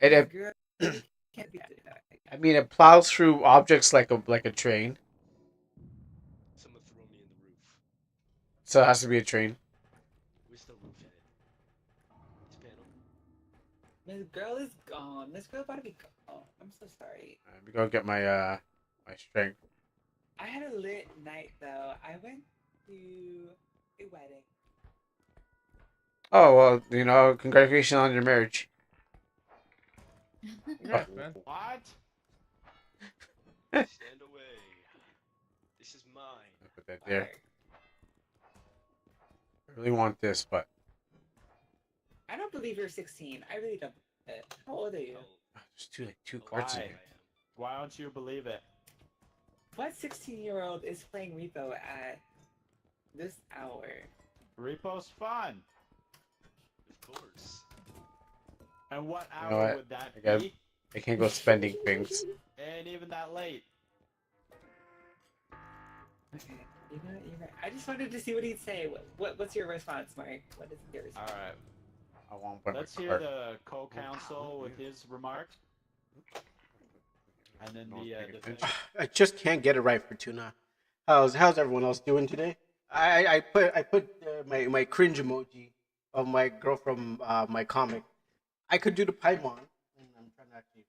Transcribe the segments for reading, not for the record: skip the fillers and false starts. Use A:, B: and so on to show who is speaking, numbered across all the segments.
A: It
B: Girl, you can't be that.
A: I mean, it plows through objects like a train,
C: Someone throw me in the roof.
A: so it has to be a train.
C: Where's the roof headed? This panel?
B: This girl is gone. This girl about to be gone. I'm so sorry.
A: Let me go get my strength.
B: I had a lit night though. I went to a wedding.
A: Oh well, congratulations on your marriage. Oh,
D: Congrats, man. What?
C: Stand away. This is mine.
A: I put that there.
B: Sorry.
A: I really want this, but
B: I don't believe you're 16. I really don't. How old are you?
A: there's two
C: How old
A: cards
C: do
A: in
C: you
D: Why?
C: think
A: here.
C: I am?
D: Why don't you believe it?
B: What 16-year-old is playing repo at this hour?
D: Repo's fun.
C: Of course.
D: And what
A: You know
D: hour
A: what?
D: would that
A: I got
D: be?
A: I can't go spending things.
D: Ain't even that late.
B: Okay. You're right. I just wanted to see what he'd say. What's your response, Mark? What is your response?
D: Alright.
A: I won't put
D: Let's
A: my
D: hear
A: card.
D: the co-counsel with his remarks. And then
A: No one's
D: the
A: paying
D: defense.
A: attention.
E: I just can't get it right for tuna. How's everyone else doing today? I put my cringe emoji of my girl from my comic. I could do the Paimon. And I'm trying to actually.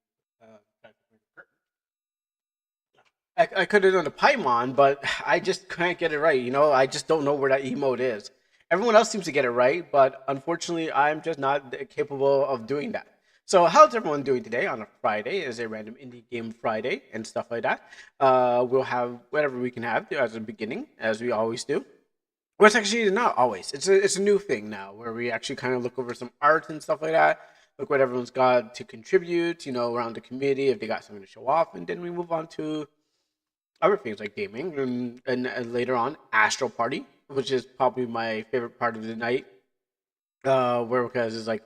E: Try I could have done the Paimon, but I just can't get it right. I just don't know where that emote is. Everyone else seems to get it right, but unfortunately, I'm just not capable of doing that. So, how's everyone doing today on a Friday? Is a random indie game Friday and stuff like that. We'll have whatever we can have as a beginning, as we always do. Well, it's actually not always. It's a new thing now where we actually kind of look over some art and stuff like that. Look what everyone's got to contribute, around the community if they got something to show off, and then we move on to other things like gaming and later on Astral Party, which is probably my favorite part of the night. Where because it's like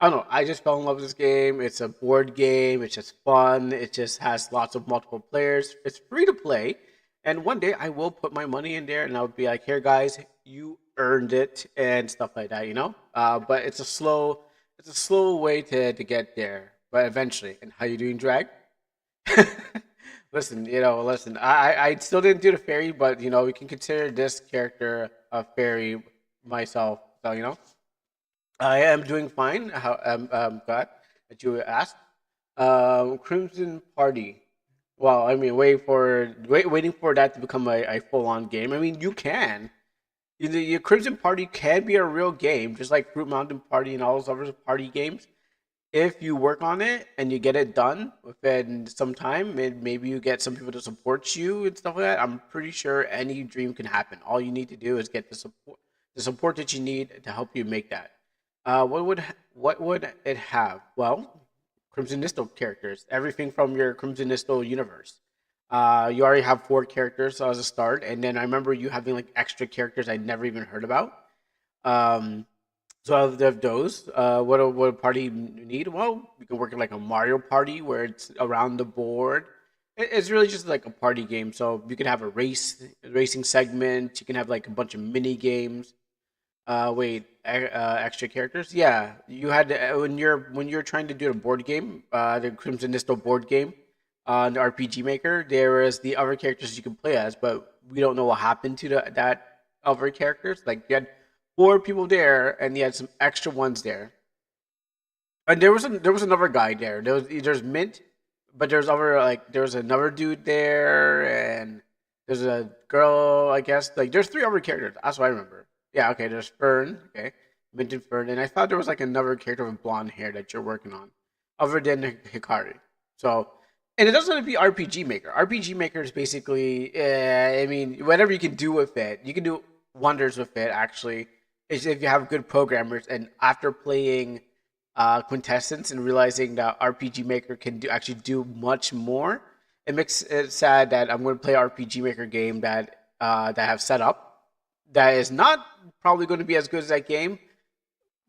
E: I don't know, I just fell in love with this game. It's a board game. It's just fun. It just has lots of multiple players. It's free to play, and one day I will put my money in there, and I'll be like, "Here, guys, you earned it," and stuff like that. But it's a slow way to get there, but eventually. And how you doing, Drag? Listen. I still didn't do the fairy, but we can consider this character a fairy myself. So I am doing fine. I'm glad that you asked. Crimson Party. Well, I mean, waiting for that to become a full on game. I mean, you can. Your Crimson Party can be a real game, just like Fruit Mountain Party and all those other party games if you work on it and you get it done within some time, and maybe you get some people to support you and stuff like that, I'm pretty sure any dream can happen. All you need to do is get the support that you need to help you make that. What would it have? Well, Crimson Nistel characters, everything from your Crimson Nistel universe. You already have four characters as a start, and then I remember you having like extra characters I never even heard about. Um, so of those, what a party need? Well, you can work in like a Mario Party where it's around the board. It's really just like a party game. So you can have racing segment. You can have like a bunch of mini games. Extra characters. Yeah, you had when you're trying to do a board game, the Crimson Nistel board game on the RPG Maker. There is the other characters you can play as, but we don't know what happened to that other characters. Like you had four people there, and you had some extra ones there, and there was another guy there. There's Mint, but there's another dude there, and there's a girl. I guess like there's three other characters. That's what I remember. Yeah, okay. There's Fern. Okay, Mint and Fern, and I thought there was like another character with blonde hair that you're working on, other than Hikari. So. And it doesn't have to be RPG Maker. RPG Maker is basically, I mean, whatever you can do with it, you can do wonders with it. Actually, is if you have good programmers. And after playing Quintessence and realizing that RPG Maker can actually do much more, it makes it sad that I'm going to play RPG Maker game that I have set up that is not probably going to be as good as that game,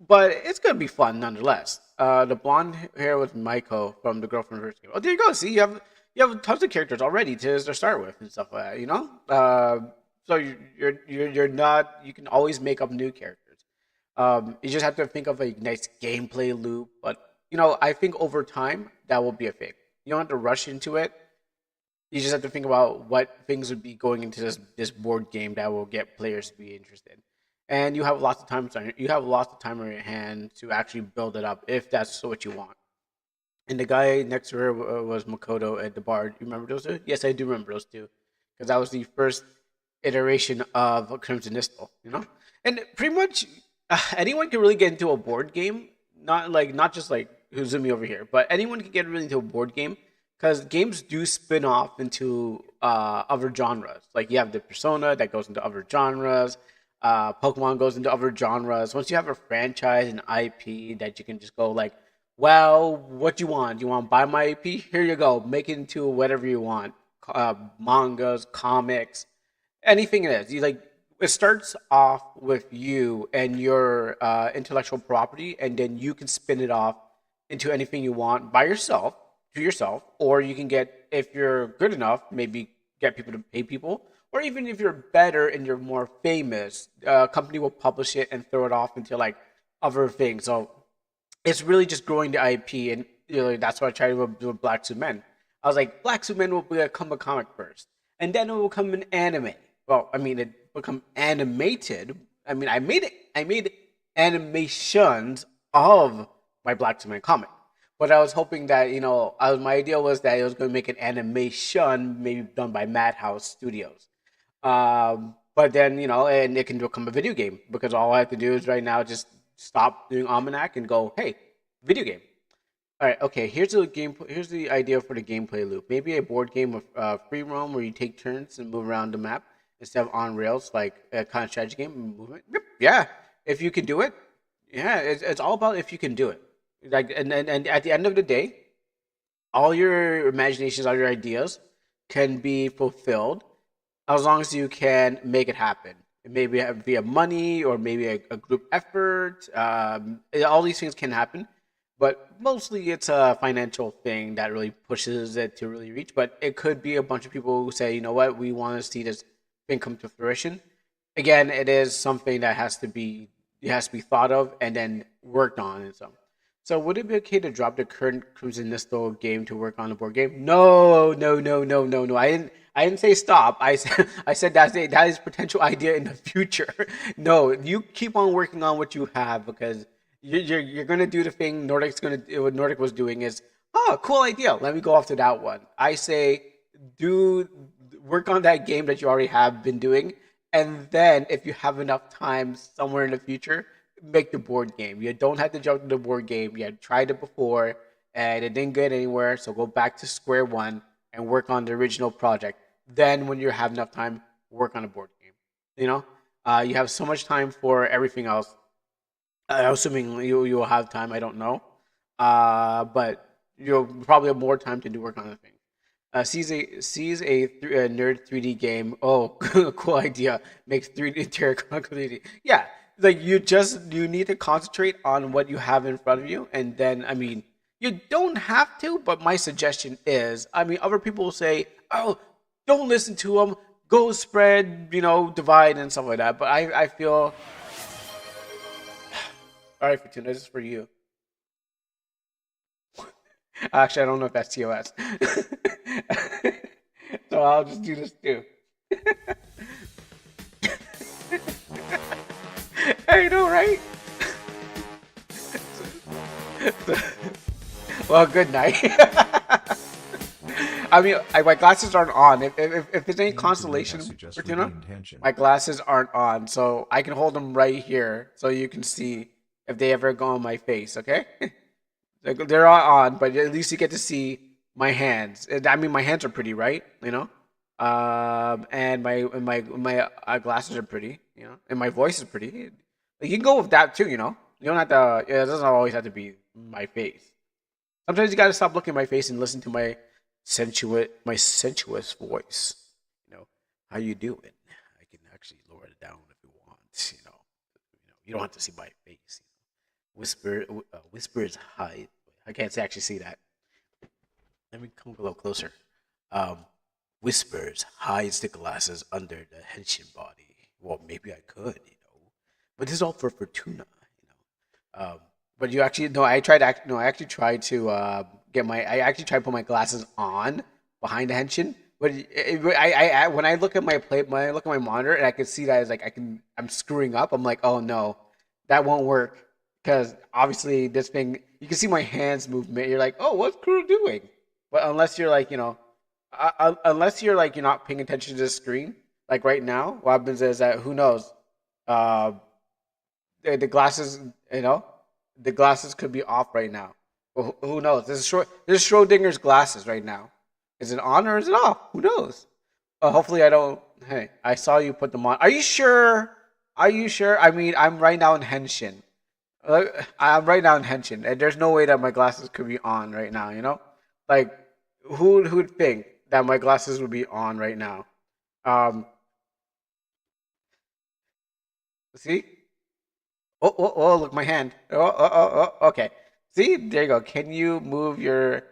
E: but it's going to be fun nonetheless. The blonde hair was Maiko from the Girl from Reverse game. Oh, there you go. See, you have tons of characters already to start with and stuff like that. So you're not. You can always make up new characters. You just have to think of a nice gameplay loop. But I think over time that will be a thing. You don't have to rush into it. You just have to think about what things would be going into this board game that will get players to be interested. And you have lots of time. You have lots of time on your hand to actually build it up if that's what you want. And the guy next to her was Makoto at the bar. You remember those two? Yes, I do remember those two, because that was the first iteration of Crimson Nistel. And pretty much anyone can really get into a board game. Not just like Huzumi over here, but anyone can get really into a board game because games do spin off into other genres. Like you have the Persona that goes into other genres. Pokemon goes into other genres. Once you have a franchise and IP that you can just go like, well, what do you want? Do you want to buy my IP? Here you go. Make it into whatever you want. Mangas, comics, anything it is. It starts off with you and your intellectual property, and then you can spin it off into anything you want by yourself, to yourself, or you can get, if you're good enough, maybe get people to pay people, or even if you're better and you're more famous, a company will publish it and throw it off into like other things. So it's really just growing the IP, and that's what I tried to do with Black Suit Men. I was like, Black Suit Men will become a comic first, and then it will become an anime. Well, I mean, it become animated. I mean, I made animations of my Black Suit Men comic, but I was hoping that my idea was that it was going to make an animation, maybe done by Madhouse Studios. But then and it can become a video game because all I have to do is right now just stop doing Almanac and go, hey, video game. All right, okay. Here's the idea for the gameplay loop. Maybe a board game of free roam where you take turns and move around the map instead of on rails, like a kind of strategy game movement. Yep, yeah, if you can do it, yeah, it's all about if you can do it. Like, and at the end of the day, all your imaginations, all your ideas can be fulfilled as long as you can make it happen. Maybe via money or maybe a group effort. All these things can happen, but mostly it's a financial thing that really pushes it to really reach. But it could be a bunch of people who say, you know what, we want to see this thing come to fruition. Again, it is something that has to be thought of and then worked on and so. So would it be okay to drop the current Crimson Nistel game to work on the board game? No, no, no, no, no, no. I didn't say stop. I said that is potential idea in the future. No, you keep on working on what you have because you're gonna do the thing what Nordic was doing is, oh, cool idea. Let me go off to that one. I say work on that game that you already have been doing, and then if you have enough time somewhere in the future, make the board game. You don't have to jump to the board game. You had tried it before and it didn't get anywhere, so go back to square one and work on the original project. Then when you have enough time, work on a board game. You have so much time for everything else. Assuming you'll have time, I don't know. But you'll probably have more time to do work on the thing. A nerd 3D game. Oh, cool idea. Makes 3D terracotta. Yeah, like you need to concentrate on what you have in front of you, and then you don't have to. But my suggestion is, other people will say, oh, don't listen to them. Go spread, divide and stuff like that. But I feel. All right, Fortuna, this is for you. Actually, I don't know if that's TOS. So I'll just do this too. I know, right? Well, good night. My glasses aren't on. If there's any consolation, Fortuna, my glasses aren't on, so I can hold them right here, so you can see if they ever go on my face. Okay, they're all on, but at least you get to see my hands. My hands are pretty, right? And my glasses are pretty, and my voice is pretty. You can go with that too, You don't have to. It doesn't always have to be my face. Sometimes you gotta stop looking at my face and listen to my sensuous voice. How you doing? I can actually lower it down if you want. You don't have to see my face. Whispers hide. I can't actually see that. Let me come a little closer. Whispers hides the glasses under the henshin body. Well, maybe I could, but this is all for Fortuna. But you actually no, I tried no, I actually tried to get my I actually tried to put my glasses on behind the henshin. But when I look at my plate, when I look at my monitor, and I can see that it's like I'm screwing up. I'm like, oh no, that won't work because obviously this thing you can see my hands movement. You're like, oh, what's crew doing? But unless you're like unless you're like you're not paying attention to the screen, like right now, what happens is that who knows, uh, the glasses, you know, the glasses could be off right now. Well, who knows? This is Schrodinger's glasses right now. Is it on or is it off? Who knows? Hopefully I don't. Hey, I saw you put them on. Are you sure? Are you sure? I mean, I'm right now in Henshin. I'm right now in Henshin, and there's no way that my glasses could be on right now. You know, like who'd think that my glasses would be on right now? Um, see, oh, look, my hand. Okay. See, there you go. Can you move your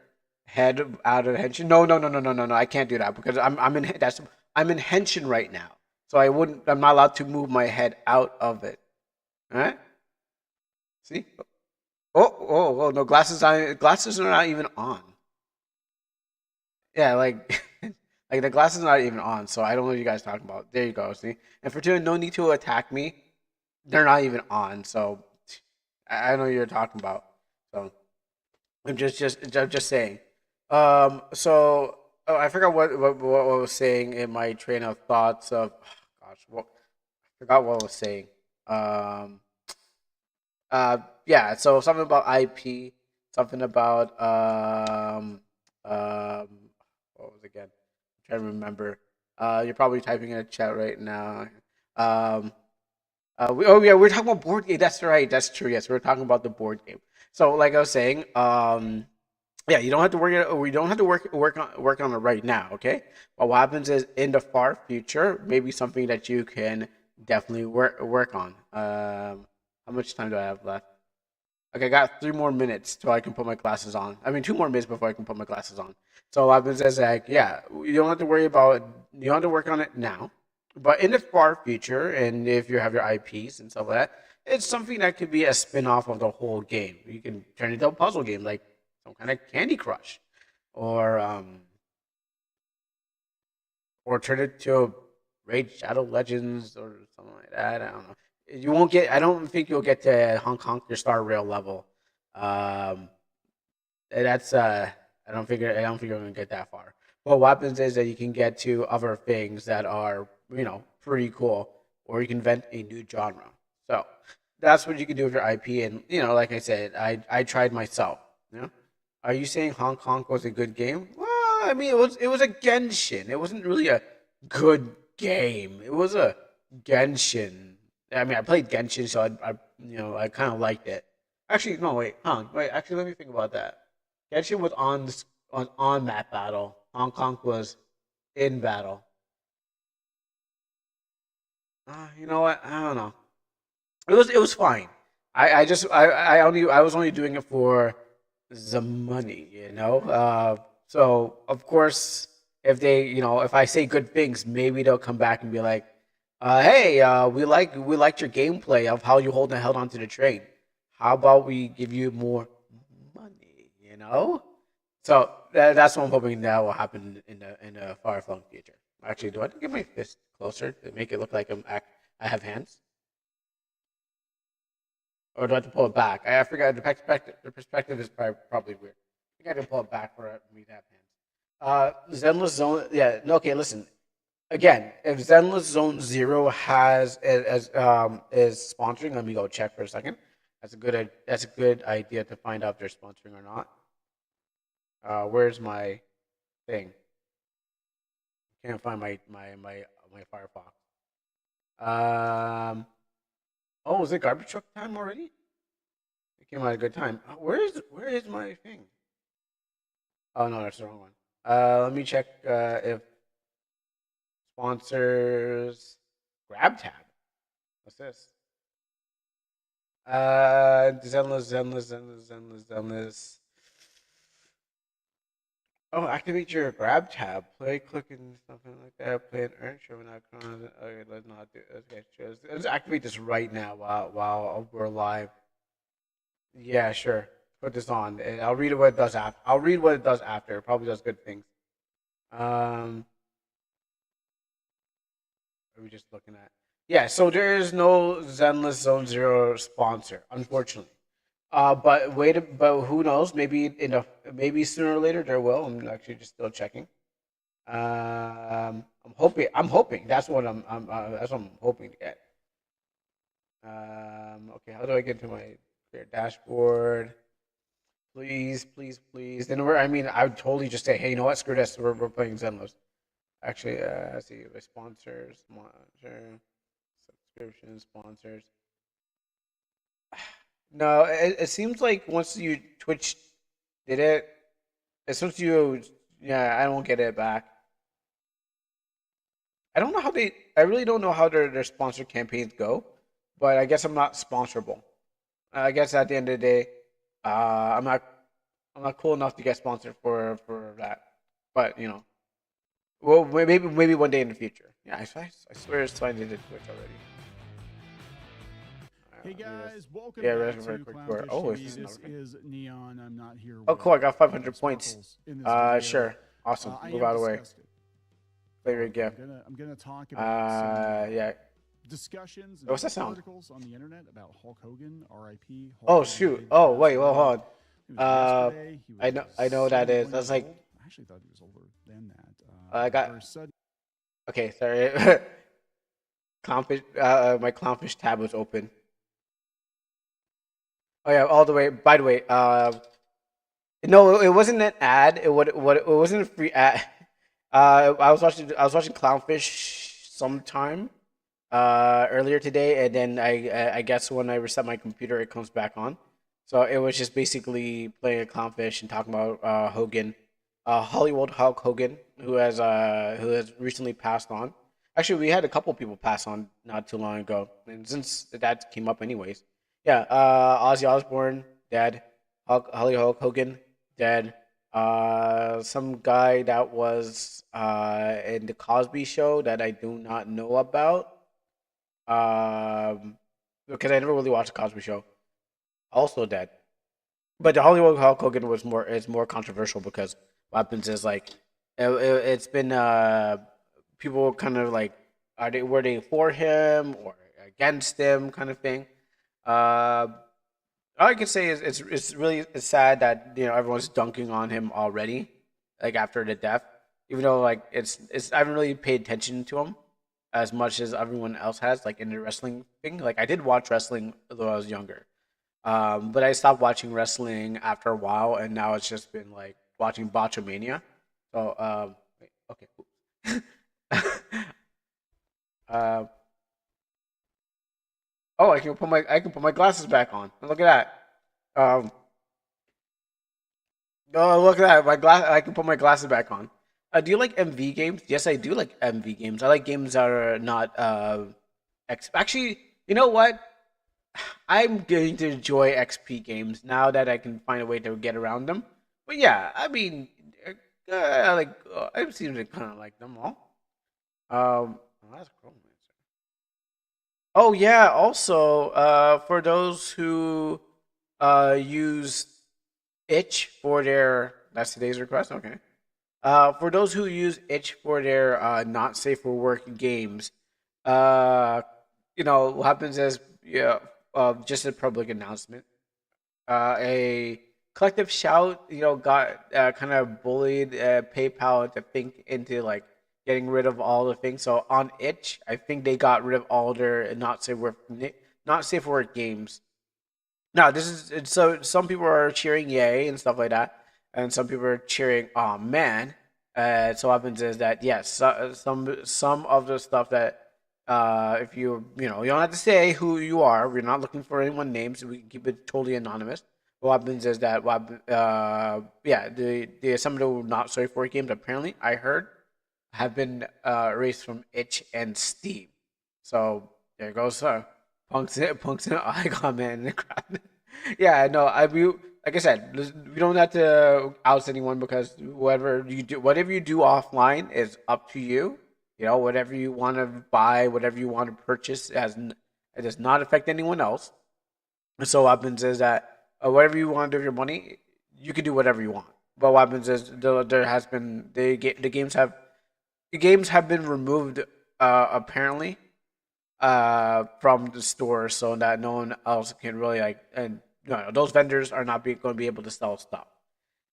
E: head out of henshin? No. I can't do that because I'm in henshin right now. So I'm not allowed to move my head out of it. All right? See? No, glasses are not even on. Yeah, like, like the glasses are not even on. So I don't know what you guys talking about. There you go. See? And for two, no need to attack me. They're not even on. So I know what you're talking about. So I'm just saying. So I forgot what I was saying in my train of thoughts of gosh, what I forgot what I was saying. Um, yeah. So something about IP, something about um, what was it again? I'm trying to remember. You're probably typing in a chat right now. Um, oh yeah, we're talking about board game. That's right. That's true. Yes, we're talking about the board game. So, like I was saying, yeah, you don't have to work. We don't have to work on it right now. Okay. But what happens is in the far future, maybe something that you can definitely work on. How much time do I have left? Okay, I got 3 more minutes till I can put my glasses on. I mean, 2 more minutes before I can put my glasses on. So what happens is like, yeah, you don't have to worry about. You don't have to work on it now, but in the far future, and if you have your IPs and stuff like that, it's something that could be a spin-off of the whole game. You can turn it into a puzzle game, like some kind of Candy Crush, or um, or turn it to Raid Shadow Legends or something like that. I don't know. You won't get. I don't think you'll get to Hong Kong your Star Rail level. Um, that's I don't think you're gonna get that far. But what happens is that you can get to other things that are pretty cool, or you can invent a new genre. So that's what you can do with your IP. And like I said, I tried myself. You know, are you saying Hong Kong was a good game? Well, I mean it was a Genshin. It wasn't really a good game. It was a Genshin. I mean, I played Genshin, so I kind of liked it. Actually, no, wait, wait. Actually, let me think about that. Genshin was on map battle. Hong Kong was in battle. You know what? I don't know. It was fine. I was only doing it for the money, you know. So of course, if I say good things, maybe they'll come back and be like, "Hey, we liked your gameplay of how you held onto the train. How about we give you more money?" You know. So that's what I'm hoping that will happen in the far flung future. Actually, do I have to get my fist closer to make it look like I have hands? Or do I have to pull it back? I forgot the perspective is probably weird. I think I have to pull it back for me to have hands. Zenless Zone. Yeah. No. Okay. Listen. Again, if Zenless Zone Zero has is sponsoring, let me go check for a second. That's a good idea to find out if they're sponsoring or not. Where's my thing? Can't find my Firefox. Um. Oh, is it garbage truck time already? It came out at a good time. Where is my thing? Oh no, that's the wrong one. Let me check if sponsors grab tab. What's this? Zenless. Oh, activate your grab tab. Play, click, and something like that. Play and earn. Show not. Okay, let's not do. Okay, let's activate this right now while we're live.
A: Yeah, sure. Put this on, and I'll read what it does after. I'll read what it does after. It probably does good things. Um, what are we just looking at? Yeah, so there is no Zenless Zone Zero sponsor, unfortunately. But who knows? Maybe sooner or later there will. I'm actually just still checking. I'm hoping. I'm hoping. That's what I'm hoping to get. Okay, how do I get to my clear dashboard? Please, please, please. I mean, I would totally just say, hey, you know what? Screw this. We're playing Zenlos. Actually, let's see, the sponsor, subscription sponsors. No, it seems like once you Twitch did it, as soon as you, yeah, I don't get it back. I don't know how they. I really don't know how their sponsor campaigns go, but I guess I'm not sponsorable. I guess at the end of the day, I'm not. I'm not cool enough to get sponsored for that. But well, maybe one day in the future. Yeah, I swear it's signed into Twitch already.
F: Hey guys, welcome
A: Yeah,
F: back
A: very
F: to
A: quick
F: Clownfish
A: tour. Oh,
F: TV.
A: is this
F: This
A: another thing?
F: is Neon. I'm not here.
A: Oh, cool! I got
F: with,
A: 500 points.
F: Sparkles in this video.
A: Sure, awesome.
F: I
A: Move
F: am
A: out of the way.
F: disgusted.
A: Favorite gift.
F: I'm gonna talk about some
A: Yeah.
F: discussions and
A: What's that sound?
F: articles on the internet about Hulk Hogan, R.I.P. Hulk
A: Oh
F: Hogan
A: shoot!
F: did
A: Oh
F: pass
A: wait, well,
F: away.
A: hold on.
F: It was yesterday. He
A: I know what that is.
F: 71
A: That's
F: years
A: like
F: old. I actually thought he was older than that.
A: I got.
F: Or sudden-
A: Okay, sorry. Clownfish. My clownfish tab was open. Oh yeah, all the way. By the way, no, it wasn't an ad. It wasn't a free ad. I was watching Clownfish sometime earlier today, and then I guess when I reset my computer, it comes back on. So it was just basically playing a Clownfish and talking about Hogan, Hollywood Hulk Hogan, who has recently passed on. Actually, we had a couple people pass on not too long ago, and since that came up anyways, yeah, Ozzy Osbourne dead, Hulk Hogan dead. Some guy that was in the Cosby Show that I do not know about. Because I never really watched the Cosby Show. Also dead. But the Hollywood Hulk Hogan is more controversial because what happens is like it's been people kind of like were they for him or against him kind of thing. Uh, all I can say is it's sad that everyone's dunking on him already, like after the death. Even though like it's I haven't really paid attention to him as much as everyone else has, like in the wrestling thing. Like I did watch wrestling though I was younger, but I stopped watching wrestling after a while, and now it's just been like watching Botchamania. So wait, okay. uh, oh, I can put my glasses back on. Look at that. Oh, look at that. I can put my glasses back on. Do you like MV games? Yes, I do like MV games. I like games that are not actually, you know what? I'm going to enjoy XP games now that I can find a way to get around them. But yeah, I mean, I seem to kind of like them all. Oh, that's cool. Oh yeah. Also, for those who use itch for their that's today's request. Okay. For those who use itch for their not safe for work games, uh, what happens is yeah, just a public announcement. A collective shout, got kind of bullied PayPal to think into like getting rid of all the things. So on itch, I think they got rid of all their not safe for work games. No, so some people are cheering yay and stuff like that, and some people are cheering oh man. So what happens is that yes, some of the stuff that if you don't have to say who you are. We're not looking for anyone names. So we can keep it totally anonymous. What happens is that yeah, the some of the not sorry for games apparently I heard have been erased from itch and Steam. So there goes punks in icon man in the crowd. Yeah, no, like I said, we don't have to oust anyone because whatever you do offline is up to you. Whatever you want to buy, whatever you want to purchase, it does not affect anyone else. So what happens is that
E: whatever you want to do with your money, you can do whatever you want. But what happens is there has been the games have been removed apparently from the store so that no one else can really like and no, those vendors are not going to be able to sell stuff.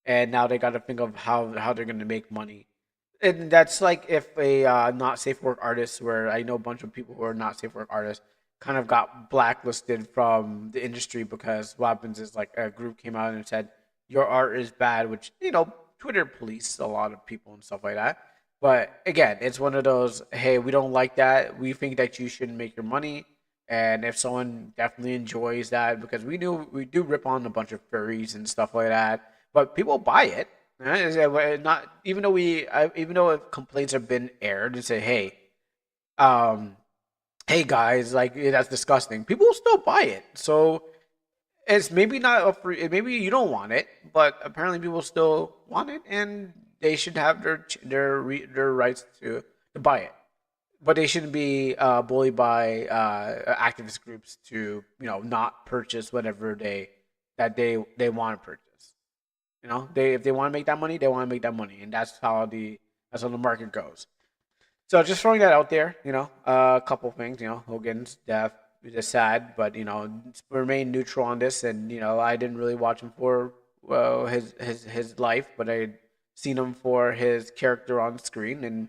E: And now they got to think of how they're going to make money. And that's like if a not safe work artist, where I know a bunch of people who are not safe work artists, kind of got blacklisted from the industry because what happens is like a group came out and said your art is bad, which Twitter policed a lot of people and stuff like that. But again, it's one of those, hey, we don't like that. We think that you should make your money. And if someone definitely enjoys that, because we do rip on a bunch of furries and stuff like that, but people buy it. Right? Not even though if complaints have been aired and say, um, hey guys, like that's disgusting. People will still buy it. So it's maybe not a free. Maybe you don't want it, but apparently people still want it, and they should have their rights to buy it. But they shouldn't be bullied by activist groups to not purchase whatever they want to purchase. They if they want to make that money, they want to make that money, and that's how the market goes. So just throwing that out there, a couple things, Hogan's death is just sad, but remain neutral on this, and I didn't really watch him for his life, but I seen him for his character on screen, and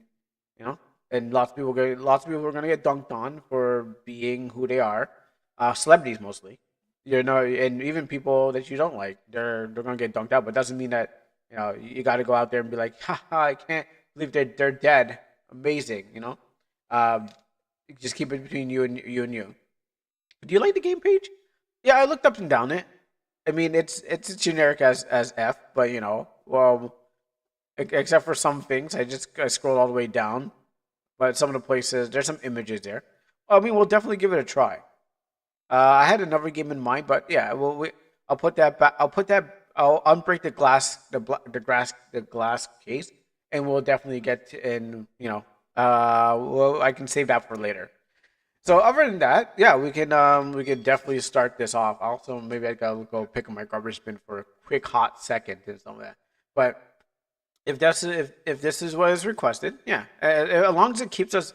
E: you know, and lots of people are gonna get dunked on for being who they are, celebrities mostly, and even people that you don't like, they're gonna get dunked out, but doesn't mean that you got to go out there and be like, haha, I can't believe they're dead. Amazing, Um, just keep it between you. Do you like the game page? Yeah, I looked up and down it. I mean, it's as generic as F, but well, except for some things, I scrolled all the way down. But some of the places, there's some images there. I mean, we'll definitely give it a try. I had another game in mind, but yeah, I'll put that back. I'll unbreak the glass case, and we'll definitely get to, in. Well, I can save that for later. So other than that, yeah, we can definitely start this off. Also, maybe I gotta go pick up my garbage bin for a quick hot second and some of that. But if this is what is requested, yeah, as long as it keeps us,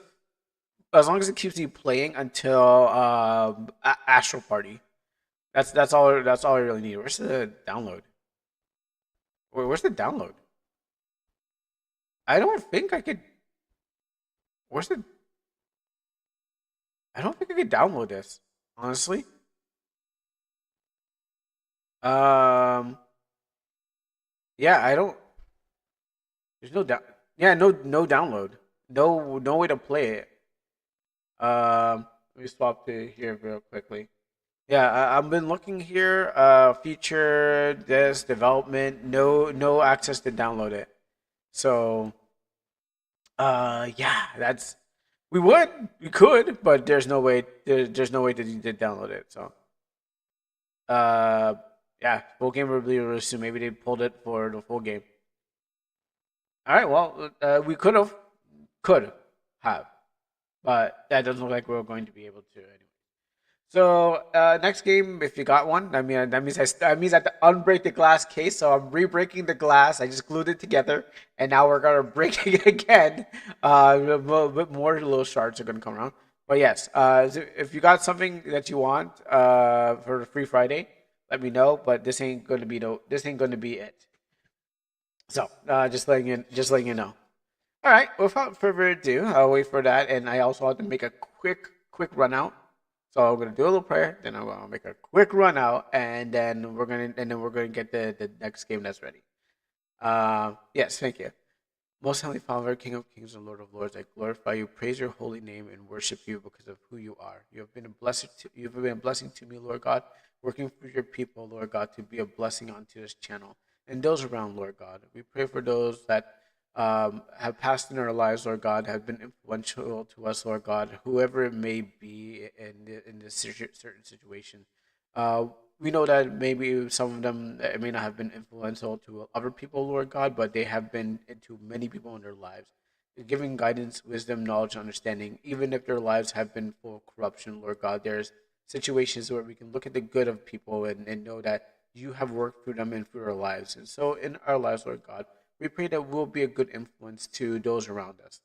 E: as long as it keeps you playing until Astral Party, that's all I really need. Where's the download? Where's the download? I don't think I could. Where's the? I don't think I could download this. Honestly. Um. Yeah, I don't. There's no down. Yeah, no download. No way to play it. Let me swap to here real quickly. Yeah, I've been looking here. Feature this development. No access to download it. So, yeah, that's we could, but there's no way to download it. So, uh, yeah, full game will be released soon. Maybe they pulled it for the full game. All right, well, we could have, but that doesn't look like we're going to be able to anyway. So next game, if you got one, I mean that means I have to unbreak the glass case. So I'm re-breaking the glass. I just glued it together, and now we're gonna break it again. A little bit more little shards are gonna come around. But yes, so if you got something that you want for the free Friday, let me know. But this ain't gonna be it. So just letting you know. All right, without further ado, I'll wait for that, and I also have to make a quick run out. So I'm gonna do a little prayer, then I'm gonna make a quick run out, and then we're gonna get the next game that's ready. Yes, thank you. Most Heavenly Father, King of Kings and Lord of Lords, I glorify you, praise your holy name, and worship you because of who you are. You've been a blessing to me, Lord God, working for your people, Lord God, to be a blessing onto this channel and those around, Lord God. We pray for those that have passed in our lives, Lord God, have been influential to us, Lord God, whoever it may be in this certain situation. Uh, we know that maybe some of them may not have been influential to other people, Lord God, but they have been into many people in their lives, giving guidance, wisdom, knowledge, understanding. Even if their lives have been full of corruption, Lord God, there's situations where we can look at the good of people and know that you have worked through them and through our lives. And so in our lives, Lord God, we pray that we'll be a good influence to those around us,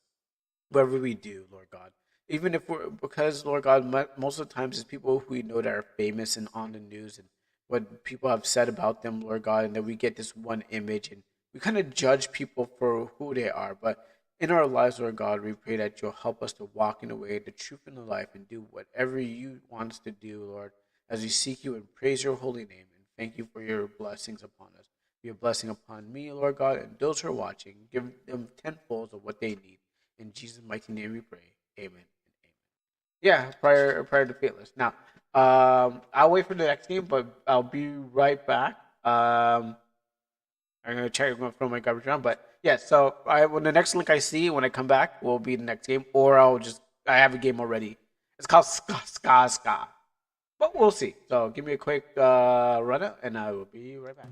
E: whatever we do, Lord God. Even if we're, because, Lord God, most of the times it's people who we know that are famous and on the news and what people have said about them, Lord God, and then we get this one image and we kind of judge people for who they are. But in our lives, Lord God, we pray that you'll help us to walk in the way, the truth, and the life, and do whatever you want us to do, Lord, as we seek you and praise your holy name and thank you for your blessings upon us. Be a blessing upon me, Lord God, and those who are watching. Give them tenfold of what they need. In Jesus' mighty name we pray. Amen and amen. Yeah, prior to Fearless. Now, I'll wait for the next game, but I'll be right back. I'm gonna check. I'm gonna throw my garbage around, but yeah. So when the next link I see when I come back will be the next game, or I have a game already. It's called Ska, but we'll see. So give me a quick run and I will be right back.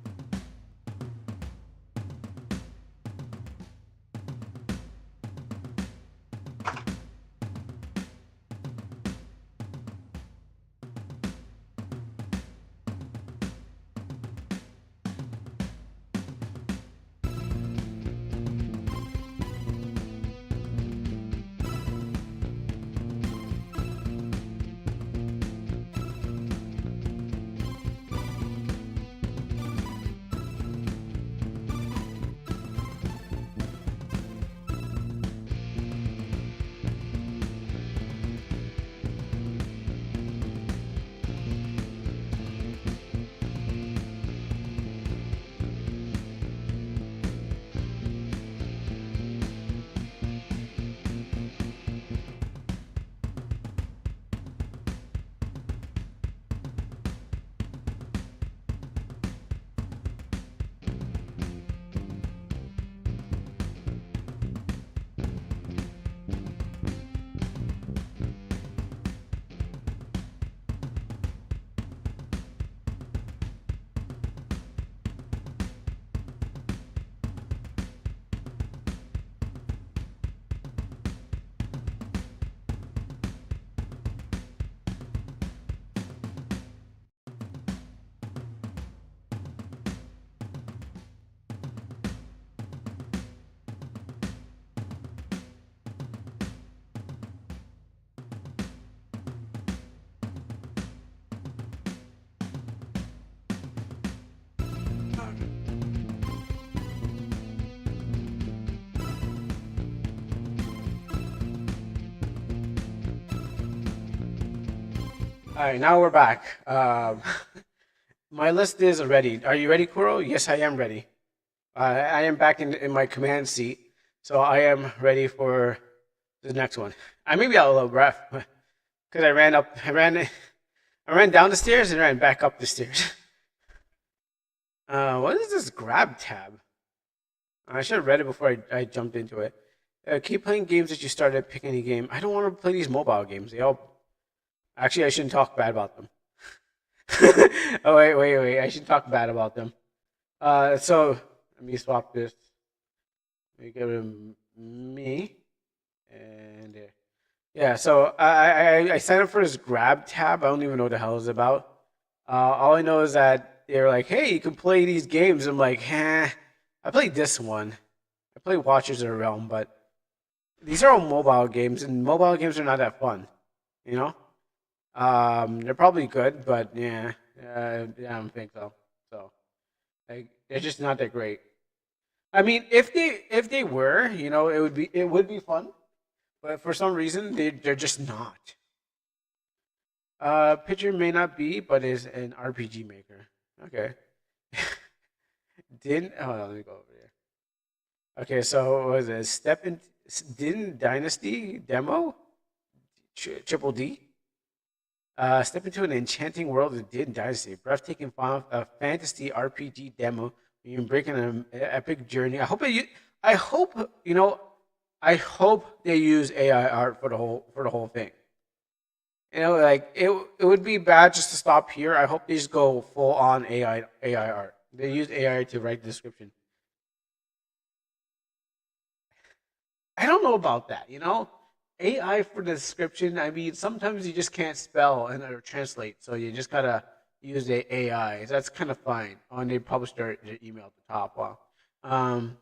E: All right, now we're back. My list is ready. Are you ready, Kuro? Yes, I am ready. I am back in my command seat, so I am ready for the next one. I may be out a little breath because I ran down the stairs and ran back up the stairs. What is this grab tab? I should have read it before I jumped into it. Keep playing games that you started. Pick any game. I don't want to play these mobile games. They all. Actually, I shouldn't talk bad about them. Oh wait! I shouldn't talk bad about them. So let me swap this. Let me give him me, and yeah. So I signed up for this grab tab. I don't even know what the hell it's about. All I know is that they're like, hey, you can play these games. I'm like, I played this one. I played Watchers of the Realm, but these are all mobile games, and mobile games are not that fun. You know. They're probably good, but yeah, I don't think so. So, like, they're just not that great. I mean, if they were, it would be fun, but for some reason they're just not. Picture may not be, but is an RPG maker. Okay. Didn't let me go over here. Okay, so what was it? Didn't Dynasty demo? Triple D. Step into an enchanting world of Din Dynasty, breathtaking fantasy RPG demo. You're breaking an epic journey. I hope they use AI art for the whole thing. Like it would be bad just to stop here. I hope they just go full on AI art. They use AI to write the description. I don't know about that. AI for the description. I mean, sometimes you just can't spell and or translate, so you use the AI. So that's kind of fine. Oh, and they published their email at the top. Wow. Um,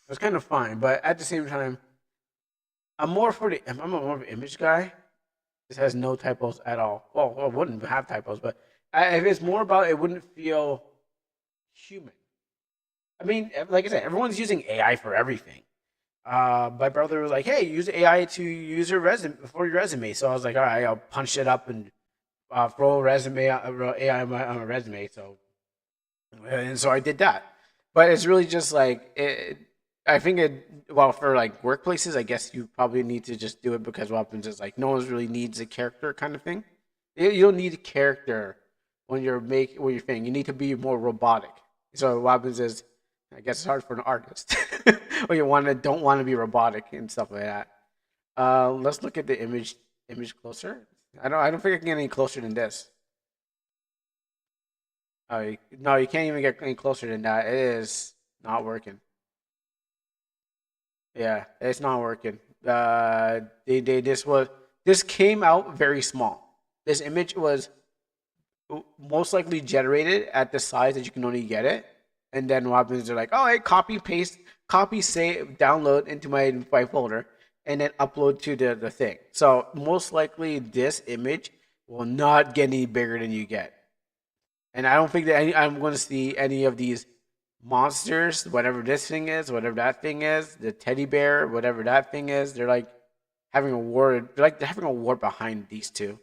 E: it's kind of fine, but at the same time, I'm more of an image guy. This has no typos at all. Well, it wouldn't have typos, but if it's more about it, wouldn't feel human. I mean, like I said, everyone's using AI for everything. My brother was like, "Hey, use AI to use your resume for your resume." So I was like, "All right, I'll punch it up and throw AI on my resume." So I did that. But it's really just like I think it. Well, for like workplaces, I guess you probably need to just do it because what happens is like no one really needs a character kind of thing. You don't need a character when you're thing. You need to be more robotic. So what happens is, I guess it's hard for an artist, or don't want to be robotic and stuff like that. Let's look at the image closer. I don't think I can get any closer than this. No, you can't even get any closer than that. It is not working. Yeah, it's not working. This came out very small. This image was most likely generated at the size that you can only get it, and then what happens? They're like, oh, hey, copy, paste, copy, save, download into my folder, and then upload to the thing. So most likely, this image will not get any bigger than you get. And I don't think that I'm going to see any of these monsters, whatever this thing is, whatever that thing is, the teddy bear, whatever that thing is. They're like having a war. They're having a war behind these two.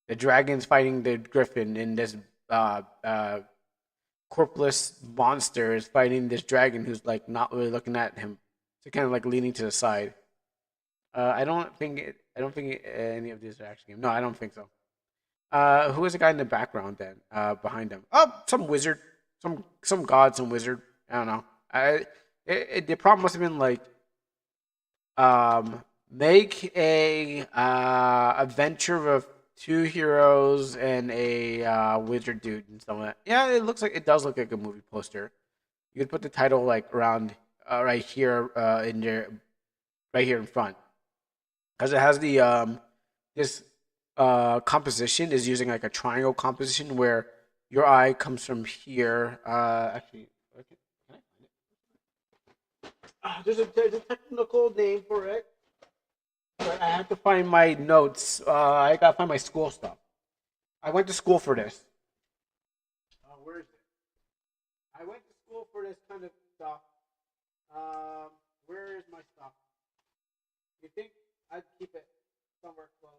E: The dragon's fighting the griffin, and this uh, uh, corpless monster is fighting this dragon who's like not really looking at him. So kind of like leaning to the side. I don't think any of these are actually. No, I don't think so. Who is the guy in the background then? Behind him? Oh, some wizard, some god, some wizard. I don't know. The problem must have been like, make a adventure of two heroes and a wizard dude and stuff like that. Yeah, it does look like a movie poster. You could put the title like around right here in there, right here in front, because it has the this composition is using like a triangle composition where your eye comes from here. Actually, okay, can I find it? There's a technical name for it. But I have to find my notes. I gotta find my school stuff. I went to school for this. Where is it? I went to school for this kind of stuff. Where is my stuff? You think I'd keep it somewhere close?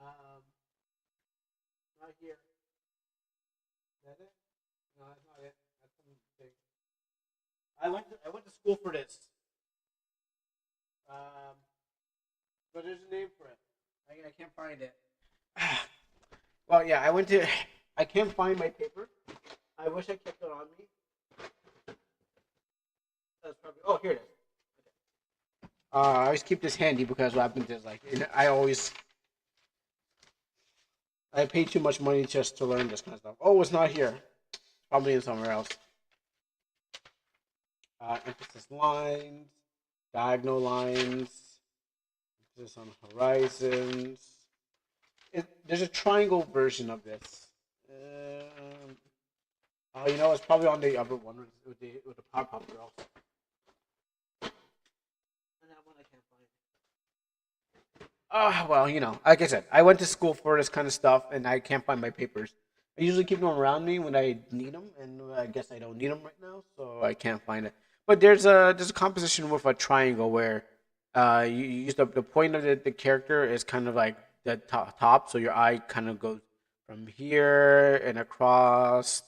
E: Um, Not here. Is that it? No, that's not it. That's something. I went to school for this. Um, but there's a name for it. I can't find it. Well, yeah, I can't find my paper. I wish I kept it on me. That's probably. Oh, here it is. I always keep this handy because what happens is like I pay too much money just to learn this kind of stuff. Oh, it's not here. Probably in somewhere else. Emphasis lines, diagonal lines, emphasis on horizons. There's a triangle version of this. It's probably on the other one with the pop pop girls. And that one I can't find. Well, like I said, I went to school for this kind of stuff, and I can't find my papers. I usually keep them around me when I need them, and I guess I don't need them right now, so I can't find it. But there's a composition with a triangle where you use the point of the character is kind of like the top, so your eye kind of goes from here and across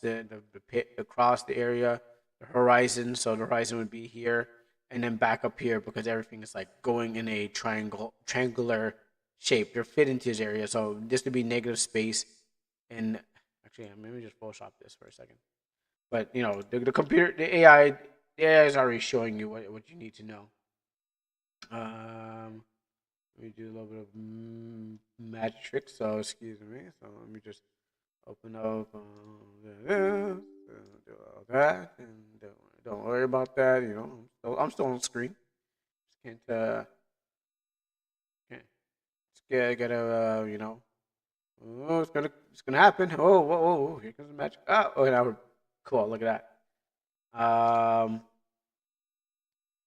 E: across the area, the horizon. So the horizon would be here, and then back up here because everything is like going in a triangular shape. They're fit into this area, so this would be negative space. And actually, maybe just Photoshop this for a second. But the computer, the AI is already showing you what you need to know. Let me do a little bit of magic tricks. So excuse me. So let me just open up this, do all that, and don't worry about that. I'm still on screen. Just can't. Can't. Just gotta Oh, it's gonna happen. Oh, whoa, whoa, whoa, here comes the magic. Oh, now we're cool. Look at that.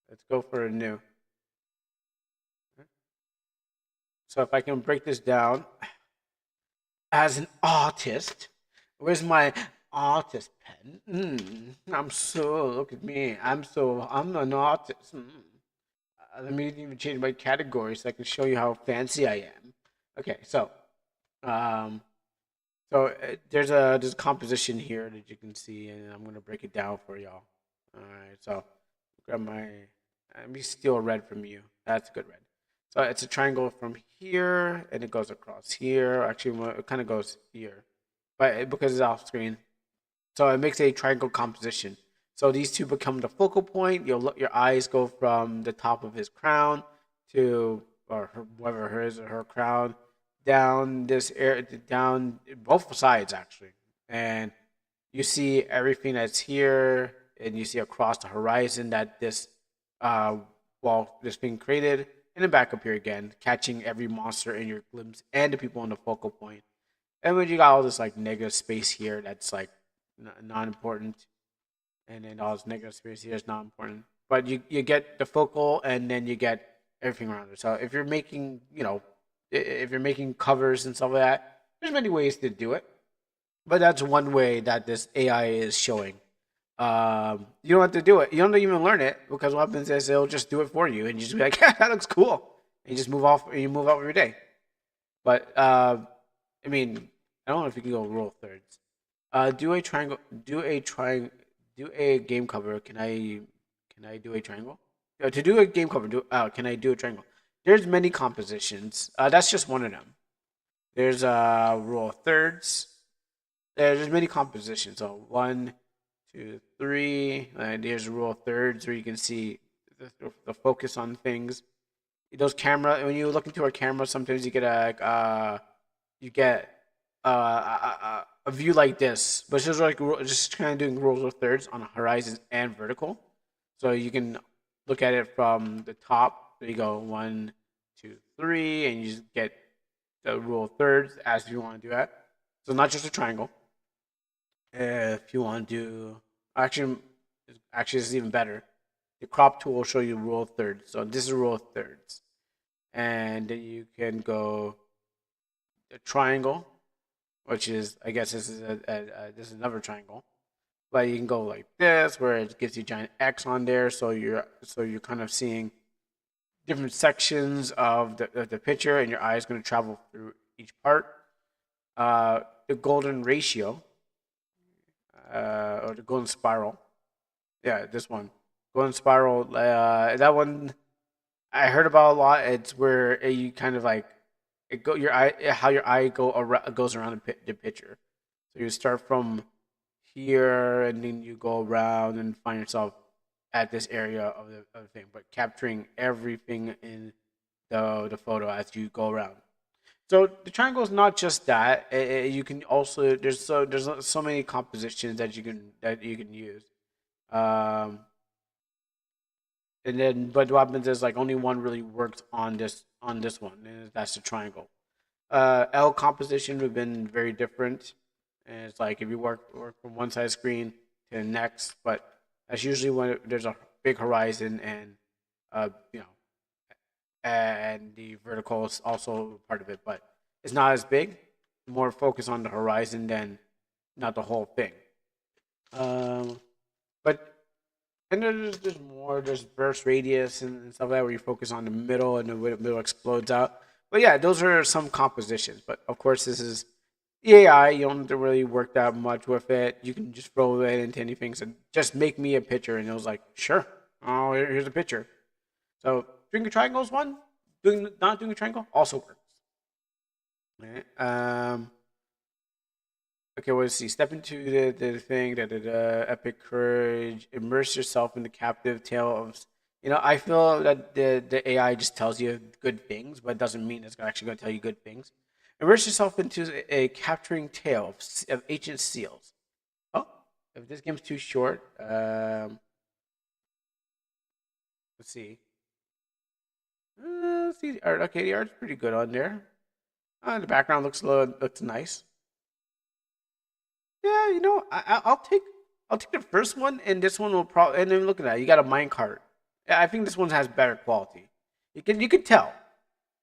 E: Let's go for a new. So if I can break this down as an artist, where's my artist pen? I'm so look at me. I'm an artist. Let me even change my category so I can show you how fancy I am. Okay, um, there's a composition here that you can see, and I'm gonna break it down for y'all. All right, so grab my. Let me steal red from you. That's a good red. So it's a triangle from here, and it goes across here. Actually, well, it kind of goes here, but because it's off screen, so it makes a triangle composition. So these two become the focal point. Your eyes go from the top of his crown to or whatever his or her crown down this air down both sides actually, and you see everything that's here, and you see across the horizon that this uh wall this being created, and then back up here again, catching every monster in your glimpse and the people in the focal point. And when you got all this like negative space here, that's like not important, and then all this negative space here is not important. But you get the focal, and then you get everything around it. So if you're making, if you're making covers and stuff like that, there's many ways to do it. But that's one way that this AI is showing. You don't have to do it. You don't even learn it because what happens is it'll just do it for you, and you just be like, "That looks cool," and you just move off. And you move out of your day. But I mean, I don't know if you can go rule of thirds. Do a triangle. Do a triangle. Do a game cover. Can I? Can I do a triangle? To do a game cover, can I do a triangle? There's many compositions. That's just one of them. There's rule of thirds. There's many compositions. So 1, 2, 3. And there's a rule of thirds where you can see the focus on things. Those camera when you look into a camera, sometimes you get a view like this, but it's just like just kind of doing rules of thirds on a horizon and vertical. So you can look at it from the top. There you go, 1, 2, 3, and you just get the rule of thirds as you want to do that. So not just a triangle. If you want to do actually, actually, this is even better. The crop tool will show you rule of thirds. So this is rule of thirds, and then you can go a triangle, which is I guess this is this is another triangle, but you can go like this, where it gives you a giant X on there, so you're kind of seeing different sections of the picture, and your eye is going to travel through each part. The golden ratio, or the golden spiral, yeah, this one, golden spiral. That one I heard about a lot. It's where you kind of like your eye, how your eye goes around the picture. So you start from here, and then you go around and find yourself at this area of the thing, but capturing everything in the photo as you go around. So the triangle is not just that. You can also there's so many compositions that you can use. Um, and then but what happens is like only one really works on this one, and that's the triangle. L composition would have been very different, and it's like if you work from one side of the screen to the next, but that's usually when there's a big horizon, and uh you know and the vertical is also part of it, but it's not as big. More focus on the horizon than not the whole thing. Um, but and there's more. There's burst radius and stuff like that where you focus on the middle, and the middle explodes out. But yeah, those are some compositions. But of course, this is AI. You don't have to really work that much with it. You can just throw it into anything. So just make me a picture, and it was like, sure. Oh, here's a picture. So doing a triangle is one. Doing not doing a triangle also works. Right? Okay, let's see. Step into the thing. Epic courage. Immerse yourself in the captive tale of. I feel that the AI just tells you good things, but it doesn't mean it's actually going to tell you good things. Immerse yourself into a capturing tale of ancient seals. Oh, if this game's too short, let's see. Let's see the art. Okay, the art's pretty good on there. The background looks nice. Yeah, you know, I'll take the first one, and this one will probably. And then look at that, you got a minecart. Yeah, I think this one has better quality. You can tell,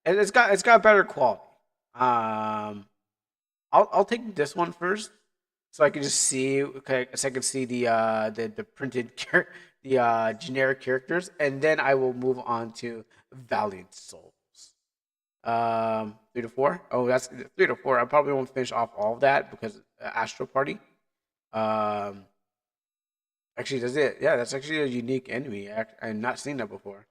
E: and it's got better quality. I'll take this one first, so I can just see. Okay, so I can see the printed generic characters, and then I will move on to Valiant Souls. 3 to 4. Oh, that's 3 to 4. I probably won't finish off all of that because Astral Party. Um, actually, does it? Yeah, that's actually a unique enemy. I've not seen that before.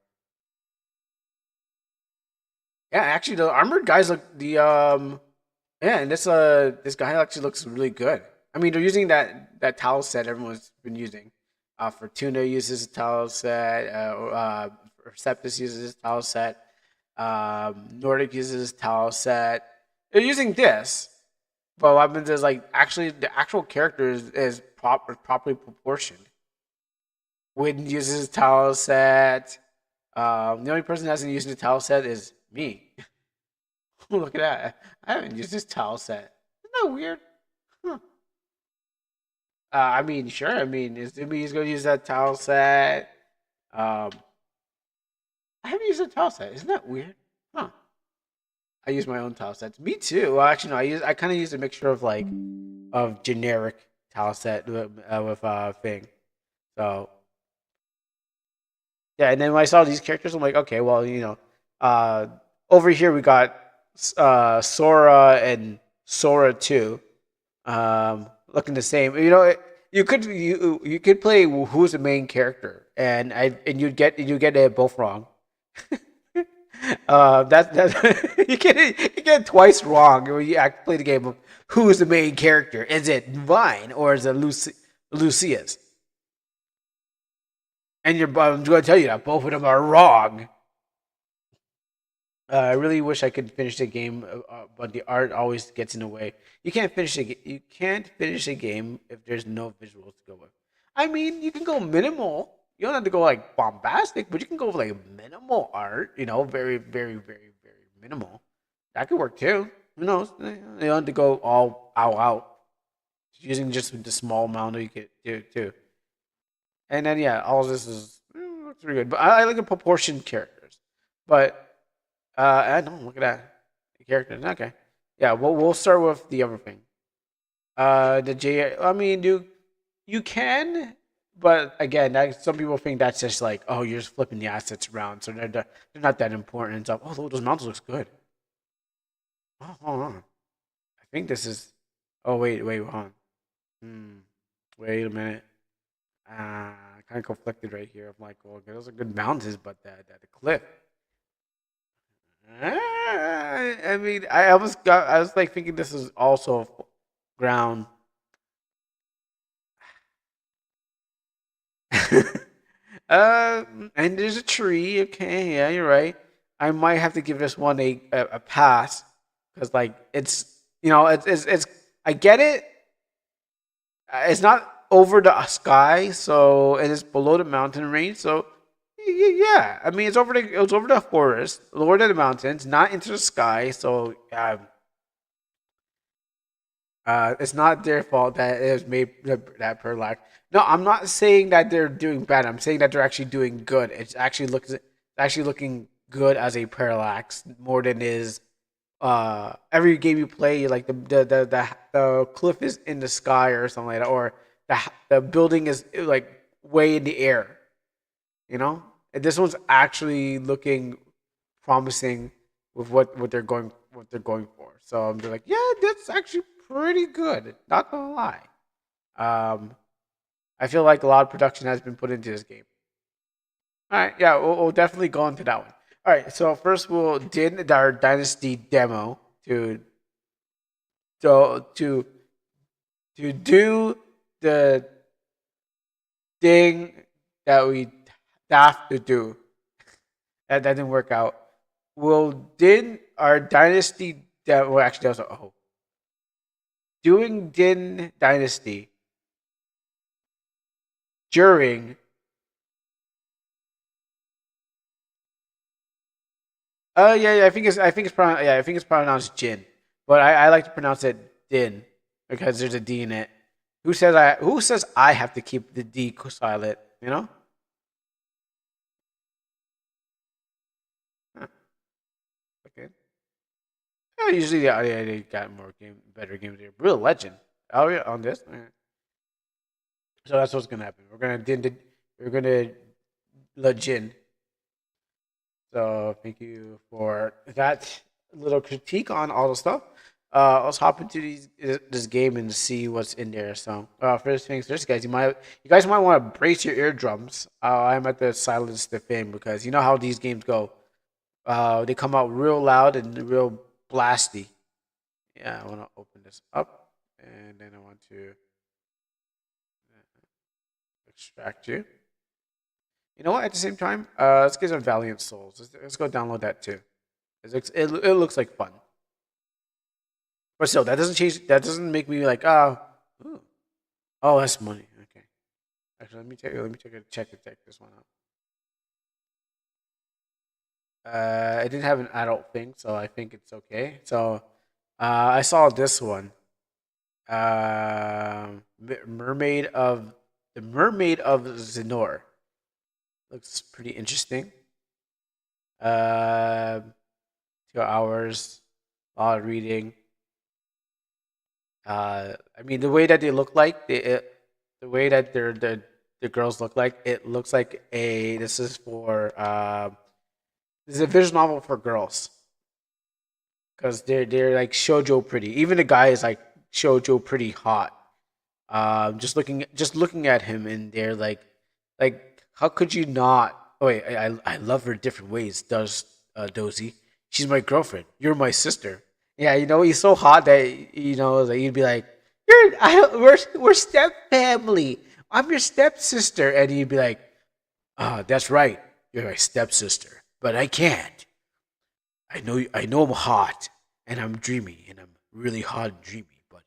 E: Yeah, actually, the armored guys look yeah, and this guy actually looks really good. I mean, they're using that towel set everyone's been using. Fortuna uses a towel set. Septus uses his towel set. Nordic uses his towel set. They're using this, but what happens is like actually the actual character is properly proportioned. Win uses his towel set. The only person that hasn't used the towel set is me. Look at that. I haven't used this towel set. Isn't that weird? Huh. I mean, sure. I mean, is he's going to use that towel set? Um, I haven't used a towel set. Isn't that weird? Huh. I use my own towel sets. Me too. Well, actually, no. I kind of use a mixture of generic towel set with thing. So yeah, and then when I saw these characters, I'm like, okay, well, over here we got Sora and Sora 2, looking the same. You could play who's the main character, and you'd get it both wrong. That you get it twice wrong when you play the game of who is the main character. Is it Vine or is it Lucius? And I'm going to tell you that both of them are wrong. I really wish I could finish the game, but the art always gets in the way. You can't finish a game if there's no visuals to go with. I mean, you can go minimal. You don't have to go like bombastic, but you can go with like minimal art. Very, very, very, very minimal. That could work too. Who knows? You don't have to go all out. Using just the small amount that you could do too. And then yeah, all of this looks pretty good. But I like the proportioned characters. But I don't look at that. The characters. Okay. Yeah, we'll start with the other thing. The J. I mean, you can, but again, some people think that's just like, oh, you're just flipping the assets around, so they're not that important and stuff. Oh, those mountains looks good. Oh, hold on. I think this is. Oh wait, hold on. Wait a minute. Kind of conflicted right here. I'm like, well, those are good mountains, but the cliff. I mean, I was like thinking this is also ground. And there's a tree. Okay, yeah, you're right. I might have to give this one a pass because like it's I get it. It's not over the sky, so and it's below the mountain range, so yeah. I mean, it's over the forest, lower than the mountains, not into the sky. So it's not their fault that it was made that parallax. No, I'm not saying that they're doing bad. I'm saying that they're actually doing good. It's actually looking good as a parallax more than is every game you play. Like the cliff is in the sky or something like that, or the building is like way in the air. And this one's actually looking promising with what they're going for. So I'm just like, yeah, that's actually pretty good. Not gonna lie. I feel like a lot of production has been put into this game. All right, yeah, we'll definitely go into that one. All right, so first we'll did our Dynasty demo to do the thing that we have to do. That didn't work out. We'll did our Dynasty demo. Well, actually, that was doing Din Dynasty during yeah, I think it's pronounced Jin. but I like to pronounce it Din because there's a D in it. Who says I have to keep the D silent? You know? Huh, okay. Yeah, usually, yeah, they got better games here. Real Legend. Oh yeah, on this. Yeah. So that's what's gonna happen. We're gonna legend. So thank you for that little critique on all the stuff. Let's hop into this game and see what's in there. So first things first, guys. You guys might want to brace your eardrums. I'm at the silence the thing because you know how these games go. They come out real loud and real blasty. Yeah, I want to open this up and then I want to extract you. You know what? At the same time, let's get some Valiant Souls. Let's go download that too. It looks like fun. But still, that doesn't change. That doesn't make me like, ooh. Oh, that's money. Okay. Actually, let me take a check this one out. I didn't have an adult thing, so I think it's okay. So, I saw this one. Mermaid of the Mermaid of Zenor. Looks pretty interesting. 2 hours, a lot of reading. I mean, the way that they look like, the way that the girls look like, it looks like a. This is for. This is a visual novel for girls because they're like shoujo pretty. Even the guy is like shoujo pretty hot. Just looking at him and they're like how could you not? Oh wait, I love her different ways. Does Dozy? She's my girlfriend. You're my sister. Yeah, you know he's so hot that you know like you'd be like, we're step family. I'm your stepsister, and he'd be like, that's right. You're my stepsister, but I can't. I know I'm hot and I'm dreamy and I'm really hot and dreamy, but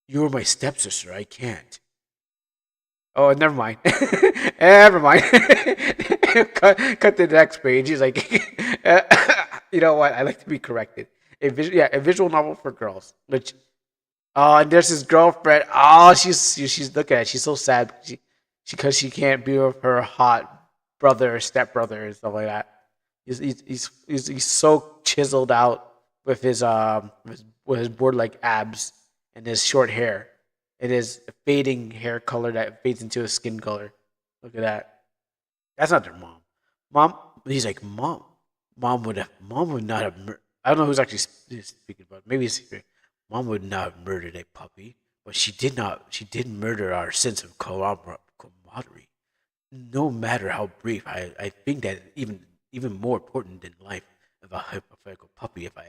E: you're my stepsister. I can't. Oh, never mind. Never mind. Cut to the next page. He's like, you know what? I like to be corrected. A visual novel for girls. Which, and there's his girlfriend. Oh, she's look at it. She's so sad because she can't be with her hot brother or stepbrother and stuff like that. He's so chiseled out with his board like abs and his short hair. It is a fading hair color that fades into a skin color. Look at that. That's not their mom. Mom, he's like, mom would not have. I don't know who's actually speaking about. Maybe it's mom would not have murdered a puppy, but she did not. She did murder our sense of camaraderie. No matter how brief, I think that even more important than life of a hypothetical puppy if I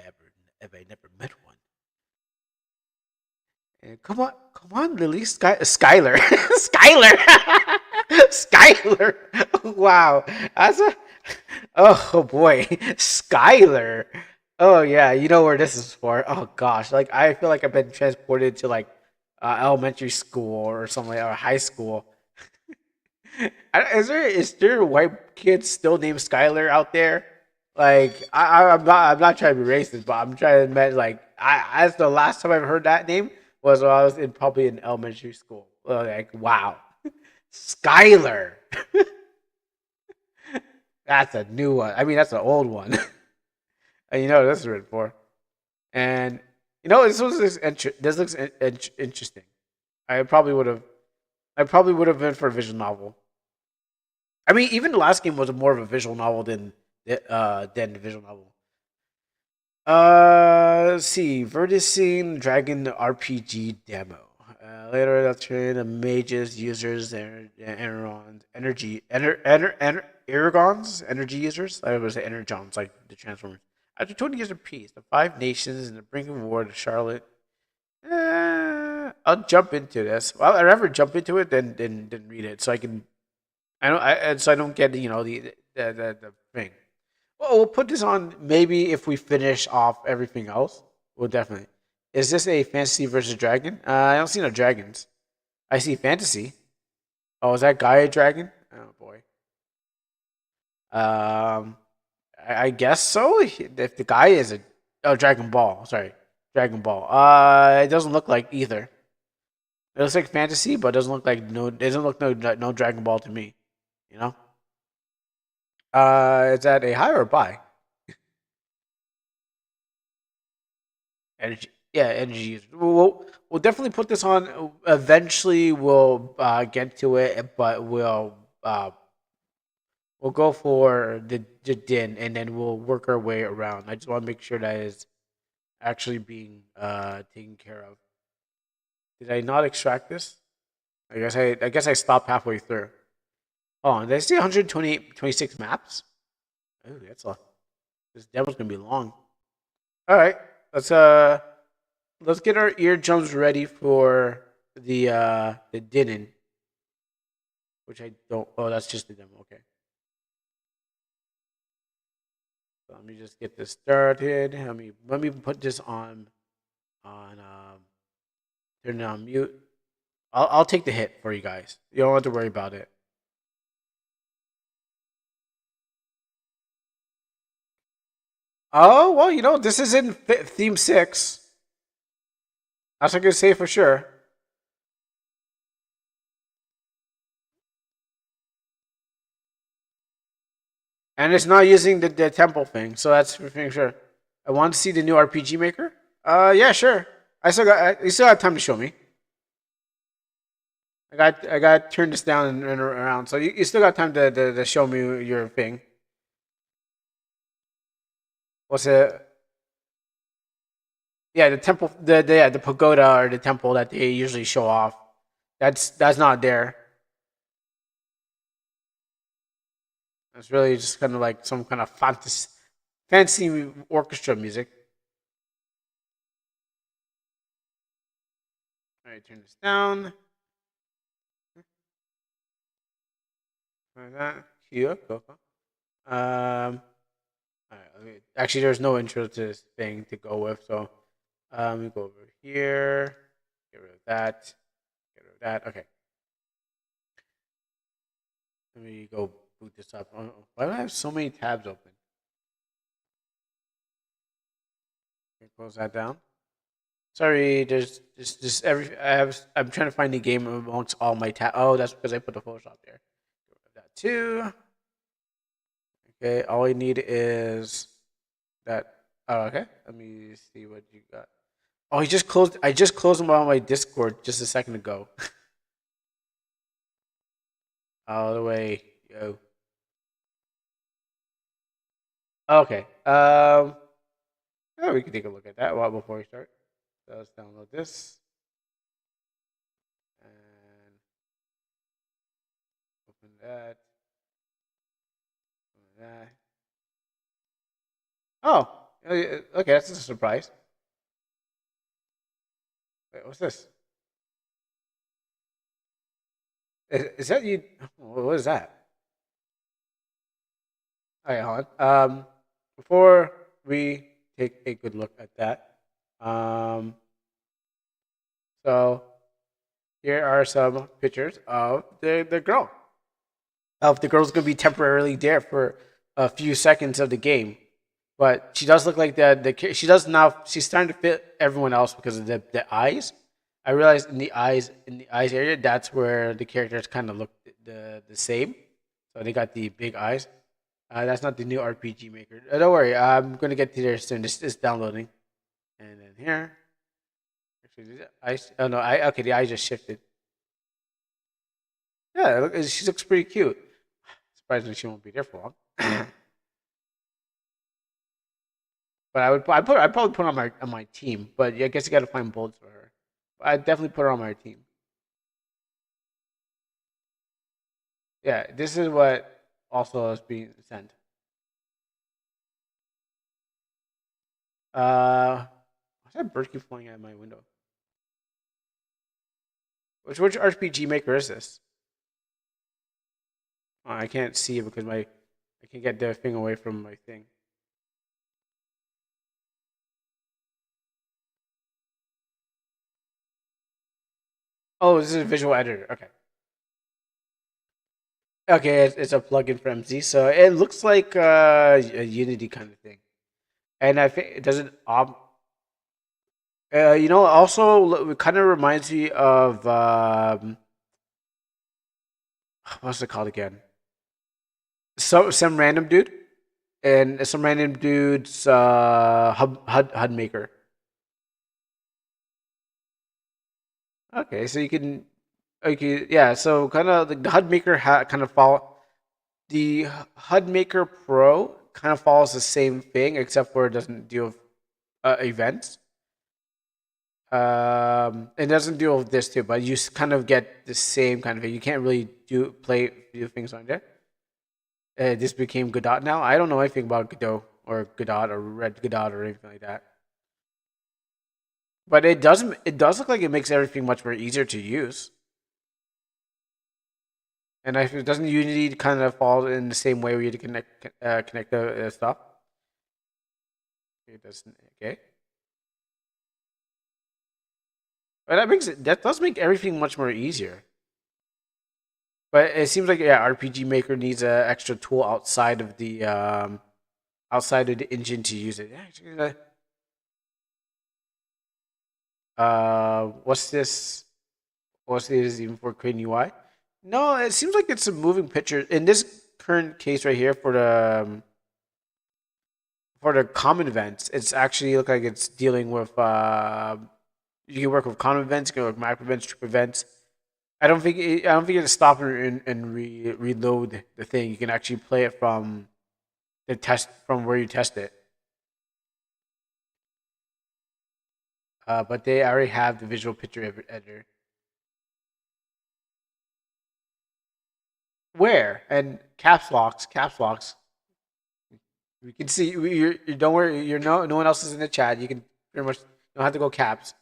E: never met one. Come on, Lily, Skylar, Skylar, Skylar. Wow, that's a. Oh boy, Skylar. Oh yeah, you know where this is for. Oh gosh, like I feel like I've been transported to like elementary school or something or high school. Is there white kids still named Skylar out there? Like I'm not trying to be racist, but I'm trying to admit like as the last time I've heard that name was when I was probably in elementary school. Like wow, Skylar. That's a new one. I mean that's an old one. And you know what this is written for. And you know this looks interesting. I probably would have been for a visual novel. I mean, even the last game was more of a visual novel than the visual novel. Let's see, Verticine Dragon RPG demo. Later, that's train the mages, users, Aragons, energy users. I was energons like the Transformers. After 20 years of peace, the 5 nations and the brink of war to Charlotte. I'll jump into this. Well, I'd rather jump into it than read it, so I can so I don't get the thing. Well, we'll put this on maybe if we finish off everything else. We'll definitely. Is this a fantasy versus dragon? I don't see no dragons. I see fantasy. Oh, is that guy a dragon? Oh boy. I guess so. If the guy is a Dragon Ball, sorry, Dragon Ball. It doesn't look like either. It looks like fantasy, but it doesn't look like it doesn't look no Dragon Ball to me. You know. Is that a high or a buy? Energy. Yeah, energy users. We'll definitely put this on. Eventually, we'll get to it, but we'll go for the din, and then we'll work our way around. I just want to make sure that is actually being taken care of. Did I not extract this? I guess I stopped halfway through. Oh, did I see 26 maps? Oh, that's a this demo's gonna be long. All right, let's get our eardrums ready for the dinin, which I don't. Oh, that's just the demo. Okay. So let me just get this started. Let me put this on turn it on mute. I'll take the hit for you guys. You don't have to worry about it. Oh well, this is in theme 6. That's what I can say for sure. And it's not using the temple thing, so that's for sure. I want to see the new RPG maker. Yeah, sure. You still got time to show me. I got to turn this down and around, so you still got time to show me your thing. What's it? Yeah, the temple, the pagoda or the temple that they usually show off. That's not there. It's really just kind of like some kind of fancy orchestra music. All right, turn this down. Like that. Here, go. All right, actually, there's no intro to this thing to go with, so let me go over here. Get rid of that. Get rid of that. Okay. Let me go boot this up. Why do I have so many tabs open? Okay, close that down. Sorry, there's just I'm trying to find the game amongst all my tabs. Oh, that's because I put the Photoshop there. Get rid of that too. Okay, all I need is that. Oh, okay. Let me see what you got. Oh, he just closed. I just closed him on my Discord just a second ago. All the way, yo. Okay. Oh, we can take a look at that before we start. So let's download this and open that. Open that. Oh, okay. That's a surprise. Wait, what's this? Is that you? What is that? All right, hold on. Before we take a good look at that, so here are some pictures of the girl. Of the girl's gonna be temporarily there for a few seconds of the game, but she does look like she does now. She's starting to fit everyone else because of the eyes. I realized in the eyes area, that's where the characters kind of look the same. So they got the big eyes. That's not the new RPG maker. Don't worry, I'm gonna get to there soon. This is downloading, and then here. Actually, the eyes. Oh no, okay. The eyes just shifted. Yeah, she looks pretty cute. Surprisingly, she won't be there for long. But I'd probably put her on my team. But I guess you got to find builds for her. But I'd definitely put her on my team. Yeah, this is what also is being sent. What's that bird keep flying out of my window? Which RPG maker is this? Oh, I can't see it because I can't get the thing away from my thing. Oh, this is a visual editor. Okay. Okay, it's a plugin for MC, so it looks like a Unity kind of thing. And I think it doesn't Also it kind of reminds me of what's it called again? Some random dude and some random dude's HUD maker. Okay, so you can okay, yeah. So kind of the HUD maker kind of follow the HUD maker Pro kind of follows the same thing except for it doesn't deal with events. It doesn't deal with this too, but you kind of get the same kind of thing. You can't really do things on there. This became Godot now. I don't know anything about Godot or Red Godot or anything like that. But it doesn't. It does look like it makes everything much more easier to use. And if it doesn't Unity kind of fall in the same way where you connect the stuff. It doesn't. Okay. But that does make everything much more easier. But it seems like RPG Maker needs an extra tool outside of the engine to use it. Actually, what's this? What's this even for creating UI? No, it seems like it's a moving picture. In this current case right here for the common events, it's actually look like it's dealing with you can work with common events, you can work with macro events, trip events. I don't think you have to stop and reload the thing. You can actually play it from the test from where you test it. But they already have the visual picture editor. Where and caps locks. We can see you don't worry. You're no one else is in the chat. You can pretty much don't have to go caps.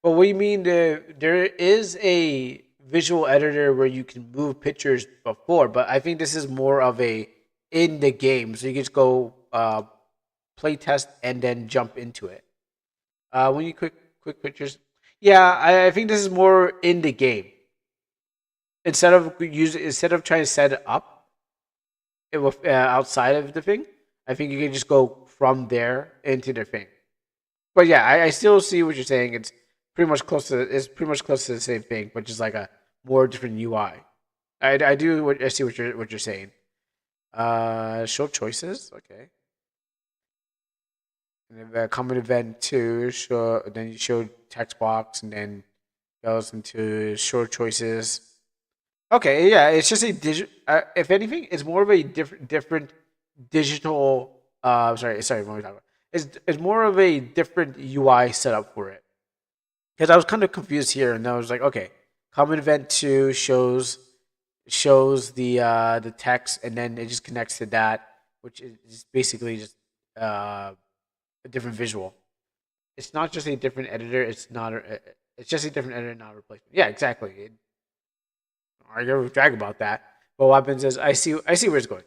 E: But what do you mean? There is a visual editor where you can move pictures before, but I think this is more of a in the game, so you can just go play test and then jump into it. When you quick pictures, yeah, I think this is more in the game instead of trying to set it up outside of the thing. I think you can just go from there into the thing. But yeah, I still see what you're saying. It's pretty much close to the same thing, but just like a more different UI. I see what you're saying. Show choices, okay. And then the common event two then you show text box and then goes into show choices. Okay, yeah, it's just a digital. If anything, it's more of a different digital. Sorry, what are we talking about? It's more of a different UI setup for it. Because I was kind of confused here, and I was like, okay, common event two shows the text, and then it just connects to that, which is basically just a different visual. It's not just a different editor. It's just a different editor, not a replacement. Yeah, exactly. I never drag about that. But what happens is I see where it's going.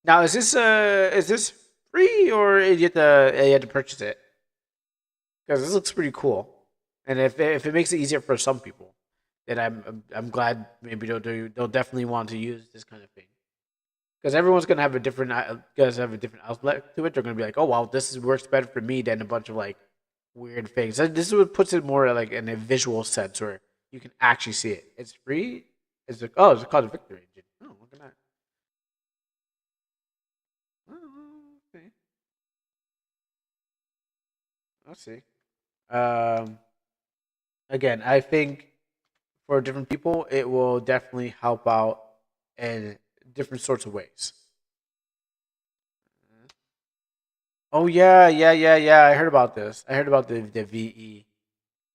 E: Now is this free or you have to purchase it? Because this looks pretty cool, and if it makes it easier for some people, then I'm glad maybe they'll definitely want to use this kind of thing. Because everyone's gonna have a different outlet to it. They're gonna be like, oh wow, works better for me than a bunch of like weird things. This is what puts it more like in a visual sense where you can actually see it. It's free. It's called a Victory Engine. Oh, look at that. Oh, okay. I'll see. Um, Again, I think for different people, it will definitely help out in different sorts of ways. Oh yeah. I heard about this. I heard about the VE.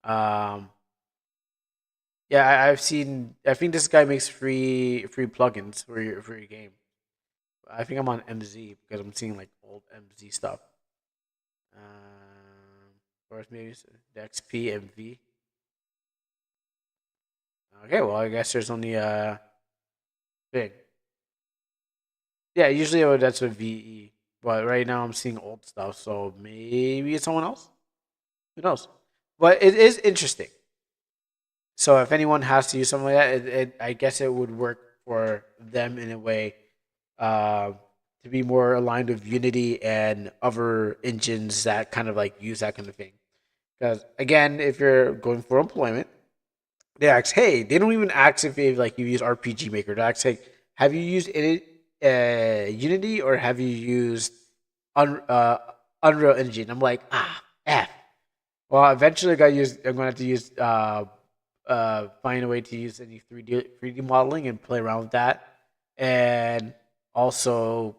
E: Um, yeah, I've seen. I think this guy makes free plugins for your game. I think I'm on MZ because I'm seeing like old MZ stuff. Or maybe it's the XP and V. Okay, well I guess there's only a thing. Yeah, usually that's with VE, but right now I'm seeing old stuff, so maybe it's someone else. Who knows? But it is interesting. So if anyone has to use something like that, I guess it would work for them in a way uh, to be more aligned with Unity and other engines that kind of like use that kind of thing. Because again, if you're going for employment, they ask, hey, they don't even ask if you like you use RPG Maker. They ask, hey, have you used Unity or have you used Unreal Engine? I'm like, F. Well, eventually, I'm gonna have to use find a way to use any 3D modeling and play around with that, and also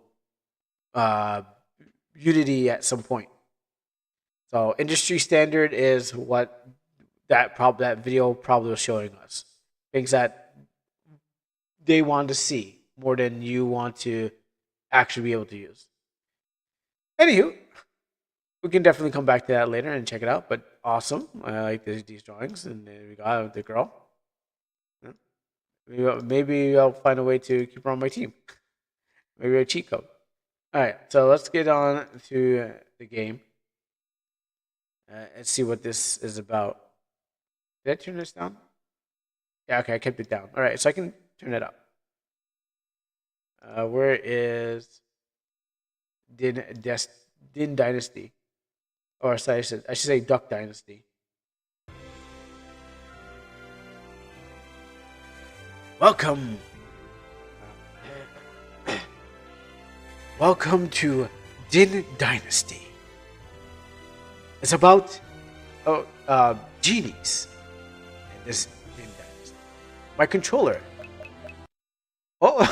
E: uh, Unity at some point. So industry standard is what that video probably was showing us. Things that they want to see more than you want to actually be able to use. Anywho, we can definitely come back to that later and check it out. But awesome, I like these drawings, and there we got the girl. Yeah. Maybe I'll find a way to keep her on my team. Maybe a cheat code. All right, so let's get on to the game and see what this is about. Did I turn this down? Yeah, okay, I kept it down. All right, so I can turn it up. Where is Din Dynasty? Or sorry, I should say Duck Dynasty. Welcome. Welcome to Din Dynasty. It's about genies in this Din Dynasty. My controller. Oh.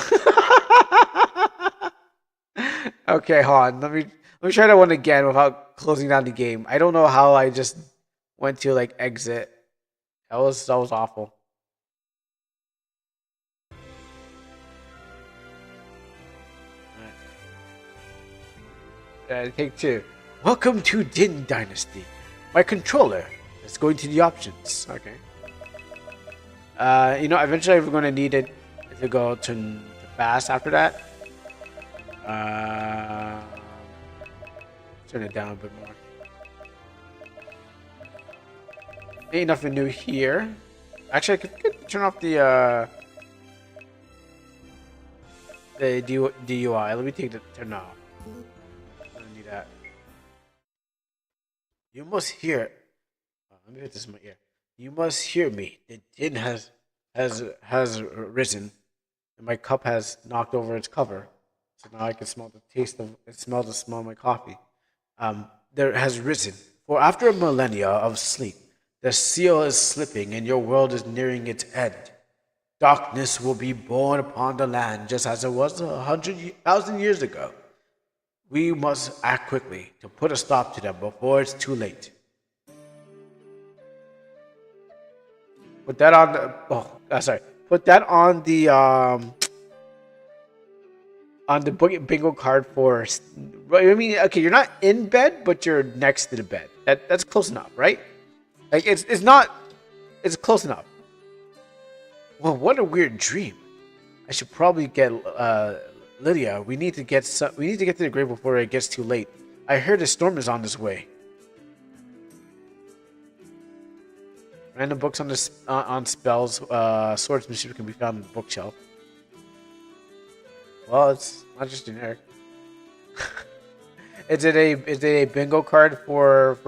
E: Okay, hold on. Let me try that one again without closing down the game. I don't know how I just went to like exit. That was awful. Take two. Welcome to Din Dynasty. My controller. Let's go into the options. Okay. Eventually we're going to need it to go to fast after that. Turn it down a bit more. Ain't nothing new here. Actually, I could turn off the DUI. Let me turn off. I don't need that. You must hear. Let me put this in my ear. You must hear me. The din has risen, and my cup has knocked over its cover. So now I can smell the smell of my coffee. There has risen. For after a millennia of sleep, the seal is slipping and your world is nearing its end. Darkness will be born upon the land just as it was 100,000 years ago. We must act quickly to put a stop to them before it's too late. Put that on the, Put that on the bingo card for. I mean, okay, you're not in bed, but you're next to the bed. That's close enough, right? Like it's not. It's close enough. Well, what a weird dream. I should probably get Lydia. We need to get to the grave before it gets too late. I heard a storm is on its way. Random books on spells, swordsmanship can be found in the bookshelf. Well, it's not just generic. Is it a bingo card for?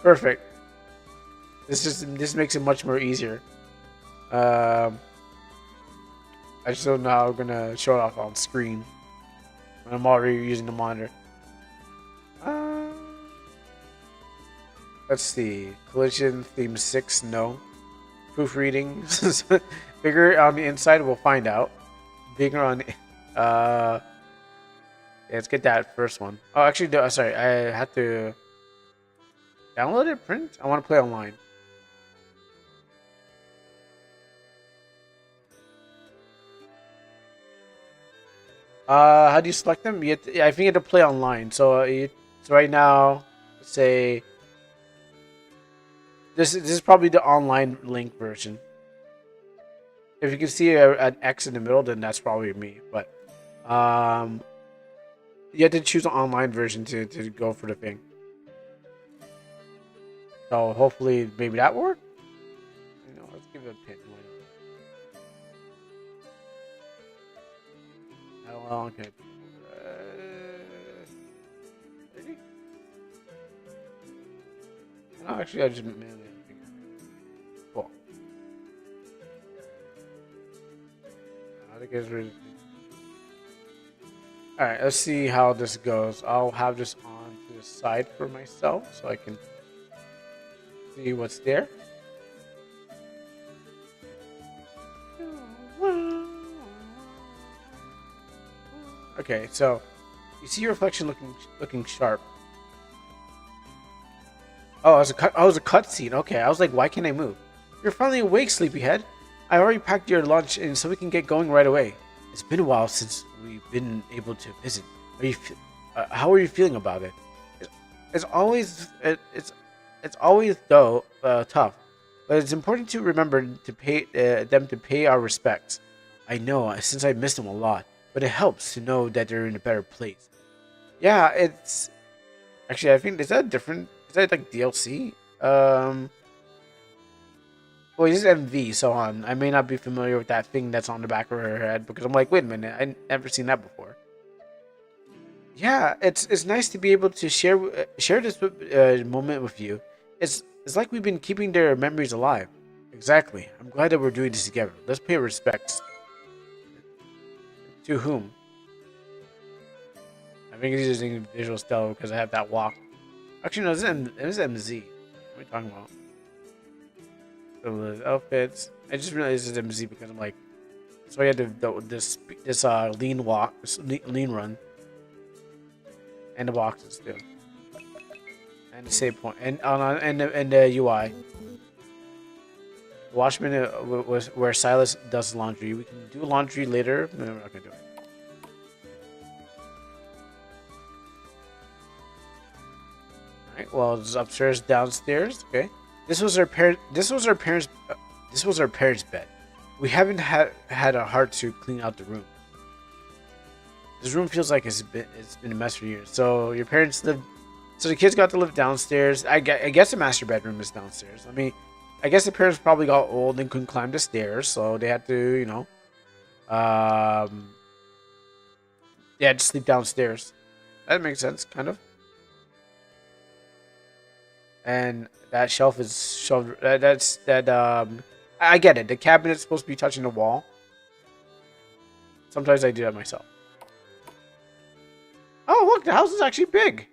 E: Perfect. This makes it much more easier. I just don't know how I'm gonna show it off on screen when I'm already using the monitor. Let's see. Collision theme 6, no. Proofreading. Bigger on the inside, we'll find out. Bigger on the... yeah, let's get that first one. Oh, actually, sorry. I had to... download it? Print? I want to play online. How do you select them? I think you have to play online. So, so right now, say... This is probably the online link version. If you can see an X in the middle, then that's probably me. But you have to choose an online version to go for the thing. So hopefully, maybe that will work. Let's give it a pin. How long can I? 30? Oh, actually, I just mainly. Cool. I think it's really. All right, let's see how this goes. I'll have this on to the side for myself so I can see what's there. Okay, so you see your reflection looking sharp. Oh, it was a cut. Oh, it was a cutscene. Okay, I was like, why can't I move? You're finally awake, sleepyhead. I already packed your lunch in, so we can get going right away. It's been a while since we've been able to visit. How are you feeling about it? It's always though tough, but it's important to remember to pay them to pay our respects. I know since I missed them a lot, but it helps to know that they're in a better place. Yeah, it's actually I think is that like DLC? Well, this is MV, so on. I may not be familiar with that thing that's on the back of her head because I'm like, wait a minute, I never seen that before. Yeah, it's nice to be able to share this moment with you. It's like we've been keeping their memories alive. Exactly. I'm glad that we're doing this together. Let's pay respects. To whom? I think he's using visual style because I have that walk. Actually, no, this is MZ. What are we talking about? Some of the outfits. I just realized it's MZ because I'm like, so I had this lean walk, this lean run, and the boxes too, and the save point, and the UI. The washman was where Silas does laundry. We can do laundry later. No, we're not gonna do it. All right. Well, it's upstairs, downstairs. Okay. This was our parents' bed. We haven't had a heart to clean out the room. This room feels like it's been a mess for years. So your parents lived. So the kids got to live downstairs. I guess the master bedroom is downstairs. I mean, I guess the parents probably got old and couldn't climb the stairs, so they had to, they had to sleep downstairs. That makes sense, kind of. And that shelf is shoved. I get it. The cabinet's supposed to be touching the wall. Sometimes I do that myself. Oh, look, the house is actually big.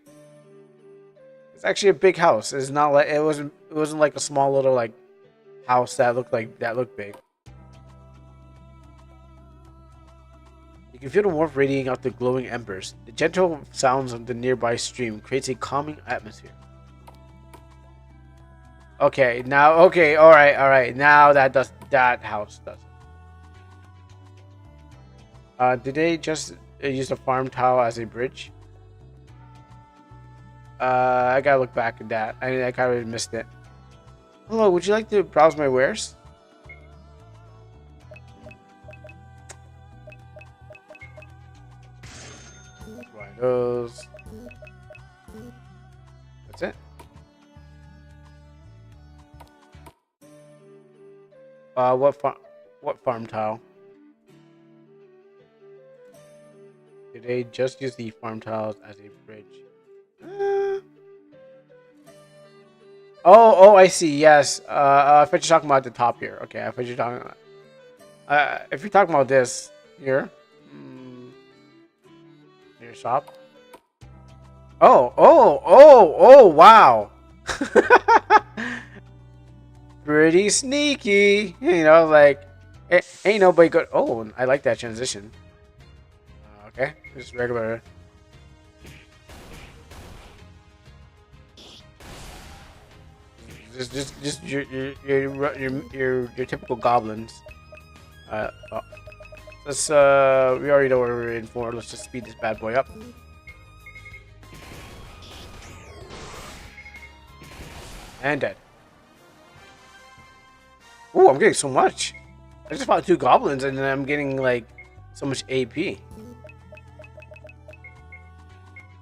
E: It's actually a big house. It's not like it wasn't like a small little like house that looked big. You can feel the warmth radiating out the glowing embers. The gentle sounds of the nearby stream creates a calming atmosphere. Okay, all right. Now that house does. Did they just use a farm tile as a bridge? I gotta look back at that. I kind of missed it. Hello, would you like to browse my wares? Buy those. That's it. What farm tile? Did they just use the farm tiles as a bridge? Oh, I see. Yes. I thought you're talking about the top here. Okay, I thought you're talking about. If you're talking about this here, your shop. Oh! Wow. Pretty sneaky, like ain't nobody good. Oh, I like that transition. Okay, just regular. Just your typical goblins. Let's we already know what we're in for. Let's just speed this bad boy up. And dead. Ooh, I'm getting so much. I just fought 2 goblins and then I'm getting like so much AP.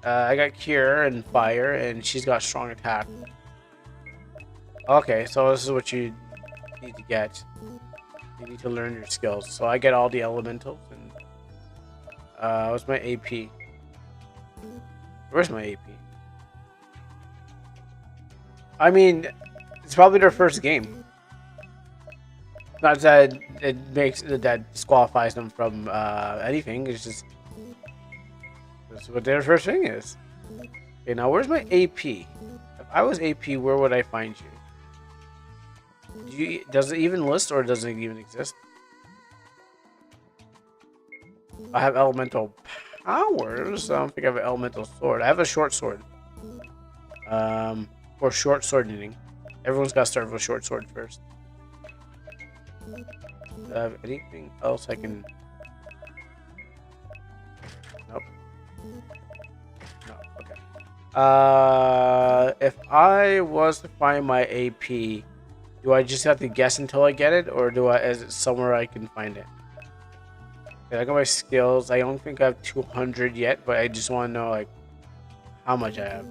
E: I got Cure and Fire and she's got Strong Attack. Okay, so this is what you need to get. You need to learn your skills. So I get all the elementals and What's my AP? Where's my AP? I mean, it's probably their first game. Not that it makes that disqualifies them from anything. It's just that's what their first thing is. Okay, now where's my AP? If I was AP, where would I find you? Does it even list or does it even exist? I have elemental powers. I don't think I have an elemental sword. I have a short sword. For short swording. Everyone's got to start with a short sword first. Do I have anything else I can? Nope. No. Okay. If I was to find my AP, do I just have to guess until I get it, or is it somewhere I can find it? Okay, I got my skills. I don't think I have 200 yet, but I just want to know like how much I have.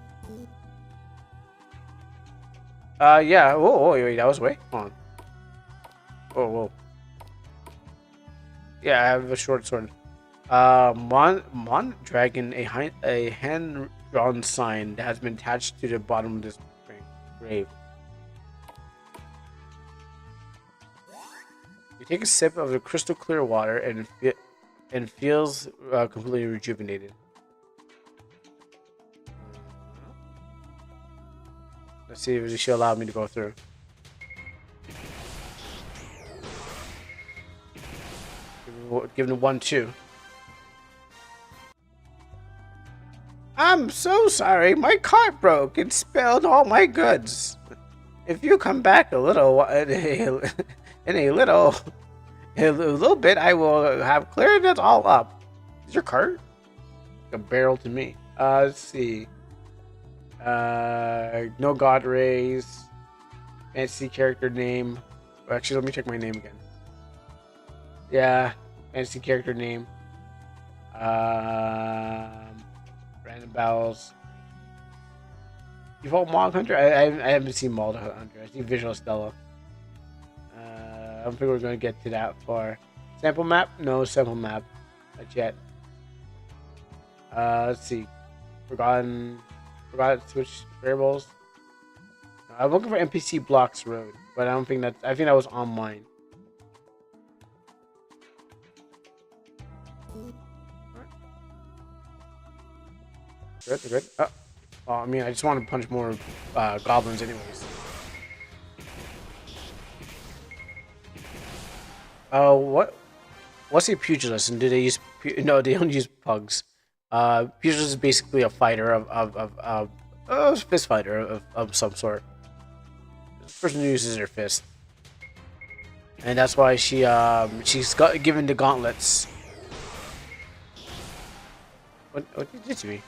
E: Yeah. Whoa, wait, that was way. Hold on. Whoa. Yeah, I have a short sword. Mon Dragon, a hand-drawn sign that has been attached to the bottom of this grave. You take a sip of the crystal clear water and feels completely rejuvenated. Let's see if she'll allow me to go through. Give them 1-2. I'm so sorry. My cart broke and spilled all my goods. If you come back in a little bit, I will have cleared it all up. Is your cart? Like a barrel to me. Let's see. No god rays. Fantasy character name. Actually, let me check my name again. Yeah. Fantasy character name. Random battles. Default Mog Hunter? I haven't seen Mog Hunter. I see Visual Stella. I don't think we're going to get to that far. Sample map? No sample map. Not yet. Let's see. Forgot to switch variables. I'm looking for NPC Blocks Road, but I don't think I think that was online. Good. Oh, I mean, I just want to punch more goblins anyways. What's a pugilist? And do they use? No, they don't use pugs. Pugilist is basically a fighter of fist fighter of some sort. This person who uses her fist, and that's why she's got given the gauntlets. What did you do to me?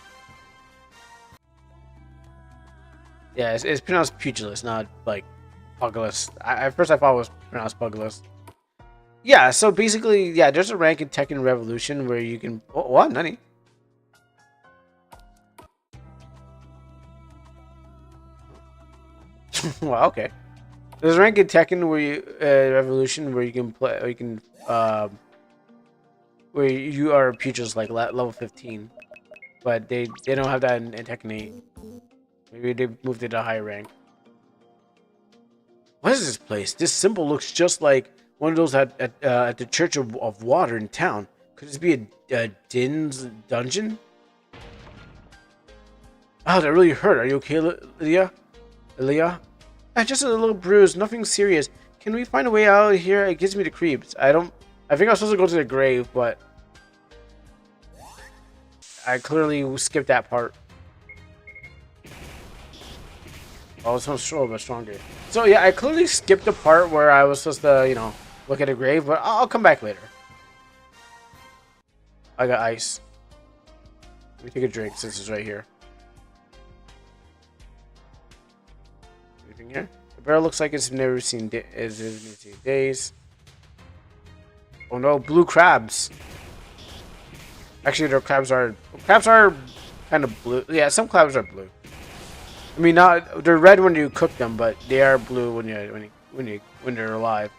E: Yeah, it's pronounced pugilist, not like pugilist. At first I thought it was pronounced pugilist. Yeah, so basically, yeah, there's a rank in Tekken Revolution where you can. What? Nani? Well, okay. There's a rank in Tekken where Revolution where you can play, or you can where you are pugilist like level 15, but they don't have that in Tekken 8. Maybe they moved it to a higher rank. What is this place? This symbol looks just like one of those at the Church of Water in town. Could this be a Din's dungeon? Oh, that really hurt. Are you okay, Leah? Just a little bruise, nothing serious. Can we find a way out of here? It gives me the creeps. I think I was supposed to go to the grave, but I clearly skipped that part. Oh, it's not sure, but stronger. So yeah, I clearly skipped the part where I was supposed to, look at a grave, but I'll come back later. I got ice. Let me take a drink since it's right here. Anything here? The barrel looks like it's never seen days. Oh no, blue crabs. Actually, their crabs are kind of blue. Yeah, some crabs are blue. I mean, they're red when you cook them, but they are blue when they're alive.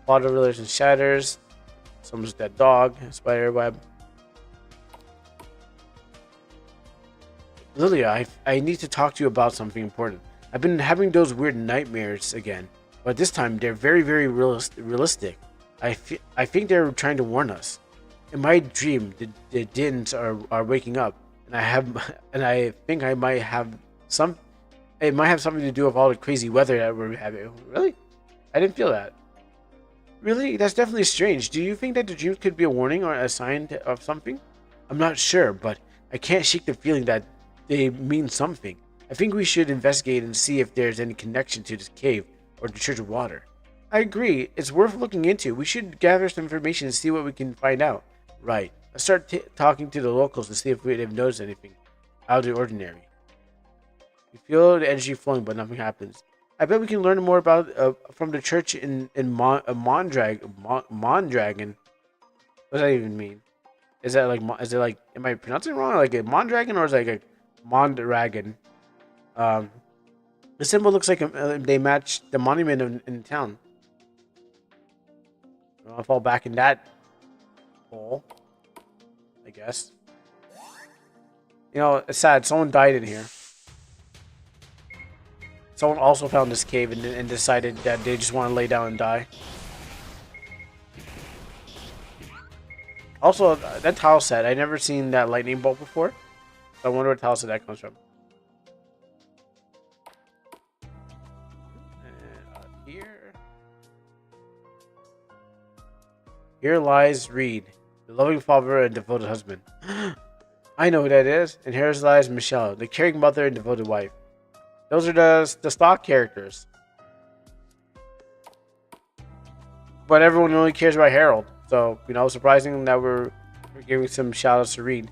E: Water relation shatters. Someone's dead dog. Spider web. Lilia, I need to talk to you about something important. I've been having those weird nightmares again, but this time they're very, very realistic. I think they're trying to warn us. In my dream, the Dins are waking up, and I think I might have some. It might have something to do with all the crazy weather that we're having. Really? I didn't feel that. Really? That's definitely strange. Do you think that the dreams could be a warning or a sign of something? I'm not sure, but I can't shake the feeling that they mean something. I think we should investigate and see if there's any connection to this cave or the Church of Water. I agree. It's worth looking into. We should gather some information and see what we can find out. Right. Let's start talking to the locals to see if they've noticed anything out of the ordinary. We feel the energy flowing, but nothing happens. I bet we can learn more about from the church in Mondragon. What does that even mean? Is that like? Is it like? Am I pronouncing it wrong? Like a Mondragon, or is it like a Mondragon? The symbol looks like they match the monument in town. I'll fall back in that hole, I guess. You know, it's sad. Someone died in here. Someone also found this cave and decided that they just want to lay down and die. Also, that tile set, I never seen that lightning bolt before. So I wonder what tile set that comes from. And here. Here lies Reed, the loving father and devoted husband. I know who that is. And here lies Michelle, the caring mother and devoted wife. Those are the stock characters. But everyone only cares about Harold. So, you know, surprising that we're giving some shout outs to Reed.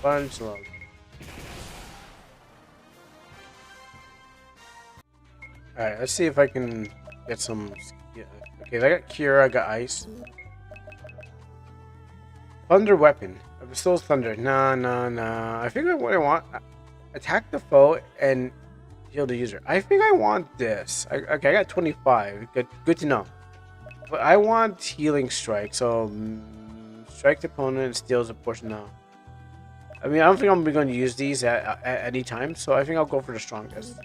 E: Punch love. Alright, let's see if I can get some. Yeah. Okay, I got Cure, I got Ice. Thunder weapon. Bestows thunder. Nah. I think what I want. Attack the foe and heal the user. I think I want this. Okay, I got 25. Good to know. But I want healing strike. So strike the opponent and steals a portion now. I mean, I don't think I'm going to use these at any time. So I think I'll go for the strongest.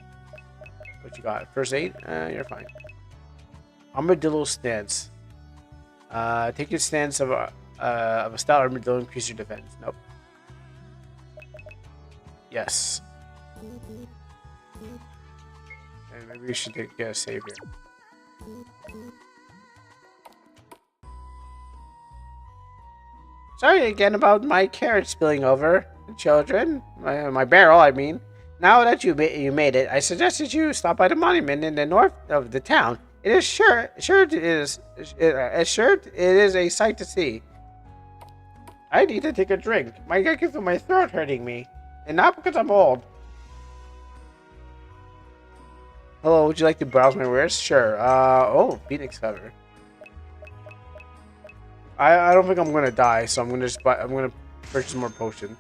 E: What you got? First aid? You're fine. Armadillo stance. Take your stance of a stout armadillo, increase your defense. Nope. Yes. And maybe we should get a save here. Sorry again about my carrot spilling over, children. My barrel, I mean. Now that you made it, I suggest that you stop by the monument in the north of the town. It is sure it is a sight to see. I need to take a drink. I can feel my throat hurting me. And not because I'm old. Hello, would you like to browse my wares? Sure. Oh, Phoenix Feather. I don't think I'm gonna die, so I'm gonna purchase more potions.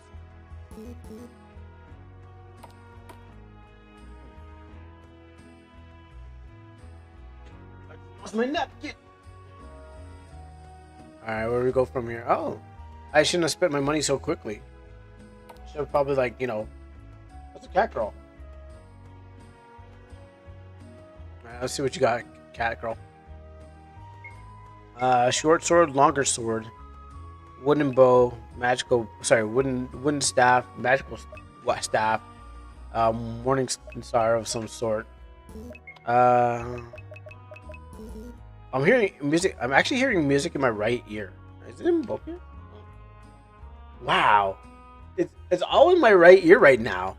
E: Lost my napkin. Alright, where do we go from here? Oh. I shouldn't have spent my money so quickly. Should have probably, like, you know... What's a cat girl? Alright, let's see what you got, cat girl. Short sword, longer sword. Wooden bow, magical... Sorry, wooden staff, magical staff. Morning star of some sort. I'm hearing music... I'm actually hearing music in my right ear. Is it in both ears? Wow, it's all in my right ear right now.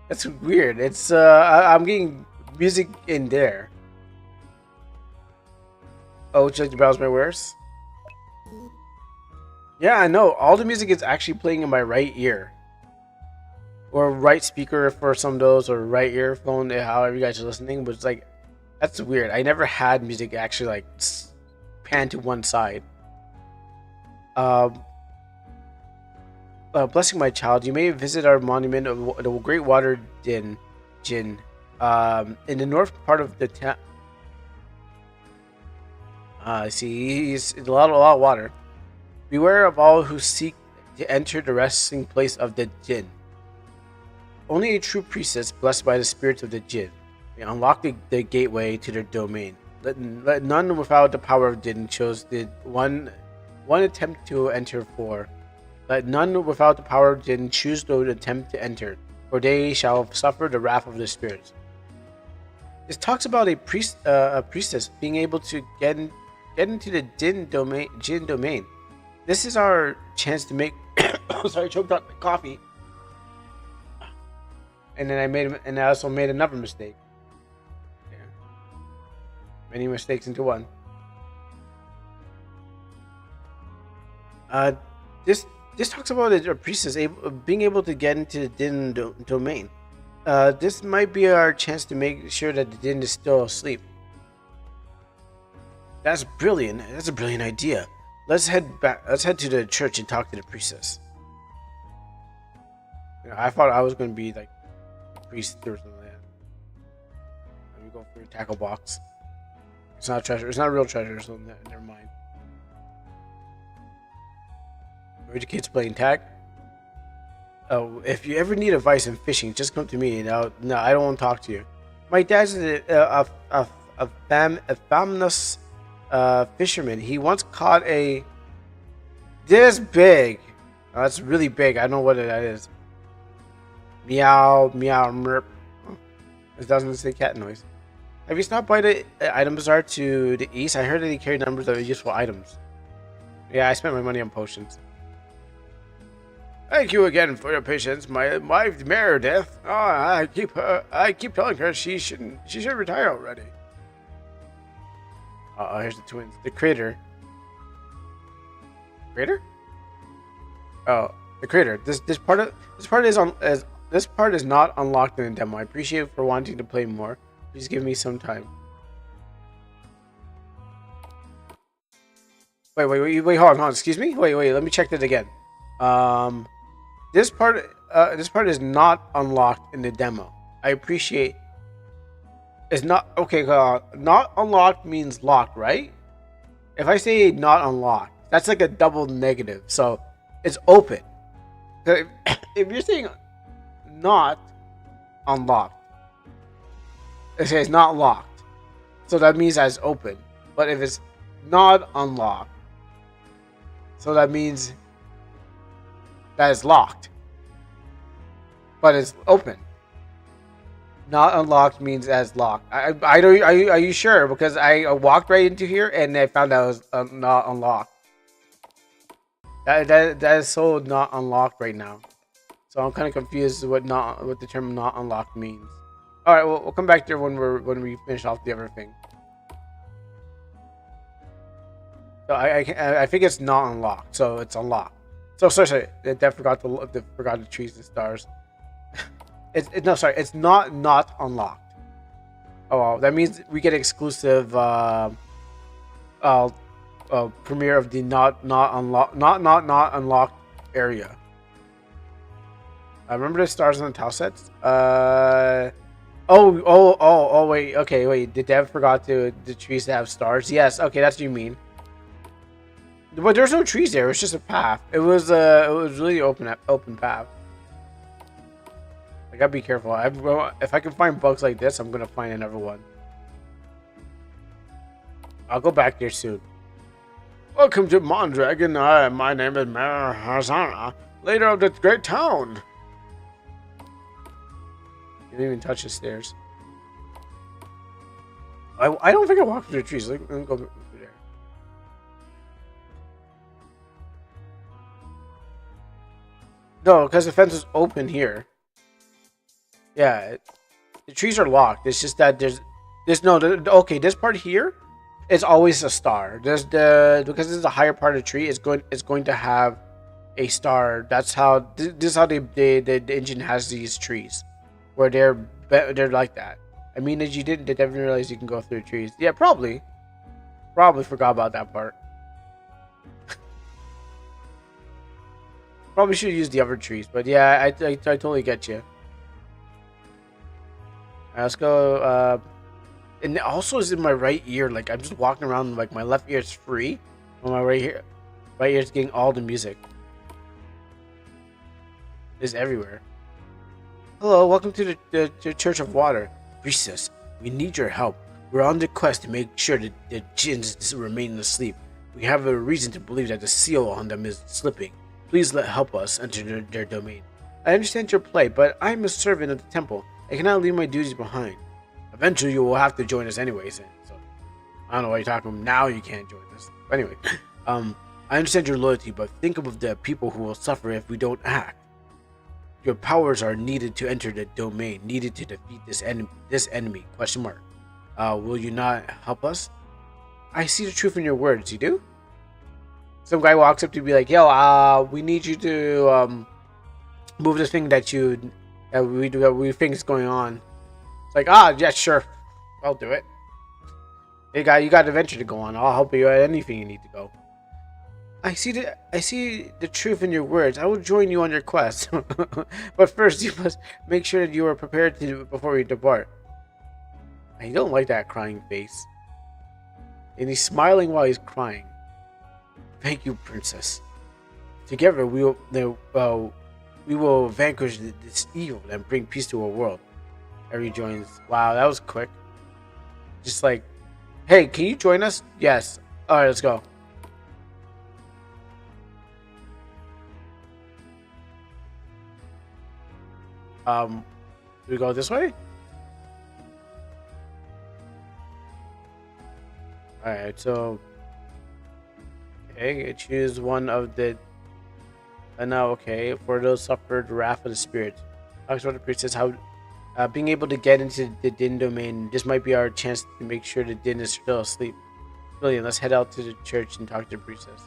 E: That's weird. It's I'm getting music in there. Oh, would you like to browse my wares? Yeah, I know. All the music is actually playing in my right ear, or right speaker for some of those, or right earphone. However you guys are listening, but it's like that's weird. I never had music actually like pan to one side. Blessing my child, you may visit our monument of the Great Water Din Jinn. In the north part of the town. I see. It's a lot of water. Beware of all who seek to enter the resting place of the Jinn. Only a true priestess, blessed by the spirits of the Jinn, may unlock the gateway to their domain. Let none without the power of Jinn chose the one attempt to enter for. Let none without the power of Jinn choose to attempt to enter, for they shall suffer the wrath of the spirits. This talks about a priestess being able to get into the Jinn domain. This is our chance to make. Sorry, I choked on my coffee. And then I also made another mistake. Yeah. Many mistakes into one. This talks about a priestess being able to get into the Din domain. This might be our chance to make sure that the Din is still asleep. That's brilliant. That's a brilliant idea. Let's head back. Let's head to the church and talk to the priestess. I thought I was going to be like a priest or something like that. Let me go through a tackle box. It's not treasure. It's not real treasure, so never mind. Were the kids playing tag? Oh, if you ever need advice in fishing, just come to me. No, I don't want to talk to you. My dad's a famous fisherman. He once caught a this big. Oh, that's really big. I don't know what that is. Meow, meow, merp. It doesn't say cat noise. Have you stopped by the item bazaar to the east? I heard that they carry numbers of useful items. Yeah, I spent my money on potions. Thank you again for your patience. My wife Meredith. Oh, I keep telling her she should retire already. Here's the twins. The crater. Crater? Oh, the crater. This part is not unlocked in the demo. I appreciate it for wanting to play more. Please give me some time. Wait, hold on. Excuse me? Wait, let me check that again. This part is not unlocked in the demo. I appreciate. It's not okay. Not unlocked means locked, right? If I say not unlocked, that's like a double negative. So it's open. So if you're saying not unlocked, it says not locked. So that means that it's open. But if it's not unlocked, so that means that is locked, but it's open. Not unlocked means as locked. I don't. Are you sure? Because I walked right into here and I found out it was not unlocked. That is so not unlocked right now. So I'm kind of confused what the term not unlocked means. All right, we'll come back there when we finish off the other thing. So I think it's not unlocked, so it's unlocked. So sorry, I forgot the trees and stars. It's not unlocked. Oh well, that means we get exclusive premiere of the not unlocked area. I remember the stars on the tile sets. Wait. Okay, wait. Did Dev forgot the trees to have stars? Yes. Okay, that's what you mean. But there's no trees there. It was just a path. It was really open path. I gotta be careful. If I can find bugs like this, I'm gonna find another one. I'll go back there soon. Welcome to Mondragon. My name is Mayor Hazana, leader of this great town. You didn't even touch the stairs. I don't think I walked through the trees. Let me go through there. No, because the fence is open here. Yeah, the trees are locked. It's just that there's okay. This part here is always a star. Because this is a higher part of the tree. It's going to have a star. That's how this is how the engine has these trees, where they're like that. I mean, as you didn't realize you can go through trees. Yeah, probably forgot about that part. Probably should use the other trees, but yeah, I totally get you. Let's go. And it also is in my right ear. Like I'm just walking around. Like my left ear is free, while my right ear is getting all the music. It's everywhere. Hello, welcome to the Church of Water. Priestess, we need your help. We're on the quest to make sure that the jinns remain asleep. We have a reason to believe that the seal on them is slipping. Please help us enter their domain. I understand your plight, but I am a servant of the temple. I cannot leave my duties behind. Eventually, you will have to join us anyways. So, I don't know why you're talking about. Now you can't join us. But anyway, I understand your loyalty, but think of the people who will suffer if we don't act. Your powers are needed to enter the domain, needed to defeat this enemy. Question mark. Will you not help us? I see the truth in your words. You do? Some guy walks up to you and be like, yo, we need you to move this thing that we think is going on. It's like, yeah, sure. I'll do it. Hey guy, you got an adventure to go on. I'll help you at anything you need to go. I see the truth in your words. I will join you on your quest. But first, you must make sure that you are prepared before we depart. I don't like that crying face. And he's smiling while he's crying. Thank you, princess. Together, we will vanquish this evil and bring peace to our world. Harry joins. Wow, that was quick. Just like, hey, can you join us? Yes. All right, let's go. Do we go this way? Alright, so okay, choose one of the now okay, for those suffered wrath of the spirit. Talks about the priestess how being able to get into the Din domain, this might be our chance to make sure the Din is still asleep. Brilliant, let's head out to the church and talk to the priestess.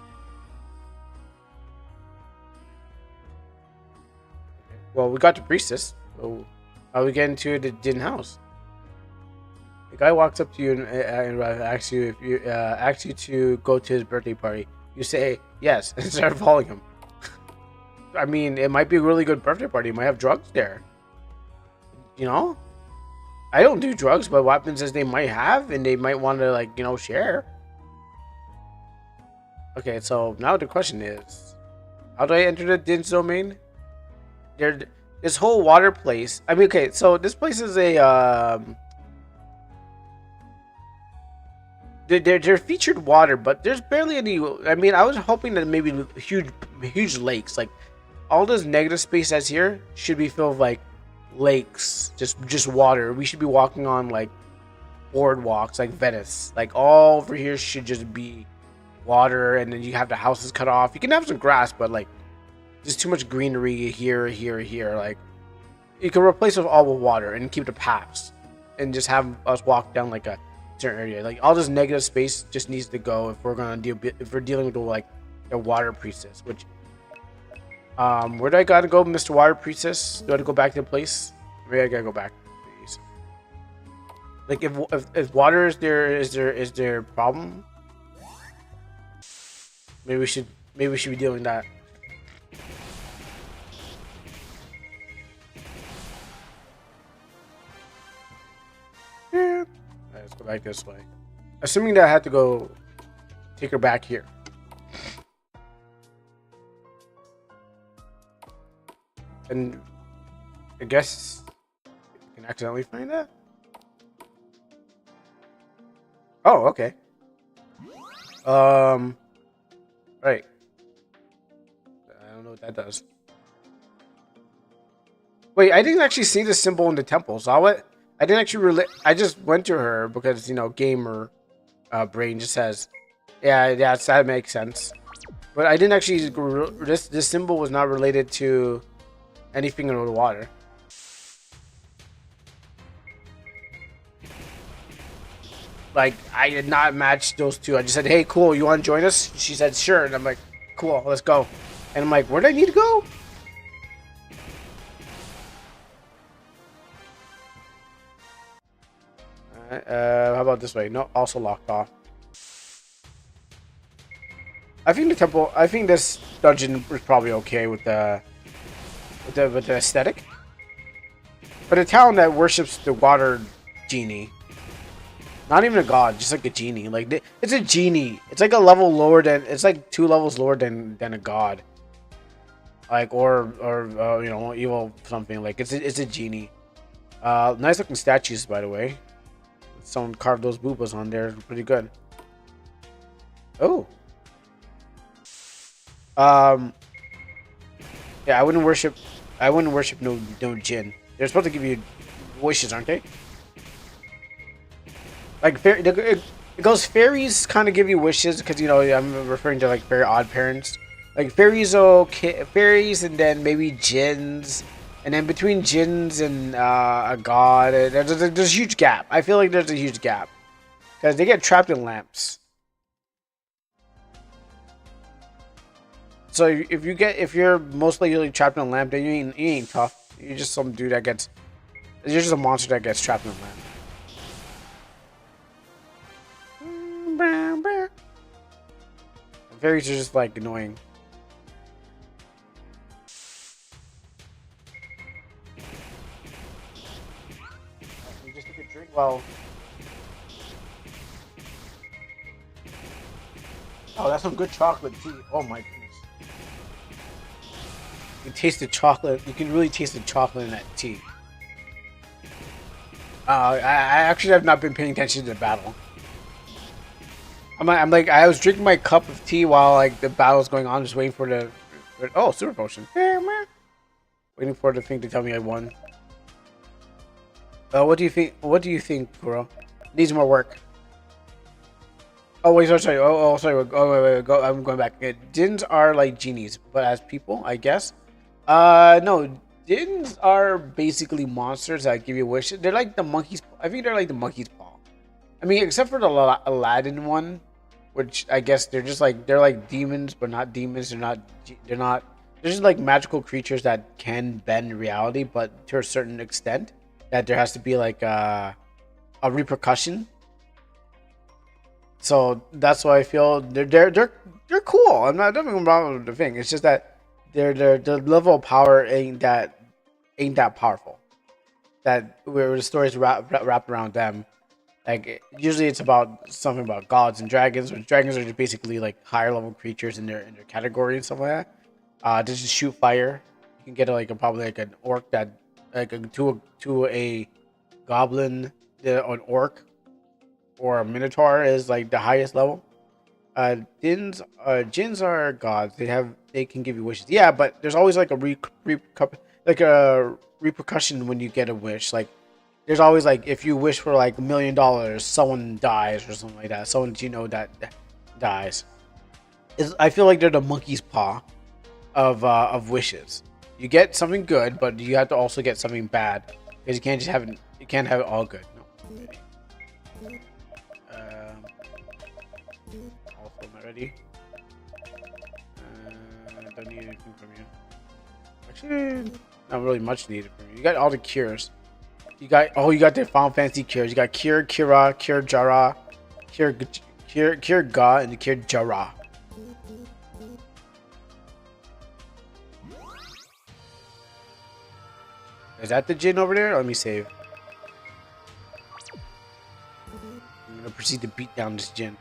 E: Well, we got the priestess. So how we get into the Din house? The guy walks up to you and asks you if you asks you to go to his birthday party. You say yes and start following him. I mean, it might be a really good birthday party. You might have drugs there. You know, I don't do drugs, but what happens is they might have, and they might want to like share. Okay, so now the question is, how do I enter the Din's domain? This whole water place. I mean, okay, so this place is a They're featured water, but there's barely any. I mean, I was hoping that maybe huge lakes, like all this negative space that's here, should be filled with like lakes, just water. We should be walking on like boardwalks, like Venice. Like all over here should just be water, and then you have the houses cut off. You can have some grass, but like there's too much greenery here. Like you can replace it all with water and keep the paths, and just have us walk down like a certain area. Like all this negative space just needs to go if we're gonna if we're dealing with like the water priestess. Which where do I gotta go, Mr. Water Priestess? Do I have to go back to the place? Maybe I gotta go back. Please. Like if water is there a problem? Maybe we should be dealing with that. Yeah. Let's go back this way. Assuming that I had to go take her back here. And I guess I can accidentally find that. Oh, okay. Right. I don't know what that does. Wait, I didn't actually see the symbol in the temple. Saw it? I didn't actually relate. I just went to her because gamer brain just says, yeah, that makes sense. But I didn't actually. This symbol was not related to anything in the water. Like I did not match those two. I just said, "Hey, cool, you want to join us?" She said, "Sure," and I'm like, "Cool, let's go." And I'm like, "Where do I need to go?" How about this way? No, also locked off. I think the temple. I think this dungeon is probably okay with the aesthetic. but a town that worships the water genie. Not even a god, just like a genie. Like it's a genie. It's like a level lower than. It's like 2 levels lower than a god. Like or you know, evil something. Like it's a genie. Nice looking statues, by the way. Someone carved those boobas on there. Pretty good. Oh. Yeah, I wouldn't worship no jinn. They're supposed to give you wishes, aren't they? Like it goes fairies kind of give you wishes because you know I'm referring to like very odd parents. Like fairies, okay, fairies, and then maybe jinns, and then between jinns and a god, there's a huge gap. I feel like there's a huge gap because they get trapped in lamps. So if you're most likely trapped in a lamp, then you ain't tough. You're just some dude that gets. You're just a monster that gets trapped in a lamp. Fairies are just like annoying. You just take a drink while. Oh, that's some good chocolate tea. Oh my goodness. You can taste the chocolate. You can really taste the chocolate in that tea. I actually have not been paying attention to the battle. I'm like I was drinking my cup of tea while like the battle's going on, just waiting for the oh, super potion. Waiting for the thing to tell me I won. What do you think? What do you think, Kuro? Needs more work. Oh wait, sorry. Oh sorry. Oh wait. Go. I'm going back. Jinns are like genies, but as people, I guess. No. Jinns are basically monsters that give you wishes. They're like the monkey's. I think they're like the monkey's paw. I mean, except for the Aladdin one, which I guess they're like demons, but not demons. They're not. They're just like magical creatures that can bend reality, but to a certain extent, that there has to be like a repercussion. So that's why I feel they're cool. I'm not doing wrong with the thing. It's just that their level of power ain't that powerful. That where the stories wrapped around them. Like usually it's about something about gods and dragons, which dragons are just basically like higher level creatures in their category and stuff like that. They just shoot fire. You can get probably like an orc that to a goblin, an orc or a minotaur is like the highest level. Jinns are gods. They can give you wishes. Yeah, but there's always like a repercussion when you get a wish. Like there's always like if you wish for like $1 million, someone dies or something like that. Someone that dies. I feel like they're the monkey's paw of wishes. You get something good, but you have to also get something bad because you can't just have it. You can't have it all good. No. Also, am I ready? Don't need anything from you. Actually, not really much needed from you. You got all the cures. You got the Final Fantasy cures. You got Cure Kira, Cure Jara, Cure Ga, and the Cure Jara. Is that the Jinn over there? Let me save. I'm gonna proceed to beat down this Jinn.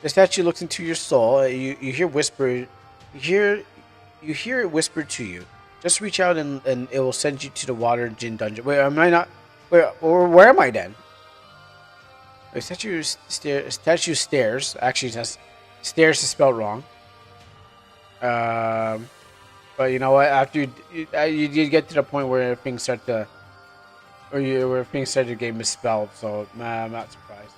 E: The statue looks into your soul. You hear whisper. You hear it whisper to you. Just reach out and it will send you to the water Jinn dungeon. Wait, am I not? Where am I then? Statue stairs. Actually, stairs is spelled wrong. But you know what? After you get to the point where things start to, where things start to get misspelled. So I'm not surprised.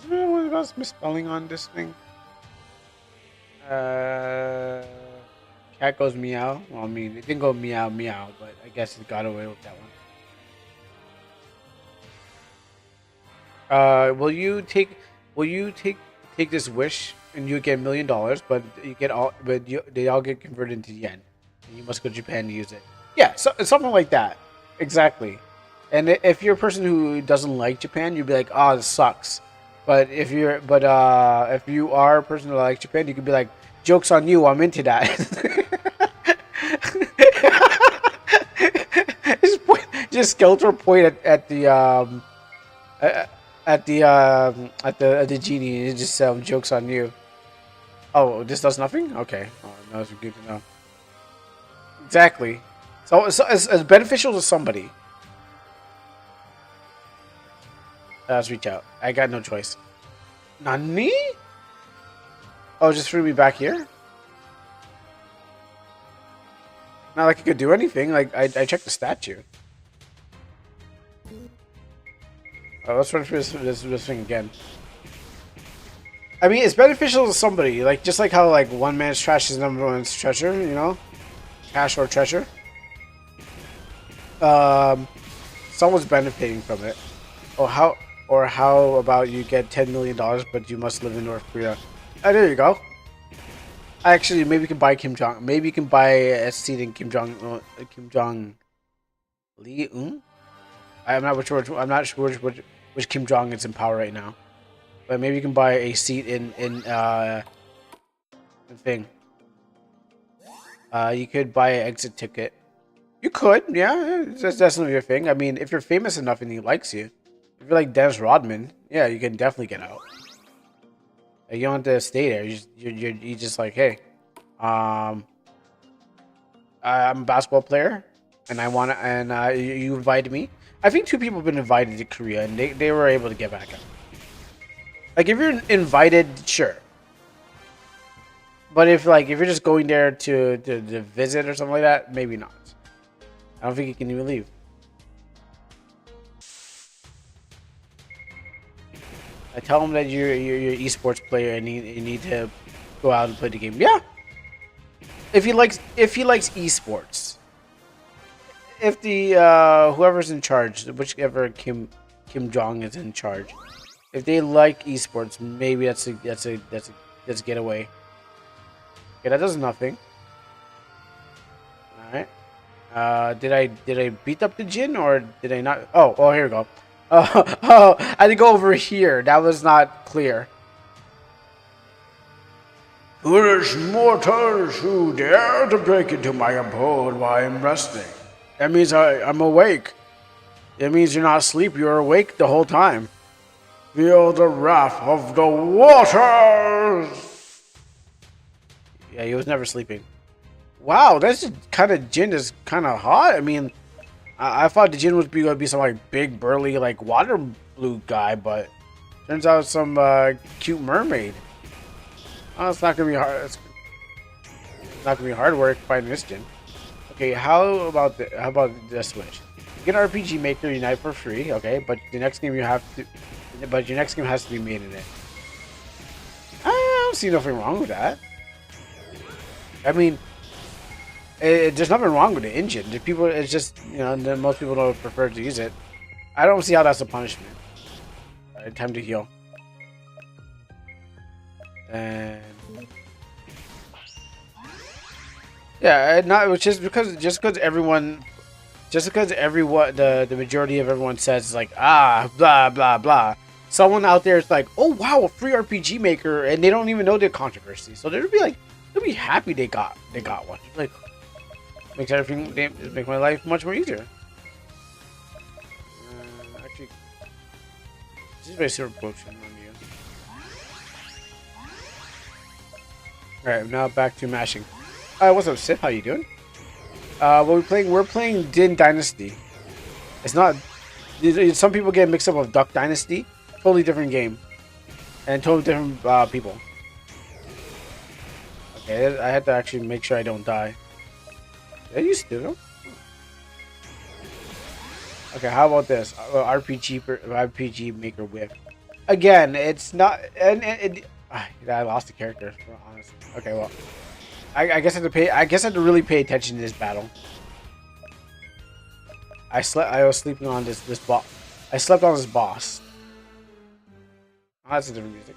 E: Is there anyone else misspelling on this thing? Cat goes meow. Well, I mean, it didn't go meow meow, but I guess it got away with that one. Will you take this wish and you get $1 million, but they all get converted into yen, and you must go to Japan to use it. Yeah, so something like that, exactly. And if you're a person who doesn't like Japan, you'd be like, "Oh, this sucks," But if you are a person who likes Japan, you could be like, "Jokes on you, I'm into that." just Skeletor point at the genie and just jokes on you. Oh, this does nothing? Okay. Oh, no, that's good to know. Exactly. So it's beneficial to somebody. Let's reach out. I got no choice. Nani? Oh, just threw me back here? Not like I could do anything. Like, I checked the statue. Oh, let's run through this thing again. I mean, it's beneficial to somebody. Like, just like how, like, one man's trash is another one's treasure, you know? Cash or treasure. Someone's benefiting from it. Or how about you get $10 million, but you must live in North Korea? Oh, there you go. Actually, maybe you can buy Kim Jong. Maybe you can buy a seat in Kim Jong Lee. I'm not sure. I'm not sure which Kim Jong is in power right now. But maybe you can buy a seat in the thing. You could buy an exit ticket. You could, yeah. That's definitely your thing. I mean, if you're famous enough and he likes you, if you're like Dennis Rodman, yeah, you can definitely get out. You don't have to stay there. You just like, hey, I'm a basketball player, and I want to, and you invited me. I think 2 people have been invited to Korea, and they were able to get back out. Like, if you're invited, sure. But if you're just going there to visit or something like that, maybe not. I don't think you can even leave. I tell him that you're an esports player and you need to go out and play the game. Yeah. If he likes esports. If the whoever's in charge, whichever Kim Jong is in charge, if they like esports, maybe that's a getaway. Okay, that does nothing. All right. Did I beat up the Jin or did I not? Oh, here we go. Oh, I had to go over here. That was not clear. Foolish mortals who dare to break into my abode while I'm resting. That means I'm awake. It means you're not asleep. You're awake the whole time. Feel the wrath of the waters. Yeah, he was never sleeping. Wow, that's kind of Jin is kind of hot. I mean, I thought the Jin would be going to be some like big burly like water blue guy, but turns out some cute mermaid. Oh, it's not gonna be hard. It's not gonna be hard work finding this Jin. Okay, how about this switch? Get an RPG Maker Unite for free, okay? But the next game your next game has to be made in it. I don't see nothing wrong with that. I mean, there's nothing wrong with the engine. It's just, you know, most people don't prefer to use it. I don't see how that's a punishment. Alright, time to heal. And yeah, just because everyone, the majority of everyone says it's like blah blah blah. Someone out there is like, oh wow, a free RPG Maker, and they don't even know the controversy, so they'll be happy they got one. Like, makes my life much more easier. Actually, this is my super potion on you. Alright, now back to mashing. What's up, Sith? How you doing? We're playing Din Dynasty. It's not. Some people get mixed up with Duck Dynasty. Totally different game, and totally different people. Okay, I had to actually make sure I don't die. Did I use Stidham? Okay, how about this? RPG Maker Whip. Again, it's not. I lost the character, honestly. Okay, well, I guess I had to really pay attention to this battle. I was sleeping on this boss. I slept on this boss. Oh, that's a different music.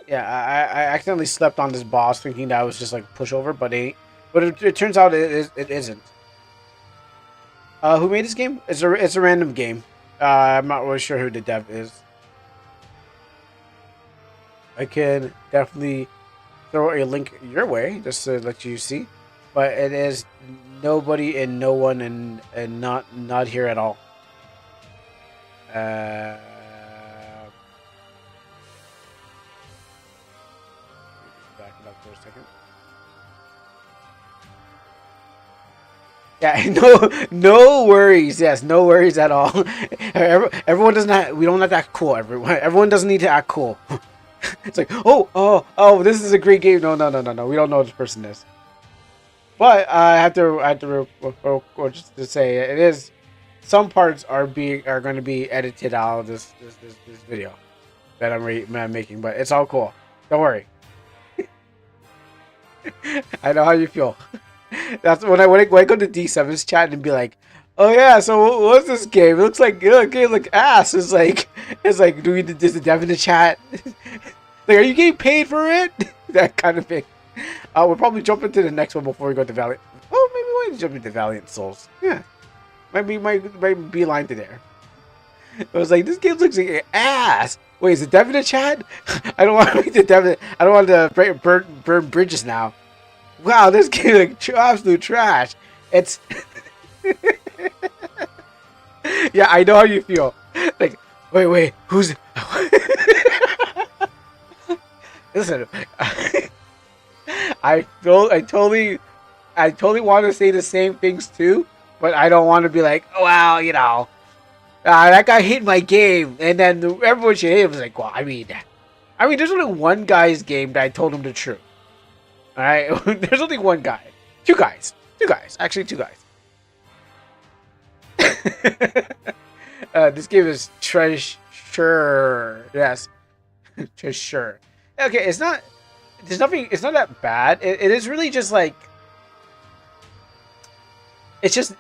E: Yeah, I accidentally slept on this boss, thinking that I was just like pushover, but it turns out it isn't. Who made this game? It's a random game. I'm not really sure who the dev is. I can definitely throw a link your way just to let you see, but it is nobody and no one and not here at all. Back it up for a second. Yeah, no worries. Yes, no worries at all. Everyone doesn't have, we don't have to act cool. Everyone doesn't need to act cool. It's like, oh, this is a great game. No. We don't know what this person is. But I have to just to say it is. Some parts are going to be edited out of this video that I'm making, but it's all cool. Don't worry. I know how you feel. That's when I go to D7's chat and be like, oh yeah, so what's this game? It looks like game like ass. It's like do we does the dev in the chat? Like, are you getting paid for it? That kind of thing. We'll probably jump into the next one before we go to Valiant. Oh, maybe we want to jump into Valiant Souls. Yeah, might be line to there. I was like, this game looks like ass. Wait, is the dev in the chat? I don't want to make the dev. I don't want to burn bridges now. Wow, this game like absolute trash. It's yeah, I know how you feel. Like, wait, who's? Listen, I totally want to say the same things too, but I don't want to be like, oh, well, you know, that guy hit my game, and then everyone should hate him. It's like, well, I mean, there's only one guy's game that I told him the truth. All right, there's only one guy, two guys, actually two guys. This game is treasure. Yes, treasure. Okay, it's not. There's nothing. It's not that bad. It is really just like. It's just.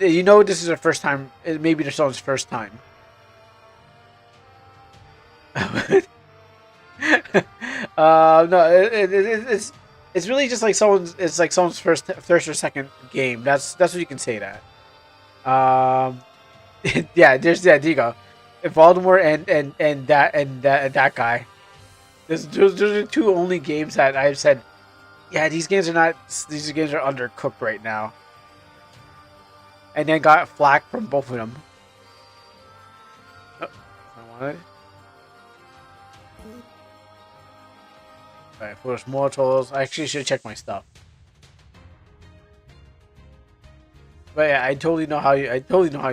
E: You know, this is the first time. Maybe this someone's first time. No. It's really just like someone's. It's like someone's first or second game. That's what you can say that. Yeah. There you go. Voldemort and that guy. Those are the two only games that I've said, yeah, these games are undercooked right now. And then got flack from both of them. Oh, I wanted. Alright, Force Mortals. I actually should check my stuff. But yeah, I totally know how you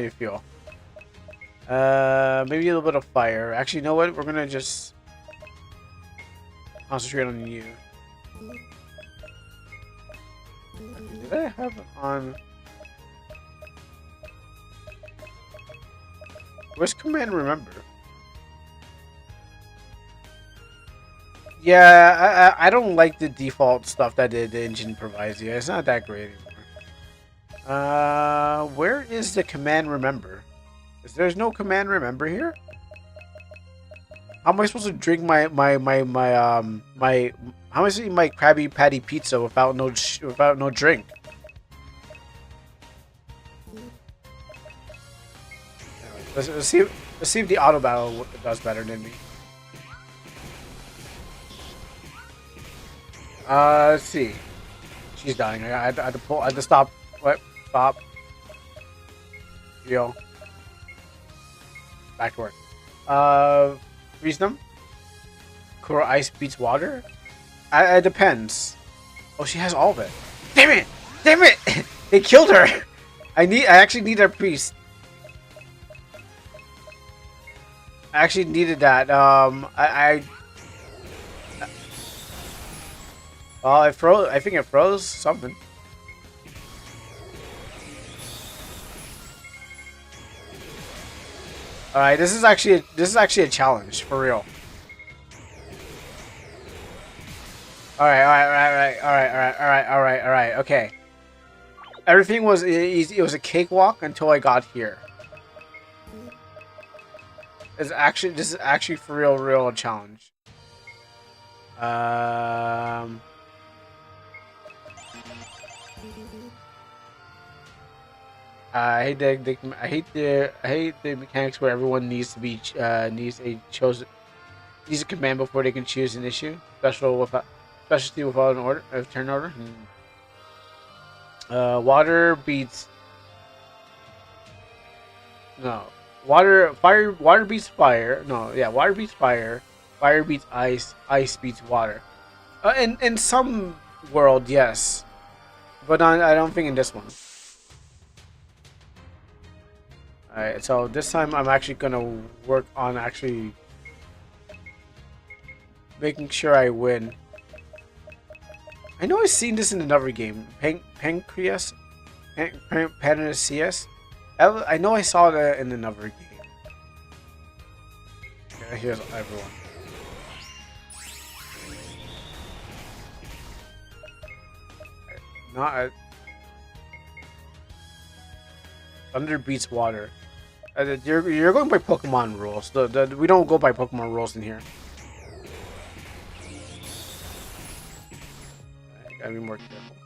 E: feel. Maybe a little bit of fire. Actually, you know what? We're gonna just concentrate on you. Did I have it on? Where's Command Remember? Yeah, I don't like the default stuff that the engine provides you. It's not that great anymore. Where is the Command Remember? There's no Command Remember here? How am I supposed to drink my how am I supposed to eat my Krabby Patty pizza without no drink? Let's see if the auto battle does better than me. Let's see. She's dying. I had to pull. I had to stop. What? Stop. Yo. Back to work. Freeze them. Coral ice beats water. It depends. Oh, she has all of it. Damn it! Damn it! They killed her. I actually need a priest. I actually needed that. Well, it froze. I think it froze something. All right, this is actually a challenge for real. All right. Okay. Everything was easy. It was a cakewalk until I got here. This is actually for real a challenge. I hate the mechanics where everyone needs to be needs a command before they can choose an issue. Specialty without an order of turn order. Water beats no water beats fire. No, yeah, water beats fire. Fire beats ice. Ice beats water. In some world, yes, but I don't think in this one. Alright, so this time I'm actually gonna work on actually making sure I win. I know I've seen this in another game. Pancreas? Panacea? I know I saw that in another game. Okay, here's everyone. Not thunder beats water. You're going by Pokemon rules. We don't go by Pokemon rules in here. Gotta be more careful.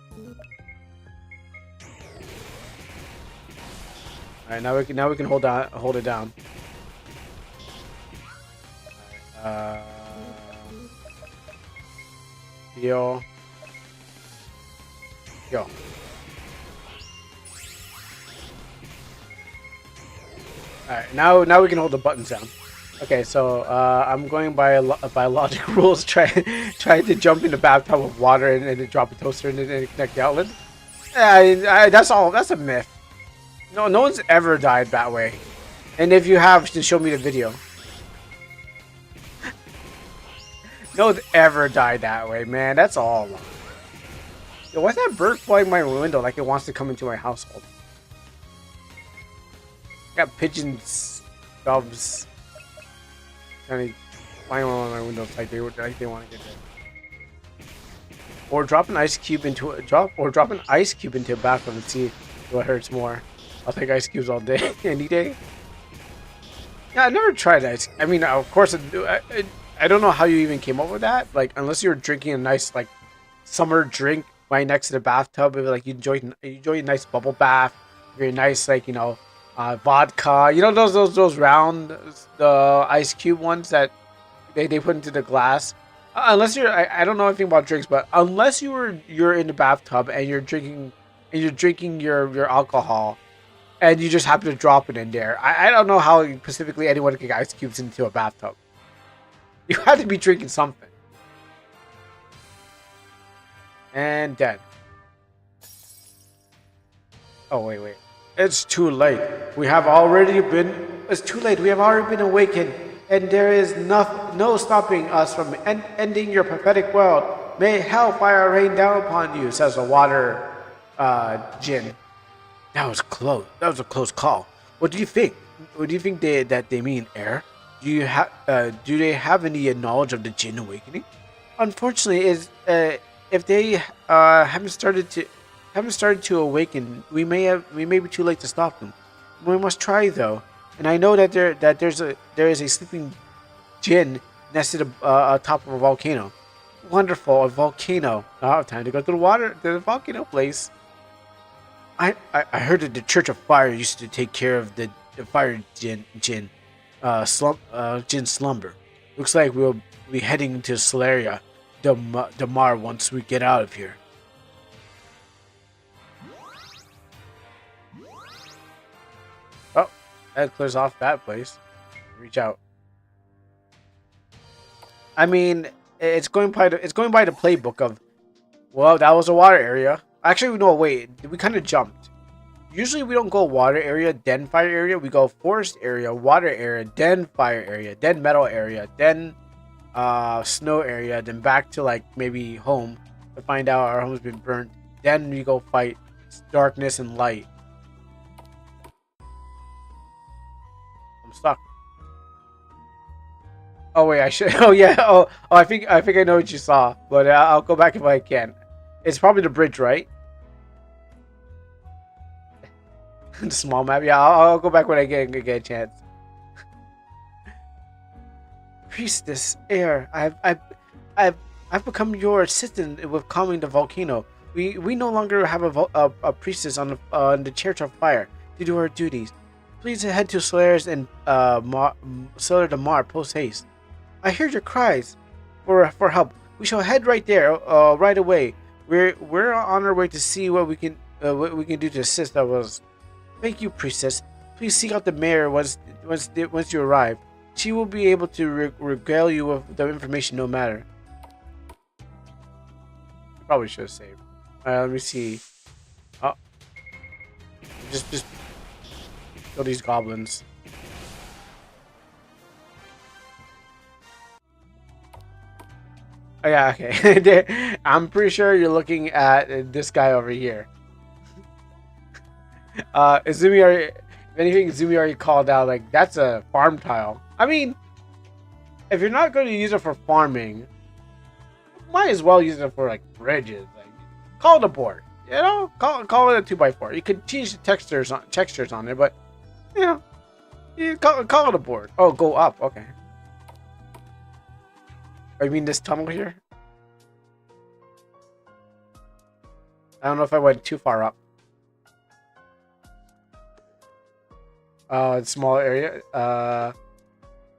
E: All right, now we can hold it down. Heal. Go. Alright, now we can hold the buttons down. Okay, so I'm going by logic rules, trying to jump in the bathtub with water and then drop a toaster and then connect the outlet. That's all. That's a myth. No one's ever died that way. And if you have, just show me the video. No one's ever died that way, man. That's all. Yo, why's that bird flying my window like it wants to come into my household? Got pigeons, doves, trying to fly on my windows like they want to get there. Or drop an ice cube into a drop an ice cube into a bathroom and see what hurts more. I'll take ice cubes all day, any day. Yeah, I never tried ice. I mean, of course, I don't know how you even came up with that. Like, unless you were drinking a nice like summer drink right next to the bathtub, like you enjoy a nice bubble bath, very nice like vodka. You know those round the ice cube ones that they put into the glass. Unless you're I don't know anything about drinks, but unless you're in the bathtub and you're drinking your alcohol. And you just happen to drop it in there. I don't know how specifically anyone can get ice cubes into a bathtub. You had to be drinking something. And dead. Oh, wait. It's too late. It's too late. We have already been awakened. And there is no stopping us from ending your pathetic world. May hellfire rain down upon you, says the water djinn. That was close. That was a close call. What do you think? What do you think they mean, air? Do they have any knowledge of the Jinn awakening? Unfortunately, if they haven't started to awaken, we may be too late to stop them. We must try though. And I know that there is a sleeping Jinn nested atop of a volcano. Wonderful, a volcano. Oh, time to go to the volcano place. I heard that the Church of Fire used to take care of the fire Jinn slumber. Looks like we'll be heading to Solaria, Damar once we get out of here. Oh, that clears off that place. Reach out. I mean, it's going by the playbook of, well, that was a water area. Actually, no, wait. We kind of jumped. Usually, we don't go water area, then fire area. We go forest area, water area, then fire area, then metal area, then snow area, then back to like maybe home to find out our home's been burnt. Then we go fight darkness and light. I'm stuck. Oh wait, I should. Oh yeah. Oh, I think I know what you saw, but I'll go back if I can. It's probably the bridge, right? The small map. Yeah, I'll go back when I get a chance. Priestess, Air, I've become your assistant with calming the volcano. We no longer have a priestess on the Church of Fire.
A: to do our duties. Please head to Solaris and Solar de Mar post haste. I hear your cries for help. We shall head right there right away. We're on our way to see what we can do to assist us. Thank you, priestess. Please seek out the mayor once you arrive. She will be able to regale you with the information no matter. Probably should have saved. Let me see. Oh, just kill these goblins. Oh yeah, okay. I'm pretty sure you're looking at this guy over here. Izumi already, if anything, Izumi already called out, like, that's a farm tile. I mean, if you're not going to use it for farming, might as well use it for, like, bridges. Like, call it a board, you know? Call it a 2x4. You could change the textures on it, but, you know, you call it a board. Oh, go up, okay. Oh, you mean this tunnel here? I don't know if I went too far up. Small area.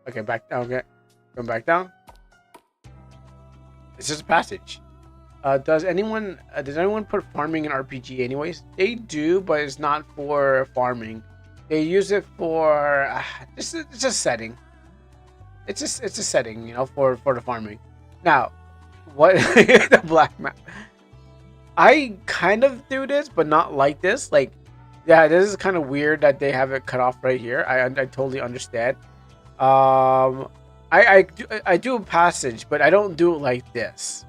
A: Okay, back down. Okay, going back down. It's just a passage. Does anyone put farming in RPG anyways? They do, but it's not for farming. They use it for it's a setting. It's a setting, you know, for the farming. Now, what the black map? I kind of do this, but not like this. Like, yeah, this is kind of weird that they have it cut off right here. I totally understand. I do a passage, but I don't do it like this.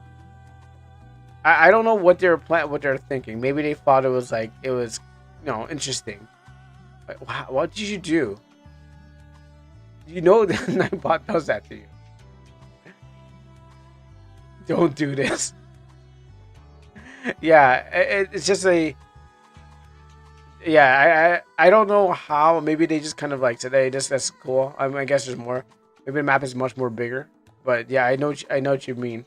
A: I don't know what they're thinking. Maybe they thought it was you know, interesting. Like, what did you do? You know that Nightbot does that to you. Don't do this. Yeah, it's just a. Yeah, I don't know how. Maybe they just kind of like said, "Hey, that's cool." I guess there's more. Maybe the map is much more bigger. But yeah, I know what you mean.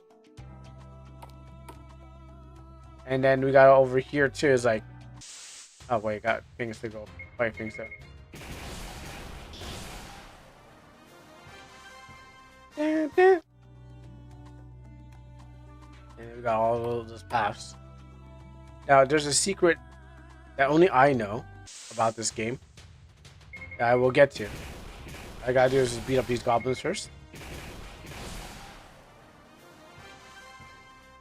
A: And then we got over here too. Is like, oh wait, got things to go. Fight things to. And we got all those paths. Now, there's a secret that only I know about this game that I will get to. All I gotta do is just beat up these goblins first.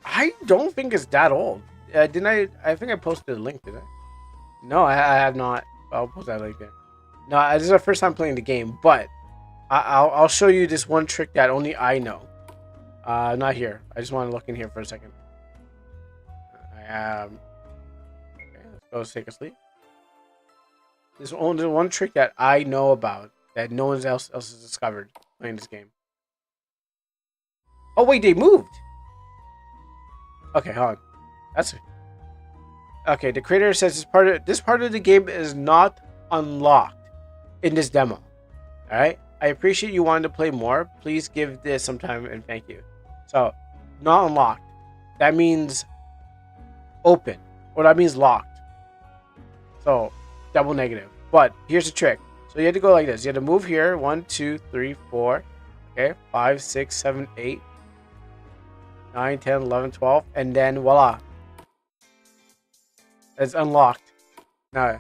A: I don't think it's that old. Didn't I? I think I posted a link, did I? No, I have not. I'll post that link there. No, this is our first time playing the game, but I'll show you this one trick that only I know. Not here. I just want to look in here for a second. Okay, let's go take a sleep. There's only one trick that I know about that no one else has discovered playing this game. Oh wait, they moved. Okay, hold on. That's it. Okay. The creator says this part of the game is not unlocked in this demo. All right. I appreciate you wanting to play more. Please give this some time and thank you. So, not unlocked. That means open, or that means locked. So, double negative. But here's the trick. So you have to go like this. You have to move here. 1, 2, 3, 4. Okay. 5, 6, 7, 8. 9, 10, 11, 12. And then voila. It's unlocked. Now,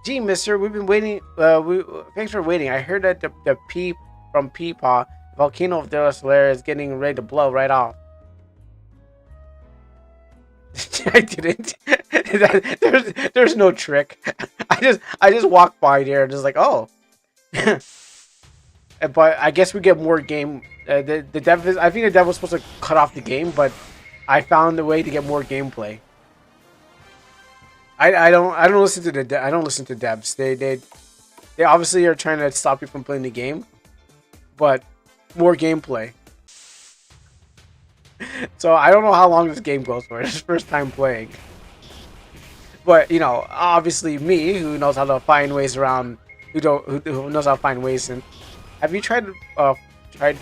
A: gee, mister, we've been waiting. Thanks for waiting. I heard that the P from Peepaw, volcano of De La Solera, is getting ready to blow right off. I didn't. There's no trick. I just walked by there and just like, oh. But I guess we get more game. The dev is. I think the dev was supposed to cut off the game, but I found a way to get more gameplay. I don't listen to devs. They obviously are trying to stop you from playing the game, but more gameplay. So I don't know how long this game goes for. It's first time playing, but you know, obviously me, who knows how to find ways around, who knows how to find ways. And have you tried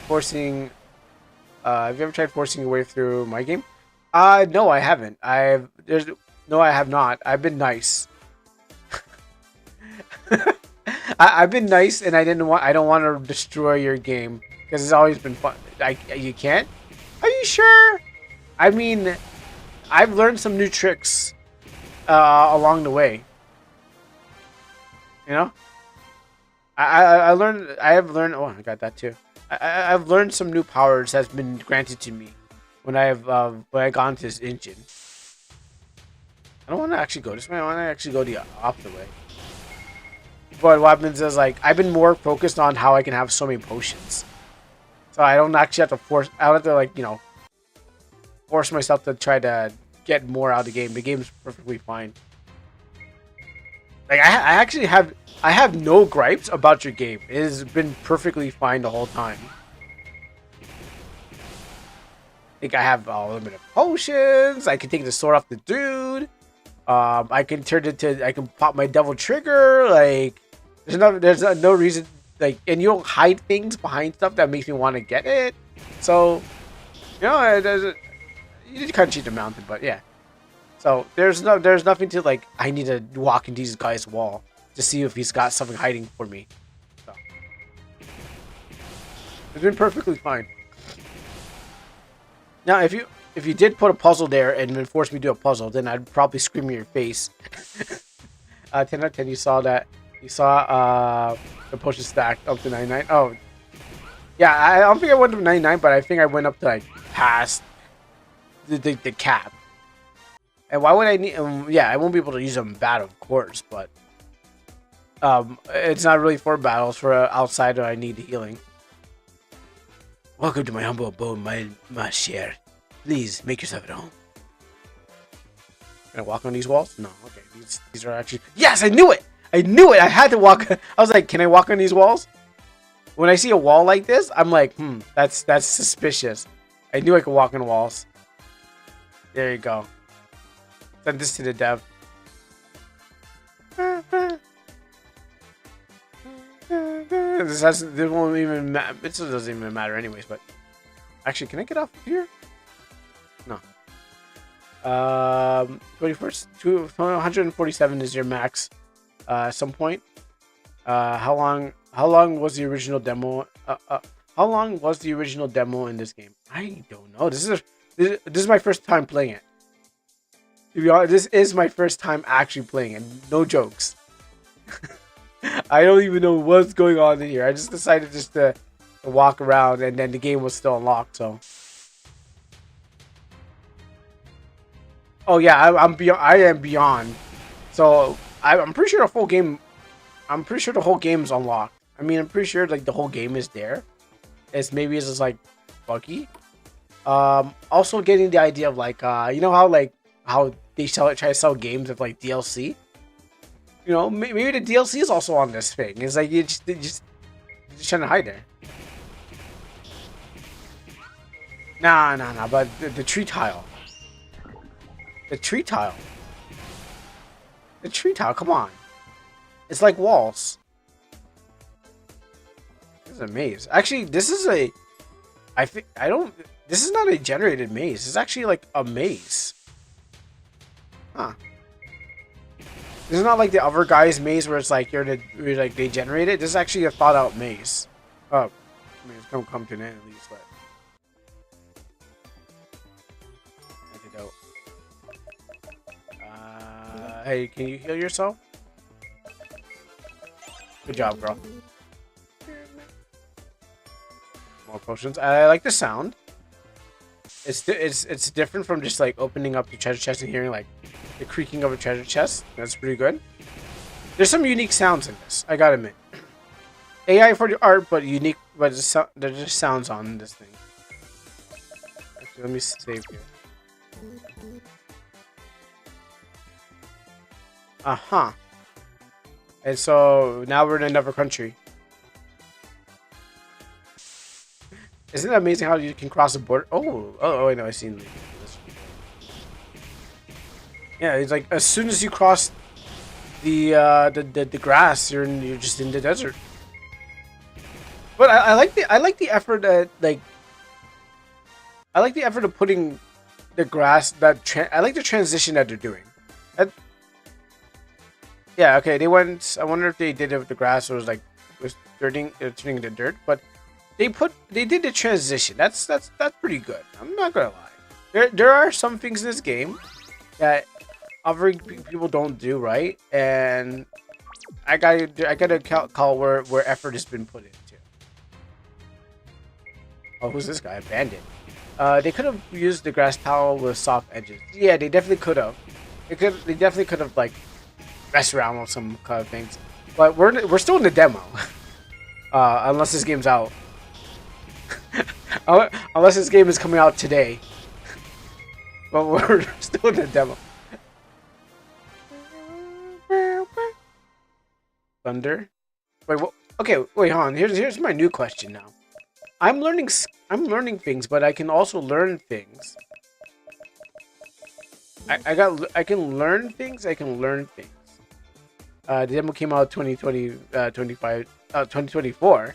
A: forcing? Have you ever tried forcing your way through my game? No, I haven't. No, I have not. I've been nice. I've been nice, and I don't want to destroy your game because it's always been fun. You can't? Are you sure? I mean, I've learned some new tricks along the way. You know, I learned. I have learned. Oh, I got that too. I've learned some new powers that's been granted to me when I got into this engine. I don't want to actually go this way. I want to actually go the opposite way. But what happens is, like, I've been more focused on how I can have so many potions. So I don't actually have to force... I don't have to, like, you know, force myself to try to get more out of the game. The game's perfectly fine. Like, I actually have... I have no gripes about your game. It has been perfectly fine the whole time. I think I have unlimited potions. I can take the sword off the dude. I can turn it to... I can pop my devil trigger. Like... There's no reason, like, and you don't hide things behind stuff that makes me want to get it. So, you know, you just kind of cheat the mountain, but yeah. So there's nothing to, like, I need to walk into this guy's wall to see if he's got something hiding for me. So it's been perfectly fine. Now, if you did put a puzzle there and then force me to do a puzzle, then I'd probably scream in your face. 10 out of 10, you saw that. You saw the potion stack up to 99. Oh, yeah. I don't think I went to 99, but I think I went up to, like, past the cap. And why would I need? Yeah, I won't be able to use them in battle, of course, but it's not really for battles. For outside, I need healing. Welcome to my humble abode, my share. Please make yourself at home. Can I walk on these walls? No. Okay, these are actually. Yes, I knew it. I knew it! I had to walk. I was like, can I walk on these walls? When I see a wall like this, I'm like, that's suspicious. I knew I could walk on walls. There you go. Send this to the dev. This won't even matter. It doesn't even matter anyways, but... Actually, can I get off here? No. 21st, 147 is your max. At some point. How long was the original demo? How long was the original demo in this game? I don't know. This is my first time playing it. To be honest, this is my first time actually playing it. No jokes. I don't even know what's going on in here. I just decided just to walk around, and then the game was still unlocked. So. Oh yeah, I'm beyond. I am beyond. So. I'm pretty sure the full game. I'm pretty sure the whole game's unlocked. I mean, I'm pretty sure like the whole game is there. It's just like buggy. Also getting the idea of like you know how they try to sell games with like DLC. You know, maybe the DLC is also on this thing. It's like you're just trying to hide there. Nah. But the tree tile. The tree tile. The tree tile, come on. It's like walls. This is a maze. Actually, this is a... This is not a generated maze. It's actually like a maze. Huh. This is not like the other guy's maze where it's like they generate it. This is actually a thought out maze. Oh. I mean, it's gonna come to an end at least, but... Hey, can you heal yourself? Good job, girl. More potions. I like the sound. It's different from just like opening up the treasure chest and hearing like the creaking of a treasure chest. That's pretty good. There's some unique sounds in this. I gotta admit. AI for the art, but unique. But there's just sounds on this thing. Actually, let me save here. And so now we're in another country. Isn't it amazing how you can cross the border? Oh, wait, no, I've seen this. Yeah, it's like as soon as you cross the grass, you're just in the desert. But I like the effort that I like the effort of putting the grass I like the transition that they're doing.
E: Yeah, okay. They went. I wonder if they did it with the grass or was turning into dirt. But they did the transition. That's pretty good. I'm not gonna lie. There are some things in this game that other people don't do right, and I gotta call where effort has been put into. Oh, who's this guy? A bandit. They could have used the grass towel with soft edges. Yeah, they definitely could have. They definitely could have messed around with some kind of things. But we're still in the demo, unless this game's out. Unless this game is coming out today. But we're still in the demo. Thunder. Wait, what? Okay, wait, hold on. Here's my new question now. I'm learning things, but I can also learn things. I can learn things. I can learn things. The demo came out 2024.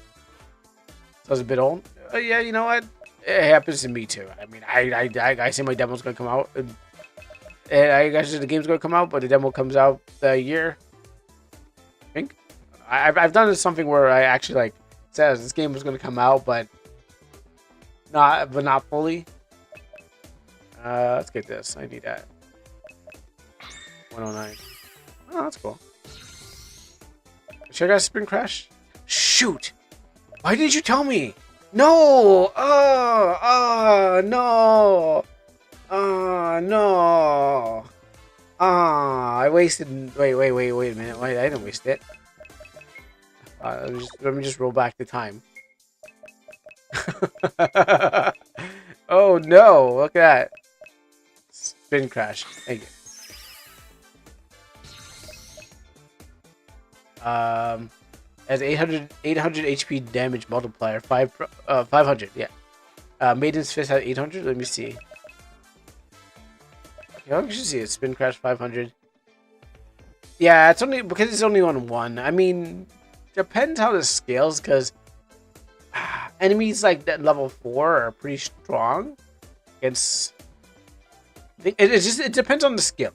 E: So it's a bit old. Yeah, you know what? It happens to me too. I mean, I say my demo's gonna come out, and I guess the game's gonna come out, but the demo comes out the year. I think I've done something where I actually says this game was gonna come out, but not fully. Let's get this. I need that. 109. Oh, that's cool. Should I got Spin Crash? Shoot! Why didn't you tell me? No! No! No! I wasted. Wait a minute. Wait, I didn't waste it. Let me just roll back the time. Oh no! Look at that. Spin Crash. Thank you. Has 800 HP damage multiplier. 500. Yeah. Maiden's Fist has 800. Let me see. Okay, I should see it. Spin Crash 500. Yeah, it's only because it's only on one. I mean, depends how this scales, because enemies that level 4 are pretty strong against. It depends on the skill.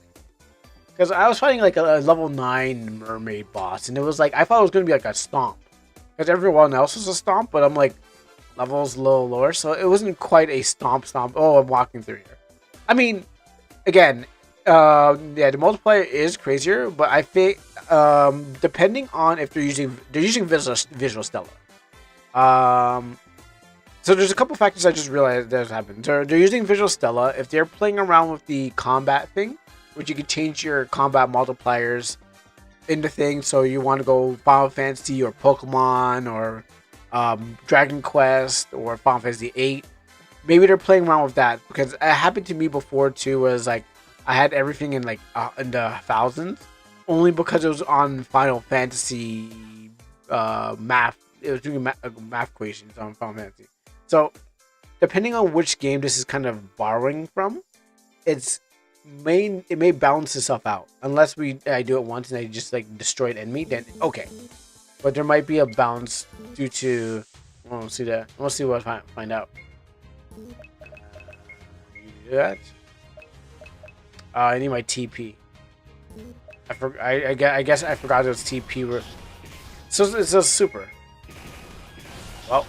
E: Because I was fighting a level 9 mermaid boss, and it was I thought it was gonna be a stomp, because everyone else was a stomp, but I'm levels a little lower, so it wasn't quite a stomp. Oh, I'm walking through here. I mean, again, yeah, the multiplier is crazier, but I think depending on if they're using Visual Stella. So there's a couple factors I just realized that has happened. They're using Visual Stella. If they're playing around with the combat thing, which you can change your combat multipliers into things, so you want to go Final Fantasy or Pokemon or Dragon Quest or Final Fantasy 8. Maybe they're playing around with that, because it happened to me before too. Was I had everything in in the thousands, only because it was on Final Fantasy math. It was doing math equations on Final Fantasy. So depending on which game this is kind of borrowing from, it may balance itself out. Unless I do it once and I just destroy an enemy, then okay. But there might be a balance due to. We'll see that. We'll see what I find out. You do that. I need my TP. I guess I forgot it was TP. So it's a super. Well,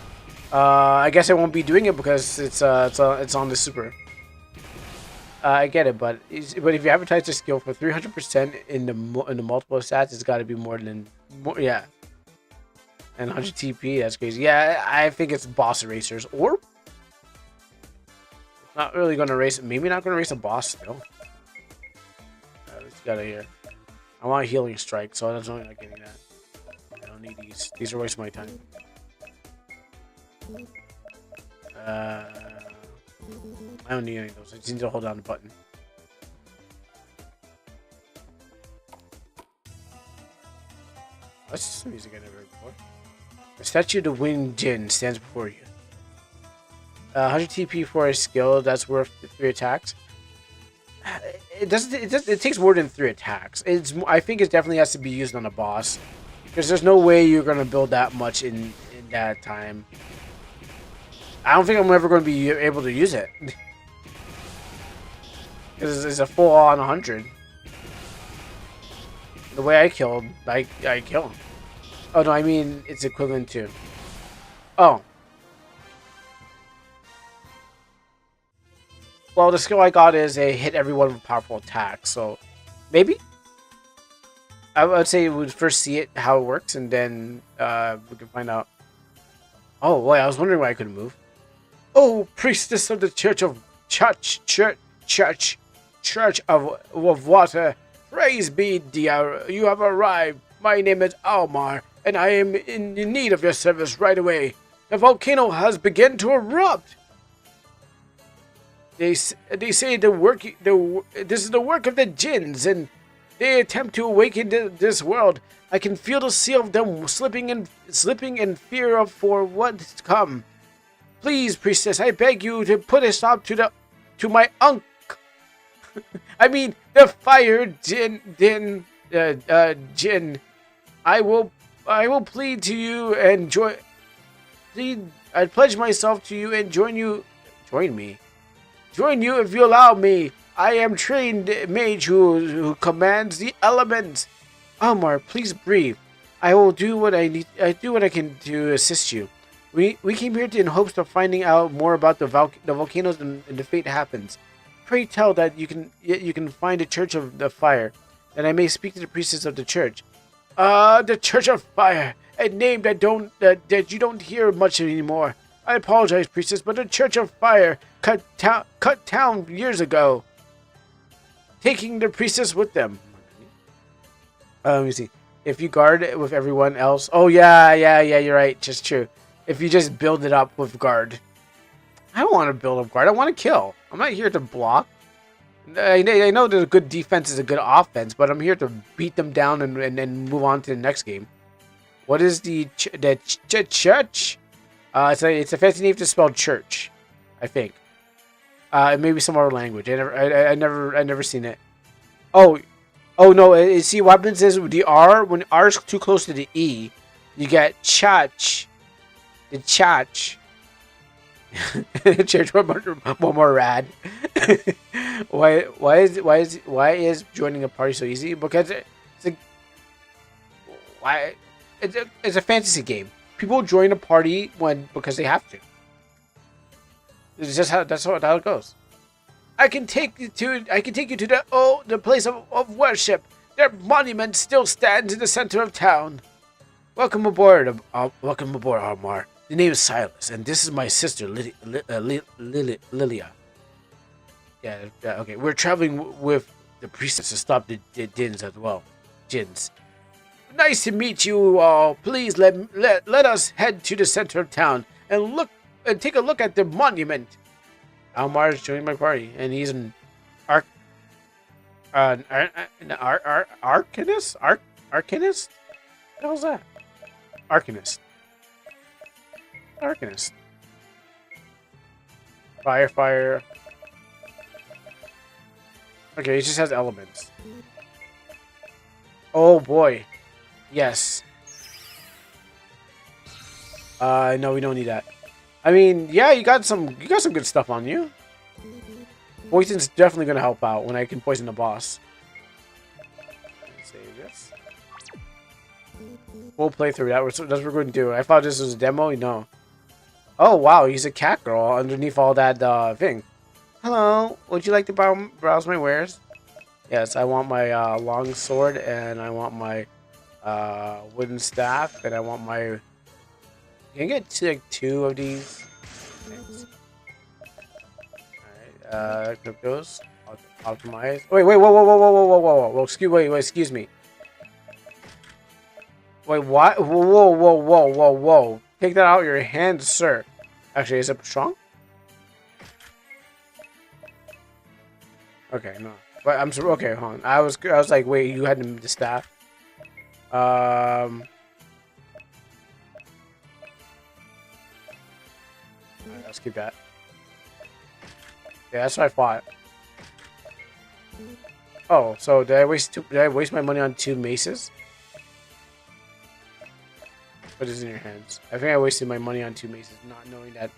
E: I guess I won't be doing it because it's on the super. I get it, but if you advertise the skill for 300% in the multiple stats, it's got to be more, yeah. And 100 TP, that's crazy. Yeah, I think it's boss erasers, or not really gonna race. Maybe not gonna race a boss still. Let's get out of here. I want a healing strike, so that's only not getting that. I don't need these. These are wasting my time. I don't need any of those. I just need to hold down the button. What's this music I never heard before? A statue of the Wind Jin stands before you. 100 TP for a skill that's worth 3 attacks. It takes more than 3 attacks. I think it definitely has to be used on a boss, because there's no way you're gonna build that much in that time. I don't think I'm ever going to be able to use it. Because it's a full-on 100. The way I killed, I kill him. Oh no, I mean it's equivalent to. Oh. Well, the skill I got is a hit everyone with powerful attack. So maybe I would say we would first see it how it works, and then we can find out. Oh wait, I was wondering why I couldn't move. Oh, priestess of the Church of Church of Water, praise be, dear. You have arrived. My name is Almar, and I am in need of your service right away. The volcano has begun to erupt. They say this is the work of the jinns, and they attempt to awaken this world. I can feel the seal of them slipping in fear of for what's to come. Please, priestess, I beg you to put a stop to my I mean the fire jinn. I will plead to you and I pledge myself to you and join you if you allow me. I am trained mage who commands the elements. Amar, please breathe. I will do what I need. I do what I can to assist you. We came here in hopes of finding out more about the volcanoes and the fate happens. Pray tell that you can find a Church of the Fire, that I may speak to the priestess of the church. The Church of Fire, a name that you don't hear much anymore. I apologize, priestess, but the Church of Fire cut town years ago, taking the priestess with them. Let me see. If you guard with everyone else, oh yeah, you're right. Just true. If you just build it up with guard. I don't want to build up guard. I want to kill. I'm not here to block. I know that a good defense is a good offense, but I'm here to beat them down and then move on to the next game. What is the church? It's a fancy name to spell church, I think. Maybe some other language. I never seen it. Oh no! See, what happens is with the R, when R is too close to the E, you get church. The church. Church one more rad. Why is joining a party so easy? Because it's a fantasy game. People join a party because they have to. It's just how it goes. I can take you to the place of worship. Their monument still stands in the center of town. Welcome aboard, Armar. The name is Silas, and this is my sister, Lilia. Yeah, okay. We're traveling with the priestess to stop the jinns as well. Jinns. Nice to meet you all. Please let us head to the center of town and take a look at the monument. Almar is joining my party, and he's an arcanist. Arcanist? What the hell's that? Arcanist. Fire. Okay, he just has elements. Oh boy. Yes. No, we don't need that. I mean, yeah, you got some good stuff on you. Poison's definitely gonna help out when I can poison the boss. Let's save this. Full playthrough. That's what we're going to do. I thought this was a demo. No. Oh wow, he's a cat girl underneath all that thing. Hello, would you like to browse my wares? Yes, I want my long sword, and I want my wooden staff, and I want my. Can I get two of these? Thanks. Alright, cryptos. Optimize. Wait, whoa. Excuse me. Wait, what? Whoa. Take that out of your hand, sir. Actually, is it strong? Okay, no. But I'm sorry. Okay, hold on. I was like, wait, you had the staff. Alright, let's keep that. Yeah, that's what I thought. Oh, so did I waste my money on 2 maces? What is in your hands? I think I wasted my money on 2 maces, not knowing that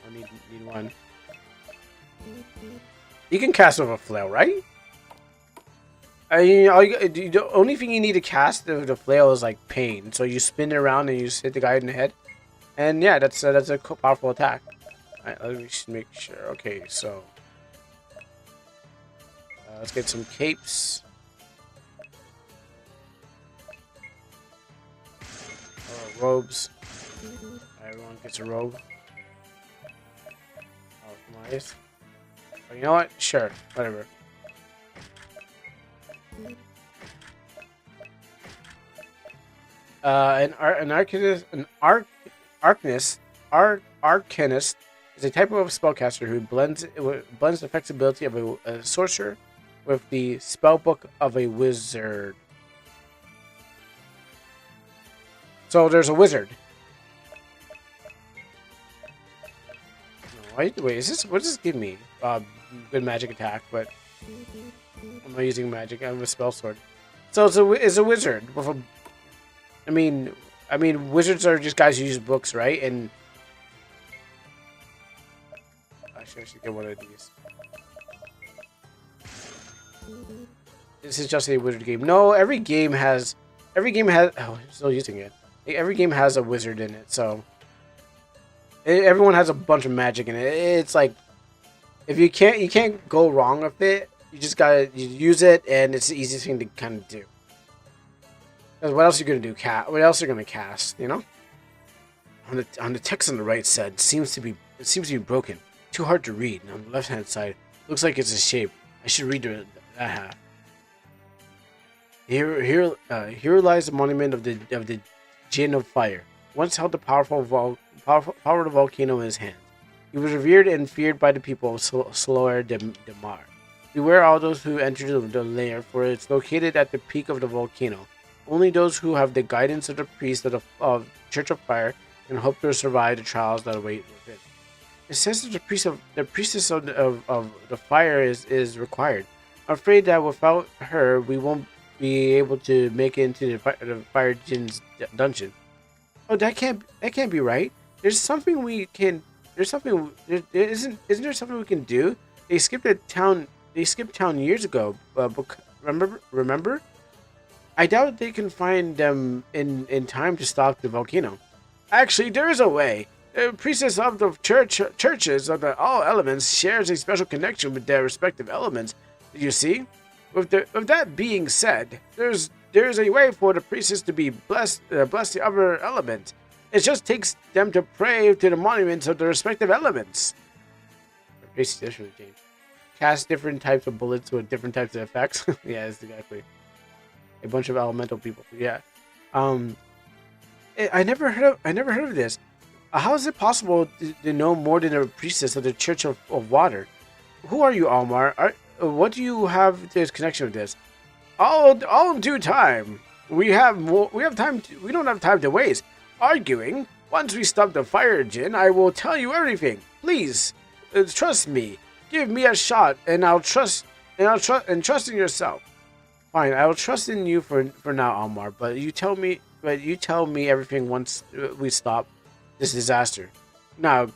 E: I need one. You can cast with a flail, right? The only thing you need to cast the flail is like pain. So you spin it around and you just hit the guy in the head, and yeah, that's a powerful attack. All right, let me just make sure. Okay, so let's get some capes. Robes. Everyone gets a robe. Oh, nice. Oh, you know what? Sure, whatever. Arcanist is a type of spellcaster who blends the flexibility of a sorcerer with the spellbook of a wizard. So there's a wizard. Wait, is this? What does this give me? Good magic attack, but I'm not using magic. I have a spell sword. So it's a wizard with a. I mean, wizards are just guys who use books, right? And actually, I should get one of these. This is just a wizard game. No, every game has. Oh, I'm still using it. Every game has a wizard in it, so everyone has a bunch of magic in it. It's like if you can't go wrong with it. You just gotta use it, and it's the easiest thing to kind of do. Because what else are you gonna do? What else are you gonna cast? You know. On the text on the right said it seems to be broken, too hard to read. And on the left hand side, looks like it's a shape. I should read that half. Here lies the monument of the Jinn of Fire. Once held the power of the volcano in his hands. He was revered and feared by the people of Sloer de Mar. Beware all those who enter the lair, for it's located at the peak of the volcano. Only those who have the guidance of the priest of Church of Fire can hope to survive the trials that await within. It says that the priestess of the fire is required. I'm afraid that without her, we won't be able to make it into the fire Jinn's dungeon. Oh, that can't be right. Isn't there something we can do? They skipped town years ago. Remember? I doubt they can find them in time to stop the volcano. Actually, there is a way. The priestess of the churches of all elements shares a special connection with their respective elements. You see, with that being said, there's a way for the priestess to be bless the other element. It just takes them to pray to the monuments of the respective elements. Basically, that's really changed. Cast different types of bullets with different types of effects. Yeah, that's exactly. A bunch of elemental people. Yeah. I never heard of this. How is it possible to know more than a priestess of the Church of Water? Who are you, Almar? What do you have this connection with this? All in due time. We have time. We don't have time to waste arguing. Once we stop the fire Jinn, I will tell you everything. Please, trust me. Give me a shot, and I'll trust in yourself. Fine, I will trust in you for now, Almar. But you tell me everything once we stop this disaster. Now,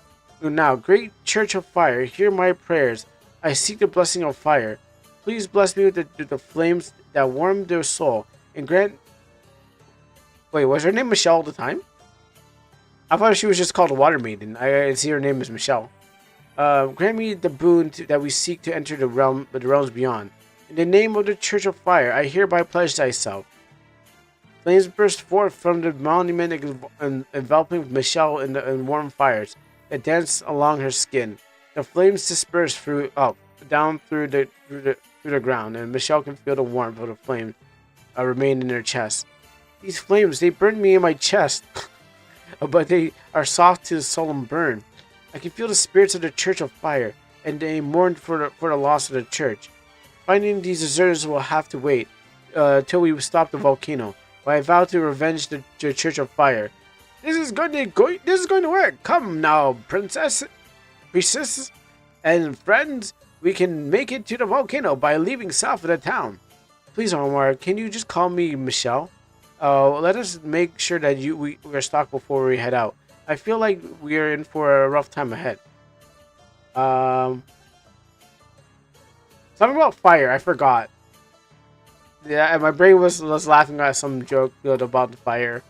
E: great Church of Fire, hear my prayers. I seek the blessing of fire. Please bless me with the flames that warm their soul and grant. Wait, was her name Michelle all the time? I thought she was just called a Water Maiden. I see her name is Michelle. Grant me the boon that we seek to enter the realms beyond. In the name of the Church of Fire, I hereby pledge thyself. Flames burst forth from the monument, enveloping Michelle in warm fires that dance along her skin. The flames disperse down through the ground, and Michelle can feel the warmth of the flame remain in her chest. These flames, they burn me in my chest, but they are soft to the solemn burn. I can feel the spirits of the Church of Fire, and they mourn for the loss of the church. Finding these deserters will have to wait till we stop the volcano. But I vow to revenge the Church of Fire. This is going to work. Come now, princess, and friends. We can make it to the volcano by leaving south of the town. Please, Omar, can you just call me Michelle? Let us make sure that we are stocked before we head out. I feel like we are in for a rough time ahead. Something about fire, I forgot. Yeah, and my brain was laughing at some joke about the fire,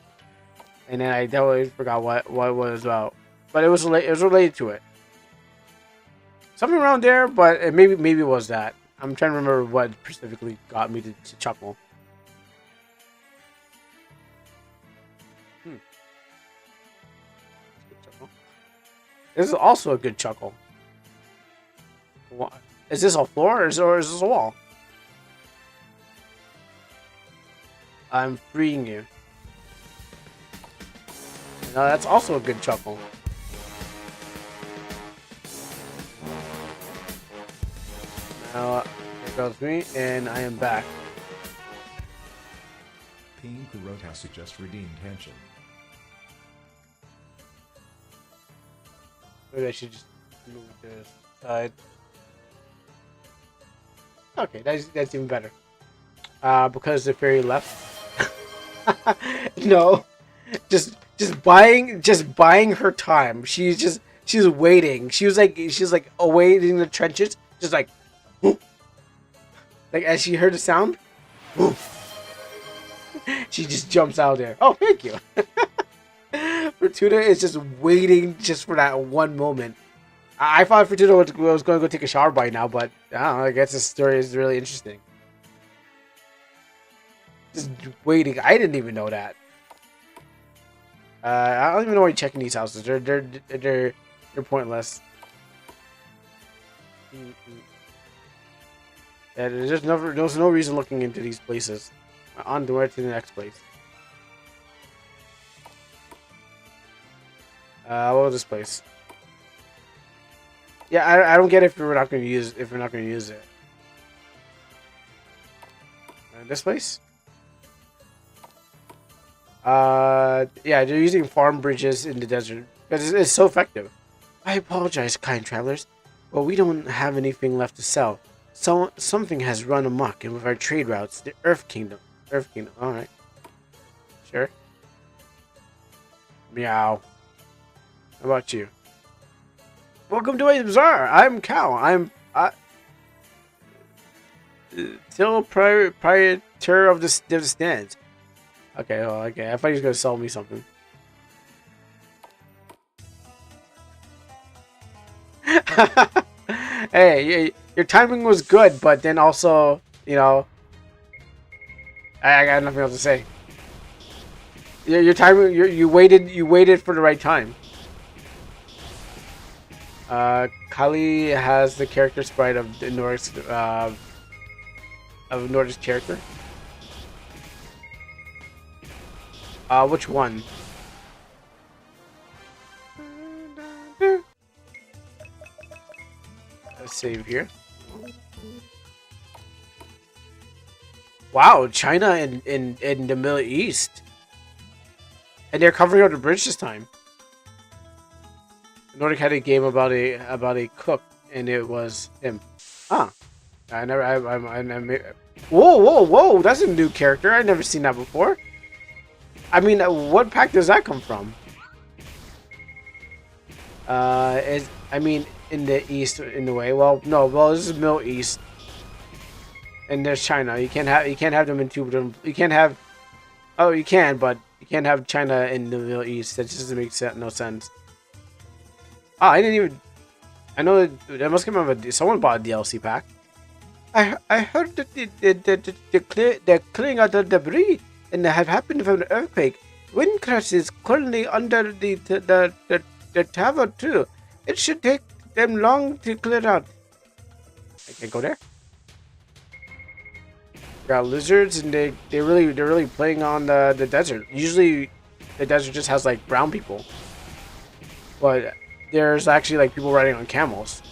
E: and then I totally forgot what it was about. But it was related to it. Something around there, but maybe it was that. I'm trying to remember what specifically got me to chuckle. Hmm. Good chuckle. This is also a good chuckle. What? Is this a floor or is this a wall? I'm freeing you. Now that's also a good chuckle. Now here goes me, and I am back.
G: Ping Kurota suggests redeem tension.
E: Maybe I should just move this side. Okay, that's even better. Because the fairy left. No, just buying her time. She's waiting. She's like awaiting in the trenches, just like, whoop. Like as she heard the sound, whoop. She just jumps out there. Oh, thank you. Fortuna is just waiting just for that one moment. I thought Fortuna was going to go take a shower by now, but I don't know. I guess this story is really interesting. Just waiting. I didn't even know that. I don't even know why you're checking these houses. They're pointless. Yeah, there's no reason looking into these places. On the way to the next place. What was this place? Yeah, I don't get it if we're not going to use it. This place? Yeah, they're using farm bridges in the desert because it's so effective. I apologize, kind travelers, but we don't have anything left to sell. So something has run amok, and with our trade routes, the Earth Kingdom. All right, sure. Meow. How about you? Welcome to a bazaar. I'm Cal. I'm still proprietor of the stands. Okay, well, okay. I thought he was gonna sell me something. Hey, your timing was good, but then also, you know, I got nothing else to say. Your timing, you waited for the right time. Kali has the character sprite of the Nordic character. Which one? Let's save here. Wow, China and in the Middle East, and they're covering up the bridge this time. Nordic had a game about a cook, and it was him. Ah, whoa! That's a new character. I've never seen that before. I mean, what pack does that come from? I mean, in the East, in a way. Well, no. Well, this is Middle East, and there's China. You can't have them in two different. You can't have. Oh, you can, but you can't have China in the Middle East. That just doesn't make no sense. Oh, I didn't even. I know that must come out of someone bought a DLC pack. I heard that the clearing out the debris and have happened from an earthquake. Windcrest is currently under the tower too. It should take them long to clear out. I can't go there. Got lizards, and they're really playing on the desert. Usually, the desert just has like brown people, but there's actually like people riding on camels.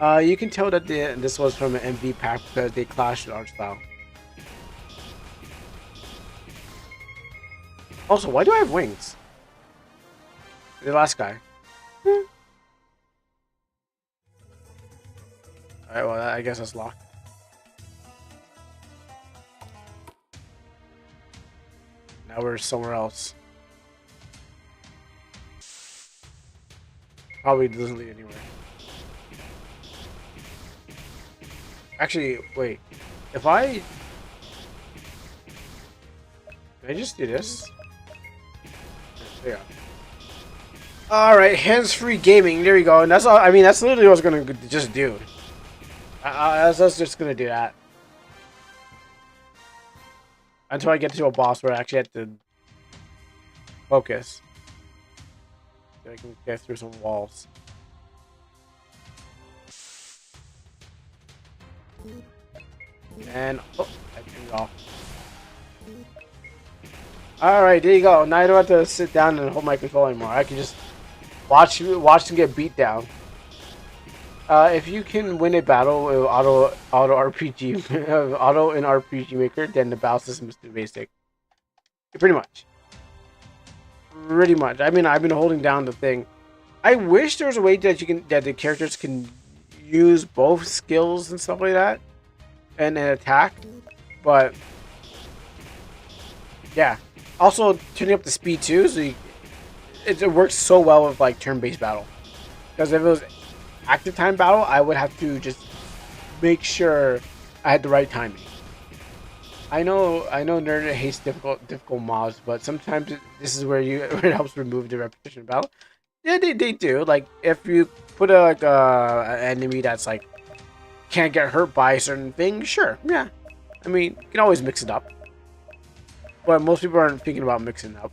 E: You can tell that this was from an MV pack because they clashed with art style. Also, why do I have wings? The last guy. Alright, well, I guess that's locked. Now we're somewhere else. Probably doesn't lead anywhere. Actually, wait. if I... Can I just do this? There you go. Alright, hands-free gaming. There you go. And that's all. I mean, that's literally what I was going to just do. I was just going to do that. Until I get to a boss where I actually have to focus. So I can get through some walls. And oh, I turned it off. Alright, there you go. Now I don't have to sit down and hold my controller anymore. I can just watch them get beat down. If you can win a battle with auto RPG auto in RPG Maker, then the battle system is too basic. Pretty much. I mean, I've been holding down the thing. I wish there was a way that the characters can use both skills and stuff like that, and an attack. But yeah, also turning up the speed too, so it works so well with like turn-based battle. Because if it was active time battle, I would have to just make sure I had the right timing. I know Nerd hates difficult mobs, but sometimes this is where it helps remove the repetition of battle. Yeah, they do. Like if you put an enemy that's like can't get hurt by a certain thing, sure, yeah. I mean, you can always mix it up, but most people aren't thinking about mixing it up.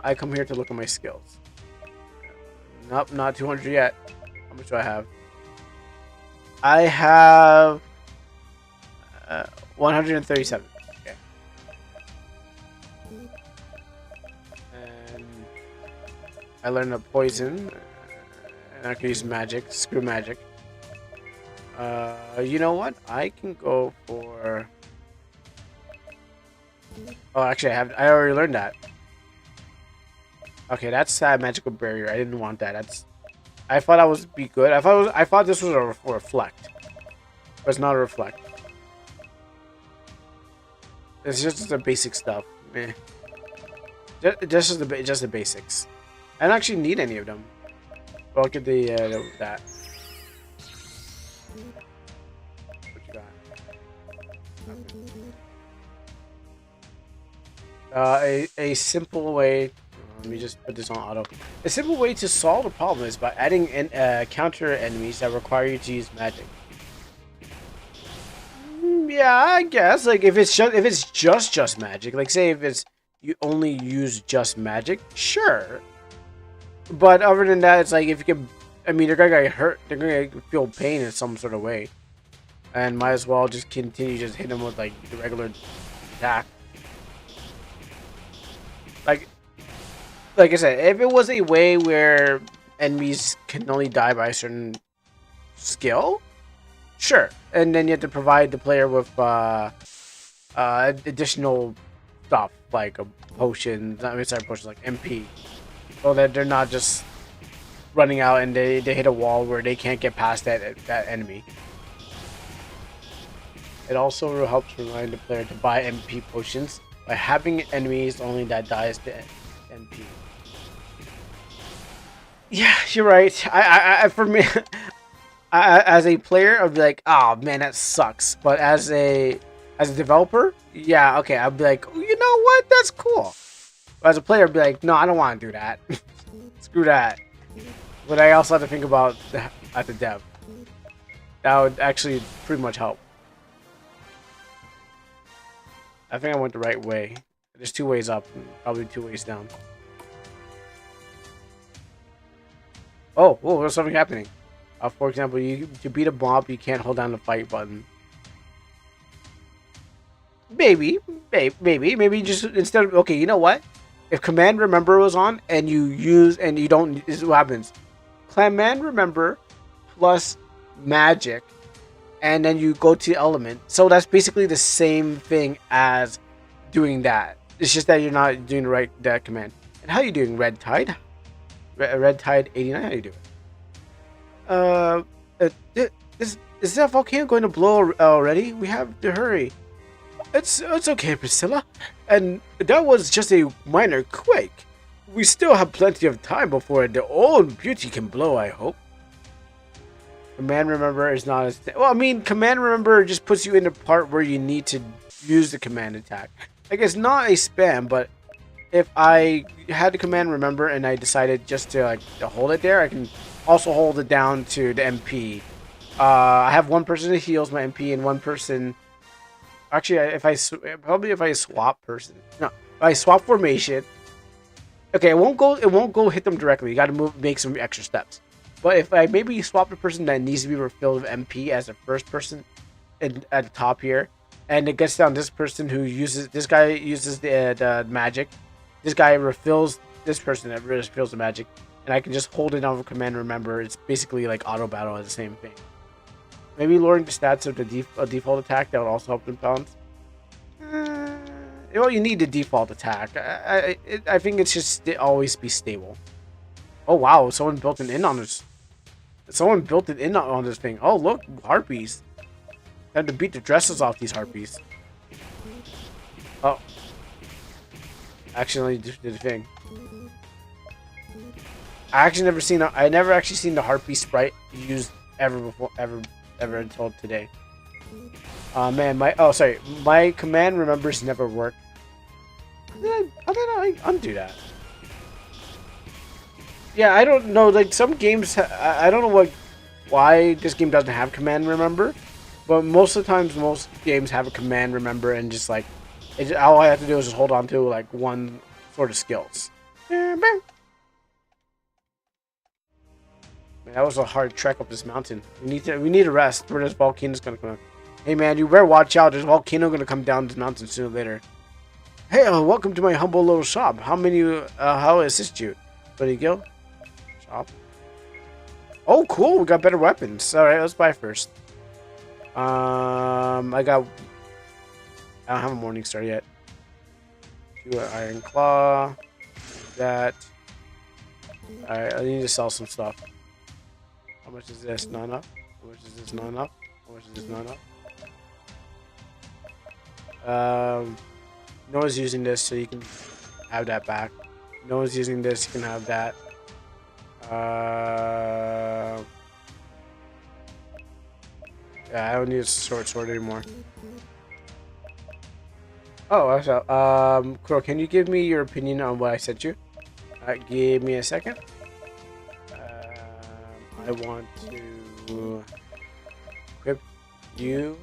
E: I come here to look at my skills. Nope, not 200 yet. How much do I have? I have 137. Okay. And I learned a poison. And I can use magic. Screw magic. You know what? I can go for... Oh, actually, I already learned that. Okay, that's a magical barrier. I didn't want that. I thought that would be good. I thought this was a reflect. But it's not a reflect. It's just the basic stuff. Meh. Just the basics. I don't actually need any of them. Well, look at that. What you got? A simple way. Let me just put this on auto. A simple way to solve the problem is by adding counter enemies that require you to use magic. Yeah, I guess. Like if it's just magic. Like say if you only use just magic, sure. But other than that, it's like if you can. I mean, they're gonna get hurt. They're gonna feel pain in some sort of way, and might as well just continue just hit them with like the regular attack. Like I said, if it was a way where enemies can only die by a certain skill, sure. And then you have to provide the player with additional stuff like a potion. Potions like MP, so that they're not just running out and they hit a wall where they can't get past that enemy. It also helps remind the player to buy MP potions by having enemies only that dies to MP. Yeah, you're right. I for me, as a player, I'd be like, oh man, that sucks. But as a developer, yeah, okay, I'd be like, you know what, that's cool. But as a player, I'd be like, no, I don't want to do that. Screw that. But I also have to think about at the dev. That would actually pretty much help. I think I went the right way. There's 2 ways up, and probably 2 ways down. Oh, whoa, there's something happening. For example, to beat a mob, you can't hold down the fight button. Maybe just instead of, okay, you know what? If command remember was on and you don't, this is what happens. Command remember plus magic, and then you go to element. So that's basically the same thing as doing that. It's just that you're not doing the right that command. And how are you doing, Red Tide? Red Tide 89. How you doing? Is that volcano going to blow already? We have to hurry. It's okay, Priscilla. And that was just a minor quake. We still have plenty of time before the old beauty can blow, I hope. Command remember is not as well. I mean, command remember just puts you in the part where you need to use the command attack. Like it's not a spam, but if I had the command remember and I decided just to hold it there, I can also hold it down to the MP. I have one person that heals my MP and one person. Actually, if I swap person, no, if I swap formation. Okay, it won't go hit them directly. You got to make some extra steps. But if I maybe swap the person that needs to be refilled with MP as the first person at the top here, and it gets down this person who uses this guy uses the magic. This guy refills this person that refills the magic, and I can just hold it down with command remember. It's basically like auto battle is the same thing. Maybe lowering the stats of the default attack that would also help them balance. Well, you need the default attack. I think it's just always be stable. Oh wow, someone built an in on this. Someone built an in on this thing. Oh look, harpies. Time to beat the dresses off these harpies. Oh. Accidentally did the thing. I never actually seen the harpy sprite used ever before, ever until today. Man, my command remembers never work. How did I undo that? Yeah, I don't know. Like some games, I don't know why this game doesn't have command remember, but most of the times, most games have a command remember, and just like, all I have to do is just hold on to like one sort of skills. Man, that was a hard trek up this mountain. We need a rest. Where this volcano's gonna come up. Hey man, you better watch out. There's a volcano gonna come down this mountain sooner or later. Hey, welcome to my humble little shop. How I assist you? What do you go? Shop. Oh, cool. We got better weapons. All right, let's buy first. I don't have a morning star yet. Do an iron claw. That. All right, I need to sell some stuff. How much is this? Not enough. How much is this? Not enough. How much is this? Not enough. No one's using this, so you can have that back. No one's using this, you can have that. Yeah, I don't need a short sword anymore. Oh, so, Crow, can you give me your opinion on what I sent you? Give me a second. I want to equip you.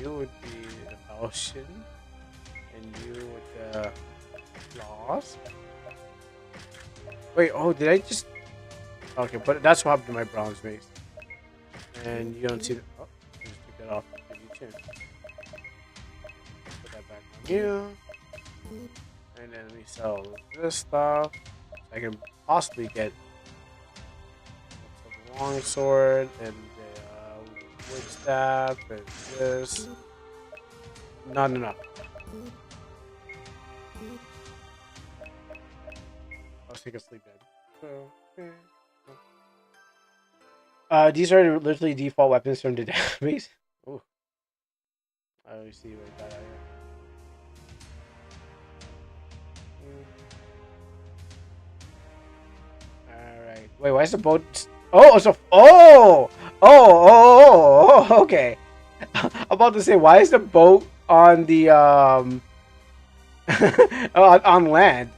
E: You would be the Falchion, and you with the claws. Wait, oh, did I just? Okay, but that's what happened to my bronze mace. And you don't see the. Oh, I just took that off. Give you chin. Put that back on you. And then we sell this stuff. I can possibly get the long sword and the wood staff and this. Not enough. I'll take a sleep in. These are literally default weapons from the database. Ooh. I always see what I got out here. Alright. Wait, why is the boat... Oh, it's a... Oh, okay. I'm about to say, why is the boat on the, on land?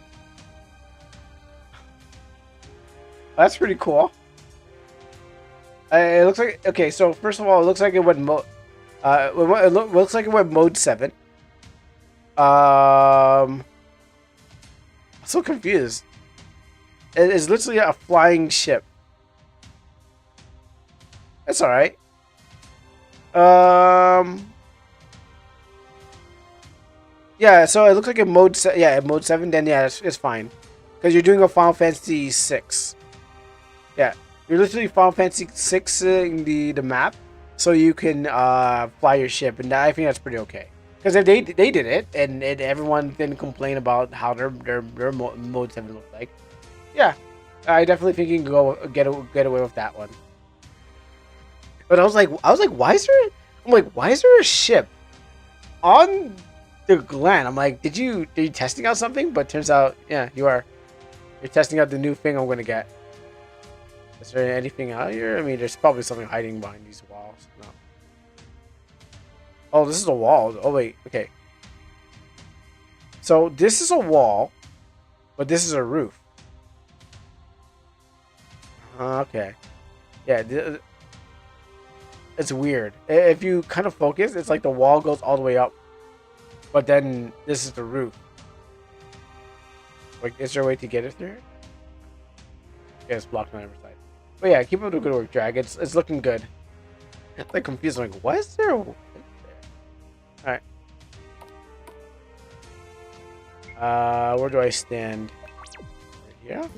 E: That's pretty cool. It looks like... Okay, so first of all, it looks like it went looks like it went mode 7. I'm so confused. It is literally a flying ship. That's alright. Yeah, so it looks like in mode mode 7, then yeah, it's fine. Because you're doing a Final Fantasy 6. Yeah. You're literally Final Fantasy 6 in the map. So you can fly your ship, and I think that's pretty okay. Because if they did it, and everyone didn't complain about how their mode 7 looked like. Yeah. I definitely think you can go get away with that one. But I was like, why is there a ship on the gland? I'm like, are you testing out something? But turns out, yeah, you are. You're testing out the new thing I'm gonna get. Is there anything out here? I mean, there's probably something hiding behind these walls. No. Oh, this is a wall. Oh, wait. Okay. So, this is a wall, but this is a roof. Okay. Yeah, it's weird. If you kind of focus, it's like the wall goes all the way up, but then this is the roof. Like, is there a way to get it through? Yeah, it's blocked on every side. But yeah, keep up the good work, Drag. It's looking good. It's like confused. I'm like, what is there? Alright. Where do I stand? Right here?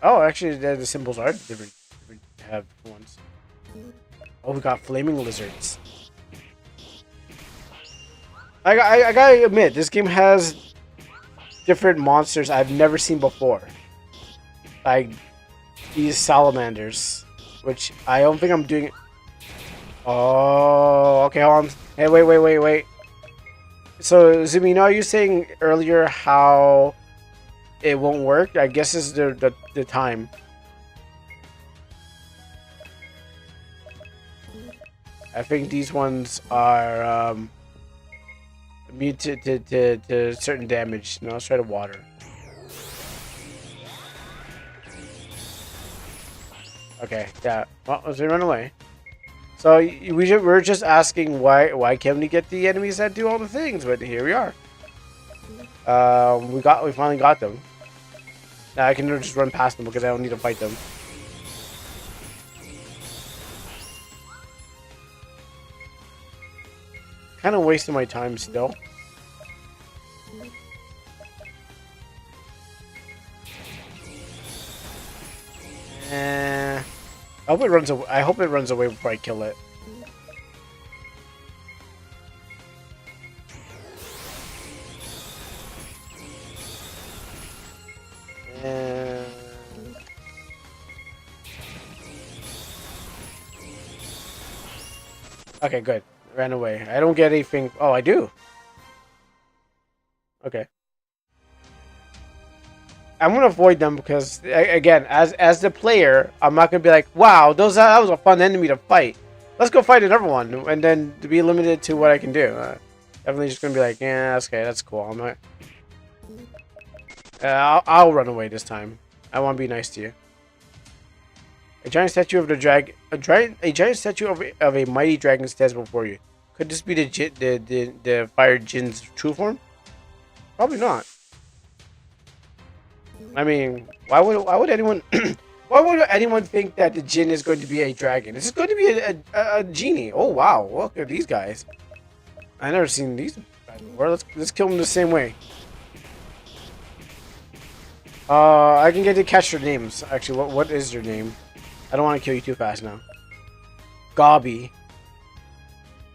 E: Oh, actually, the symbols are different. Have ones. Oh, we got flaming lizards. I gotta admit, this game has different monsters I've never seen before. Like these salamanders, which I don't think I'm doing. Oh, okay, hold on. Hey, wait. So, Zumi, are you saying earlier how it won't work? I guess it's the time. I think these ones are immune to certain damage. No, let's try the water. Okay, yeah. Well, let's run away. So we're just asking why can't we get the enemies that do all the things? But here we are. We finally got them. Now I can just run past them because I don't need to fight them. Kind of wasting my time still. I hope it runs away. I hope it runs away before I kill it. Okay, good. Ran away. I don't get anything. Oh, I do. Okay. I'm gonna avoid them because, again, as the player, I'm not gonna be like, "Wow, that was a fun enemy to fight. Let's go fight another one," and then to be limited to what I can do. Definitely just gonna be like, "Yeah, okay, that's cool." I'm not. I'll run away this time. I want to be nice to you. A giant statue of a giant statue of a mighty dragon stands before you. Could this be the fire djinn's true form? Probably not. I mean, why would anyone why would anyone think that the djinn is going to be a dragon? This is going to be a genie. Oh wow, look at these guys. I never seen these guys before. Let's kill them the same way. I can get to catch your names. Actually, what is your name? I don't want to kill you too fast now. Gobby.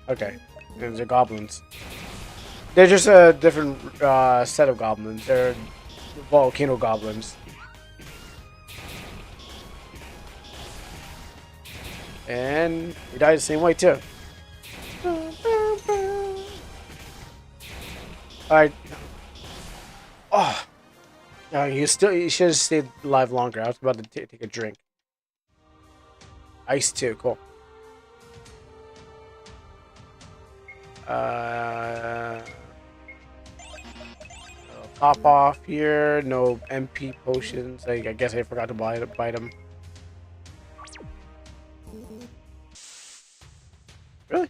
E: Okay, they're goblins. They're just a different set of goblins. They're volcano goblins. And he died the same way too. Alright. Oh. No, you should have stayed alive longer. I was about to take a drink. Ice too, cool. Pop off here. No MP potions. I guess I forgot to buy them. Really?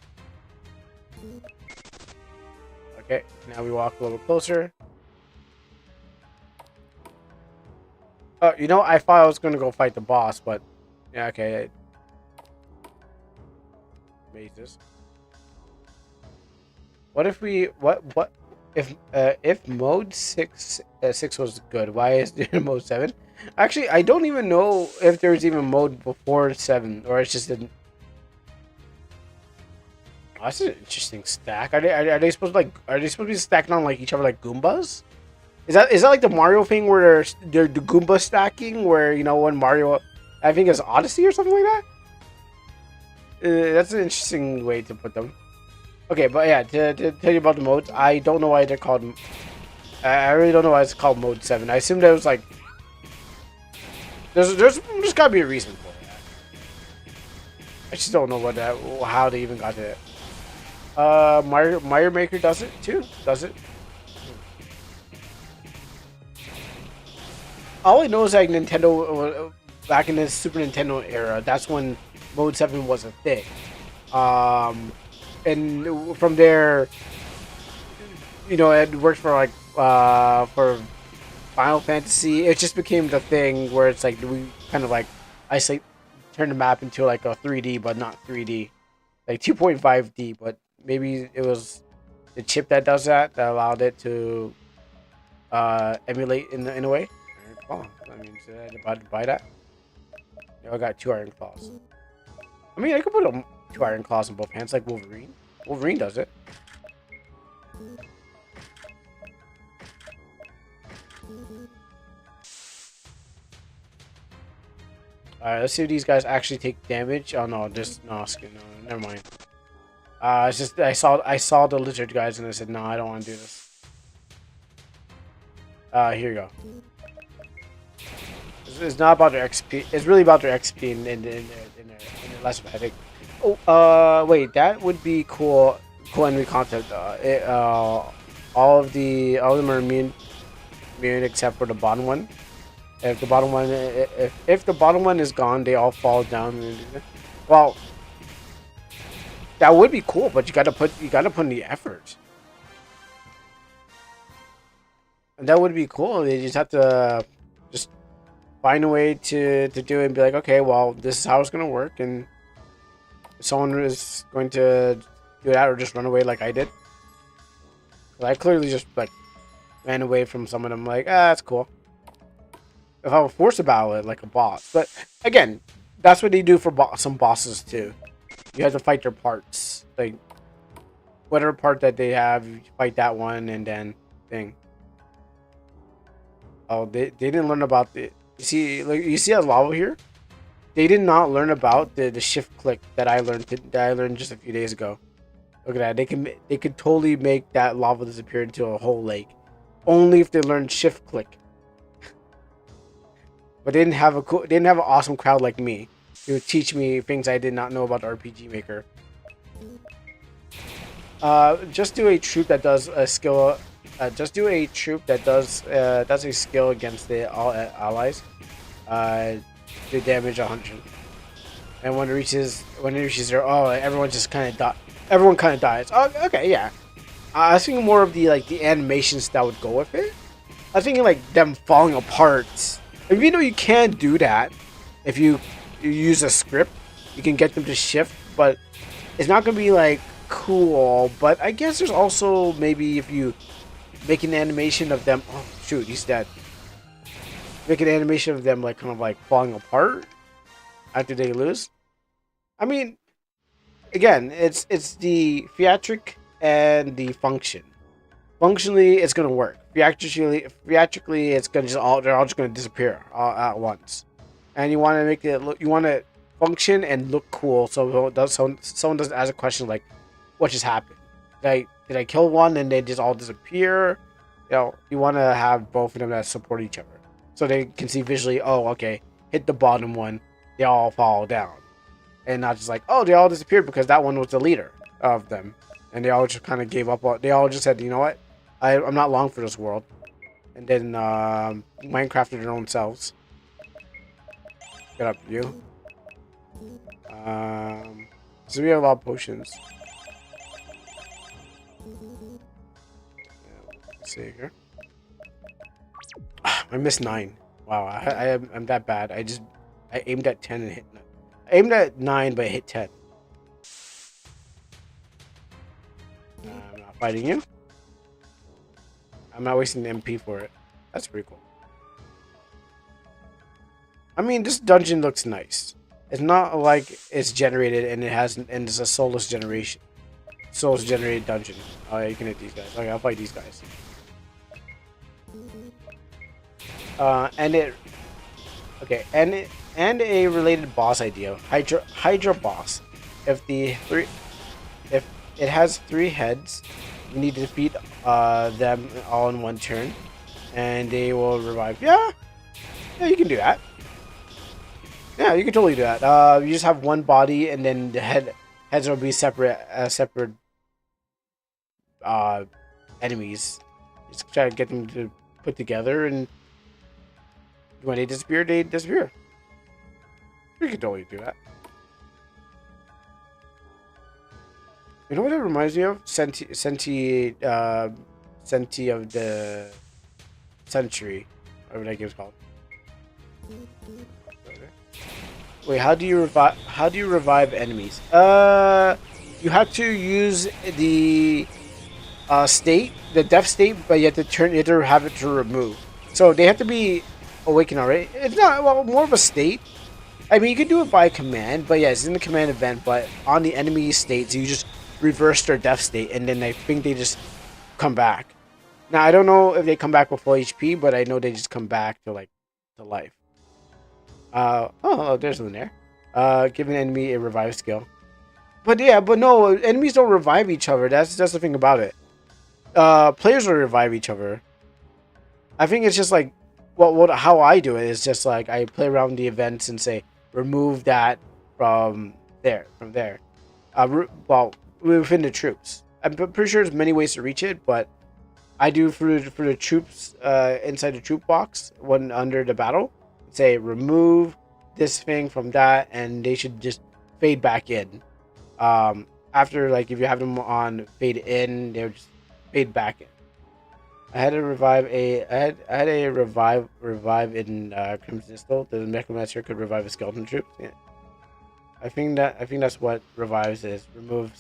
E: Okay, now we walk a little closer. Oh, you know, I thought I was gonna go fight the boss, but yeah, okay. Mazes. What if we what if mode 6 was good? Why is there mode 7? Actually, I don't even know if there's even mode before 7, or it's just an. Oh, that's an interesting stack. Are they supposed to be stacking on like each other like Goombas? Is that like the Mario thing where they're the Goomba stacking, where you know when Mario, I think it's Odyssey or something like that. That's an interesting way to put them. Okay, but yeah, to tell you about the modes, I don't know why they're called. I really don't know why it's called mode 7. I assume that was like. There's gotta be a reason for it. I just don't know how they even got to it. Mario Maker does it too. Does it? All I know is like Nintendo back in the Super Nintendo era. That's when Mode 7 was a thing. And from there, you know, it worked for like for Final Fantasy. It just became the thing where it's like we kind of like turn the map into like a 3D, but not 3D, like 2.5D. But maybe it was the chip that does that allowed it to emulate in a way. Oh, I mean, so I about to buy that. Yeah, I got 2 iron claws. I mean, I could put 2 iron claws in both hands like Wolverine. Wolverine does it. Alright, let's see if these guys actually take damage. Oh no, no, never mind. It's just I saw the lizard guys and I said no, I don't want to do this. Here you go. It's not about their XP. It's really about their XP in their last I think. Oh, wait, that would be cool enemy content. All of them are immune except for the bottom one. If the bottom one, if the bottom one is gone, they all fall down. Well, that would be cool, but you gotta put in the effort. And that would be cool. They just have to just find a way to do it and be like, okay, well, this is how it's gonna work, and if someone is going to do that or just run away like I did. I clearly just like ran away from someone. I'm like, that's cool. If I would force a battle it like a boss, but again, that's what they do for some bosses too. You have to fight their parts, like whatever part that they have, you fight that one, and then thing. Oh, they didn't learn about the. You see a lava here? They did not learn about the shift click that I learned just a few days ago. Look at that. They could totally make that lava disappear into a whole lake, only if they learned shift click. But they didn't have an awesome crowd like me to teach me things I did not know about RPG Maker. Just do a troop that does a skill. Just do a troop that does a skill against the all allies. Do damage 100. And when it reaches there, everyone just kind of dies. Everyone kind of dies. Oh, okay, yeah. I was thinking more of the animations that would go with it. I was thinking like them falling apart. Even though you can do that, if you use a script, you can get them to shift, but it's not gonna be like cool. But I guess there's also maybe if you make an animation of them. Oh shoot, he's dead. Make an animation of them like kind of like falling apart after they lose. I mean, again, it's the theatric and the function. Functionally, it's gonna work. Theatrically, it's gonna they're all just gonna disappear all at once. And you want to make it look, you want to function and look cool, so someone doesn't ask a question like, "What just happened? Did I kill one and they just all disappear?" You know, you want to have both of them that support each other, so they can see visually. Oh, okay, hit the bottom one, they all fall down, and not just like, oh, they all disappeared because that one was the leader of them, and they all just kind of gave up. They all just said, you know what? I'm not long for this world. And then Minecrafted their own selves. Get up, you. So we have a lot of potions. Let's see here. I missed 9. Wow, I'm that bad. I aimed at 10 and hit 9. I aimed at 9 but hit 10. I'm not fighting you. I'm not wasting the MP for it. That's pretty cool. I mean, this dungeon looks nice. It's not like it's generated and it's a soulless generation. Souls generated dungeon. Oh yeah, you can hit these guys. Okay, I'll fight these guys. And a related boss idea. Hydra boss. If it has 3 heads, you need to defeat them all in one turn, and they will revive. Yeah, you can do that. Yeah, you can totally do that. You just have one body, and then the heads will be separate, separate uh, enemies. Just try to get them to put together, and when they disappear, they disappear. You can totally do that. You know what it reminds me of? Senti of the Century, whatever that game's called. Wait, how do you revive? How do you revive enemies? You have to use the state, the death state, but you have to turn, you have to have it to remove. So they have to be awakened already. It's not, well, more of a state. I mean, you can do it by command, but yeah, it's in the command event. But on the enemy states, you just reverse their death state, and then I think they just come back. Now I don't know if they come back with full HP, but I know they just come back to like to life. Oh, there's one there. Give an enemy a revive skill. But yeah, but no, enemies don't revive each other. That's the thing about it. Players will revive each other. I think it's just like, well, how I do it is just like I play around the events and say remove that from there, well, within the troops. I'm pretty sure there's many ways to reach it, but I do for the troops inside the troop box, one under the battle, say remove this thing from that, and they should just fade back in. After, like, if you have them on fade in, they'll just fade back in. I had a revive revive in Crimson Isle. The Necromancer could revive a skeleton troop. Yeah. I think that's what revives is. Remove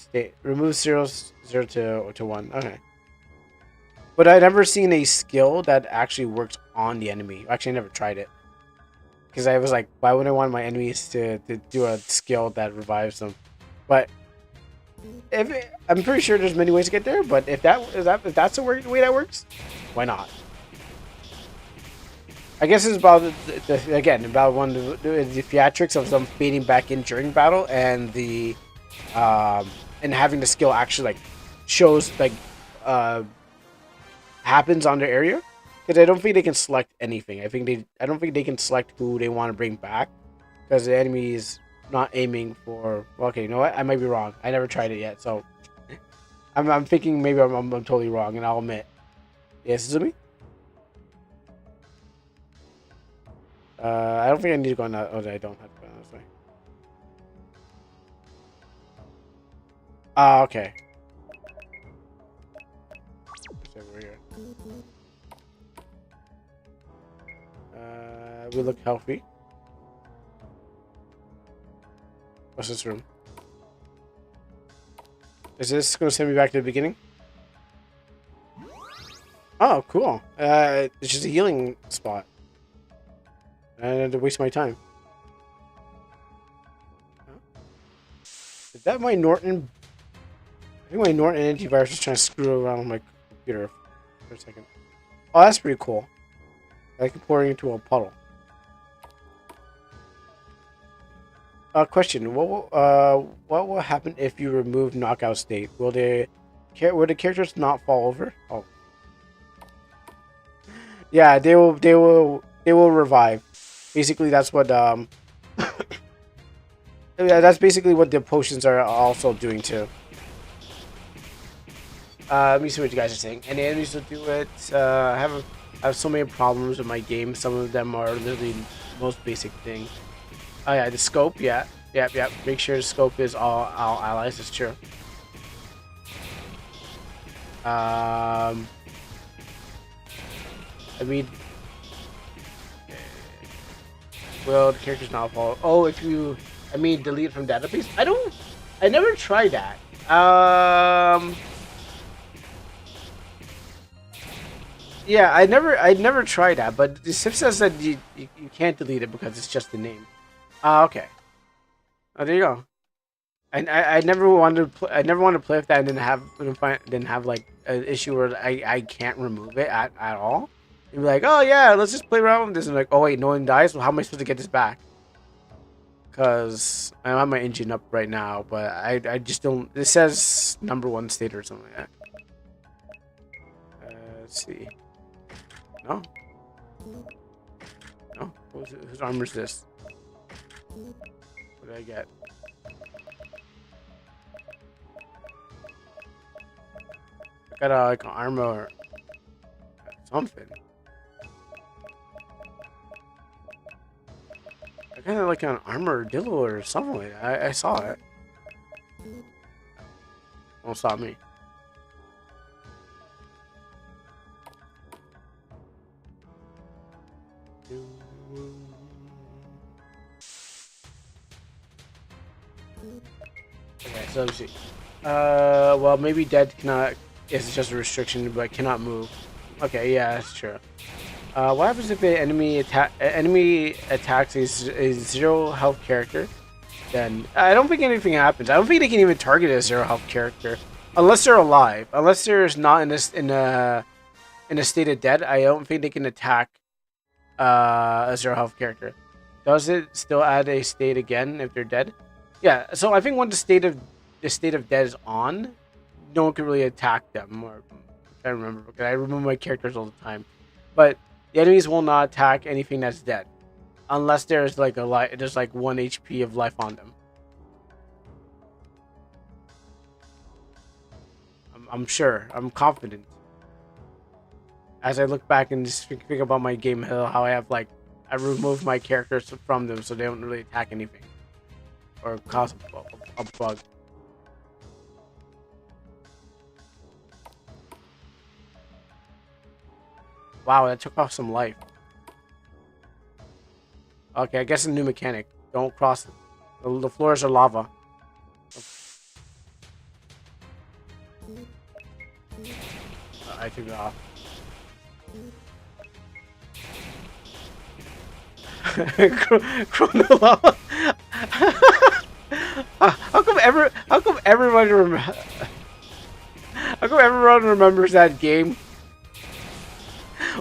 E: 0 to 1. Okay. But I've never seen a skill that actually works on the enemy. Actually, I never tried it. Because I was like, why would I want my enemies to do a skill that revives them? But I'm pretty sure there's many ways to get there. But if that's the way that works, why not? I guess it's about about one of the theatrics of them fading back in during battle, and the and having the skill actually like shows like happens on their area. Because I don't think they can select anything. I don't think they can select who they want to bring back, because the enemy is not aiming for. Well, okay, you know what? I might be wrong. I never tried it yet, so I'm thinking maybe I'm totally wrong, and I'll admit. Yes, is it me? I don't think I need to go on that. Oh, I don't have to go on this way. Ah, okay. Let's say we're here. We look healthy. What's this room? Is this going to send me back to the beginning? Oh, cool. It's just a healing spot. I had to waste my time. Is that my Norton? I think my Norton antivirus is trying to screw around with my computer for a second. Oh, that's pretty cool. Like pouring into a puddle. Question: what will happen if you remove knockout state? Will the characters not fall over? Oh, yeah, they will revive. Basically, that's what yeah, that's basically what the potions are also doing too. Let me see what you guys are saying. Any enemies will do it. I have so many problems with my game. Some of them are literally the most basic thing. Oh yeah, the scope. Yeah. Make sure the scope is all allies. That's true. I mean, will the characters not follow? Oh, if you, I mean, delete from database. I never tried that. Yeah, I never tried that. But the Sif says that you can't delete it because it's just the name. Okay. Oh, there you go. I never wanted to play. I never wanted to play with that and didn't have like an issue where I can't remove it at all. You'd be like, oh yeah, let's just play around with this. And like, oh wait, no one dies. Well, how am I supposed to get this back? Because I have my engine up right now, but I just don't. It says #1 state or something like that. Let's see. No. Whose armor is this? What did I get? I got like an armor or something. I got like an armor dillo or something like that. I saw it. Don't stop me. Okay, so let's see. Well, maybe dead cannot. It's just a restriction, but cannot move. Okay, yeah, that's true. What happens if an enemy attacks a 0 health character? Then I don't think anything happens. I don't think they can even target a 0 health character unless they're alive. Unless they're not in a state of dead, I don't think they can attack a 0 health character. Does it still add a state again if they're dead? Yeah. So I think when the state of dead is on, no one can really attack them. Or I remember because I remember my characters all the time, but the enemies will not attack anything that's dead, unless there's like there's like 1 HP of life on them. I'm sure. I'm confident. As I look back and just think about my game, how I have like I removed my characters from them so they don't really attack anything or cause a bug. Wow, that took off some life. Okay, I guess a new mechanic. Don't cross it. The floors are lava. I took it off. Chrono lava. How come everyone remembers that game?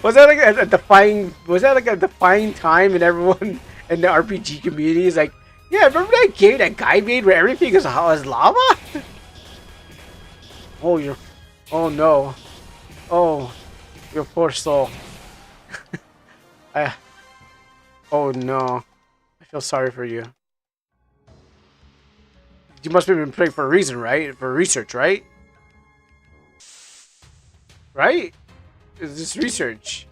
E: Was that like a defining time in everyone in the RPG community is like, yeah, remember that game that guy made where everything is lava? Oh no. Oh, your poor soul. Oh no. I feel sorry for you. You must have been playing for a reason, right? For research, right? Right? Is this research?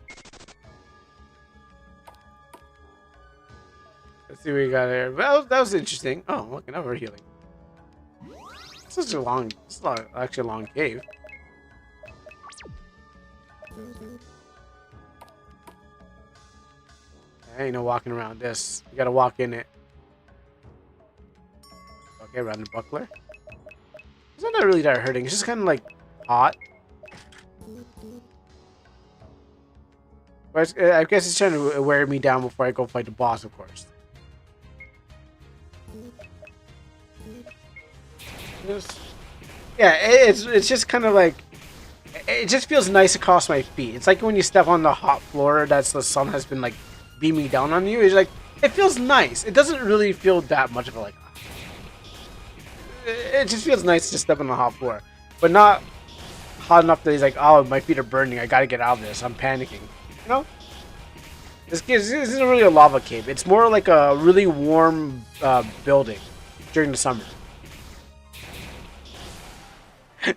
E: Let's see what we got here. That was interesting. Oh, look, now we're healing. This is not actually a long cave. Ain't no walking around this. You gotta walk in it. Okay, around the buckler. It's not really that hurting. It's just kind of like hot. But I guess it's trying to wear me down before I go fight the boss, of course. Yeah, it's just kind of like it just feels nice across my feet. It's like when you step on the hot floor that's the sun has been like beaming down on you. It's like it feels nice. It doesn't really feel that much of a like. It just feels nice to step on the hot floor, but not hot enough that he's like, oh, my feet are burning. I gotta get out of this. I'm panicking. You know, this isn't really a lava cave. It's more like a really warm building during the summer.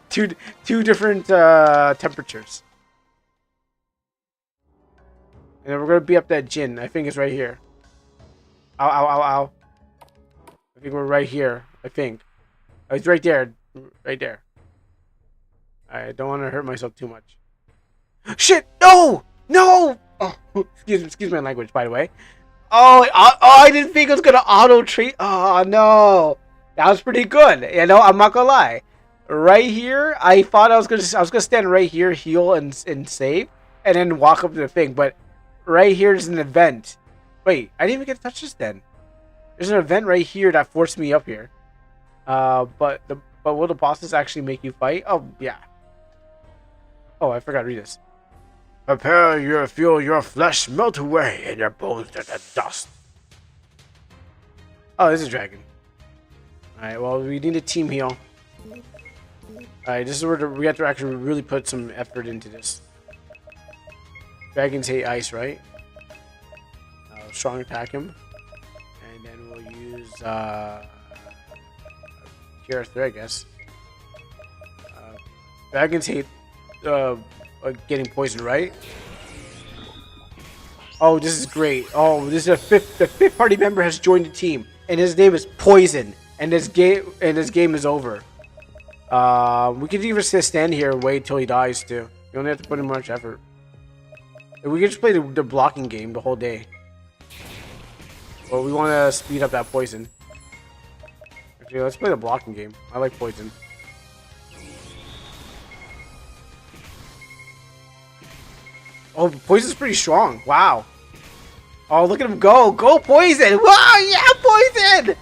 E: two different temperatures. And then we're gonna be up that gin. I think it's right here. Ow, ow, ow, ow. I think we're right here. I think. Oh, it's right there. Right there. I don't want to hurt myself too much. Shit! No! No! Oh, excuse my language, by the way. Oh, I didn't think it was gonna auto treat. Oh no, that was pretty good. You know, I'm not gonna lie. Right here, I thought I was gonna stand right here, heal and save, and then walk up to the thing. But right here is an event. Wait, I didn't even get to touch this. Then there's an event right here that forced me up here. But will the bosses actually make you fight? Oh yeah. Oh, I forgot to read this. Prepare your feel your flesh melt away and your bones turn to dust. Oh, this is a dragon. Alright, well, we need a team heal. Alright, this is where we have to actually really put some effort into this. Dragons hate ice, right? Strong attack him.
A: And then we'll use Cure 3, I guess. Dragons hate getting poisoned, right? Oh, this is great. Oh, this is the fifth party member has joined the team, and his name is Poison. And this game is over. We could even just stand here and wait till he dies too. You only have to put in much effort. And we could just play the blocking game the whole day. But we want to speed up that poison. Okay, let's play the blocking game. I like poison. Oh, poison's pretty strong. Wow. Oh, look at him go. Go, poison. Wow, yeah, poison.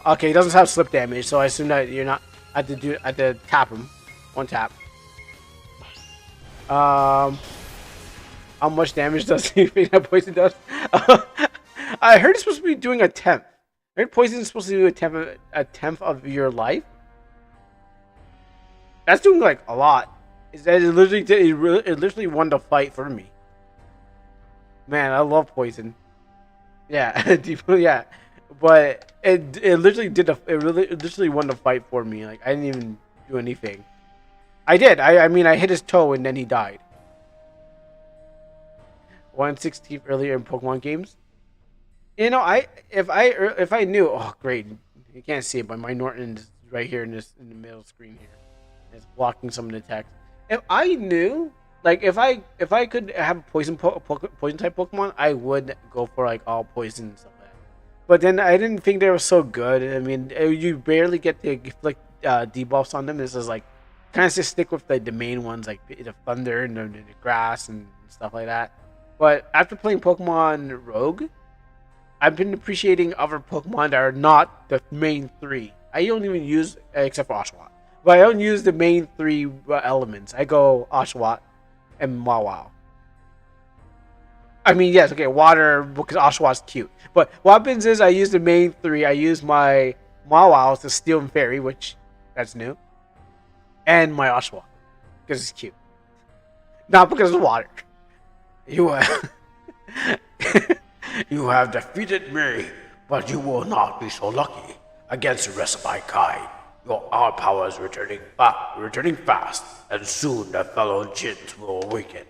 A: Okay, he doesn't have slip damage, so I assume that you're not I had to tap him. One tap. How much damage does he think that poison does? I heard it's supposed to be doing a tenth. I heard poison is supposed to do a tenth of your life. That's doing like a lot. Is that it literally won the fight for me. Man, I love poison. Yeah, yeah. But it literally literally won the fight for me. Like I didn't even do anything. I did. I mean I hit his toe and then he died. 1/16 earlier in Pokemon games. You know, if I knew, oh great, you can't see it, but my Norton is right here in the middle screen here. It's blocking some of the text. If I knew, like if I could have poison type Pokemon, I would go for like all poison and stuff like that. But then I didn't think they were so good. I mean, you barely get the like debuffs on them. This is like kind of just stick with the main ones like the thunder and the grass and stuff like that. But after playing Pokemon Rogue, I've been appreciating other Pokemon that are not the main three. I don't even use, except for Oshawott, but I don't use the main three elements. I go Oshawott and Mawile. I mean, yes, okay, water, because Oshawott's cute. But what happens is I use the main three. I use my Mawile to Steel and Fairy, which, that's new. And my Oshawott, because it's cute. Not because of water. You you have defeated me, but you will not be so lucky against the rest of my kind. Our power is returning fast, and soon the fellow Jins will awaken.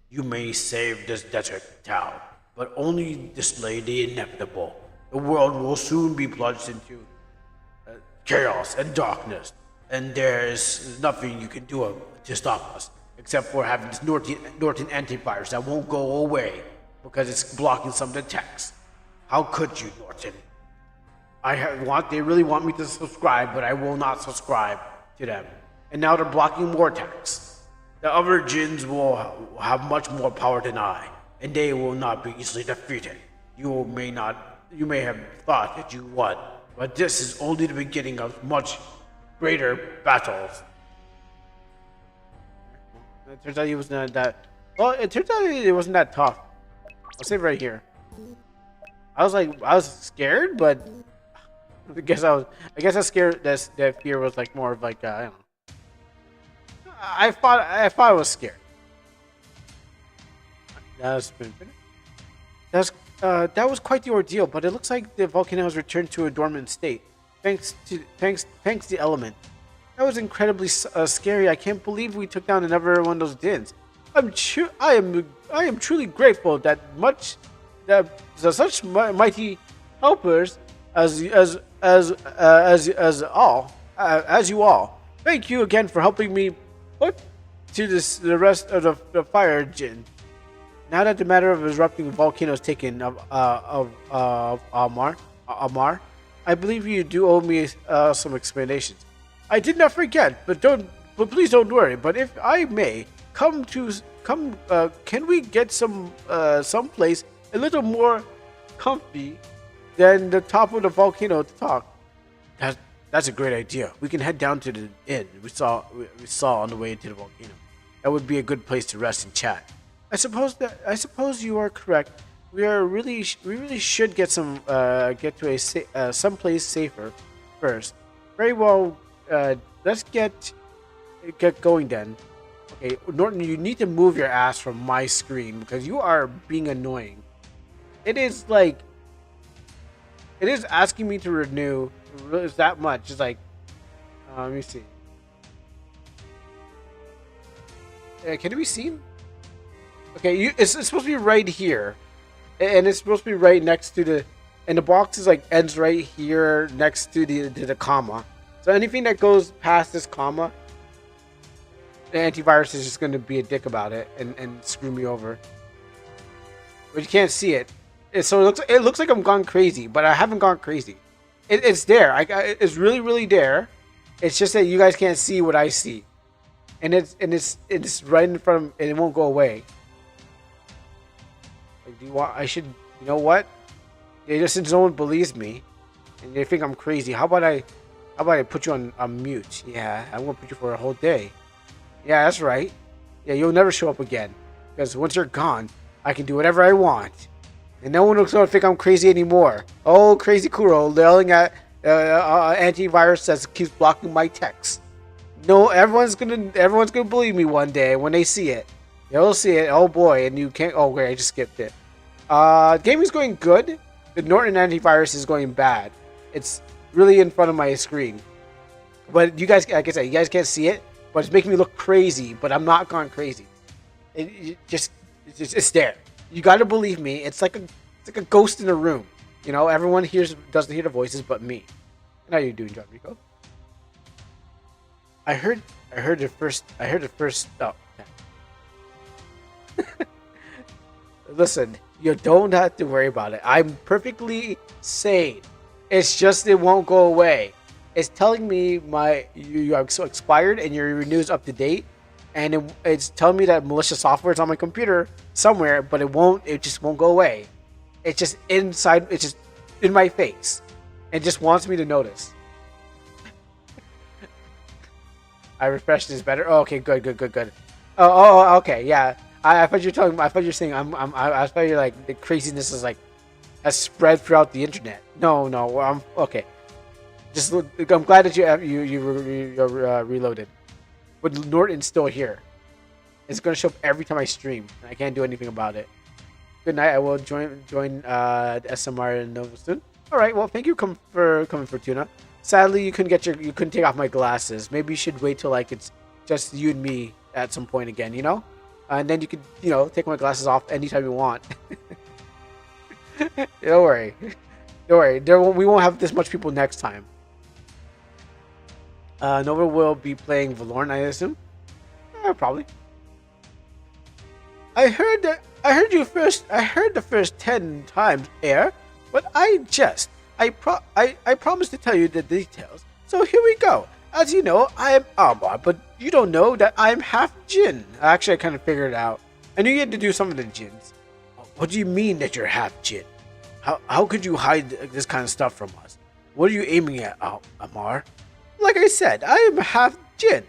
A: You may save this desert town, but only delay the inevitable. The world will soon be plunged into chaos and darkness, and there is nothing you can do to stop us, except for having this Norton antivirus that won't go away because it's blocking some of the text. How could you, Norton? They really want me to subscribe, but I will not subscribe to them. And now they're blocking more text. The other Jins will have much more power than I, and they will not be easily defeated. You may have thought that you won, but this is only the beginning of much greater battles. It turns out he was not that. Well, it turns out it wasn't that tough. I'll save right here. I was scared, but I guess I was scared. That fear was like more of like I don't know. I thought I was scared. That was quite the ordeal, but it looks like the volcano has returned to a dormant state, thanks to the element. That was incredibly scary. I can't believe we took down another one of those dins. I am truly grateful that such mighty helpers as you all. Thank you again for helping me put to the rest of the fire Jin. Now that the matter of erupting volcanoes taken of Amar, I believe you do owe me some explanations. I did not forget, but please don't worry. But if I may, can we get someplace a little more comfy than the top of the volcano to talk? That's a great idea. We can head down to the inn we saw on the way into the volcano. That would be a good place to rest and chat. I suppose you are correct. We really should get to a someplace safer first. Very well. Let's get going then. Okay, Norton, you need to move your ass from my screen because you are being annoying. It is like It is asking me to renew. It's that much. It's like, let me see. Can it be seen? Okay, it's supposed to be right here, and it's supposed to be right next to the, and the box is like ends right here next to the comma. So anything that goes past this comma, the antivirus is just going to be a dick about it and screw me over. But you can't see it. So it looks like I'm gone crazy, but I haven't gone crazy. It's there. It's really there. It's just that you guys can't see what I see, and it's right in front of, and it won't go away. Like, do you want? I should. You know what? Since no one believes me, and they think I'm crazy, how about I put you on mute? Yeah, I'm gonna put you for a whole day. Yeah, that's right. Yeah, you'll never show up again, because once you're gone, I can do whatever I want. And no one will sort of think I'm crazy anymore. Oh, crazy Kuro yelling at antivirus that keeps blocking my text. No, everyone's gonna believe me one day when they see it. They'll see it. Oh boy, and you can't. Oh wait, I just skipped it. Gaming's going good. The Norton antivirus is going bad. It's really in front of my screen. But you guys, like I said, you guys can't see it. But it's making me look crazy. But I'm not gone crazy. It's there. You gotta believe me. It's like a ghost in a room. You know, everyone doesn't hear the voices but me. How you doing, John Rico? I heard the first. Oh, listen, you don't have to worry about it. I'm perfectly sane. It's just it won't go away. It's telling me you are so expired and your renew's up to date, and it's telling me that malicious software is on my computer somewhere, but it just won't go away. It's just inside. It's just in my face, and just wants me to notice. I refreshed this better. Oh, okay, good. Oh, okay, yeah. I thought you're saying I thought you're like the craziness is like has spread throughout the internet. No, I'm okay. I'm glad that you're reloaded. But Norton's still here. It's gonna show up every time I stream, and I can't do anything about it. Good night. I will join the SMR in Nova soon. All right. Well, thank you for coming, Fortuna. Sadly, you couldn't take off my glasses. Maybe you should wait till like it's just you and me at some point again. You know, and then you could take my glasses off anytime you want. Don't worry. We won't have this much people next time. Nova will be playing Valorn, I assume. Probably. I heard the first 10 times, Air, but I promised to tell you the details. So here we go. As you know, I am Armor, but you don't know that I'm half Jinn. Actually, I kind of figured it out. I knew you had to do some of the Jinns. What do you mean that you're half Jinn? How could you hide this kind of stuff from us? What are you aiming at, Amar? Like I said, I am half Jinn.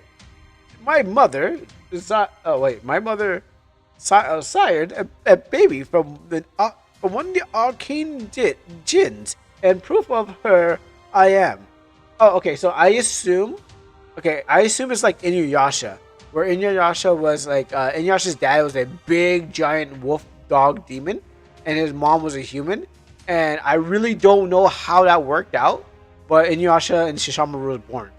A: My mother sired a baby from one of the arcane Jinns, and proof of her I am. Oh, okay. So I assume it's like Inuyasha, where Inuyasha was like Inuyasha's dad was a big giant wolf dog demon, and his mom was a human. And I really don't know how that worked out, but Inuyasha and Shisamaru was born.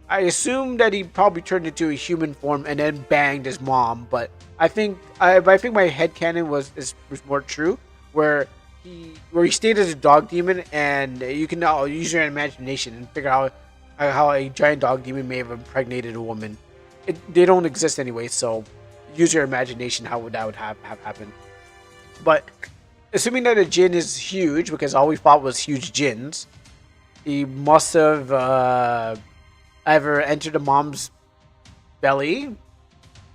A: I assume that he probably turned into a human form and then banged his mom, but I think my headcanon was more true, where he stayed as a dog demon, and you can now use your imagination and figure out how a giant dog demon may have impregnated a woman. They don't exist anyway, so use your imagination how that would have happened. But assuming that a Jinn is huge, because all we fought was huge Jinns, he must have either entered a mom's belly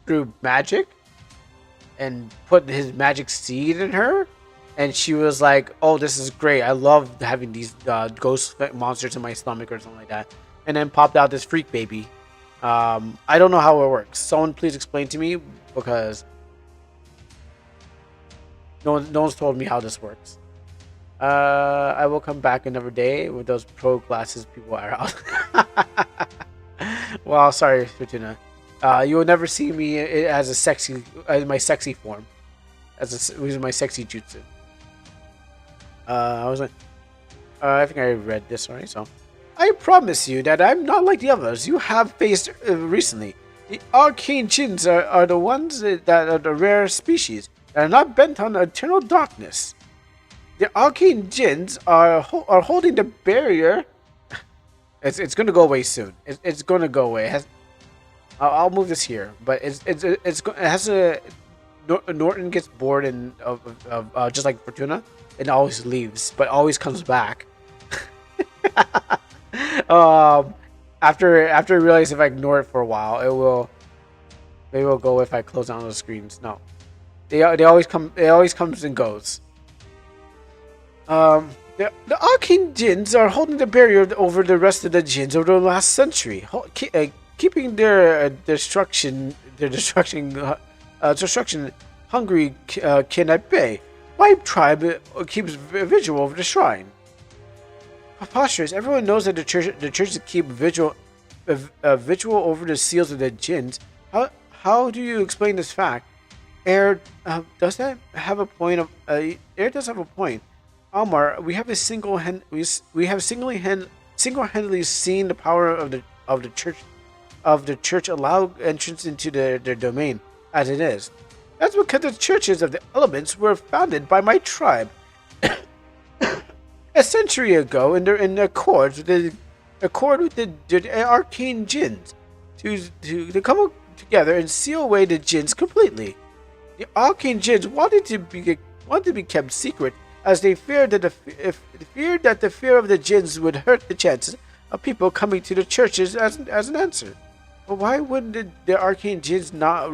A: through magic and put his magic seed in her, and she was like, oh, this is great, I love having these ghost monsters in my stomach or something like that, and then popped out this freak baby. I don't know how it works. Someone please explain to me, because no one's told me how this works. I will come back another day with those pro glasses people are out. Well, sorry, Fortuna. You will never see me as my sexy form, using my sexy jutsu. I was like,
E: I think I read this already. So, I promise you that I'm not like the others you have faced recently. The arcane jinns are the ones that are the rare species that are not bent on eternal darkness. The arcane jinns are holding the barrier. It's gonna go away soon. It's gonna go away. I'll move this here, but it has a Norton gets bored of just like Fortuna, and always leaves, but always comes back. After I realize if I ignore it for a while, maybe will go if I close down those screens. No, they always come. It always comes and goes. The arcane jinns are holding the barrier over the rest of the jinns over the last century, keeping their destruction hungry kin at bay. My tribe keeps vigil over the shrine. Preposterous! Everyone knows that the churches keep vigil over the seals of the jinns. How do you explain this fact? Air does that have a point of? Air does have a point. Almar, we have single-handedly seen the power of the church allow entrance into their domain as it is. That's because the churches of the elements were founded by my tribe a century ago in accord with the arcane jinns to come together and seal away the jinns completely. The arcane jinns wanted to be kept secret, as they feared that the fear of the jinns would hurt the chances of people coming to the churches as an answer. But why wouldn't the arcane jinns not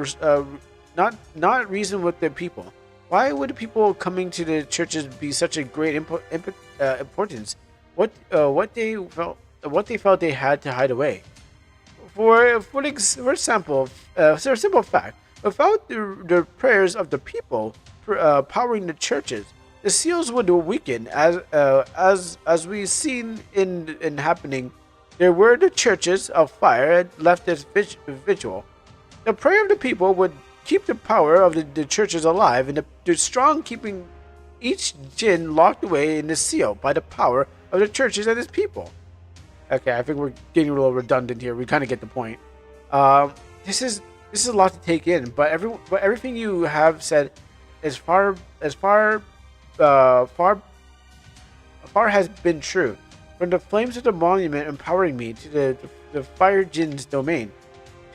E: reason with the people? Why would the people coming to the churches be such a great importance? What they felt they had to hide away? For example, a simple fact: without the prayers of the people powering the churches, the seals would weaken, as we've seen in happening. There were the churches of fire left as vigil. The prayer of the people would keep the power of the churches alive, and the strong keeping each jinn locked away in the seal by the power of the churches and its people. Okay, I think we're getting a little redundant here. We kind of get the point. This is a lot to take in, but everything you have said as far has been true. From the flames of the monument empowering me to the fire jinn's domain,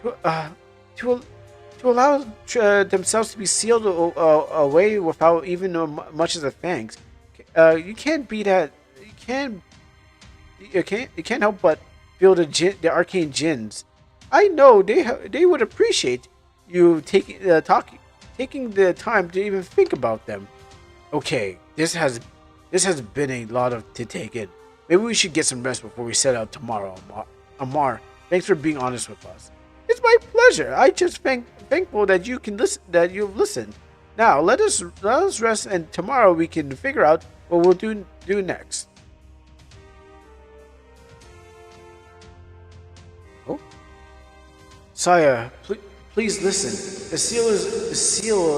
E: to allow themselves to be sealed away without even much as a thanks. You can't be that. You can't help but feel the arcane jinns. I know they would appreciate you taking the time to even think about them. Okay, this has been a lot to take in. Maybe we should get some rest before we set out tomorrow. Amar, thanks for being honest with us. It's my pleasure. I just thankful that you can listen. That you've listened. Now let us rest, and tomorrow we can figure out what we'll do next. Oh, Sire, please listen. The seal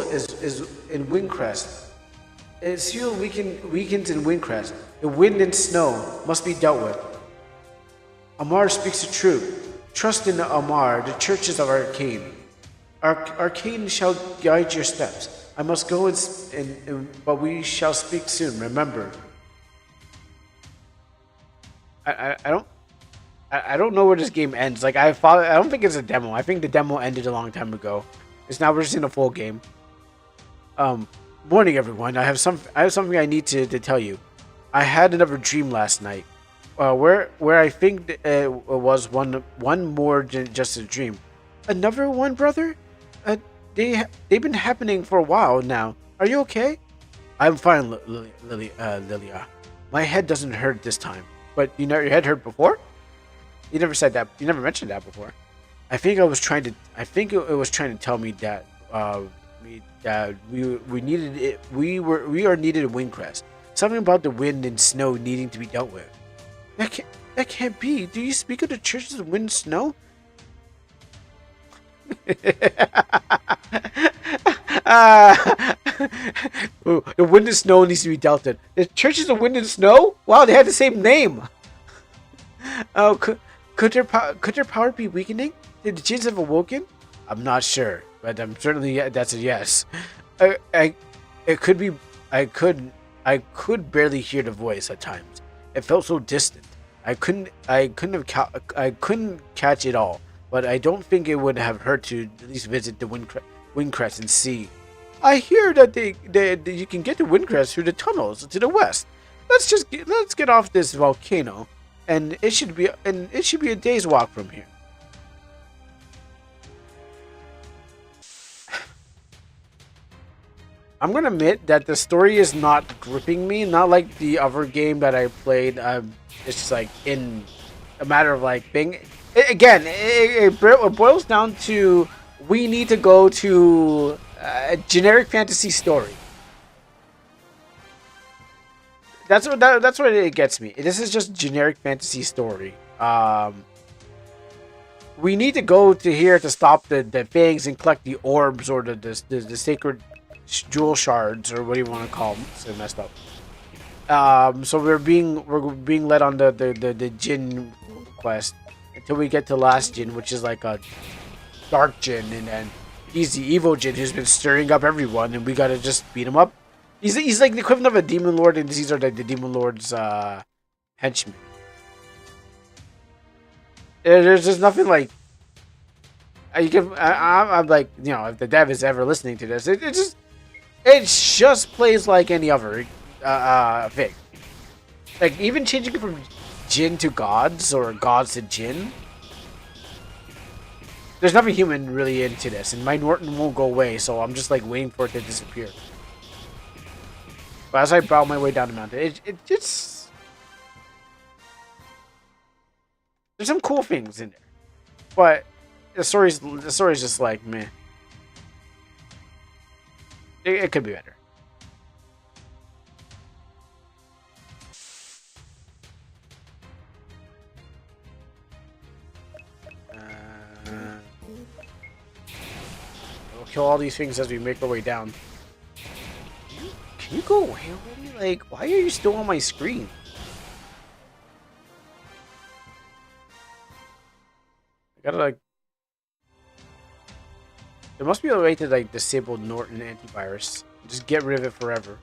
E: is in Windcrest. The seal weakens in Windcrest. The wind and snow must be dealt with. Amar speaks the truth. Trust in Amar, the churches of Arcane. Arcane shall guide your steps. I must go, but we shall speak soon. Remember. I don't know where this game ends. Like I don't think it's a demo. I think the demo ended a long time ago. It's now we're just in a full game. Morning, everyone. I have something I need to tell you. I had another dream last night, where I think it was one more than just a dream. Another one, brother? They've been happening for a while now. Are you okay? I'm fine, Lilia. My head doesn't hurt this time. But your head hurt before? You never said that. You never mentioned that before. I think it was trying to tell me that we needed it. We are needed in Windcrest. Something about the wind and snow needing to be dealt with. That can't be. Do you speak of the churches of wind and snow? Ooh, the wind and snow needs to be dealt in. The churches of wind and snow? Wow, they had the same name. Oh, could their power be weakening? Did the jinns have awoken? I'm not sure, but I'm certainly that's a yes. It could be. I could barely hear the voice at times. It felt so distant. I couldn't catch it all. But I don't think it would have hurt to at least visit the Windcrest and see. I hear that you can get to Windcrest through the tunnels to the west. Let's get off this volcano, and it should be a day's walk from here. I'm gonna admit that the story is not gripping me. Not like the other game that I played. It's just like in a matter of like being. It boils down to we need to go to a generic fantasy story. That's what it gets me. This is just generic fantasy story. We need to go to here to stop the things and collect the orbs or the sacred jewel shards or what do you want to call them? So messed up. So we're being led on the Jinn quest until we get to last Jinn, which is like a dark Jinn, and then he's the evil Jinn who's been stirring up everyone, and we gotta just beat him up. He's like the equivalent of a demon lord, and these are the demon lord's henchmen. There's just nothing like I'm like, you know, if the dev is ever listening to this, it just plays like any other thing. Like even changing it from Jinn to gods or gods to Jinn. There's nothing human really into this, and my Norton won't go away, so I'm just like waiting for it to disappear. But as I bow my way down the mountain, it's there's some cool things in there, but the story's just like meh. It could be better. We'll kill all these things as we make our way down. Can you go away already? Like, why are you still on my screen? I gotta like. There must be a way to like disable Norton antivirus. Just get rid of it forever.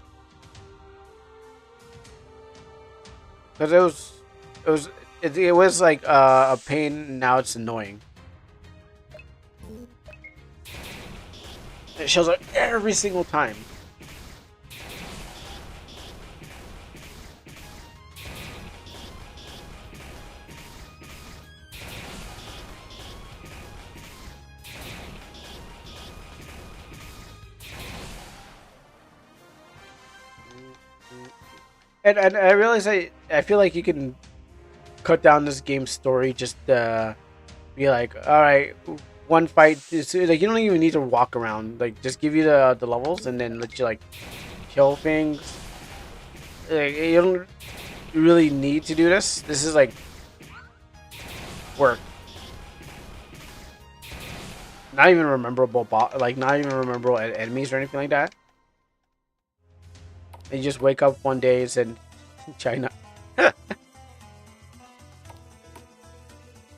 E: Because it was like a pain. Now it's annoying. It shows up every single time. And I realize I feel like you can cut down this game's story just be like, all right, one fight. Like you don't even need to walk around. Like just give you the levels and then let you like kill things. Like, you don't really need to do this. This is like work. Not even rememberable not even memorable enemies or anything like that. And you just wake up one day and said, China.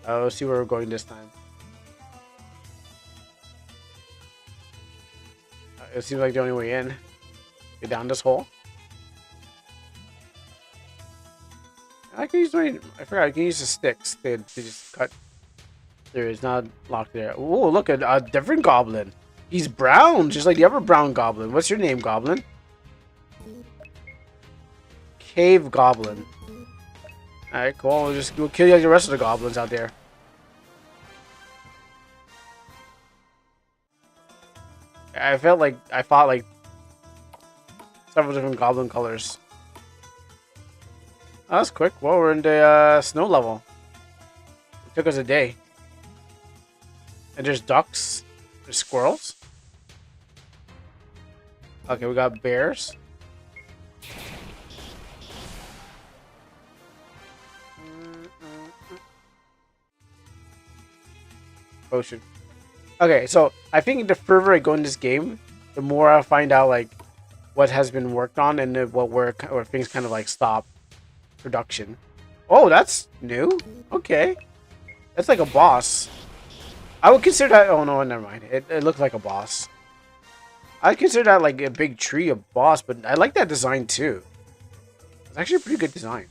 E: Let's see where we're going this time. It seems like the only way in. Get down this hole. I forgot I can use the sticks to just cut. There is not locked there. Oh, look at a different goblin. He's brown, just like the other brown goblin. What's your name, goblin? Cave goblin. Alright, cool. We'll kill the rest of the goblins out there. I felt like I fought like several different goblin colors. Oh, that's quick. Well, we're in the snow level. It took us a day. And there's ducks. There's squirrels. Okay, we got bears. Potion. Okay, so I think the further I go in this game, the more I find out like what has been worked on and what where things kind of like stop production. Oh, that's new. Okay, that's like a boss. I would consider that. Oh no, never mind. It looked like a boss. I consider that like a big tree a boss, but I like that design too. It's actually a pretty good design.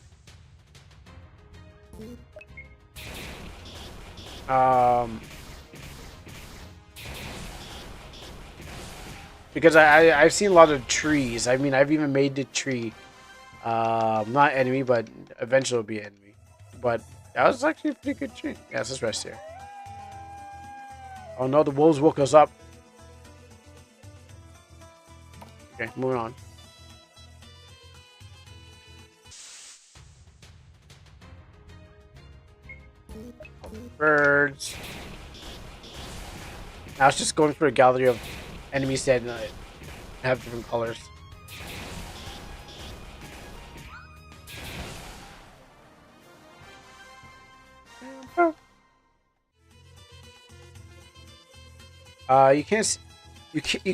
E: Because I've seen a lot of trees. I mean, I've even made the tree. Not enemy, but eventually it'll be enemy. But that was actually a pretty good tree. Yeah, let's just rest here. Oh no, the wolves woke us up. Okay, moving on. Birds. Now it's just going through a gallery of enemies that have different colors. You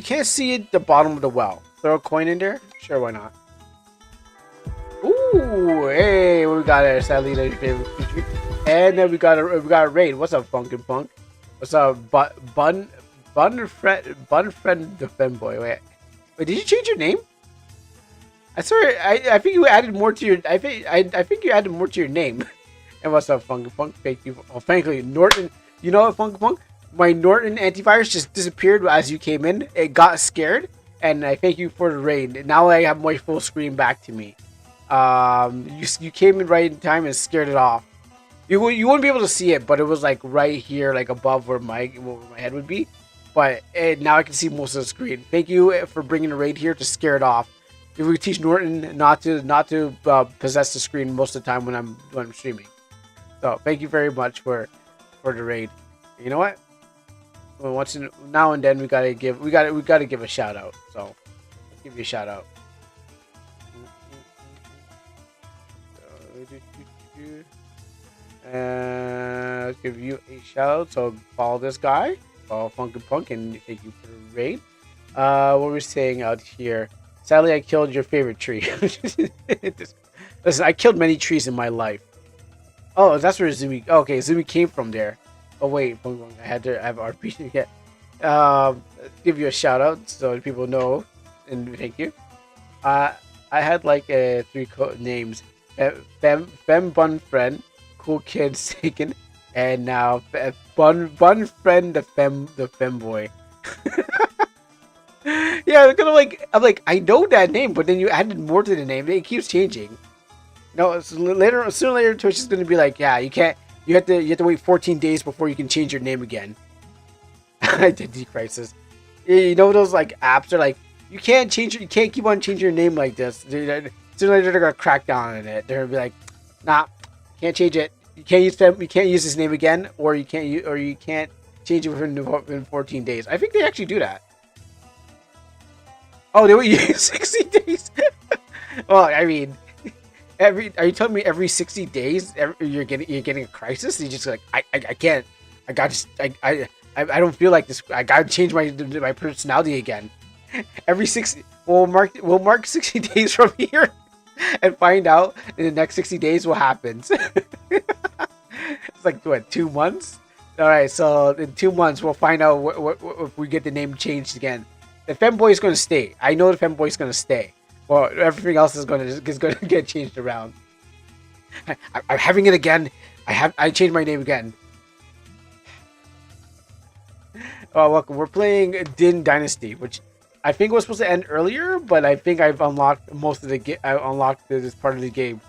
E: can't see at the bottom of the well. Throw a coin in there? Sure, why not? Ooh, hey, what we got there? Sadly, your favorite feature. And then we got a raid. What's up, Funkin' Punk? What's up, Bun Friend the Femboy? Wait, did you change your name? I swear, I think you added more to your. I think you added more to your name. And what's up, Funkin' Punk? Thank you. Oh, frankly, Norton. You know what, Funkin' Punk? My Norton antivirus just disappeared as you came in. It got scared, and I thank you for the raid. Now I have my full screen back to me. You came in right in time and scared it off. You wouldn't be able to see it, but it was like right here, like above where my head would be. But now I can see most of the screen. Thank you for bringing the raid here to scare it off. If we teach Norton not to possess the screen most of the time when I'm streaming. So thank you very much for the raid. You know what? Well, now and then we gotta give a shout out. So let's give you a shout out. And let's give you a shout out. So follow this guy, follow Funkin' Punk, and thank you for the raid. What we're saying out here. Sadly, I killed your favorite tree. Listen, I killed many trees in my life. Oh, that's where Zumi. Oh, okay, Zumi came from there. Oh wait, I have RPG again. Give you a shout out so people know, and thank you. I had like 3 names: Fem Bun Friend, Cool Kid Saken, and now Bun Friend the Femboy. Yeah, I'm like I know that name, but then you added more to the name. It keeps changing. No, sooner or later, Twitch is gonna be like, yeah, you can't. You have to wait 14 days before you can change your name again. Identity crisis. You know those like apps are like you can't keep on changing your name like this. Sooner or later they're gonna crack down on it. They're gonna be like, nah, can't change it. You can't use this name again, or you can't change it within 14 days. I think they actually do that. Oh, they would use 60 days. Well, I mean. Are you telling me every 60 days you're getting a crisis? You just like I can't. I don't feel like this. I gotta change my personality again. Every 60. We'll mark 60 days from here and find out in the next 60 days what happens. It's like what, 2 months? All right, so in 2 months we'll find out what if we get the name changed again. The Femboy is gonna stay. I know the Femboy is gonna stay. Well, everything else is going to get changed around. I'm having it again. I changed my name again. Oh, welcome. We're playing Din Dynasty, which I think was supposed to end earlier, but I think I've unlocked most of the game. I unlocked this part of the game.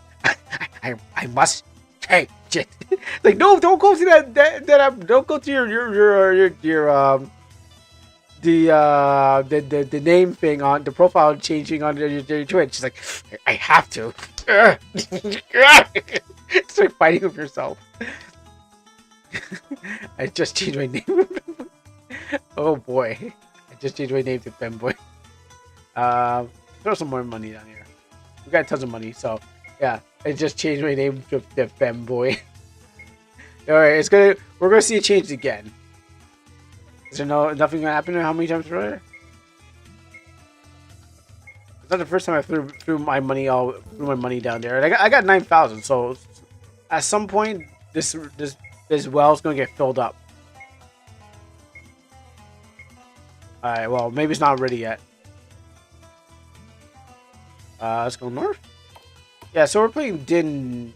E: I must change it. Like, no, don't go to that. Don't go to your the name thing on the profile changing on your Twitch. She's like, I have to. It's like fighting with yourself. I just changed my name. Oh boy, I just changed my name to Femboy. Throw some more money down here. We got tons of money, so yeah. I just changed my name to Femboy. All right, we're gonna see it changed again. Is there nothing gonna happen? How many times earlier? It's not the first time I threw my money down there. And I got 9,000. So at some point, this well is gonna get filled up. All right. Well, maybe it's not ready yet. Let's go north. Yeah. So we're playing Din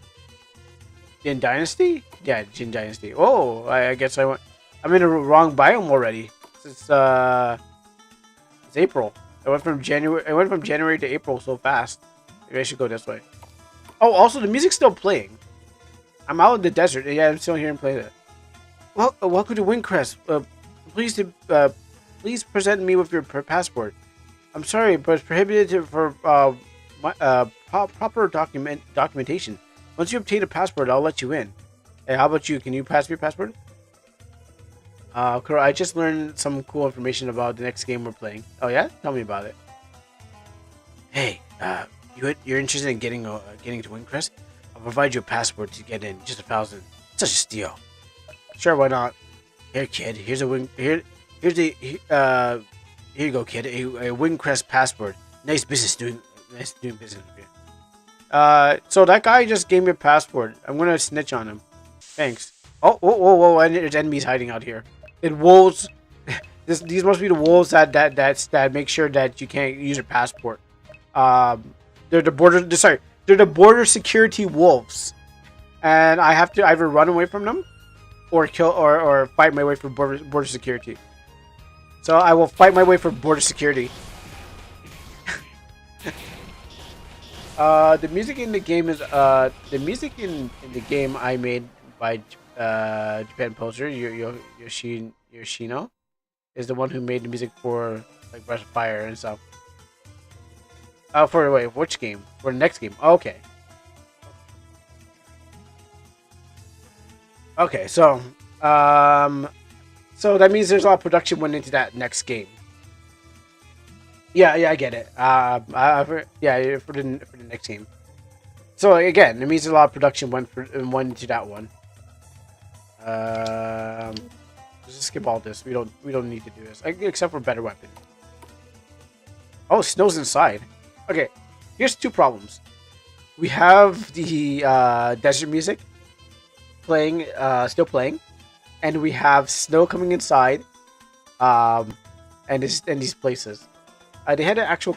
E: Dynasty. Yeah, Jin Dynasty. Oh, I guess I'm in the wrong biome already. It's April. I went from January to April so fast. Maybe I should go this way. Oh, also the music's still playing. I'm out in the desert. Yeah, I'm still hearing play that. Well, welcome to Windcrest. Please present me with your passport. I'm sorry, but it's prohibited for proper documentation. Once you obtain a passport, I'll let you in. Hey, how about you? Can you pass me your passport? Kuro, I just learned some cool information about the next game we're playing. Oh yeah? Tell me about it. Hey, you're interested in getting to Windcrest? I'll provide you a passport to get in. Just 1,000. Such a steal. Sure, why not? Here, kid. Here you go, kid. A Windcrest passport. Nice doing business with you. So that guy just gave me a passport. I'm gonna snitch on him. Thanks. Oh, whoa! And there's enemies hiding out here. It wolves. These must be the wolves that make sure that you can't use your passport. They're the border. Sorry, they're the border security wolves, and I have to either run away from them, or kill, or fight my way for border security. So I will fight my way for border security. The music in the game is the music in the game I made by Japan Poser Yoshino is the one who made the music for like Breath of Fire and stuff. Which game? For the next game. Okay. Okay, so so that means there's a lot of production went into that next game. Yeah, I get it. For the next game. So again, it means a lot of production went into that one. Just skip all this. We don't need to do this, except for better weapon. Oh, snow's inside. Okay, here's two problems. We have the desert music playing, still playing, and we have snow coming inside. And these places. They had an actual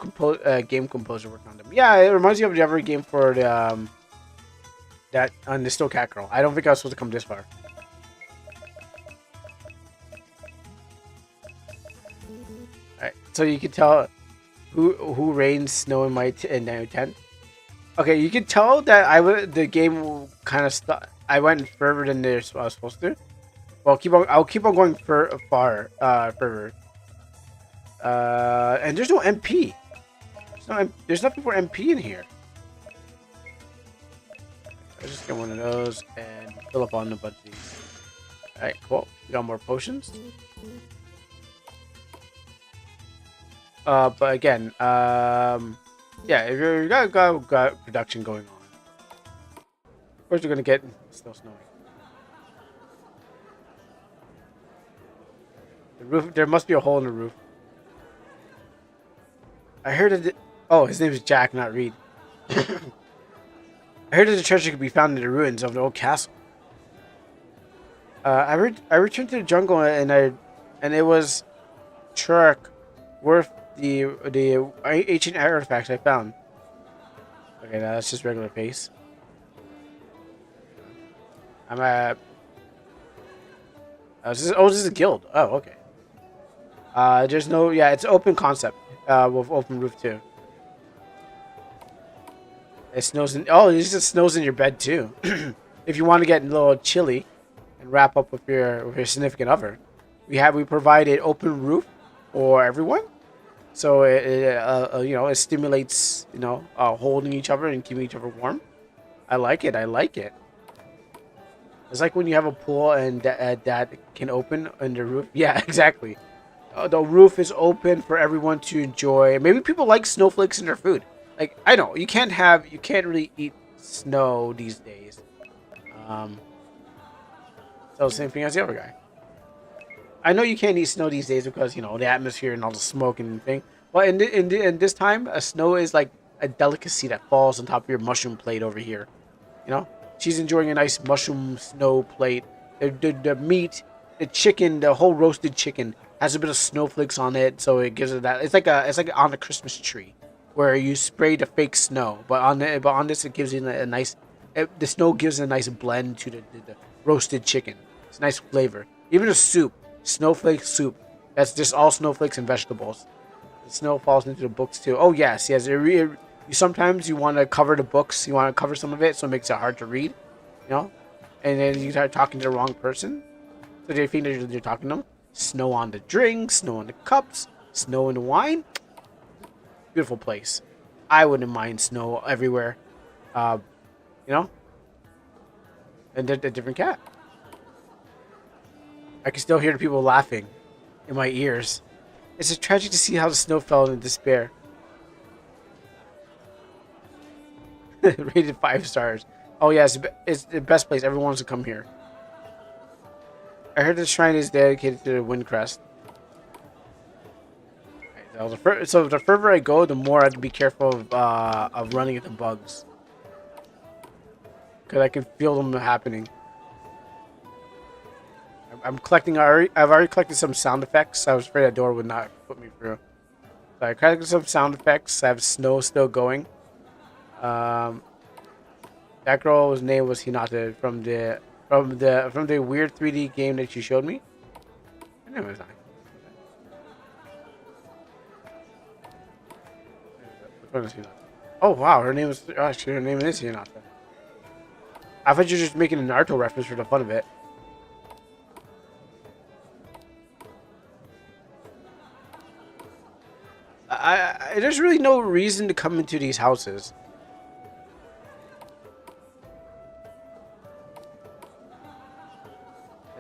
E: game composer working on them. Yeah, it reminds me of the other game for the that on the Still Cat Girl. I don't think I was supposed to come this far. Alright, so you can tell who rains snow in my tent. Okay, you can tell that the game kind of I went further than I was supposed to. Well, I'll keep on going further. And there's no MP. There's nothing for MP in here. Let's just get one of those and fill up on a bunch of these. Alright, cool. We got more potions. But again, yeah, if you got production going on. Of course, you're gonna get still snowing. The roof. There must be a hole in the roof. I heard that. Oh, his name is Jack, not Reed. I heard that the treasure could be found in the ruins of the old castle. I returned to the jungle and it was Chuck worth the ancient artifacts I found. Okay, now that's just regular pace. I'm at. This is a guild. Oh, okay. There's no. Yeah, it's open concept. With open roof too. It snows in. Oh, it just snows in your bed too. If you want to get a little chilly and wrap up with your significant other, we provide an open roof for everyone. So it stimulates holding each other and keeping each other warm. I like it. It's like when you have a pool and that can open on the roof. Yeah, exactly. The roof is open for everyone to enjoy. Maybe people like snowflakes in their food. Like, I know you can't really eat snow these days. So same thing as the other guy. I know you can't eat snow these days because the atmosphere and all the smoke and thing. Well, in this time, snow is like a delicacy that falls on top of your mushroom plate over here. You know, she's enjoying a nice mushroom snow plate. The meat, the chicken, the whole roasted chicken has a bit of snowflakes on it, so it gives it that. It's like on the Christmas tree, where you spray the fake snow, but on this it gives you a nice. The snow gives a nice blend to the roasted chicken. It's a nice flavor. Even the soup, snowflake soup. That's just all snowflakes and vegetables. The snow falls into the books too. Oh yes, yes. Sometimes you want to cover the books. You want to cover some of it, so it makes it hard to read. You know, and then you start talking to the wrong person. So they think that you're talking to them. Snow on the drinks, snow on the cups, snow in the wine. Beautiful place. I wouldn't mind snow everywhere. You know, and a different cat. I can still hear the people laughing in my ears. It's a tragic to see how the snow fell in despair. Rated 5 stars. Oh yeah, it's the best place. Everyone wants to come here. I heard the shrine is dedicated to the wind crest. So the further I go, the more I have to be careful of running into bugs. Because I can feel them happening. I'm collecting. I've already collected some sound effects. I was afraid that door would not put me through. So I collected some sound effects. I have snow still going. That girl's name was Hinata from the weird 3D game that you showed me. Her name was Which one is Hinata? Oh wow, her name is actually her name is Hinata. I thought you were just making a Naruto reference for the fun of it. There's really no reason to come into these houses.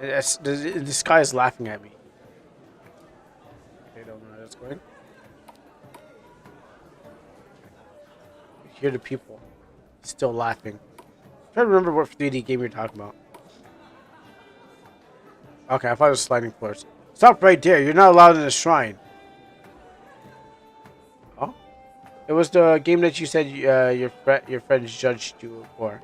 E: The sky is laughing at me. They don't know where that's going. You hear the people still laughing. I'm trying to remember what 3D game you're talking about. Okay, I thought it was sliding floors. Stop right there. You're not allowed in the shrine. Oh? It was the game that you said your friends judged you for.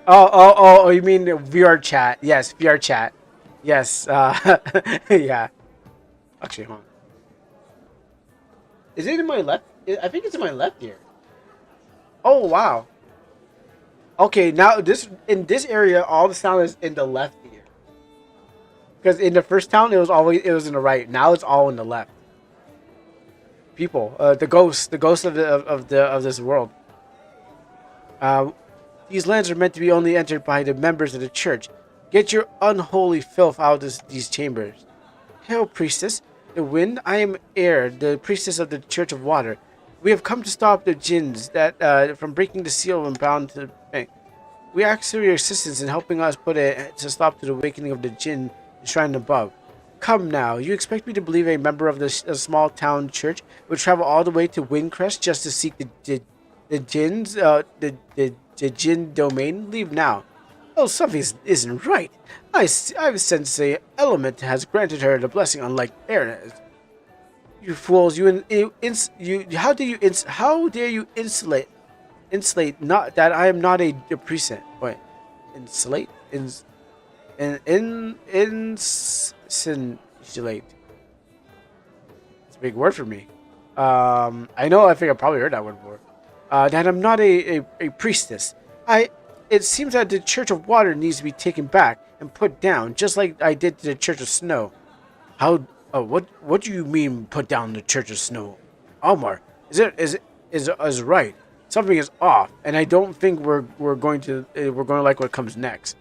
E: Oh, you mean the VR chat. Yes, VR chat. Yes, yeah. Actually, hold on. Is it in my left? I think it's in my left ear. Oh, wow. Okay, now in this area, all the sound is in the left ear. Because in the first town, it was in the right. Now it's all in the left. People, the ghost of this world. These lands are meant to be only entered by the members of the church. Get your unholy filth out of these chambers. Hail, priestess, the wind. I am Air, the priestess of the Church of Water. We have come to stop the jinns that from breaking the seal and bound to the bank. We ask for your assistance in helping us put a stop to the awakening of the jinn enshrined above. Come now, you expect me to believe a member of this small town church would travel all the way to Windcrest just to seek the jinns, the Jin domain? Leave now. Oh, something isn't right. I sense a element has granted her the blessing, unlike Aaron. You fools! How dare you insulate? Not that I am not a priest. Wait, insulate? Insulate. It's a big word for me. I know. I think I probably heard that word before. That I'm not a priestess. It seems that the Church of Water needs to be taken back and put down, just like I did to the Church of Snow. How? What do you mean put down the Church of Snow? Almar, is it right? Something is off, and I don't think we're going to like what comes next.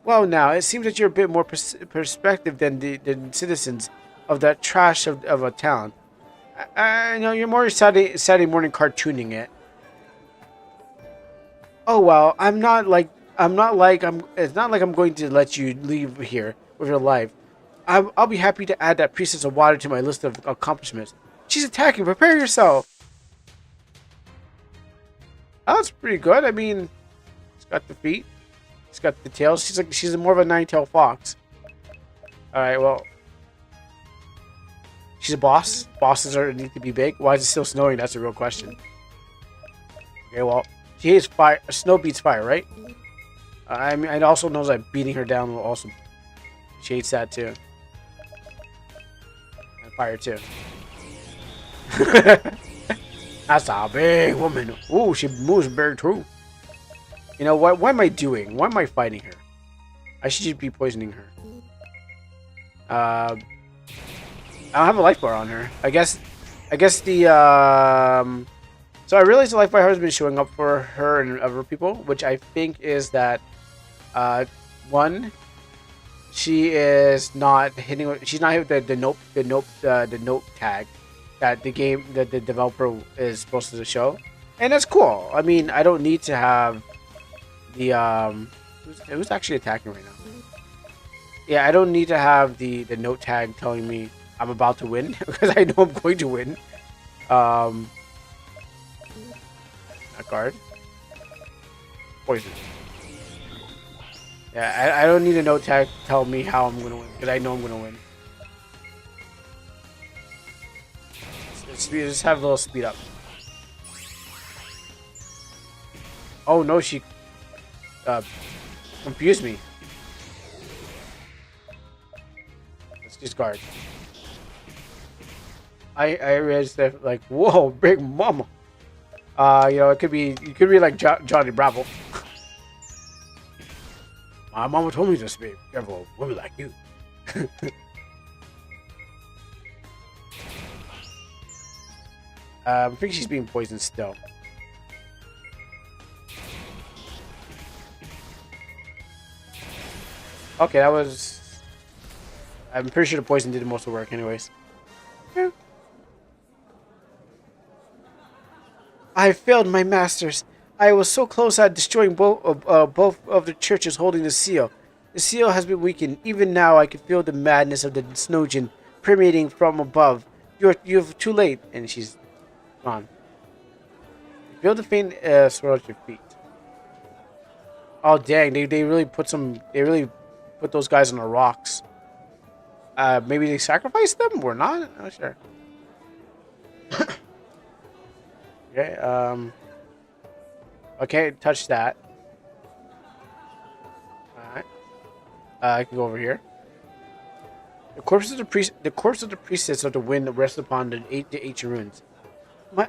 E: Well, now it seems that you're a bit more perspective than the citizens of that trash of a town. I know you're more Saturday morning cartooning it. Oh well, it's not like I'm going to let you leave here with your life. I'll be happy to add that Priestess of Water to my list of accomplishments. She's attacking. Prepare yourself. Oh, that's pretty good. I mean, it's got the feet. It's got the tail. She's more of a nine-tailed fox. All right, well. She's a boss. Bosses are need to be big. Why is it still snowing? That's a real question. Okay, well, she hates fire. Snow beats fire, right? I mean, I also know that beating her down will also. She hates that too. And fire too. That's a big woman. Ooh, she moves very true. You know what? What am I doing? Why am I fighting her? I should just be poisoning her. I don't have a life bar on her. I guess the So I realized the life bar has been showing up for her and other people, which I think is that one, she is not hitting. She's not hitting the note tag that the game that the developer is supposed to show, and that's cool. I mean, I don't need to have the who's actually attacking right now. Yeah, I don't need to have the note tag telling me I'm about to win because I know I'm going to win. Not guard. Poison. Yeah, I don't need a note tag to tell me how I'm gonna win because I know I'm gonna win. Just have a little speed up. Oh no, she confused me. Let's discard. I realized that, like, whoa, big mama. You know, it could be like Johnny Bravo. My mama told me to be careful of women like you. I think she's being poisoned still. Okay, that was. I'm pretty sure the poison did most of the work, anyways. Yeah. I failed my masters. I was so close at destroying both of the churches holding the seal. The seal has been weakened. Even now, I can feel the madness of the Snowgen permeating from above. You're too late, and she's gone. Feel the faint swirl at your feet. Oh dang! They really put some. They really put those guys on the rocks. Maybe they sacrificed them or not? I'm not sure. Okay. Okay, touch that. Alright. I can go over here. The corpse of the priestess of the wind rests upon the ancient ruins.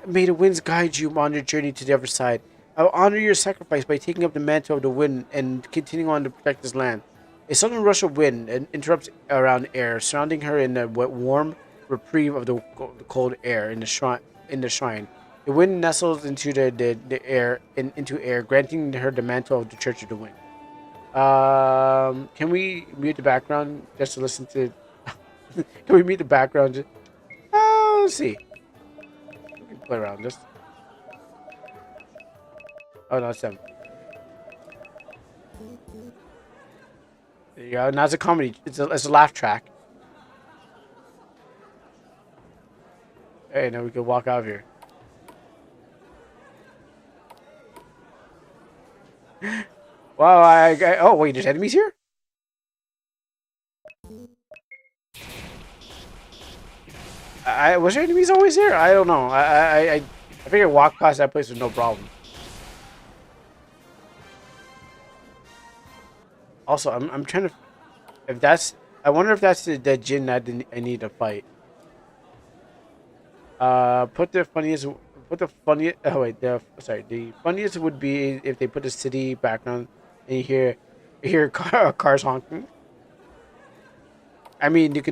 E: May the winds guide you on your journey to the other side. I will honor your sacrifice by taking up the mantle of the wind and continuing on to protect this land. A sudden rush of wind interrupts around air, surrounding her in the warm reprieve of the cold air in the shrine. The wind nestles into the air into air, granting her the mantle of the Church of the Wind. Can we mute the background just to listen to? Can we mute the background? Let's see. We can play around just. Oh no, it's them. There you go. Now it's a comedy. It's a laugh track. Hey, now we can walk out of here. Wow, oh wait, there's enemies here? Was there enemies always here? I don't know. I figured walk past that place was no problem. Also, I'm trying to, if that's, I wonder if that's the djinn that I need to fight. The funniest would be if they put the city background and you hear cars honking. I mean, you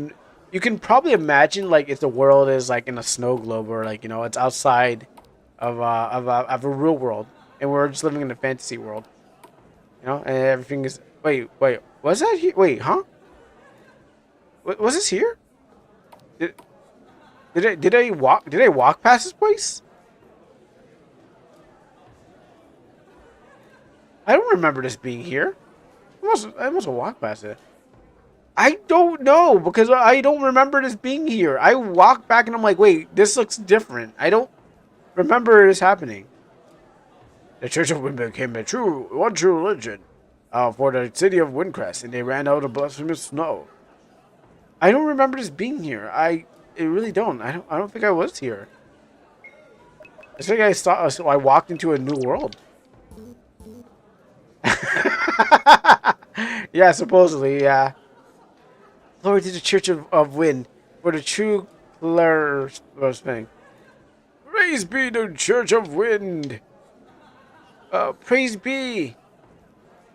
E: can probably imagine, like, if the world is like in a snow globe, or, like, you know, it's outside of a real world and we're just living in a fantasy world, you know, and everything is. Wait, was that here? Wait, huh? Was this here? Did I walk past this place? I don't remember this being here. I must have walked past it. I don't know, because I don't remember this being here. I walked back and I'm like, wait, this looks different. I don't remember this happening. The Church of Wind became one true religion for the city of Windcrest, and they ran out of blasphemous snow. I don't remember this being here. I really don't. I don't think I was here. I think I saw. So I walked into a new world. Yeah, supposedly, yeah. Glory to the Church of Wind, for the true Claire's thing. Praise be the Church of Wind. Praise be.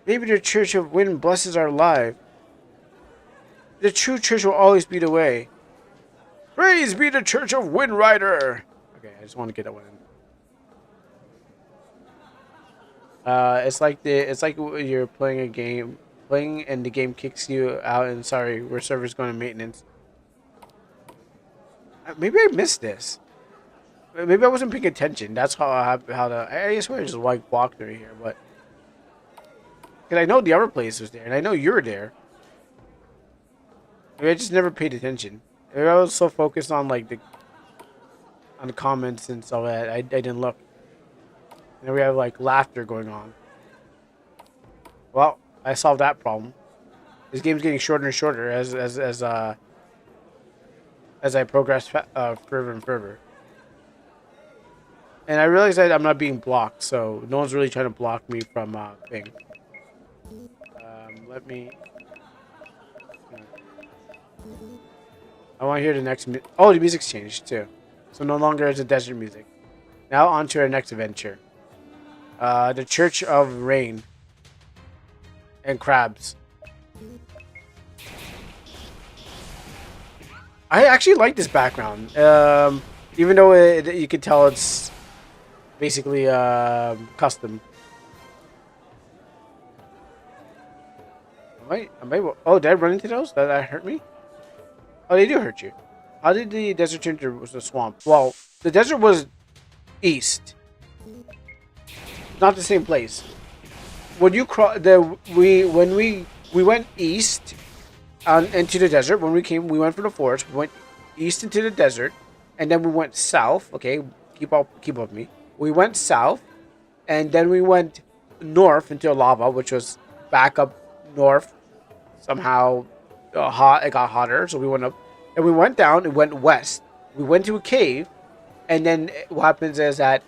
E: Maybe the Church of Wind blesses our life. The true church will always be the way. Praise be the Church of Wind Rider. Okay, I just want to get that one in. It's like you're playing a game, and the game kicks you out, and sorry, your server's going to maintenance. Maybe I missed this. Maybe I wasn't paying attention. That's how I swear I just like walked through here, but because I know the other place was there, and I know you were there. Maybe I just never paid attention. Maybe I was so focused on like on the comments and stuff that I didn't look. And then we have like laughter going on. Well, I solved that problem. This game's getting shorter and shorter as I progress further and further. And I realize that I'm not being blocked, so no one's really trying to block me from thing. Let me. I want to hear the next. Oh, the music's changed too, so no longer is it desert music. Now on to our next adventure. The Church of Rain and Crabs. I actually like this background, even though you can tell it's basically custom. Oh, did I run into those? Did that hurt me? Oh, they do hurt you. How did the desert turn to a swamp? Well, the desert was east, not the same place. When you when we went east into the desert. When we went from the forest. We went east into the desert, and then we went south. Okay, keep up with me. We went south, and then we went north into lava, which was back up north. Somehow, it got hotter, so we went up, and we went down and went west. We went to a cave, and then what happens is that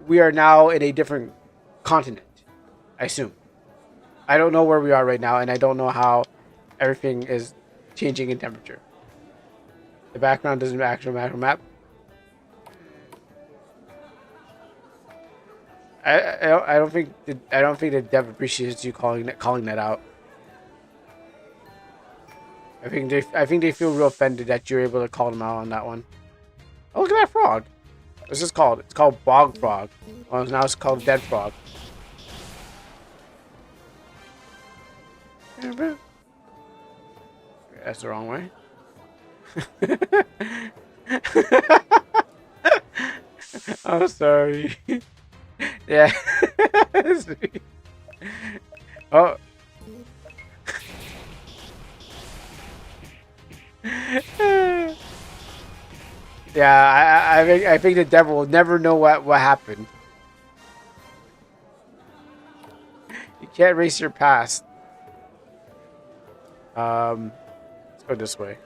E: we are now in a different continent. I assume. I don't know where we are right now, and I don't know how everything is changing in temperature. The background doesn't actually match the map. I don't think the dev appreciates you calling that out. I think they feel real offended that you're able to call them out on that one. Oh, look at that frog. What's this called? It's called bog frog. Well, now it's called dead frog. That's the wrong way. I'm sorry. Yeah. Oh. Yeah, I think the devil will never know what happened. You can't erase your past. Let's go this way.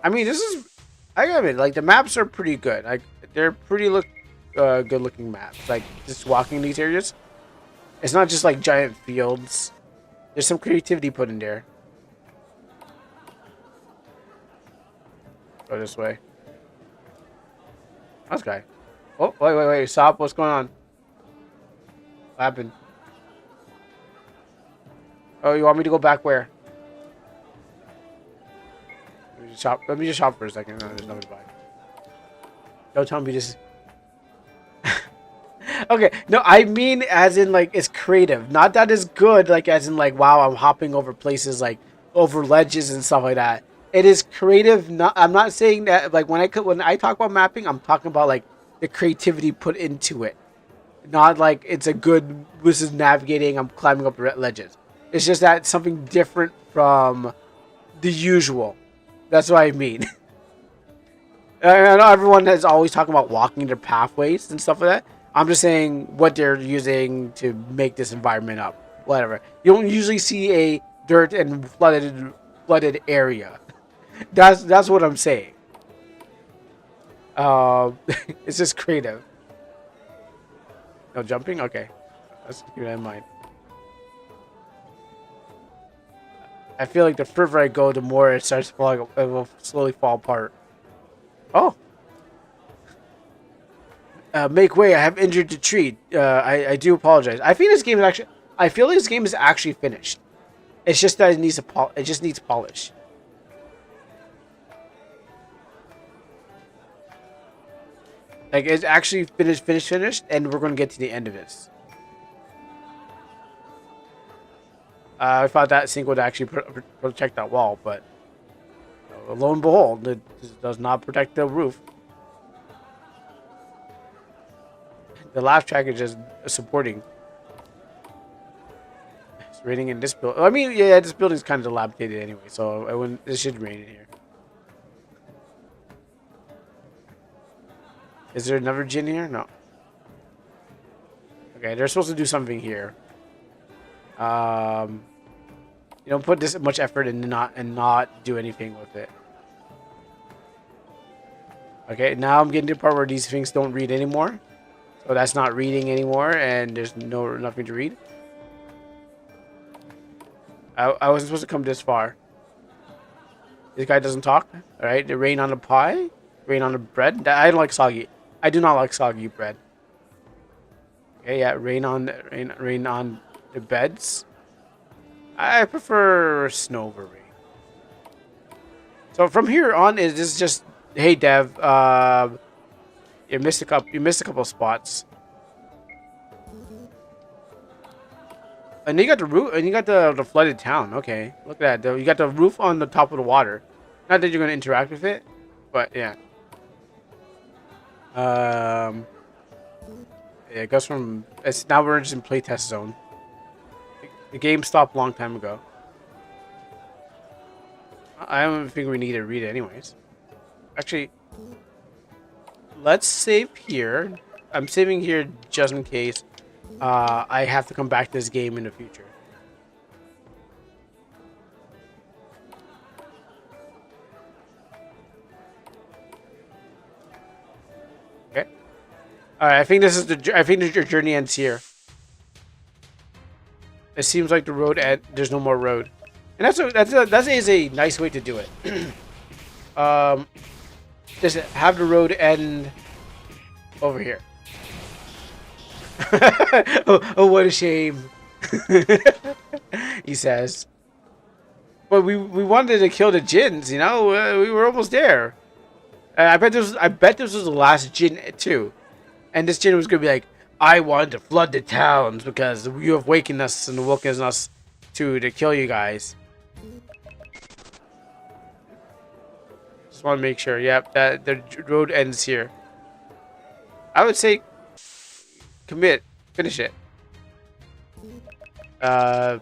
E: I mean, I gotta admit, like, the maps are pretty good. Like, they're pretty good looking maps. Like, just walking these areas, it's not just like giant fields. There's some creativity put in there. Go this way. This guy. Oh, wait. Stop. What's going on? What happened? Oh, you want me to go back where? Let me just shop for a second. No, there's nothing to buy. Don't tell me this. Okay, no, I mean as in like it's creative. Not that it's good, like as in like wow, I'm hopping over places like over ledges and stuff like that. It is creative. I'm not saying that like when I talk about mapping, I'm talking about like the creativity put into it. Not like it's a good this is navigating, I'm climbing up ledges. It's just that it's something different from the usual. That's what I mean. I know everyone is always talking about walking their pathways and stuff like that. I'm just saying what they're using to make this environment up. Whatever. You don't usually see a dirt and flooded area. That's what I'm saying. It's just creative. No jumping? Okay. Let's keep that in mind. I feel like the further I go, the more it starts falling. It will slowly fall apart. Oh. Make way! I have injured the tree. I do apologize. I think this game is actually. I feel like this game is actually finished. It's just that it needs it just needs polish. Like it's actually finished, and we're going to get to the end of this. I thought that sync would actually protect that wall, but lo and behold, it does not protect the roof. The laugh track is just supporting. It's raining in this building. I mean, yeah, this building's kind of dilapidated anyway, so I wouldn't. It should rain in here. Is there another gin here? No. Okay, they're supposed to do something here. You don't put this much effort and not do anything with it. Okay, now I'm getting to the part where these things don't read anymore. So that's not reading anymore, and there's nothing to read. I wasn't supposed to come this far. This guy doesn't talk. All right, the rain on the pie, rain on the bread. I don't like soggy. I do not like soggy bread. Okay, yeah, rain on the beds. I prefer snow over rain. So from here on, this is just hey Dev. You missed a couple spots. And you got the roof, and you got the flooded town. Okay, look at that. You got the roof on the top of the water. Not that you're gonna interact with it, but yeah. Yeah, it goes from. It's now we're just in playtest zone. The game stopped a long time ago. I don't think we need to read it anyways. Actually, let's save here. I'm saving here just in case I have to come back to this game in the future. Okay. All right. I think this is the. I think your journey ends here. It seems like the road end. There's no more road, and that is a nice way to do it. Just have the road end over here. oh, what a shame. He says. But we wanted to kill the Jins, you know? We were almost there. I bet this was the last Jin too. And this Jin was gonna be like, I wanted to flood the towns because you have wakened us and woken us to kill you guys. Just want to make sure. Yep, that the road ends here. I would say finish it. Let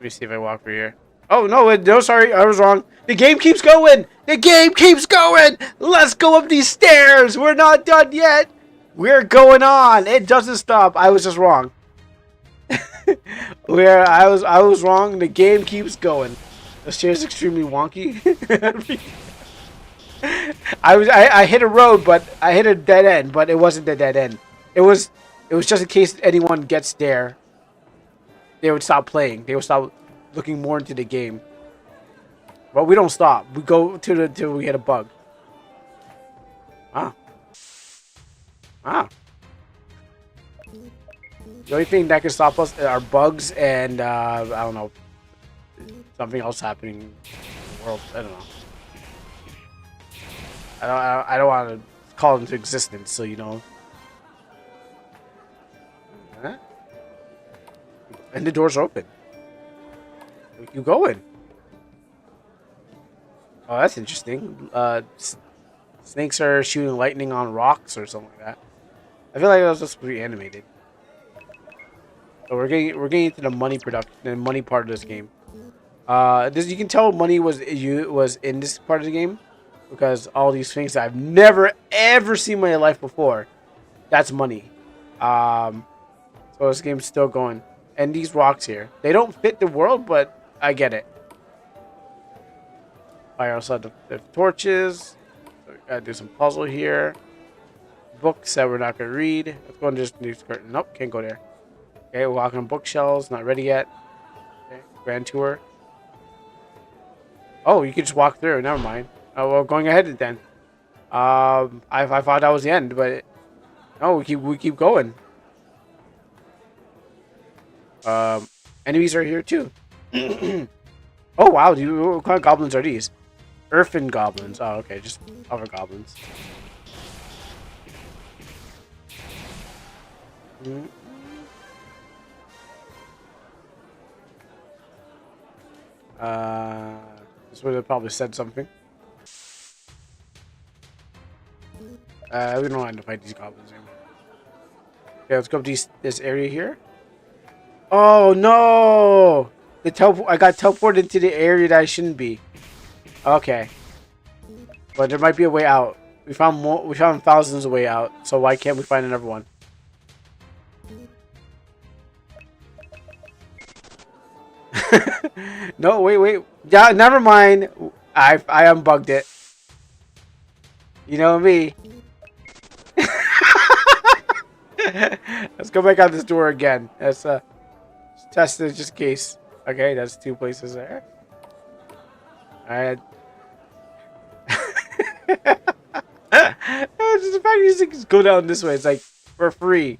E: me see if I walk through here. Oh no, sorry, I was wrong. The game keeps going. The game keeps going. Let's go up these stairs. We're not done yet. We're going on. It doesn't stop. I was just wrong. I was wrong. The game keeps going. The stairs is extremely wonky. I hit a road, but I hit a dead end, but it wasn't the dead end. It was just in case anyone gets there. They would stop playing. They would stop looking more into the game. But we don't stop. We go till we hit a bug. Ah. The only thing that can stop us are bugs and I don't know, something else happening in the world. I don't know. I don't want to call it into existence, so you know. Huh? And the door's open. You going? Oh, that's interesting. Snakes are shooting lightning on rocks or something like that. I feel like that was supposed to be animated. So we're getting into the money part of this game. You can tell money was in this part of the game because all these things that I've never ever seen in my life before. That's money. So this game's still going. And these rocks here, they don't fit the world, but I get it. Fire outside the torches. So we gotta do some puzzle here. Books that we're not gonna read. Let's go and just do curtain. Nope, can't go there. Okay, walking on bookshelves, not ready yet. Okay, grand tour. Oh, you can just walk through. Never mind. Oh, well, going ahead then. I thought that was the end, but no, we keep going. Enemies are here too. Oh wow, dude, what kind of goblins are these? Earthen goblins. Oh, okay, just other goblins. Mm. This would have probably said something. We don't want to fight these goblins anymore. Okay, let's go up this area here. Oh no! I got teleported into the area that I shouldn't be. Okay, but there might be a way out. We found more. We found thousands of way out. So why can't we find another one? No, wait. Yeah, never mind. I unbugged it. You know me. Let's go back out this door again. Let's test it just in case. Okay, that's 2 places there. Alright. Just the fact you just go down this way, it's like for free.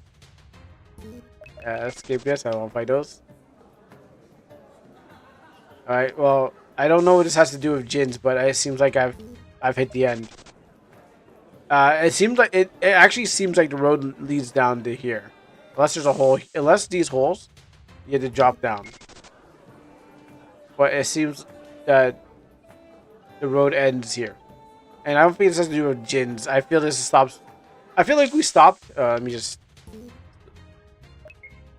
E: Let's escape this. I don't want to fight those. Alright, well, I don't know what this has to do with Jins, but it seems like I've hit the end. It seems like it actually seems like the road leads down to here. Unless there's a hole, unless these holes, you have to drop down. But it seems that the road ends here. And I don't think this has to do with Jins. I feel this stops. I feel like we stopped. Let me just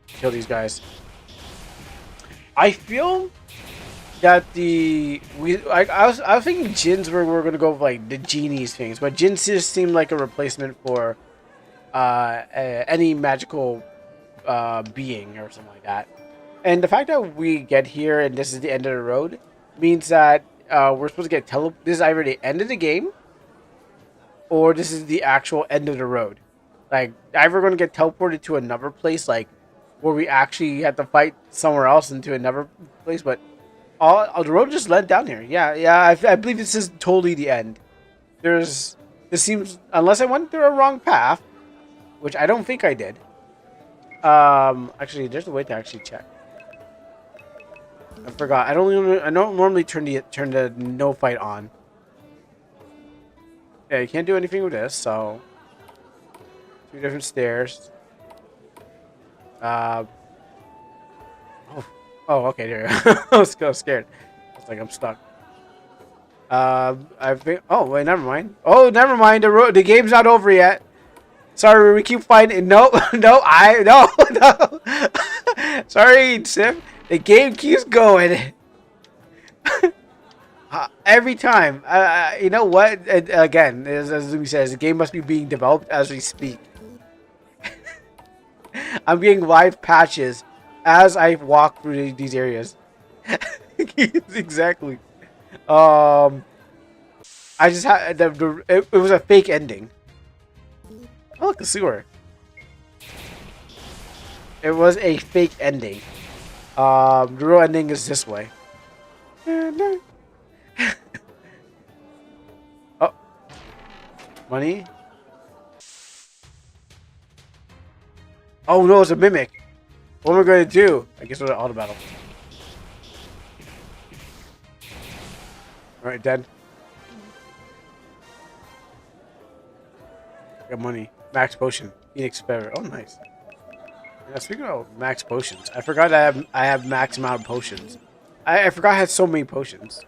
E: kill these guys. I feel that I was thinking Jins were gonna go with like the genies things, but Jins just seemed like a replacement for any magical being or something like that. And the fact that we get here and this is the end of the road means that we're supposed to get this is either the end of the game or this is the actual end of the road. Like either we're gonna get teleported to another place, like where we actually have to fight somewhere else into another place, but the road just led down here. Yeah. I believe this is totally the end. This seems, unless I went through a wrong path, which I don't think I did. Actually, there's a way to actually check. I forgot. I don't normally turn the no fight on. Yeah, you can't do anything with this. So 2 different stairs. Oh, okay, there. I was scared. It's like I'm stuck. I think. Oh, wait, never mind. Oh, never mind. The game's not over yet. Sorry, we keep fighting. No. Sorry, Sim. The game keeps going. Every time. You know what? Again, as we says, the game must be being developed as we speak. I'm getting live patches as I walk through these areas. Exactly. I just had it was a fake ending. Oh, look, the sewer. It was a fake ending. The real ending is this way. Oh, money. Oh no, it's a mimic. What am I going to do? I guess we're at auto battle. Alright, dead. Got money. Max potion. Phoenix feather. Oh, nice. Yeah, speaking of max potions, I forgot I have max amount of potions. I forgot I had so many potions.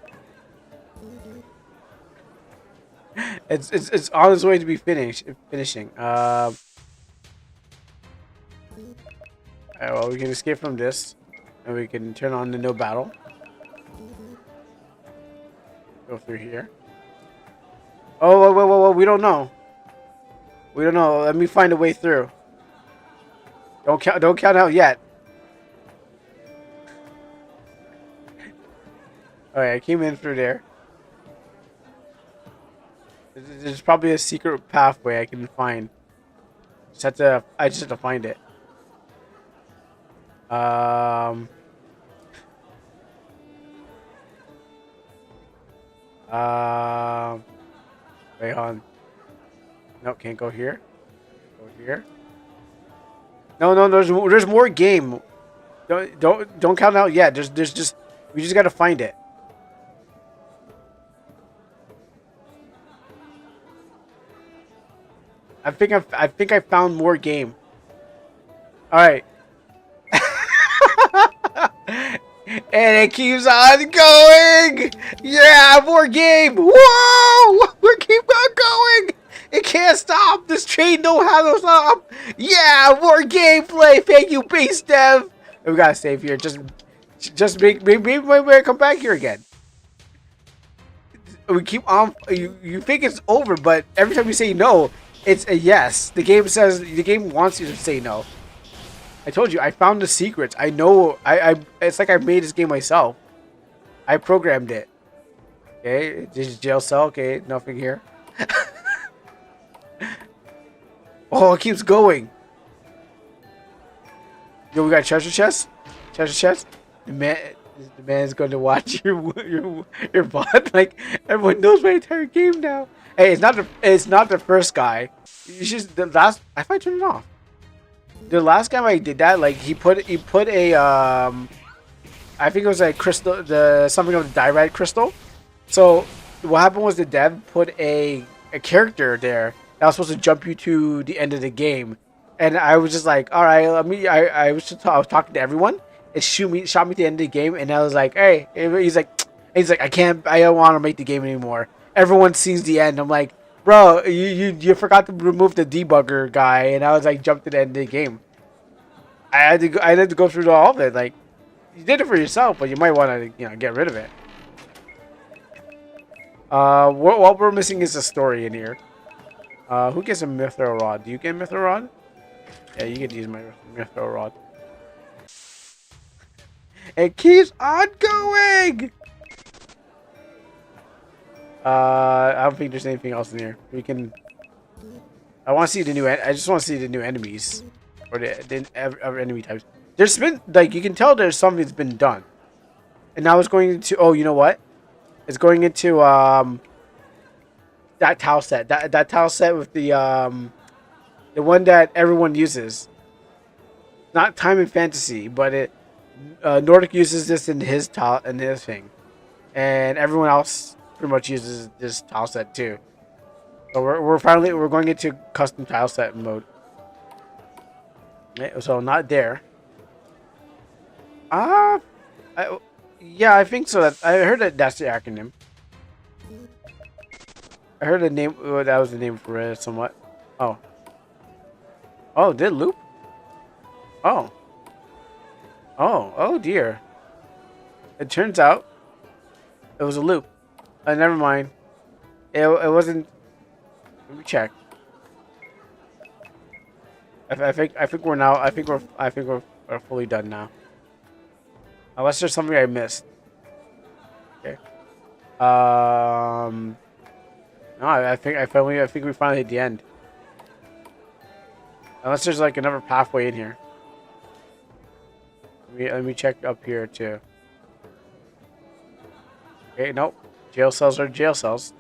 E: It's on its way to be finishing. Well, we can escape from this, and we can turn on the no battle. Go through here. Oh, whoa, we don't know. We don't know. Let me find a way through. Don't count out yet. Alright, I came in through there.
A: There's probably a secret pathway I can find. I just have to find it. Um. Wait on. No, can't go here. Go here. No. There's more game. Don't count out yet. There's just we just gotta find it. I think I found more game. All right. And it keeps on going. Yeah, more game. Whoa, we keep on going. It can't stop. This train don't have to stop. Yeah, more gameplay. Thank you, base dev. We gotta save here. Just maybe I come back here again. We keep on. You think it's over, but every time you say no, it's a yes. The game wants you to say no. I told you, I found the secrets. I know, it's like I made this game myself. I programmed it. Okay, this is jail cell. Okay, nothing here. Oh, it keeps going. Yo, we got treasure chest. Treasure chest. The man's going to watch your bot. Like everyone knows my entire game now. Hey, it's not the first guy. You should the last. I might turn it off. The last time I did that, like he put a I think it was a crystal, something of the diorite crystal. So what happened was the dev put a character there that was supposed to jump you to the end of the game, and I was just like, all right, let me. I was talking to everyone. It shot me to the end of the game, and I was like, hey, he's like, I don't want to make the game anymore. Everyone sees the end. I'm like, bro, you forgot to remove the debugger guy, and I was like, jumped to the end of the game. I had to go through all of it. Like, you did it for yourself, but you might want to get rid of it. What we're missing is a story in here. Who gets a mithril rod? Do you get a mithril rod? Yeah, you get to use my mithril rod. It keeps on going. I don't think there's anything else in here. We can. I want to see the new. I just want to see the new enemies, or the enemy types. There's been like you can tell there's something that's been done, and now it's going into. Oh, you know what? It's going into that tile set. That tile set with the one that everyone uses. Not time and fantasy, but it Nordic uses this in his tile and his thing, and everyone else pretty much uses this tile set too. So we're going into custom tile set mode. So not there. Yeah, I think so. I heard that's the acronym. I heard the name. That was the name for it, somewhat. Oh. Oh, did it loop? Oh. Oh dear. It turns out it was a loop. Never mind. It wasn't. Let me check. I think we're now. I think we're fully done now. Unless there's something I missed. Okay. No, I think we finally hit the end. Unless there's like another pathway in here. Let me check up here too. Okay, nope. Jail cells are jail cells.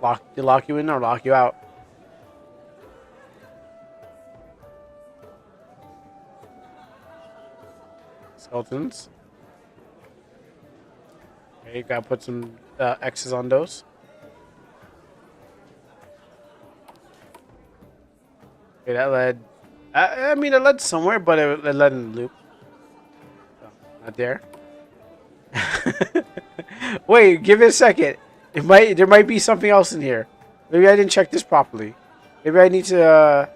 A: Lock you in or lock you out. Skeletons. Okay, gotta put some X's on those. Okay, that led. I mean, it led somewhere, but it led in the loop. So, not there. Wait, give it a second. There might be something else in here. Maybe I didn't check this properly. Maybe I need to.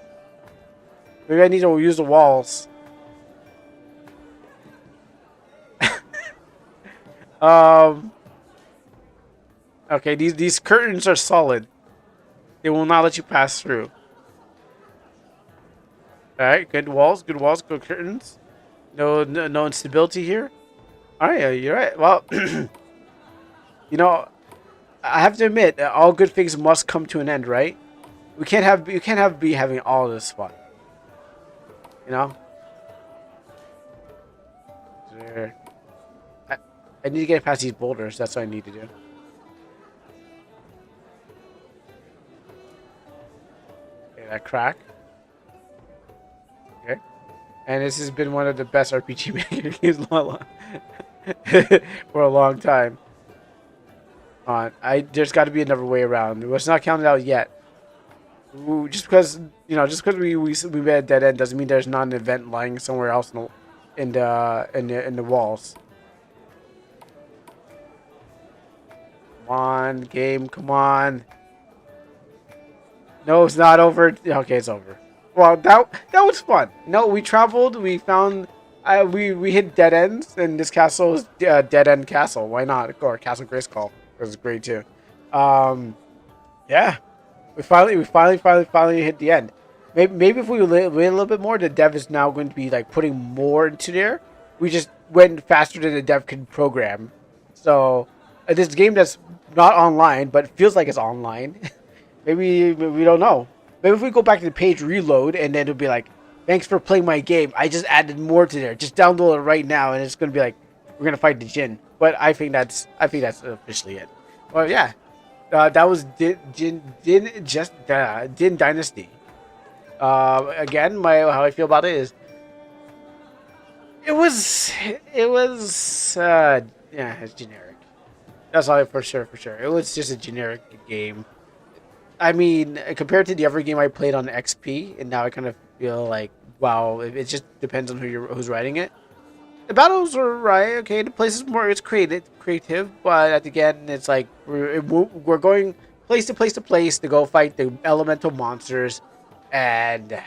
A: Maybe I need to use the walls. Okay, these curtains are solid. They will not let you pass through. All right, good walls, good curtains. No instability here. All right, you're right. Well, you know, I have to admit, all good things must come to an end, right? We can't have be having all this fun. You know? There. I, I need to get past these boulders. That's what I need to do. Okay, that crack. Okay. And this has been one of the best RPG making games for a long time. On, there's got to be another way around. It's not counted out yet. Ooh, just because we made a dead end doesn't mean there's not an event lying somewhere else in the walls. Come on, game, come on. No, it's not over. Okay, it's over. Well, that was fun. No, we traveled. We found. We hit dead ends, and this castle is dead end castle. Why not? Or Castle Grayskull. It was great too. Yeah, we finally hit the end. Maybe if we wait a little bit more, the dev is now going to be like putting more into there. We just went faster than the dev could program. So this game that's not online but feels like it's online. Maybe we don't know. Maybe if we go back to the page, reload, and then it'll be like, "Thanks for playing my game. I just added more to there. Just download it right now," and it's gonna be like, "We're gonna fight the Jin." But I think that's officially it. Well, yeah, that was Din Dynasty. Again, how I feel about it is, it was yeah, it's generic. That's all for sure. It was just a generic game. I mean, compared to the other game I played on XP, and now I kind of feel like, wow, it just depends on who's writing it. The battles are right, okay. The place is it's creative, but at the end, it's like we're going place to place to go fight the elemental monsters, and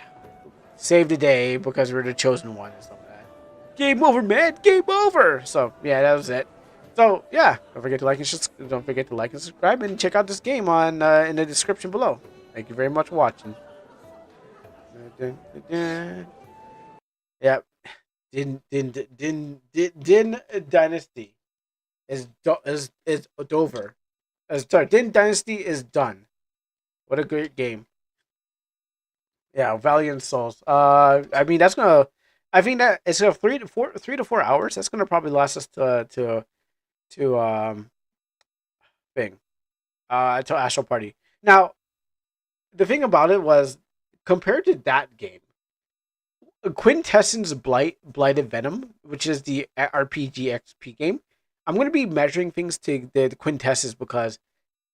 A: save the day because we're the chosen one and stuff like that. Game over, man! Game over. So yeah, that was it. So yeah, don't forget to like and subscribe, and check out this game on in the description below. Thank you very much for watching. Yep. Din Dynasty is over. Sorry, Din Dynasty is done. What a great game. Yeah, Valiant Souls. I mean that's gonna. I think that it's a 3 to 4 hours. That's gonna probably last us to thing to Astral Party. Now, the thing about it was, compared to that game, Quintessence Blighted Venom, which is the RPG XP game, I'm going to be measuring things to the Quintessence because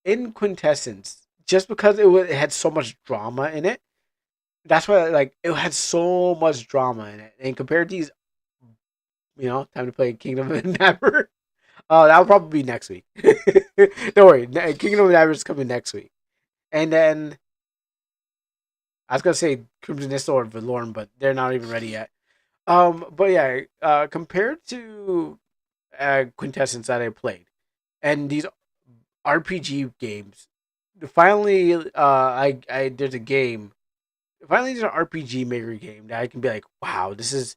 A: in Quintessence, just because it had so much drama in it, that's why like it had so much drama in it. And compared to these, time to play Kingdom of Never. Oh, that'll probably be next week. Don't worry, Kingdom of Never is coming next week, and then I was gonna say Crimson Isle or Valorn, but they're not even ready yet. But yeah, compared to Quintessence that I played, and these RPG games, finally, I there's a game. Finally, there's an RPG maker game that I can be like, wow, this is.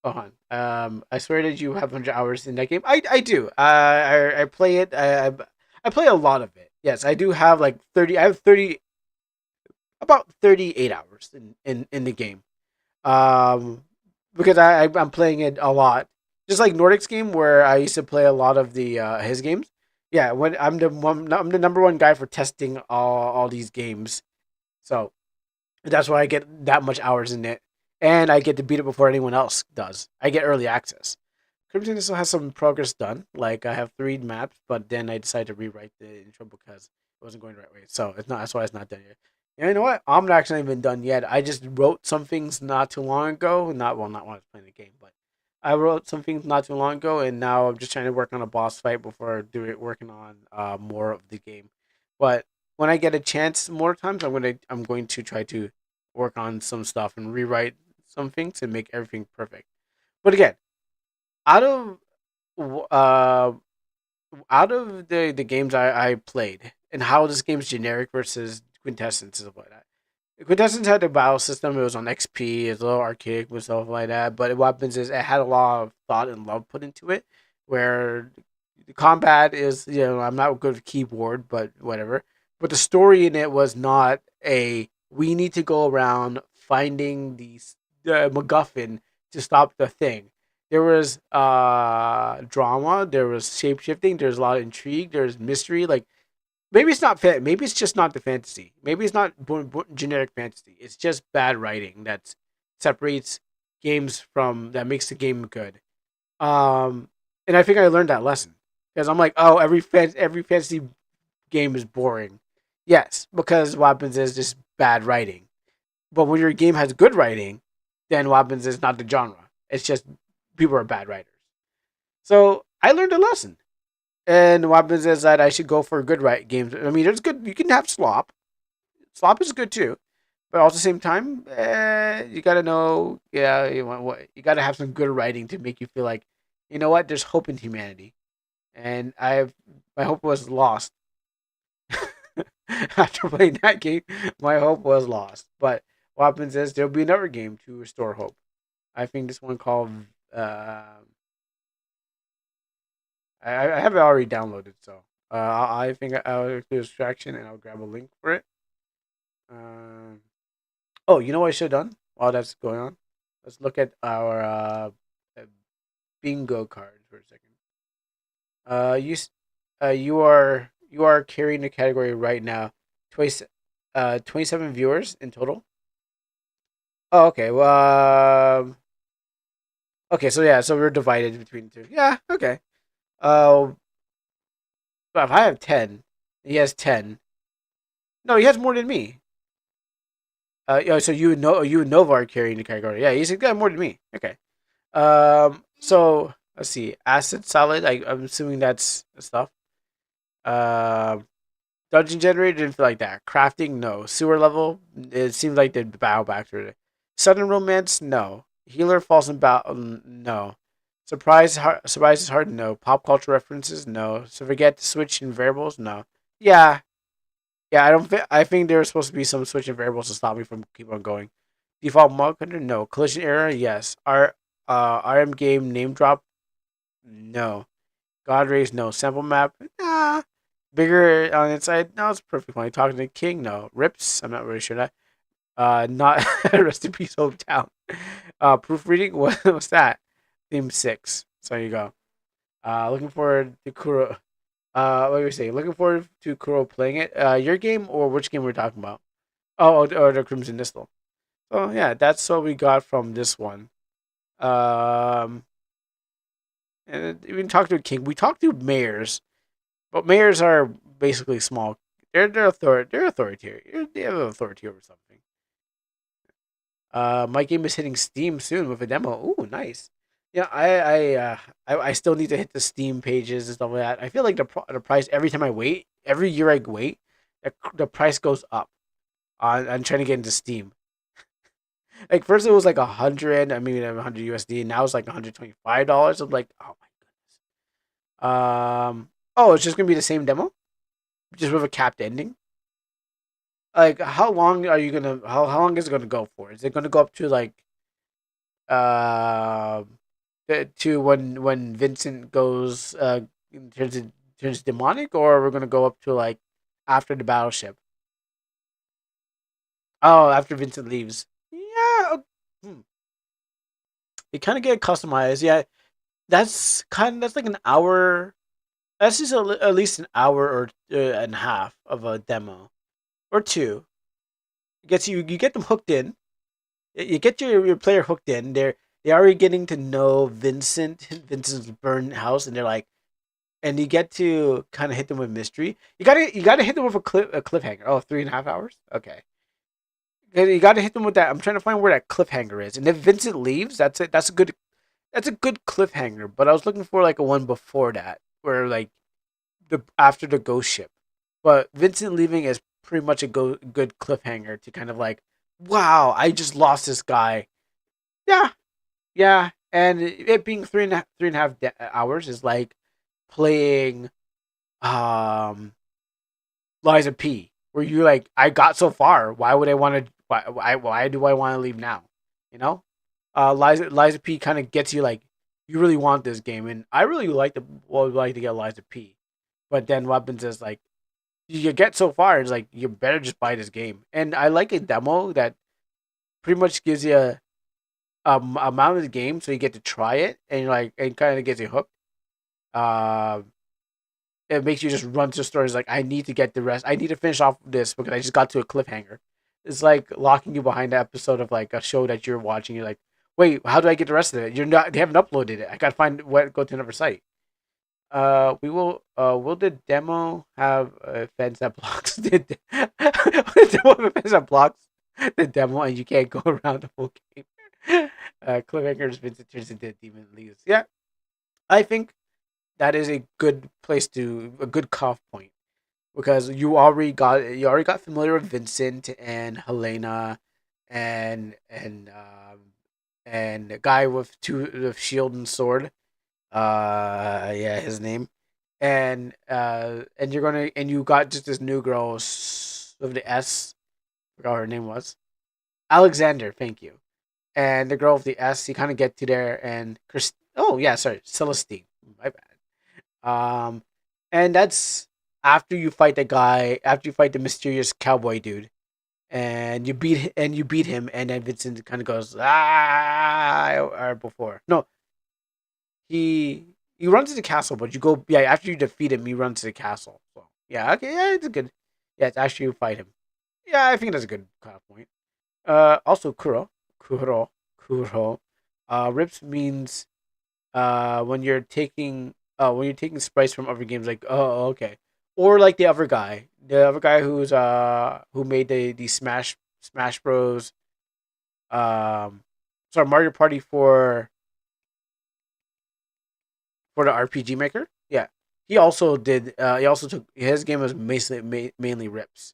A: Hold on. I swear that you have 100 hours in that game. I do. I play it. I play a lot of it. Yes, I do have like 30. I have 30. About 38 hours in the game. Because I'm playing it a lot. Just like Nordic's game, where I used to play a lot of the his games. Yeah, when I'm the number one guy for testing all these games. So that's why I get that much hours in it, and I get to beat it before anyone else does. I get early access. Crimson still has some progress done. Like I have 3 maps, but then I decided to rewrite the intro because it wasn't going the right way. So it's not. That's why it's not done yet. And you know what? I'm not actually even done yet. I just wrote some things not too long ago. Not when I was playing the game, but I wrote some things not too long ago, and now I'm just trying to work on a boss fight before working on more of the game. But when I get a chance, more times I'm going to try to work on some stuff and rewrite some things and make everything perfect. But again, out of uh the games I played and how this game's generic versus Quintessence and stuff like that. Quintessence had a battle system. It was on XP. It's a little archaic and stuff like that. But what happens is it had a lot of thought and love put into it. Where
E: The combat is, I'm not good with keyboard, but whatever. But the story in it was not we need to go around finding the MacGuffin to stop the thing. There was drama, there was shape shifting, there's a lot of intrigue, there's mystery. Like maybe it's not maybe it's just not the fantasy. Maybe it's not generic fantasy. It's just bad writing that separates games from that makes the game good. And I think I learned that lesson because I'm like, oh, every fantasy game is boring. Yes, because what happens is just bad writing. But when your game has good writing, then what happens is not the genre. It's just people are bad writers. So I learned a lesson. And what happens is that I should go for good games. I mean, there's good. You can have slop. Slop is good too, but also at the same time, you gotta know. Yeah, you want what you gotta have some good writing to make you feel like, you know what? There's hope in humanity. And my hope was lost after playing that game. My hope was lost. But what happens is there'll be another game to restore hope. I think this one called. I have it already downloaded, so I think I'll do a distraction and I'll grab a link for it. Oh, you know what I should have done while that's going on? Let's look at our bingo card for a second. You are carrying the category right now. 27 viewers in total. Oh, okay. Well, okay. So yeah, so we're divided between the two. Yeah. Okay. But if I have 10, he has 10. No, he has more than me. So you and Nova are carrying the category. Yeah, he's got more than me. Okay. So let's see. Acid salad. I'm assuming that's stuff. Um, dungeon generator didn't feel like that. Crafting, no. Sewer level. It seems like they bow back to it. Sudden romance, no. Healer falls in battle, no. Surprise is hard, no. Pop culture references, no. So forget to switch in variables, no. Yeah, yeah. I think there's supposed to be some switch in variables to stop me from keep on going. Default mug hunter, no. Collision error, yes. RM game name drop, no. God rays, no. Sample map, nah. Bigger on the inside, no. It's perfect fine. Talking to the king, no. Rips, I'm not really sure that. Not rest in peace, hometown. Proofreading, what's that? Theme 6. So there you go. Looking forward to Kuro. What do we say? Looking forward to Kuro playing it. Your game or which game we're talking about? Oh, or the Crimson Distal. So yeah, that's what we got from this one. Um, and we didn't talk to a king. We talked to mayors, but mayors are basically small. They're authoritarian. They have authority over something. My game is hitting Steam soon with a demo. Ooh, nice. Yeah, I still need to hit the Steam pages and stuff like that. I feel like the price every time I wait, every year I wait, the price goes up. On trying to get into Steam. Like first it was like 100, I mean 100 USD, and now it's like $125. I'm like, oh my goodness. Oh, it's just gonna be the same demo, just with a capped ending. Like, how long are you gonna? How long is it gonna go for? Is it gonna go up to like uh to when Vincent goes turns demonic, or we're gonna go up to like after the battleship? Oh, after Vincent leaves. Yeah. You kind of get customized. Yeah, that's like an hour. That's just at least an hour or and a half of a demo or two. It gets you get them hooked in. You get your player hooked in. They already getting to know Vincent's burned house, and they're like, and you get to kind of hit them with mystery. You gotta hit them with a cliffhanger. Oh, 3.5 hours. Okay, you gotta hit them with that. I'm trying to find where that cliffhanger is, and if Vincent leaves, that's it. That's a good cliffhanger. But I was looking for like a one before that, where like the after the ghost ship. But Vincent leaving is pretty much a good cliffhanger to kind of like, wow, I just lost this guy. Yeah, yeah, and it being three and a half hours is like playing um Liza P, where you like, I got so far. Why would I want to? Why do I want to leave now? You know, Liza P kind of gets you like you really want this game, and I really would like to get Liza P, but then what happens is like you get so far, it's like you better just buy this game, and I like a demo that pretty much gives you a amount of the game, so you get to try it, and like it kind of gets you hooked. Uh, it makes you just run to stores like I need to get the rest. I need to finish off this because I just got to a cliffhanger. It's like locking you behind an episode of like a show that you're watching. You're like, wait, how do I get the rest of it? You're not. They haven't uploaded it. I gotta find what go to another site. We will. Will the demo have a fence that blocks the demo have a fence that blocks the demo, and you can't go around the whole game? Cliffhangers Vincent turns into demon leaves. Yeah, I think that is a good place to a good cuff point because you already got familiar with Vincent and Helena and the guy with two with shield and sword. Yeah, his name. And you're gonna and you got just this new girl with the S. Forgot what her name was. Alexander, thank you. And the girl with the S, you kind of get to there and Chris. Oh yeah, sorry, Celestine. My bad. And that's after you fight the guy, after you fight the mysterious cowboy dude, and you beat him, and then Vincent kind of goes or before. No, he runs to the castle, but you go yeah after you defeat him, he runs to the castle. So yeah, okay, yeah, it's a good. Yeah, it's after you fight him. Yeah, I think that's a good kind of point. Also Kuro. Rips means when you're taking sprites from other games like okay, or like the other guy who made the Smash Bros. Sorry, Mario Party for the RPG Maker. Yeah, he also did. He also took his game was mainly rips.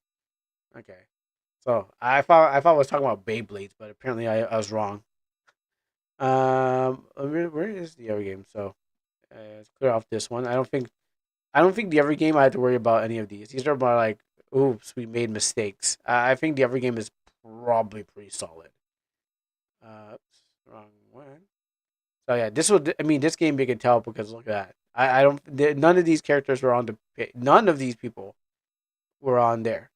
E: Okay, so I thought I was talking about Beyblades, but apparently I was wrong. Where is the other game? So let's clear off this one. I don't think the other game I have to worry about any of these. These are about like, oops, we made mistakes. I think the other game is probably pretty solid. Oops, wrong one. So yeah, this would. I mean, this game you can tell because look at that. I don't. None of these characters were on the. None of these people were on there.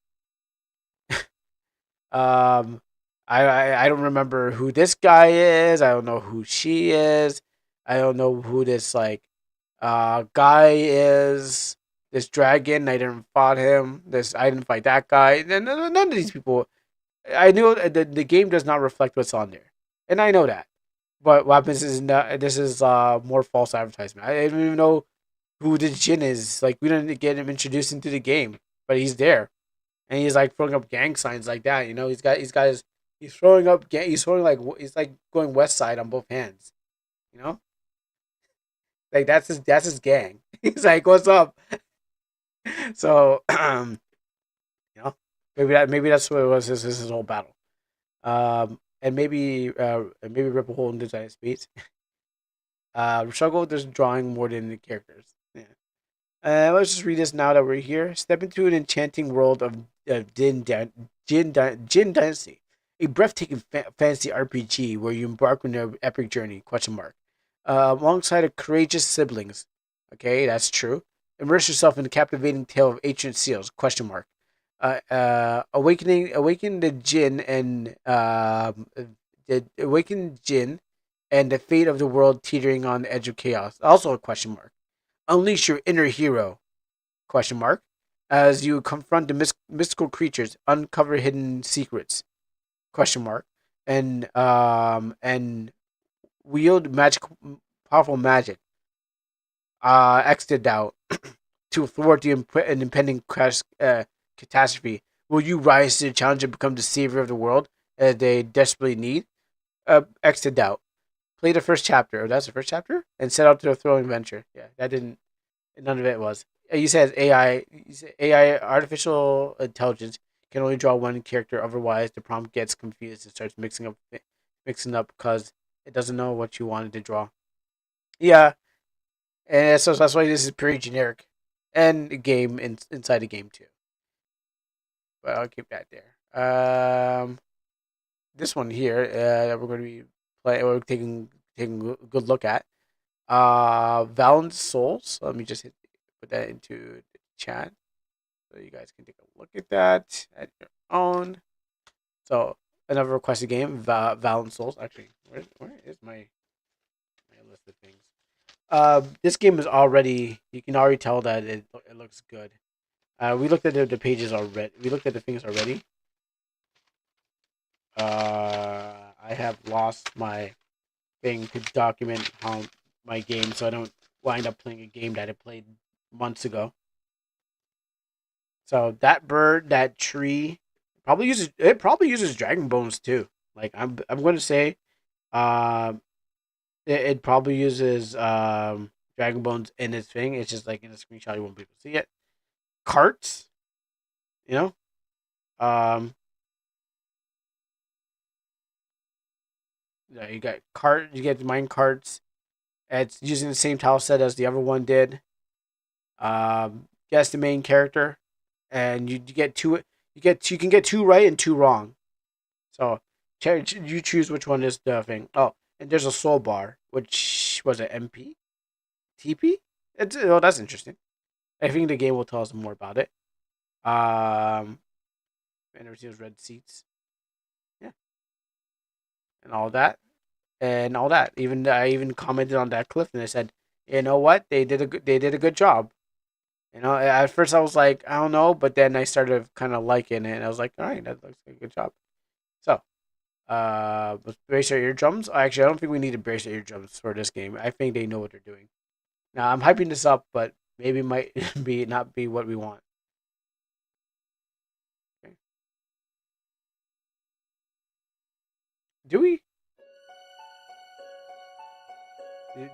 E: Um, I don't remember who this guy is. I don't know who she is. I don't know who this like guy is. This dragon, I didn't fight him. This I didn't fight that guy. None of these people. I knew the game does not reflect what's on there, and I know that. But what happens is not, this is more false advertisement. I don't even know who the Jin is. Like we didn't get him introduced into the game, but he's there and he's like throwing up gang signs like that. You know, he's throwing up he's throwing like he's like going west side on both hands. You know, like that's his gang. He's like, what's up? So you know, maybe that's what it was. This is his whole battle. And maybe rip a hole in the giant space. Struggle with this drawing more than the characters. Yeah. Let's just read this now that we're here. Step into an enchanting world of Jin Dynasty, a breathtaking fantasy RPG where you embark on an epic journey. Question mark. Alongside of courageous siblings. Okay, that's true. Immerse yourself in the captivating tale of ancient seals. Question mark. Awaken the Jin and the awakened Jin and the fate of the world teetering on the edge of chaos. Also a question mark. Unleash your inner hero? Question mark. As you confront the mystical creatures, uncover hidden secrets? Question mark. And wield powerful magic. Exited out to thwart the an impending catastrophe. Will you rise to the challenge and become the savior of the world as they desperately need? Exit out. Play the first chapter. Oh, that's the first chapter? And set out to a thrilling adventure. Yeah, that didn't. None of it was. You said AI. You said AI, artificial intelligence, can only draw one character. Otherwise, the prompt gets confused and starts mixing up because it doesn't know what you wanted to draw. Yeah, and so that's why this is pretty generic, and a game inside the game too. But I'll keep that there. This one here that we're going to be playing or taking a good look at. Valiant Souls. Let me just put that into the chat so you guys can take a look at that at your own. So another requested game, Valiant Souls. Actually, where is my list of things? This game is already. You can already tell that it looks good. We looked at the pages already. We looked at the things already. I have lost my thing to document how my game, so I don't wind up playing a game that I played months ago. So that bird, that tree, probably uses dragon bones too. Like I'm going to say, it probably uses dragon bones in its thing. It's just like in the screenshot you won't be able to see it. Carts, you know, yeah, you got you get mine carts. It's using the same tile set as the other one did. Guess the main character, and you get two. You can get two right and two wrong. So you choose which one is the thing. Oh, and there's a soul bar, which was it MP, TP. That's interesting. I think the game will tell us more about it. And there's those red seats. Yeah, and all that. Even I even commented on that clip, and I said, you know what, they did a good job. You know, at first I was like, I don't know, but then I started kind of liking it, and I was like, all right, that looks like a good job. So, brace our eardrums. Actually, I don't think we need to brace our eardrums for this game. I think they know what they're doing. Now I'm hyping this up, but maybe it might be not be what we want. Okay. Do we?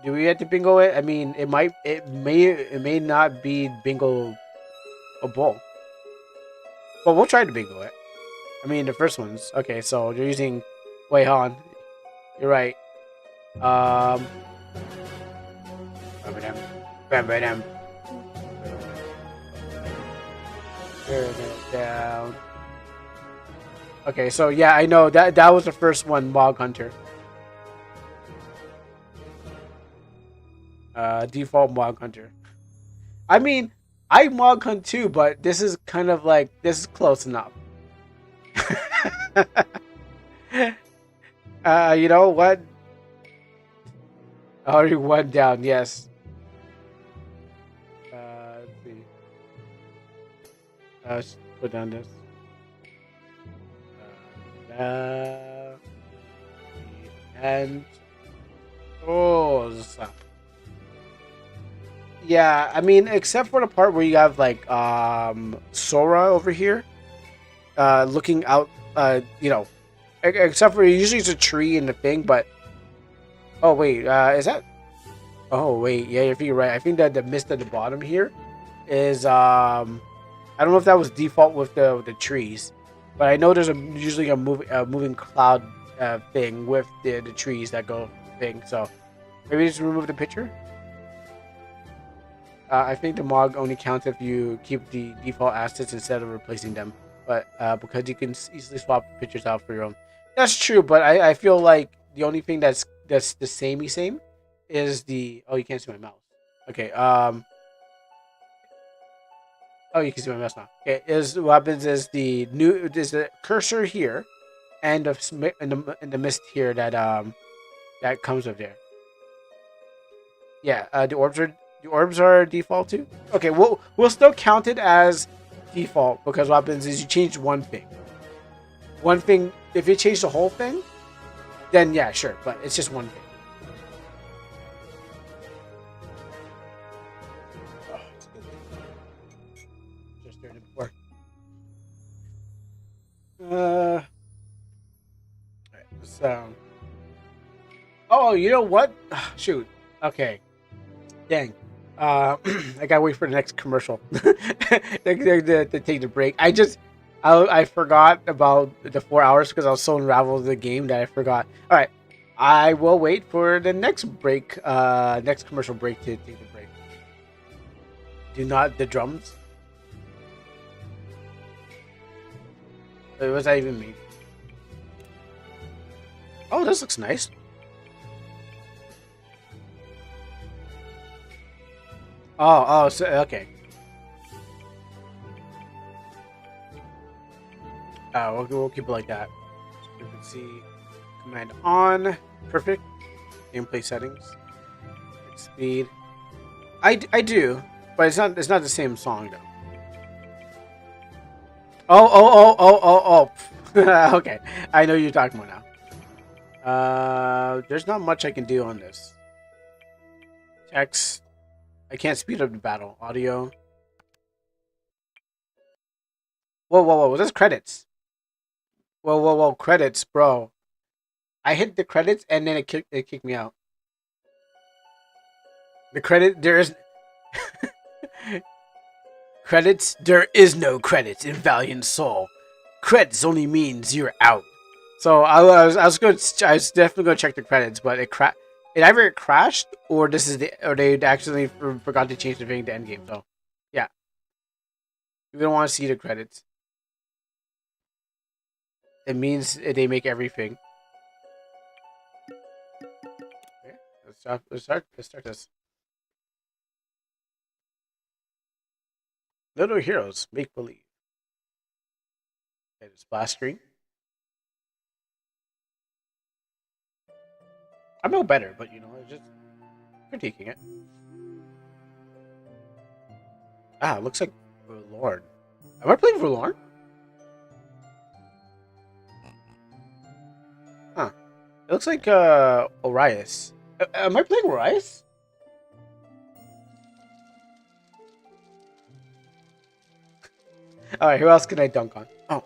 E: Do we have to bingo it? I mean, it may not be bingo a bowl, but we'll try to bingo it. I mean, the first ones. Okay, so you're using. Wait, hold on. You're right. Bam. Turn it down. Okay, so yeah, I know that was the first one, Mog Hunter. Default Mog Hunter. I mean, I Mog Hunt too, but this is kind of like this is close enough. You know what? Already one down. Yes. Let's see. Let's put down this. And stuff. Yeah, I mean, except for the part where you have like Sora over here, looking out. You know, except for usually it's a tree and the thing, but oh wait, is that? Oh wait, yeah, you're right. I think that the mist at the bottom here is I don't know if that was default with the trees, but I know there's usually a moving cloud thing with the trees that go thing. So maybe just remove the picture. I think the mod only counts if you keep the default assets instead of replacing them. But because you can easily swap pictures out for your own. That's true, but I feel like the only thing that's the same is the. Oh, you can't see my mouse. Okay. Oh, you can see my mouse now. Okay. What happens is there's the cursor here, and the mist here that comes with there. Yeah. The orbs are default too. Okay. We'll still count it as default because what happens is you change one thing. One thing. If you change the whole thing, then yeah, sure. But it's just one thing. Just doing it before. So. Oh, you know what? Shoot. Okay. Dang. I gotta wait for the next commercial to take the break. I forgot about the 4 hours because I was so unraveled in the game that I forgot. All right, I will wait for the next break, next commercial break to take the break. Do not the drums. What does that even mean? Oh, this looks nice.
A: So, okay. We'll keep it like that. You can see command on. Perfect. Gameplay settings. Speed. I do, but it's not the same song though. Oh. Okay, I know you're talking about now. There's not much I can do on this. Text. I can't speed up the battle. Audio. Whoa. That's credits. Whoa. Credits, bro. I hit the credits and then it kicked me out. The credit, there is... Credits? There is no credits in Valiant Soul. Credits only means you're out. So I was definitely going to check the credits, but it either crashed or they actually forgot to change the thing to end game. So yeah, we don't want to see the credits. It means they make everything. Okay, let's start this. Little heroes make believe. Okay, the splash screen. I know better, but you know, it's just critiquing it. Ah, looks like Lord. Am I playing for Lord? Huh. It looks like Orias. Am I playing Orias? Alright, who else can I dunk on? Oh.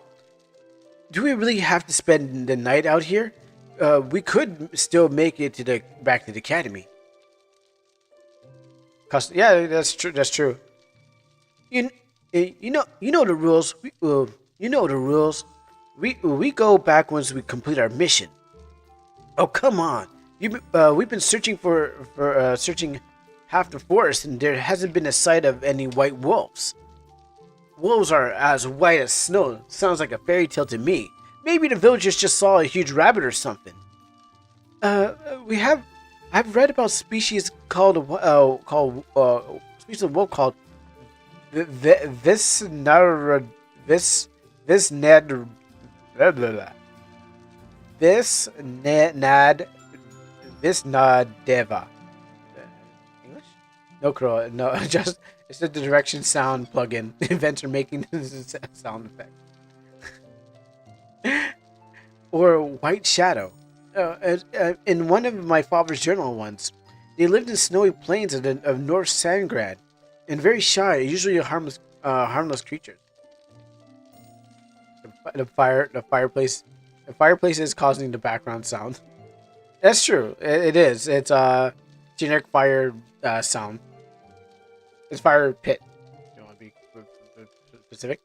A: Do we really have to spend the night out here? We could still make it to back to the academy. Yeah, that's true. That's true. You know the rules. You know the rules. We go back once we complete our mission. Oh come on! We've been searching for searching half the forest, and there hasn't been a sight of any white wolves. Wolves are as white as snow. Sounds like a fairy tale to me. Maybe the villagers just saw a huge rabbit or something. I've read about species called species of wolf called this Ned Nadeva. English? No crow. No, just it's the direction sound plugin. Inventor making this sound effect. Or White Shadow. In one of my father's journal once, they lived in snowy plains of North Sandgrad, and very shy, usually harmless creatures. The fireplace is causing the background sound. That's true. It is. It's generic fire sound. It's fire pit. You want to be specific?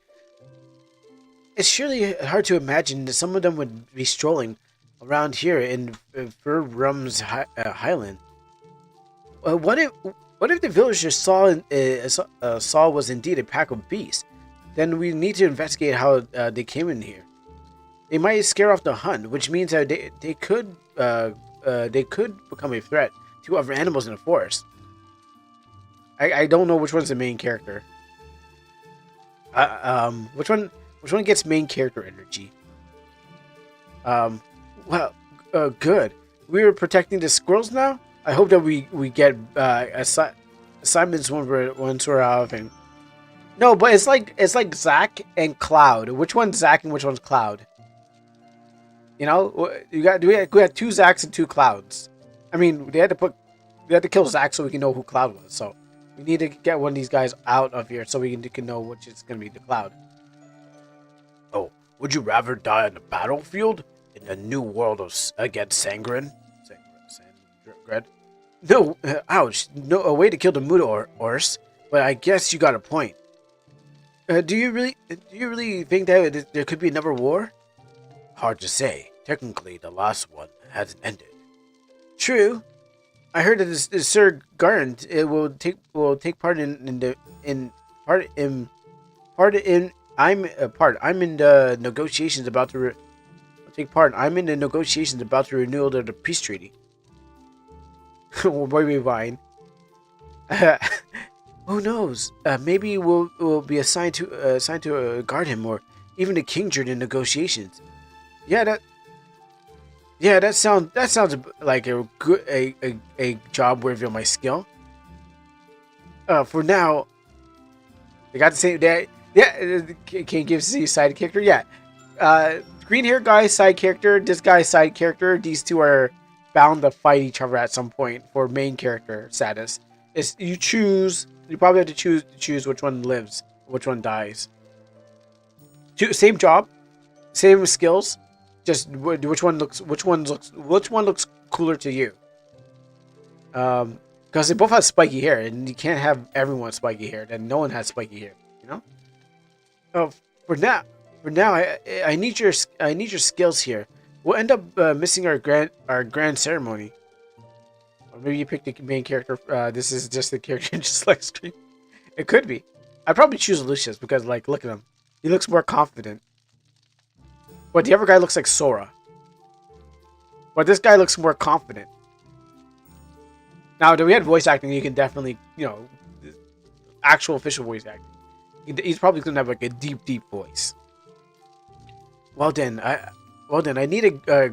A: It's surely hard to imagine that some of them would be strolling around here in Furrum's Highland. What if the villagers saw was indeed a pack of beasts? Then we need to investigate how they came in here. They might scare off the hunt, which means that they could become a threat to other animals in the forest. I don't know which one's the main character. Which one gets main character energy? Well, good. We're protecting the squirrels now. I hope that we get assignments once we're out of him. No, but it's like Zack and Cloud. Which one's Zack and which one's Cloud? You know, we had two Zacks and two Clouds. I mean, they had to kill Zack so we can know who Cloud was. So we need to get one of these guys out of here so we can know which is going to be the Cloud. Oh, would you rather die on the battlefield in the new world against Sangren? Sangred? No, ouch! No, a way to kill the Muda Ors. But I guess you got a point. Do you really think that there could be another war? Hard to say. Technically, the last one hasn't ended. True. I heard that this Sir Garant will take part I'm in the negotiations about to take part. I'm in the negotiations about the renewal of the peace treaty. Boy, we fine.
E: Who knows? Maybe we'll be assigned to guard him, or even a kingdom in negotiations. Yeah, that sounds like a good a job worthy of my skill. For now, they got the same. Yeah, King gives the side character. Yeah, green hair guy side character. This guy side character. These two are bound to fight each other at some point for main character status. It's you choose. You probably have to choose which one lives, which one dies. Same job, same skills. Just which one looks cooler to you. Because they both have spiky hair, and you can't have everyone spiky hair. Then no one has spiky hair. You know. Oh, for now, I need your skills here. We'll end up missing our grand ceremony. Or maybe you pick the main character. This is just the character in just like screen. It could be. I'd probably choose Lucius because, like, look at him. He looks more confident. But the other guy looks like Sora. But this guy looks more confident. Now, if we had voice acting, you can definitely, actual official voice acting. He's probably gonna have like a deep voice. Well then, I need a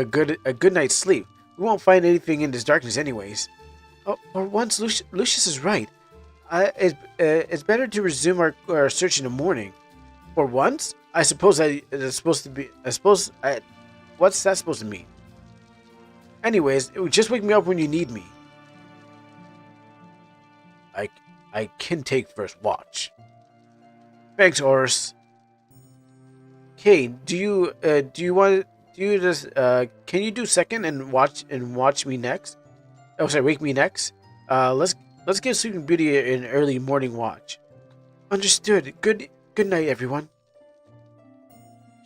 E: good night's sleep. We won't find anything in this darkness, anyways. Oh, for once, Lucius is right. It's better to resume our search in the morning. For once, I suppose it's supposed to be. What's that supposed to mean? Anyways, just wake me up when you need me. I can take first watch. Thanks, Horus. Kane, can you do second and watch me next? Oh, sorry, wake me next. Let's give Sleeping Beauty an early morning watch. Understood. Good night, everyone.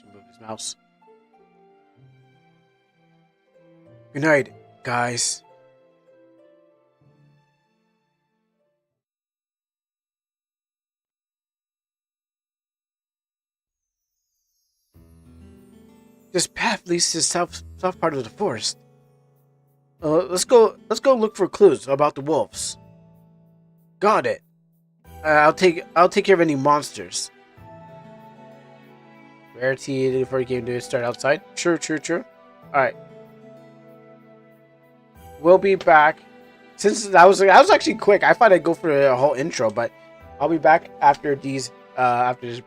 E: Should move his mouse. Good night, guys. This path leads to the south part of the forest. Let's go look for clues about the wolves. Got it. I'll take care of any monsters. Rarity for a game to start outside. True. Alright. We'll be back. Since that was actually quick, I thought I'd go for a whole intro, but I'll be back after this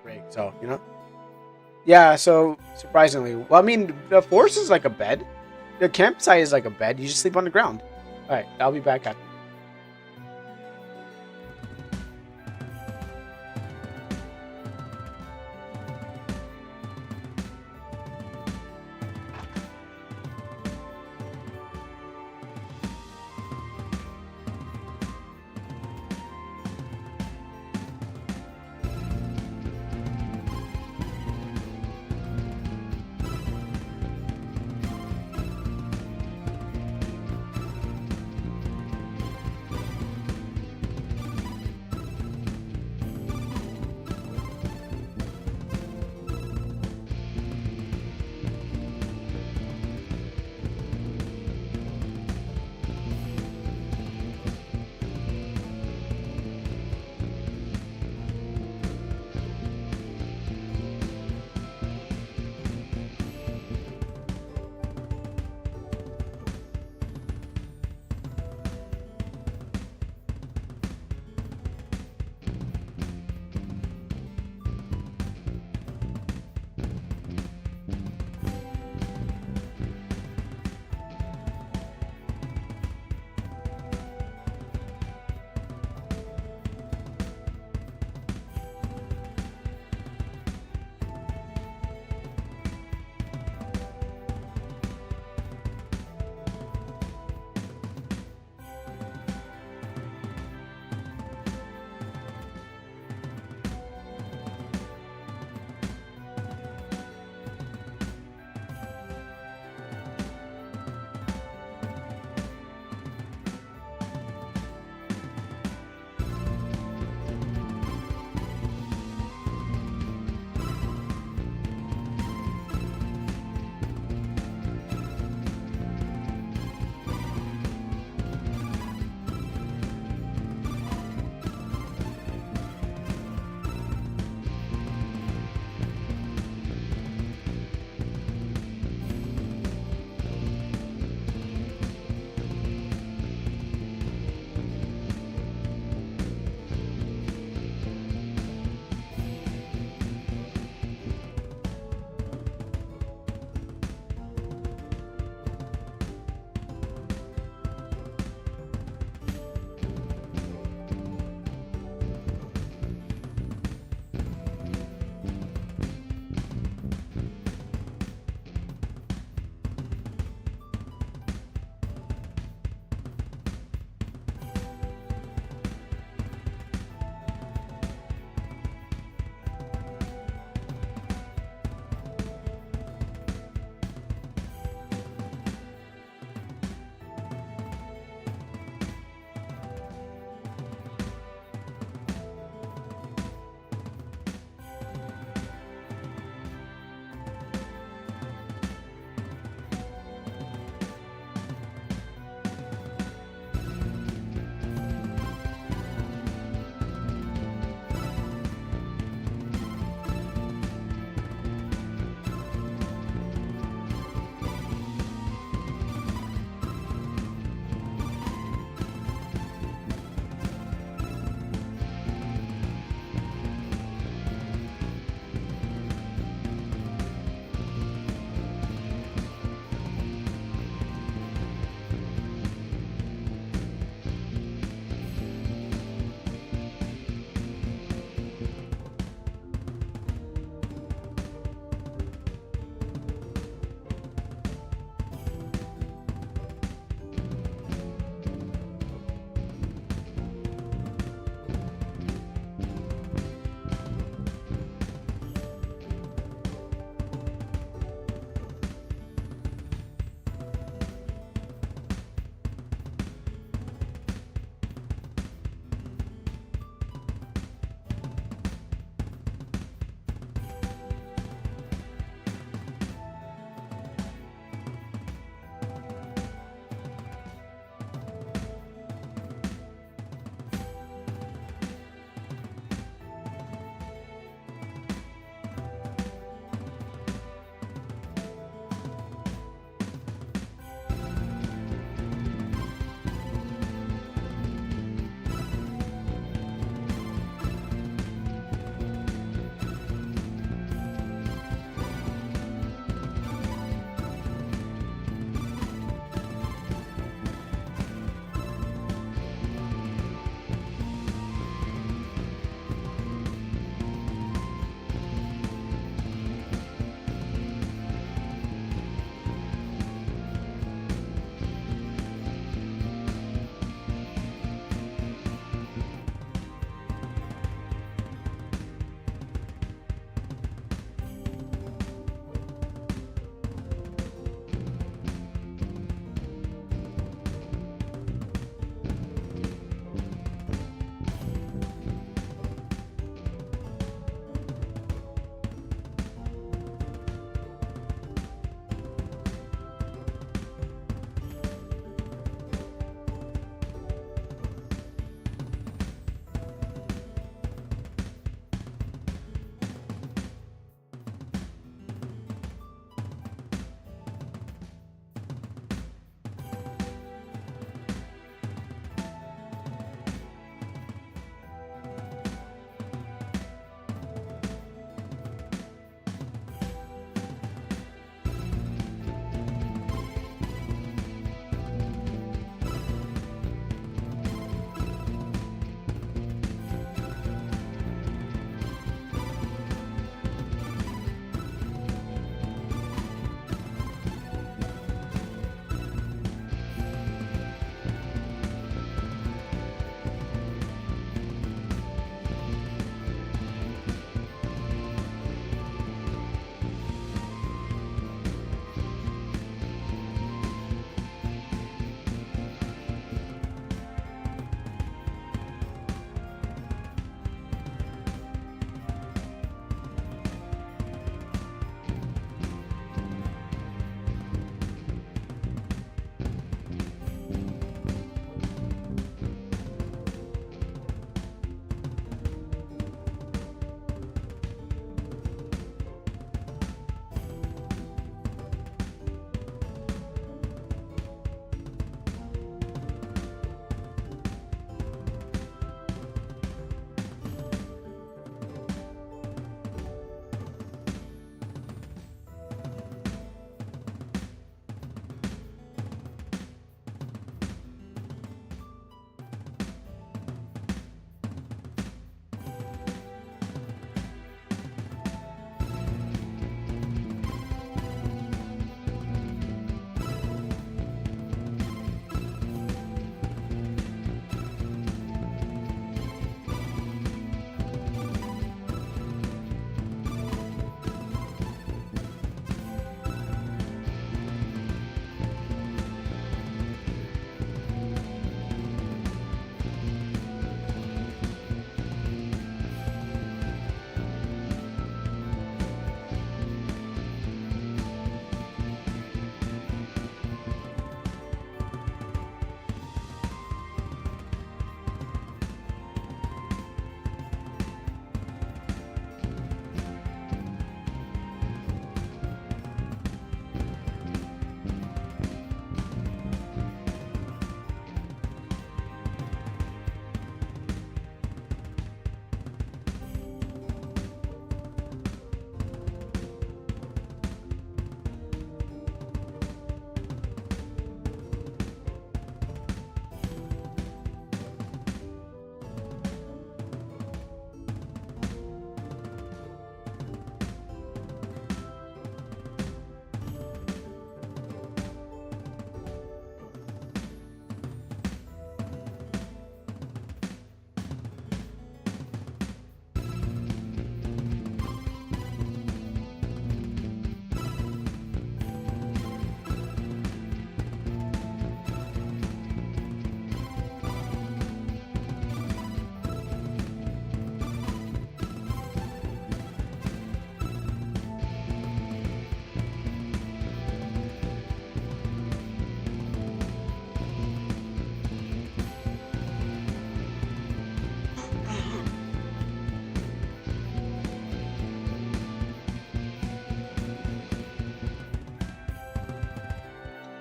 E: break. So, Yeah, so surprisingly. Well, I mean, the forest is like a bed. The campsite is like a bed. You just sleep on the ground. Alright, I'll be back after.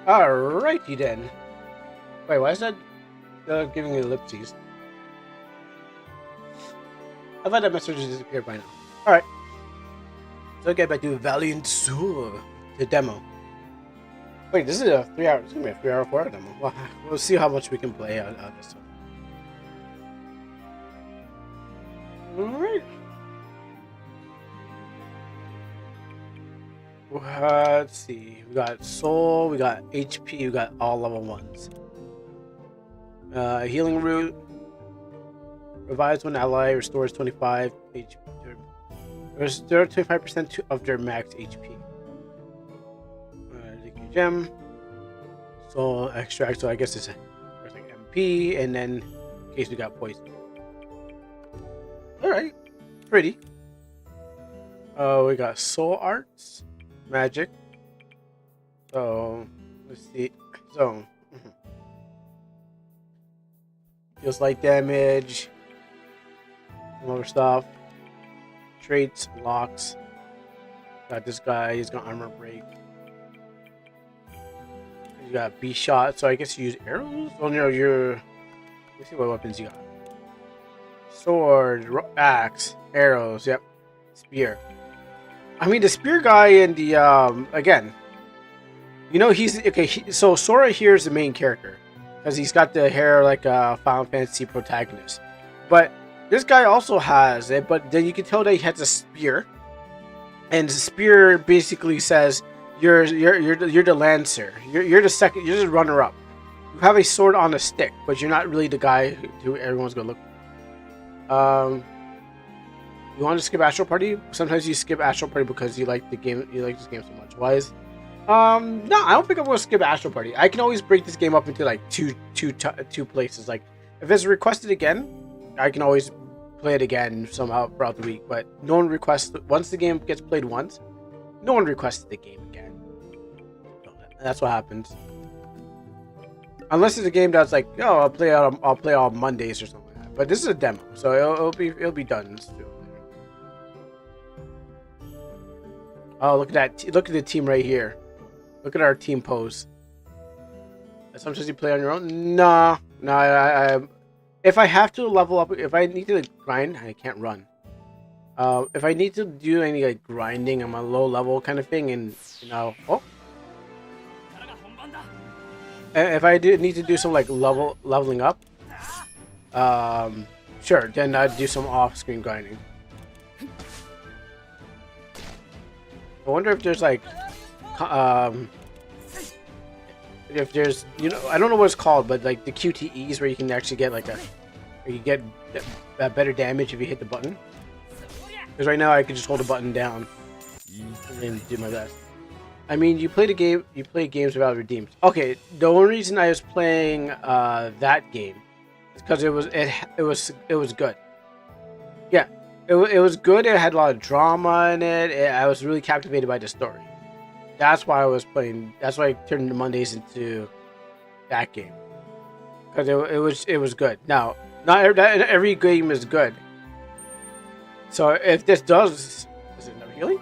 E: Alrighty then. Wait, why is that giving me ellipses? I thought that message disappeared by now. Alright. So get back to Valiant Soul, the demo. Wait, this is a 3 hour. It's gonna be a 3 hour, 4 hour demo. Well, we'll see how much we can play on this one. Alright. Let's see. We got soul, we got HP, we got all level 1s. Healing root. Revives when ally, restores 25 HP. Restore 25% of their max HP. Gem. Soul extract, so I guess it's like MP, and then in case we got poison. Alright. Pretty. We got soul arts. Magic. So let's see. So deals light damage. Some other stuff. Traits, locks. Got this guy. He's got armor break. You got B shot. So I guess you use arrows. Oh no, let's see what weapons you got. Sword, axe, arrows. Yep. Spear. I mean, the spear guy in the, again, you know, he's, okay, so Sora here is the main character, because he's got the hair like a Final Fantasy protagonist, but this guy also has it, but then you can tell that he has a spear, and the spear basically says, you're the Lancer, you're the second, you're the runner-up, you have a sword on a stick, but you're not really the guy who everyone's gonna look for. You want to skip Astral Party? Sometimes you skip Astral Party because you like the game. You like this game so much. Why is? No, I don't think I'm gonna skip Astral Party. I can always break this game up into like two places. Like if it's requested again, I can always play it again somehow throughout the week. But no one requests once the game gets played once. No one requests the game again. That's what happens. Unless it's a game that's like, oh, I'll play on Mondays or something like that. But this is a demo, so it'll be done soon. Oh, look at that! Look at the team right here. Look at our team pose. Sometimes you play on your own. No. I if I have to level up, if I need to grind, I can't run. If I need to do any like grinding, I'm a low level kind of thing, and you know, if I need to do some like leveling up, sure, then I'd do some off-screen grinding. I wonder if there's like, if there's, you know, I don't know what it's called, but like the QTEs where you can actually get like you get better damage if you hit the button. Because right now I can just hold the button down and do my best. I mean, you play games without redeems. Okay, the only reason I was playing that game is because it was good. Yeah. It was good. It had a lot of drama in it. I was really captivated by the story. That's why I was playing. That's why I turned the Mondays into that game, because it was good. Now, not every game is good. So if this is it never healing?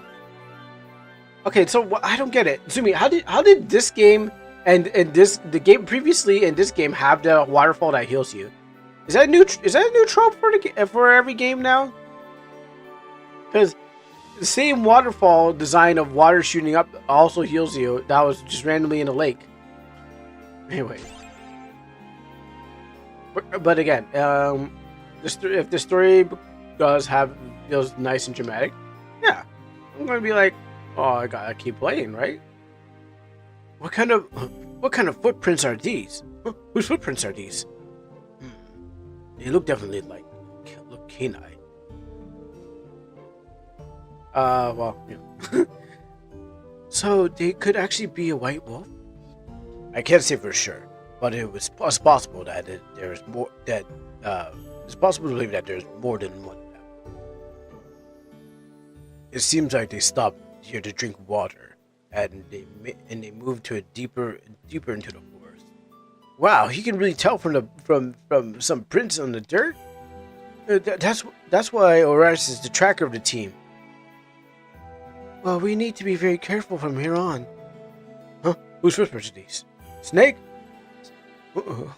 E: Okay, so I don't get it. Zumi, how did this game and the game previously in this game have the waterfall that heals you? Is that a new trope for every game now? Because the same waterfall design of water shooting up also heals you. That was just randomly in a lake. Anyway. But again, if the story feels nice and dramatic, yeah, I'm gonna be like, oh, I gotta keep playing, right? What kind of footprints are these? Whose footprints are these? They look definitely canine. Well, yeah. So they could actually be a white wolf? I can't say for sure, but it's possible that there's more. It's possible to believe that there's more than one of them. It seems like they stopped here to drink water, and they moved to deeper into the forest. Wow, he can really tell from some prints on the dirt. That's why Oris is the tracker of the team. Well, we need to be very careful from here on. Huh? Whose footprints are these? Snake? Who?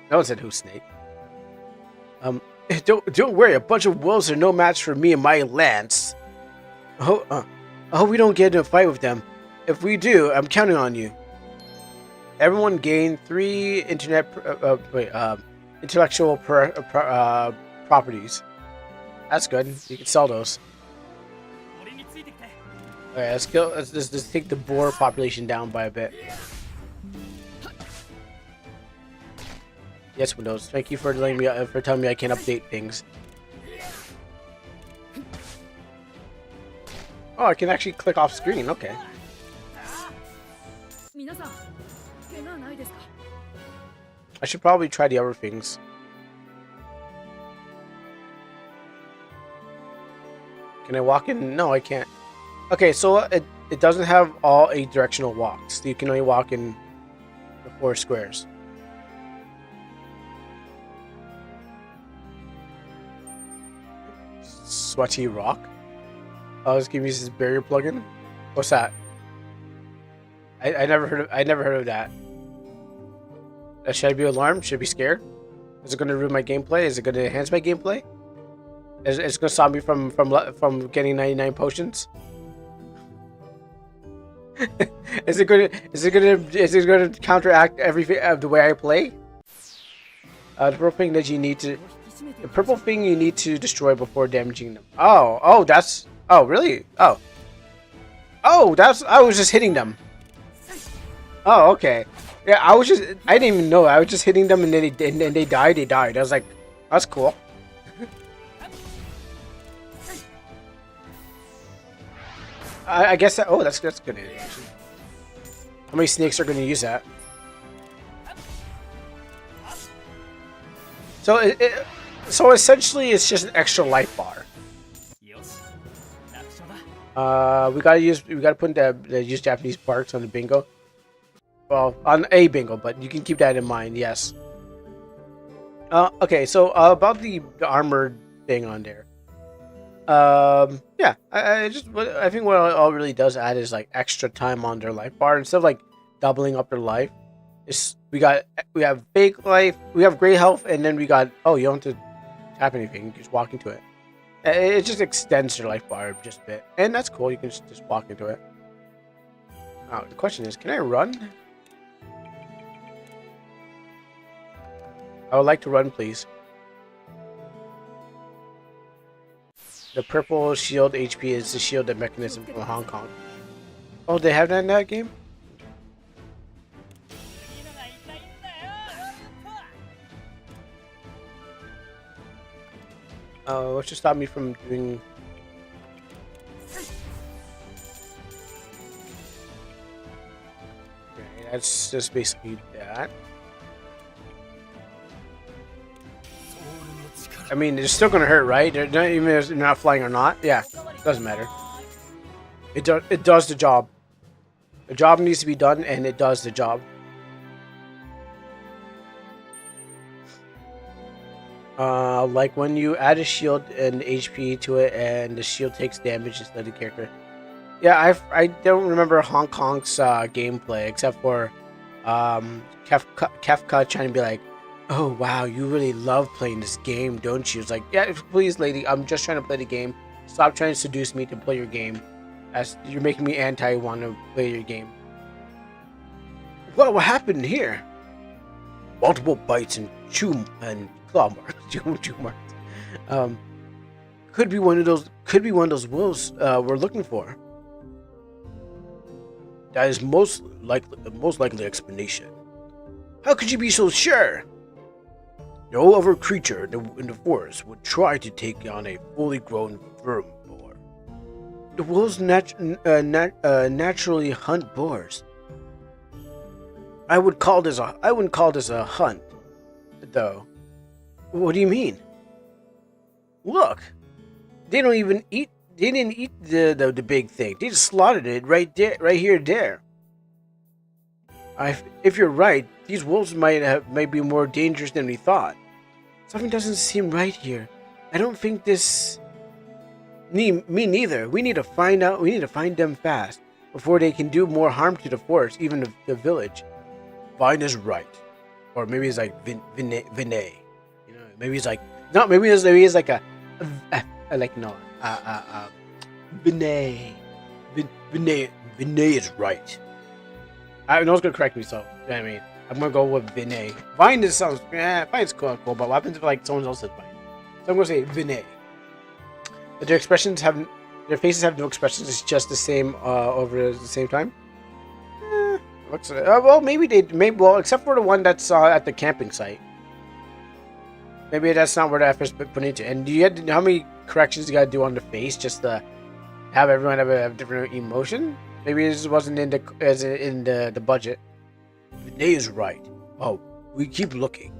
E: No one said who's Snake. Don't worry. A bunch of wolves are no match for me and my lance. I hope we don't get in a fight with them. If we do, I'm counting on you. Everyone gain 3 intellectual properties. That's good. You can sell those. Okay, let's go. Let's just take the boar population down by a bit. Yes, Windows. Thank you for letting me for telling me I can update things. Oh, I can actually click off screen. Okay. I should probably try the other things. Can I walk in? No, I can't. Okay, so it doesn't have all 8 directional walks. You can only walk in the 4 squares. Sweaty rock. Oh, let's give me this barrier plugin. What's that? I never heard of that. Should I be alarmed? Should I be scared? Is it going to ruin my gameplay? Is it going to enhance my gameplay? Is it going to stop me from getting 99 potions? Is it going to counteract everything the way I play? The purple thing that you need to destroy before damaging them. Oh, that's really? Oh, that's I was just hitting them. Oh, okay. Yeah, I didn't even know. I was just hitting them and then they died. They died. I was like, that's cool. I guess that. Oh, that's good animation. How many snakes are going to use that? So essentially, it's just an extra life bar. We gotta put the use Japanese parts on the bingo. Well, on a bingo, but you can keep that in mind. Yes. Okay, so about the armored thing on there. Yeah, I think what it all really does add is like extra time on their life bar instead of like doubling up their life. We have fake life, we have great health, and then we got you don't have to tap anything, you just walk into it. It just extends your life bar just a bit, and that's cool. You can just walk into it. Oh, the question is, can I run? I would like to run, please. The purple shield HP is the shielded mechanism from Hong Kong. Oh, they have that in that game? What should stop me from doing... Okay, that's just basically that. I mean, it's still gonna hurt, right? They're not, even if they're not flying or not. Yeah, doesn't matter. It does the job. The job needs to be done, and it does the job. Like when you add a shield and HP to it, and the shield takes damage instead of the character. Yeah, I don't remember Hong Kong's gameplay except for Kefka trying to be like, "Oh wow, you really love playing this game, don't you?" It's like, yeah, please, lady, I'm just trying to play the game. Stop trying to seduce me to play your game, as you're making me want to play your game. What happened here? Multiple bites and claw marks. chew marks. Could be one of those wolves we're looking for. That is the most likely explanation. How could you be so sure? No other creature in the forest would try to take on a fully grown firm boar. The wolves naturally hunt boars. I wouldn't call this a hunt, though. What do you mean? Look, they didn't eat the big thing. They just slaughtered it right there. If you're right, these wolves might be more dangerous than we thought. Something doesn't seem right here. I don't think this... Me neither. We need to find them fast. before they can do more harm to the forest, even the village. Vine is right. Or maybe it's like Vinay. You know, maybe it's like no, maybe it's like a like no Vinay. Vinay is right. I know it's gonna correct me, so you know what I mean, I'm gonna go with Vinay. Vine just sounds Vine's cool, but what happens if like someone else says Vine? So I'm gonna say Vinay. But their faces have no expressions. It's just the same over the same time. Well, maybe except for the one that's at the camping site. Maybe that's not where the effort's been put into. And how many corrections you gotta do on the face just to have everyone have a different emotion? Maybe it just wasn't in the budget. Vinay is right. Oh, we keep looking.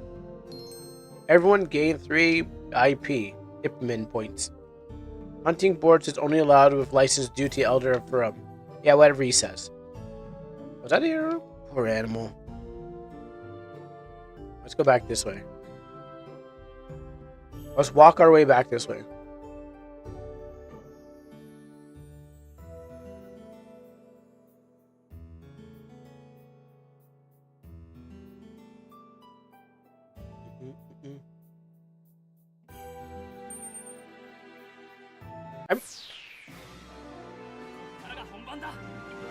E: Everyone gained 3 IP Ipman points. Hunting boards is only allowed with license due to Elder of Furum. Yeah, whatever he says. Was that a hero? Poor animal. Let's go back this way. Let's walk our way back this way.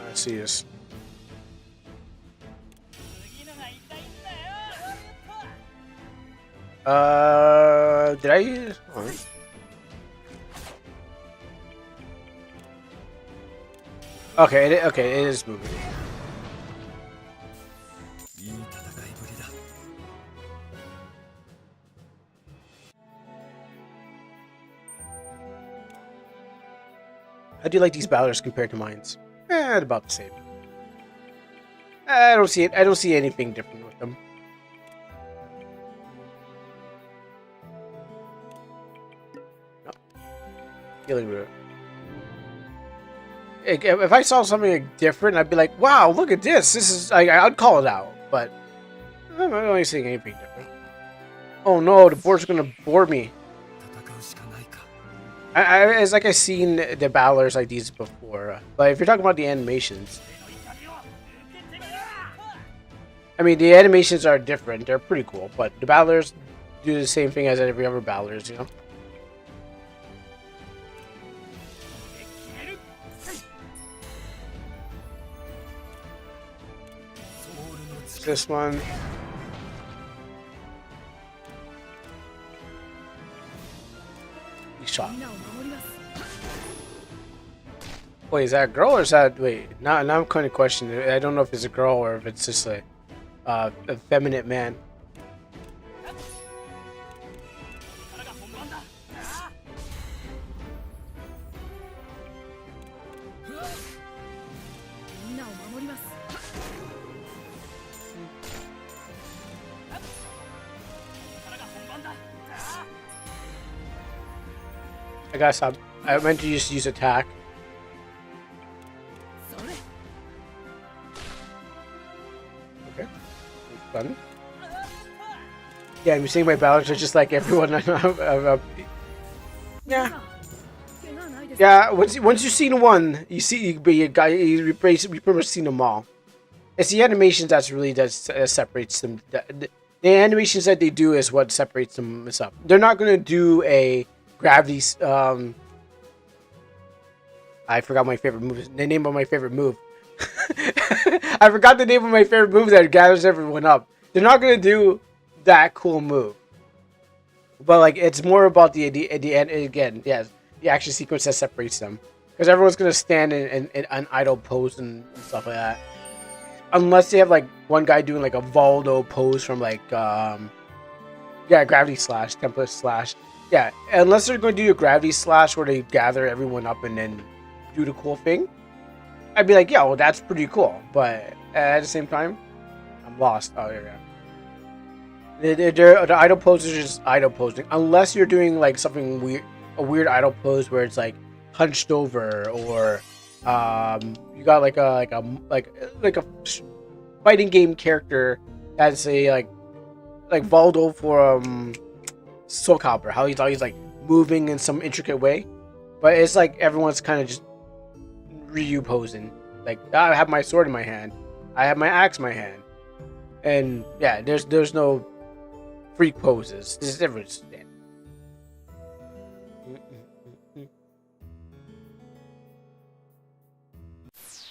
E: I see this. Did I use? Oh. Okay, it is moving. How do you like these battlers compared to mines? About the same. I don't see it. I don't see anything different with them. No. Feeling weird. If I saw something different, I'd be like, "Wow, look at this! This is." I'd call it out, but I'm not really seeing anything different. Oh no, the board's gonna bore me. It's like I've seen the battlers like these before, but if you're talking about the animations, I mean the animations are different. They're pretty cool, but the battlers do the same thing as every other battlers, you know. This one. Shot. Wait, is that a girl or is that now I'm kind of questioning. I don't know if it's a girl or if it's just a effeminate man. I guess I meant to just use attack. Okay. Fun. Yeah, I'm seeing my balance are just like everyone. Yeah. Yeah. Once you've seen one, you pretty much seen them all. It's the animations that's really separates them. The animations that they do is what separates them up. They're not gonna do a gravity. I forgot my favorite move. The name of my favorite move. I forgot the name of my favorite move that gathers everyone up. They're not gonna do that cool move. But like, it's more about the again, yes, the action sequence that separates them. Because everyone's gonna stand in an idle pose and stuff like that. Unless they have like one guy doing like a Valdo pose from like gravity slash, template slash. Yeah, unless they're going to do a gravity slash where they gather everyone up and then do the cool thing, I'd be like, yeah, well, that's pretty cool. But at the same time, I'm lost. Oh, there we go. The idle poses are just idle posing. Unless you're doing like something weird, a weird idle pose where it's like hunched over, or you got like a fighting game character that's a like Valdo for Soul Calibur, how he's always like moving in some intricate way, but it's like everyone's kind of just Ryu posing. Like I have my sword in my hand, I have my axe in my hand, and yeah, there's no freak poses. This is everyone's standing.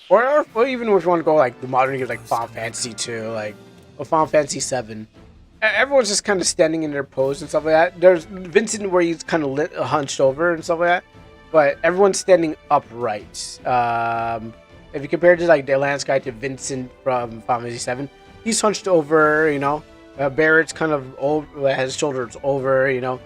E: Or even if you want to go like the modern games like Final Fantasy 2, like or Final Fantasy 7. Everyone's just kind of standing in their pose and stuff like that. There's Vincent where he's kind of hunched over and stuff like that, but everyone's standing upright. If you compare it to like the Lance guy to Vincent from Final Fantasy 7, he's hunched over. You know, Barrett's kind of over, his shoulders over. You know,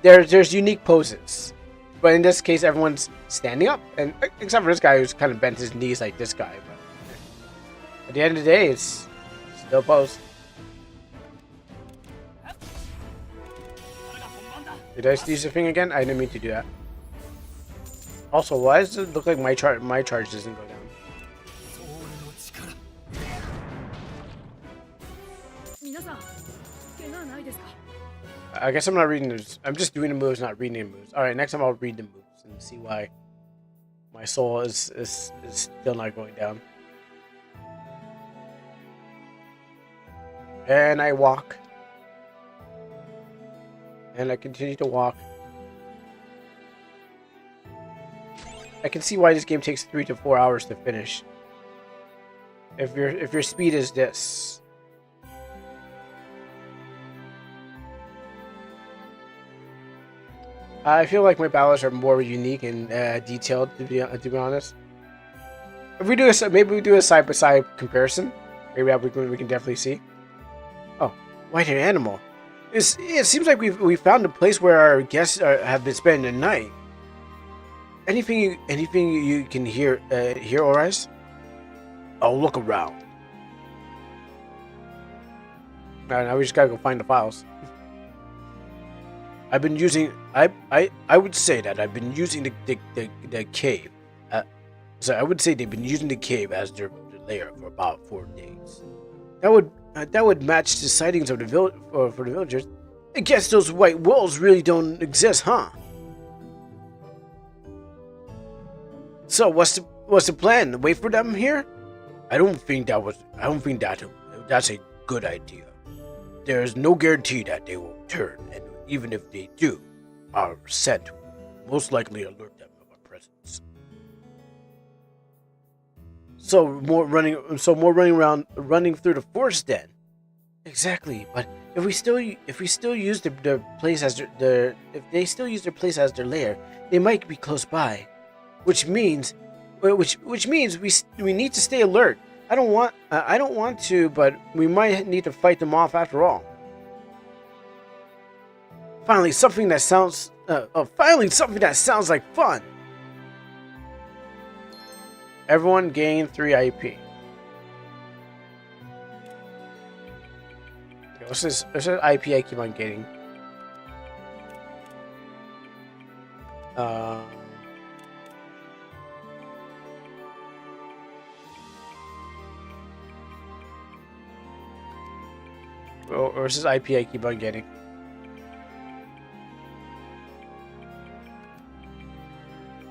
E: there's unique poses, but in this case, everyone's standing up, and except for this guy who's kind of bent his knees like this guy. But at the end of the day, it's still pose. Did I use the thing again? I didn't mean to do that. Also, why does it look like my charge doesn't go down? I guess I'm not reading this. I'm just doing the moves, not reading the moves. Alright, next time I'll read the moves and see why my soul is still not going down. And I walk. And I continue to walk. I can see why this game takes 3 to 4 hours to finish. If your speed is this. I feel like my battles are more unique and detailed, to be honest. If we do maybe we do a side by side comparison, maybe we can definitely see. Oh, white-haired animal. It seems like we found a place where our guests have been spending the night. Anything you can hear, Oris? I'll look around. Now we just gotta go find the files. I've been using. I would say that I've been using the cave. I would say they've been using the cave as their lair for about 4 days. That would match the sightings of the for the villagers. I guess those white walls really don't exist, huh? So what's the plan? Wait for them here? I don't think that's a good idea. There is no guarantee that they will return, and even if they do, our scent will most likely alert them of our presence. So more running through the forest then. Exactly, but if we still use the place as if they still use their place as their lair, they might be close by, which means we need to stay alert. I don't want to, but we might need to fight them off after all. Finally, something that sounds like fun. Everyone gain 3 IP. Okay, what's this IP I keep on getting? Or is this IP I keep on getting?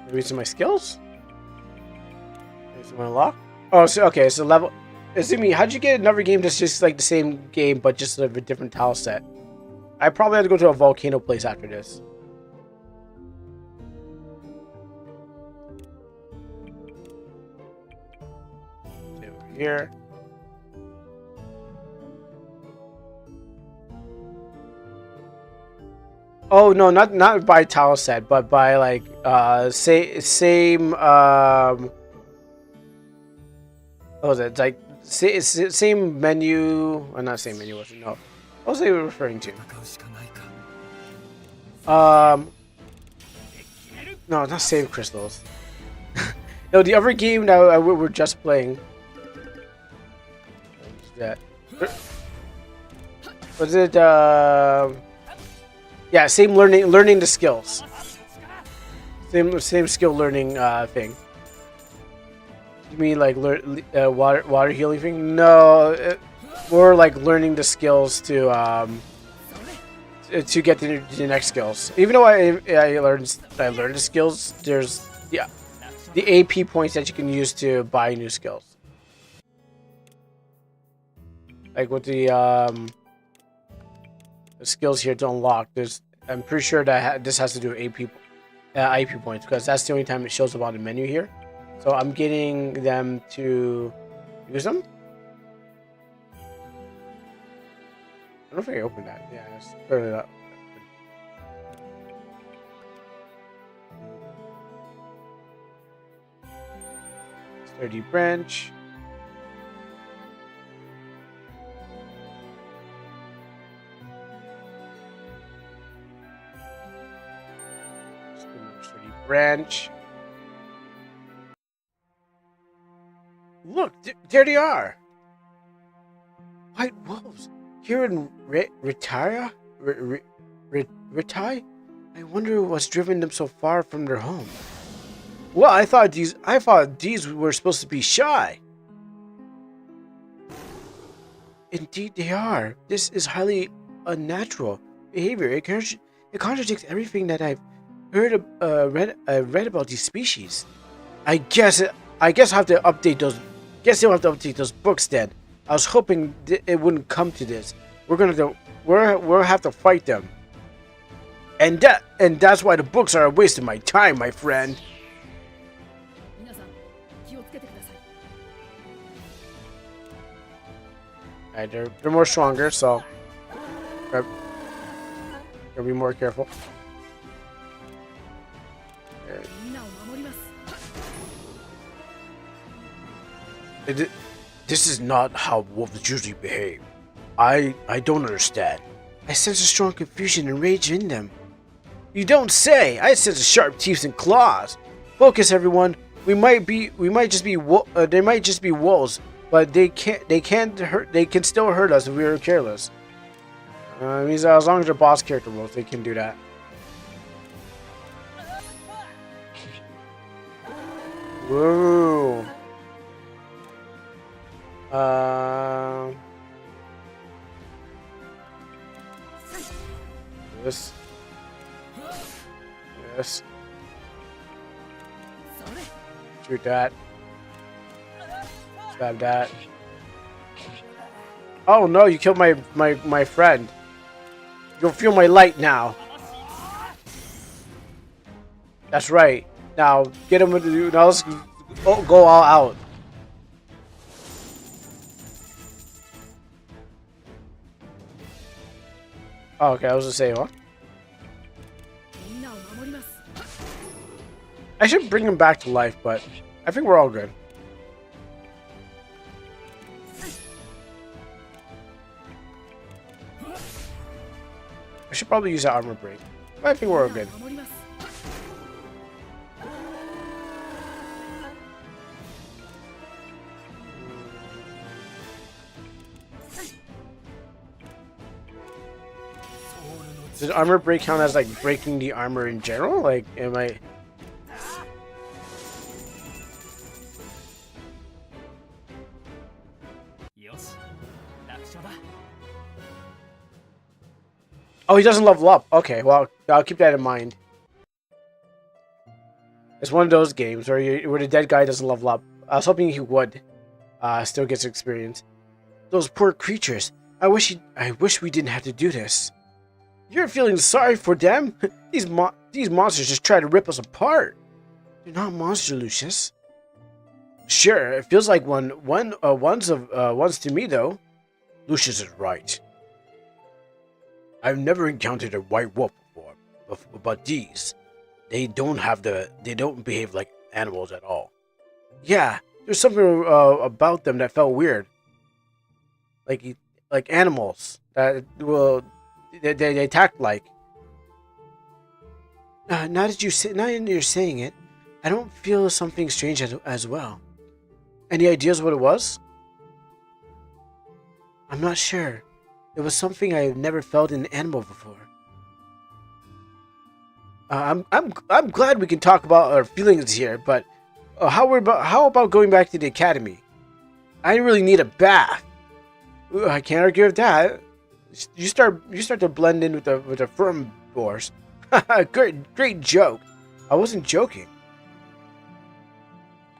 E: Maybe it's in my skills? Is it my lock? Oh, so okay, so level. Izumi, how'd you get another game that's just like the same game but just a different tile set? I probably have to go to a volcano place after this. Over here. Oh no, not by tile set, but by like same what was it? Like same menu, or not same menu? Was it? No, what was they referring to? No, not save crystals. No, the other game that we're just playing. That was it? Yeah, same learning the skills. Same skill learning thing. You mean like water healing thing? No, more like learning the skills to get the next skills. Even though I learned the skills, there's the the AP points that you can use to buy new skills. Like with the skills here to unlock, I'm pretty sure that this has to do with AP points because that's the only time it shows up on the menu here. So I'm getting them to use them. I don't know if I can open that. Yeah, let's turn it up. Sturdy branch. Sturdy branch. Look, there they are. White wolves. Here in Retire? Retire? I wonder what's driven them so far from their home. Well, I thought these were supposed to be shy. Indeed they are. This is highly unnatural behavior. It contradicts everything that I've heard read about these species. I guess I'll have to update those. Guess they'll have to update those books then. I was hoping it wouldn't come to this. We'll have to fight them. And that's why the books are a waste of my time, my friend. Alright, they're more stronger, so gotta be more careful. This is not how wolves usually behave. I don't understand. I sense a strong confusion and rage in them. You don't say! I sense sharp teeth and claws. Focus, everyone. They might just be wolves, but they can still hurt us if we are careless. Means as long as they're boss character modes, they can do that. Whoa. This. Shoot that. Stab that. Oh no, you killed my friend. You'll feel my light now. That's right. Now get him with now let's go all out. Oh, okay, I was gonna say what? I should bring him back to life, but I think we're all good. I should probably use that armor break, but I think we're all good. Does armor break count as like breaking the armor in general? Like, am I? Oh, he doesn't level up. Okay, well, I'll keep that in mind. It's one of those games where the dead guy doesn't level up. I was hoping he would. Still gets experience. Those poor creatures. I wish we didn't have to do this. You're feeling sorry for them? These monsters just try to rip us apart. They're not monsters, Lucius. Sure, it feels like ones to me though. Lucius is right. I've never encountered a white wolf before, but these, they don't behave like animals at all. Yeah, there's something about them that felt weird. Like animals that they attack like. Now that you're saying it, I don't feel something strange as well. Any ideas what it was? I'm not sure. It was something I've never felt in an animal before. I'm glad we can talk about our feelings here, but how about going back to the academy? I really need a bath. I can't argue with that. You start to blend in with the firm boars. Great joke. I wasn't joking.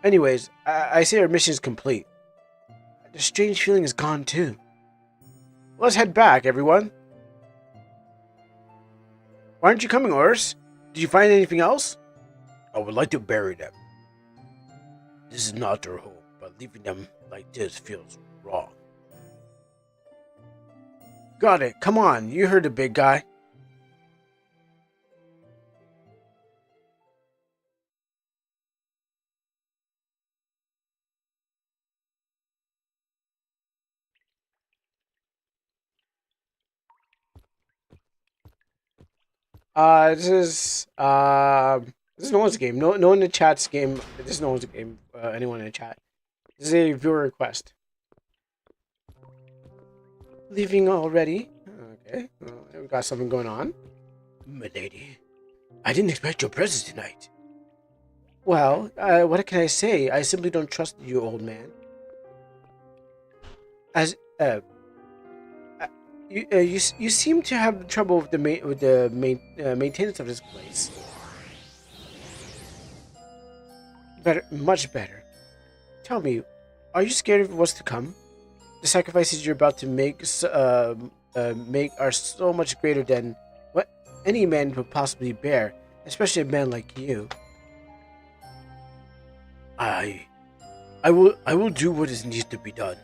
E: Anyways, I say our mission is complete. The strange feeling is gone too. Let's head back, everyone. Why aren't you coming, Oris? Did you find anything else? I would like to bury them. This is not their home, but leaving them like this feels wrong. Got it. Come on, you heard the big guy. This is no one's game. No one in the chat's game. This is no one's game. Anyone in the chat. This is a viewer request. Leaving already? Okay, well, we got something going on. Milady, I didn't expect your presence tonight. Well, what can I say? I simply don't trust you, old man. As you seem to have trouble with the maintenance of this place. Better, much better. Tell me, are you scared of what's to come? The sacrifices you're about to make are so much greater than what any man would possibly bear, especially a man like you. I will do what is needs to be done.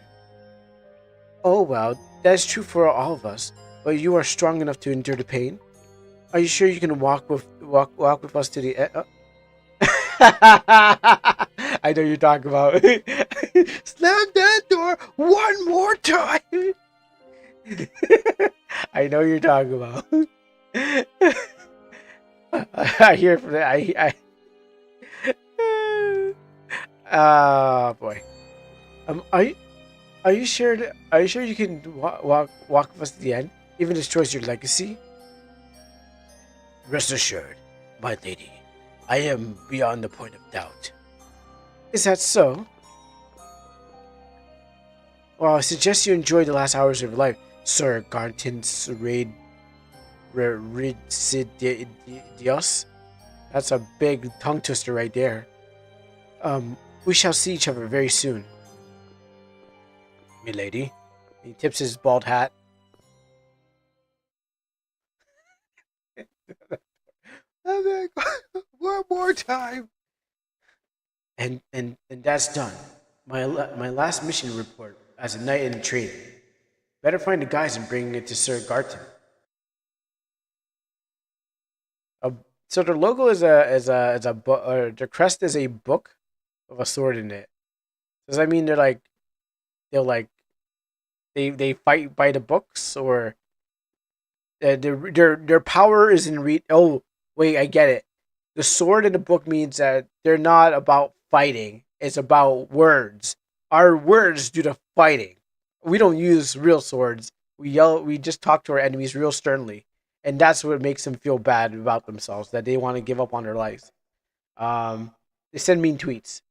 E: Oh well, that's true for all of us. But you are strong enough to endure the pain. Are you sure you can walk with us to the end? I know you're talking about. Slam that door one more time. I know you're talking about. I hear from that. Boy. Are you sure? Are you sure you can walk with us to the end, even destroys your legacy? Rest assured, my lady, I am beyond the point of doubt. Is that so? Well, I suggest you enjoy the last hours of your life, Sir Gartins Dios. That's a big tongue twister right there. We shall see each other very soon. Milady. He tips his bald hat. One more time. And that's done. My last mission report as a knight in training. Better find the guys and bring it to Sir Garton. So their logo is a book, or their crest is a book with a sword in it. Does that mean they fight by the books, or their power is in Oh, wait, I get it. The sword in the book means that they're not about fighting. It's about words. Our words do the fighting. We don't use real swords. We yell. We just talk to our enemies real sternly, and that's what makes them feel bad about themselves. That they want to give up on their lives. They send mean tweets.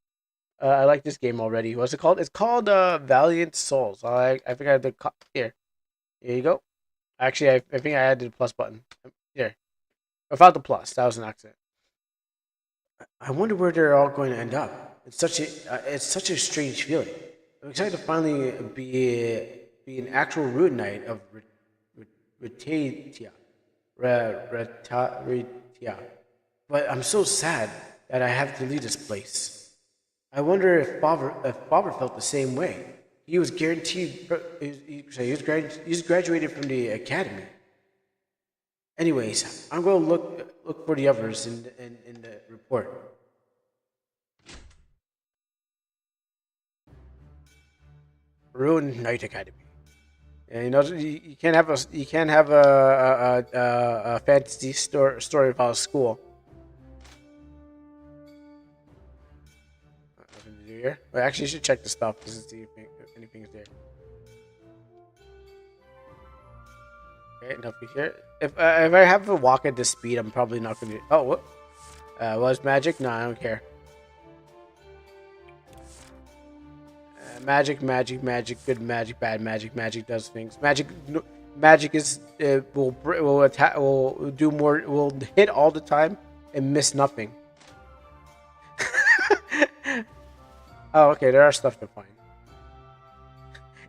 E: I like this game already. What's it called? It's called Valiant Souls. I think I did here. Here you go. Actually, I think I added the plus button. Here. Without the plus. That was an accident. I wonder where they're all going to end up. It's such a strange feeling. I'm excited to finally be an actual root knight of Retatia. But I'm so sad that I have to leave this place. I wonder if Bobber felt the same way. He was guaranteed. He's graduated from the academy. Anyways, I'm going to look for the others in the report. Ruined Knight Academy. And you can't have a fantasy story about school. Nothing to do here. Well, actually, you should check the stuff just to see if anything is there. Okay, nothing here. If I have to walk at this speed, I'm probably not gonna. Oh, what? Was magic? No, I don't care. Magic, good magic, bad magic. Magic does things. Magic is will attack, will do more, will hit all the time and miss nothing. Oh, okay. There are stuff to find.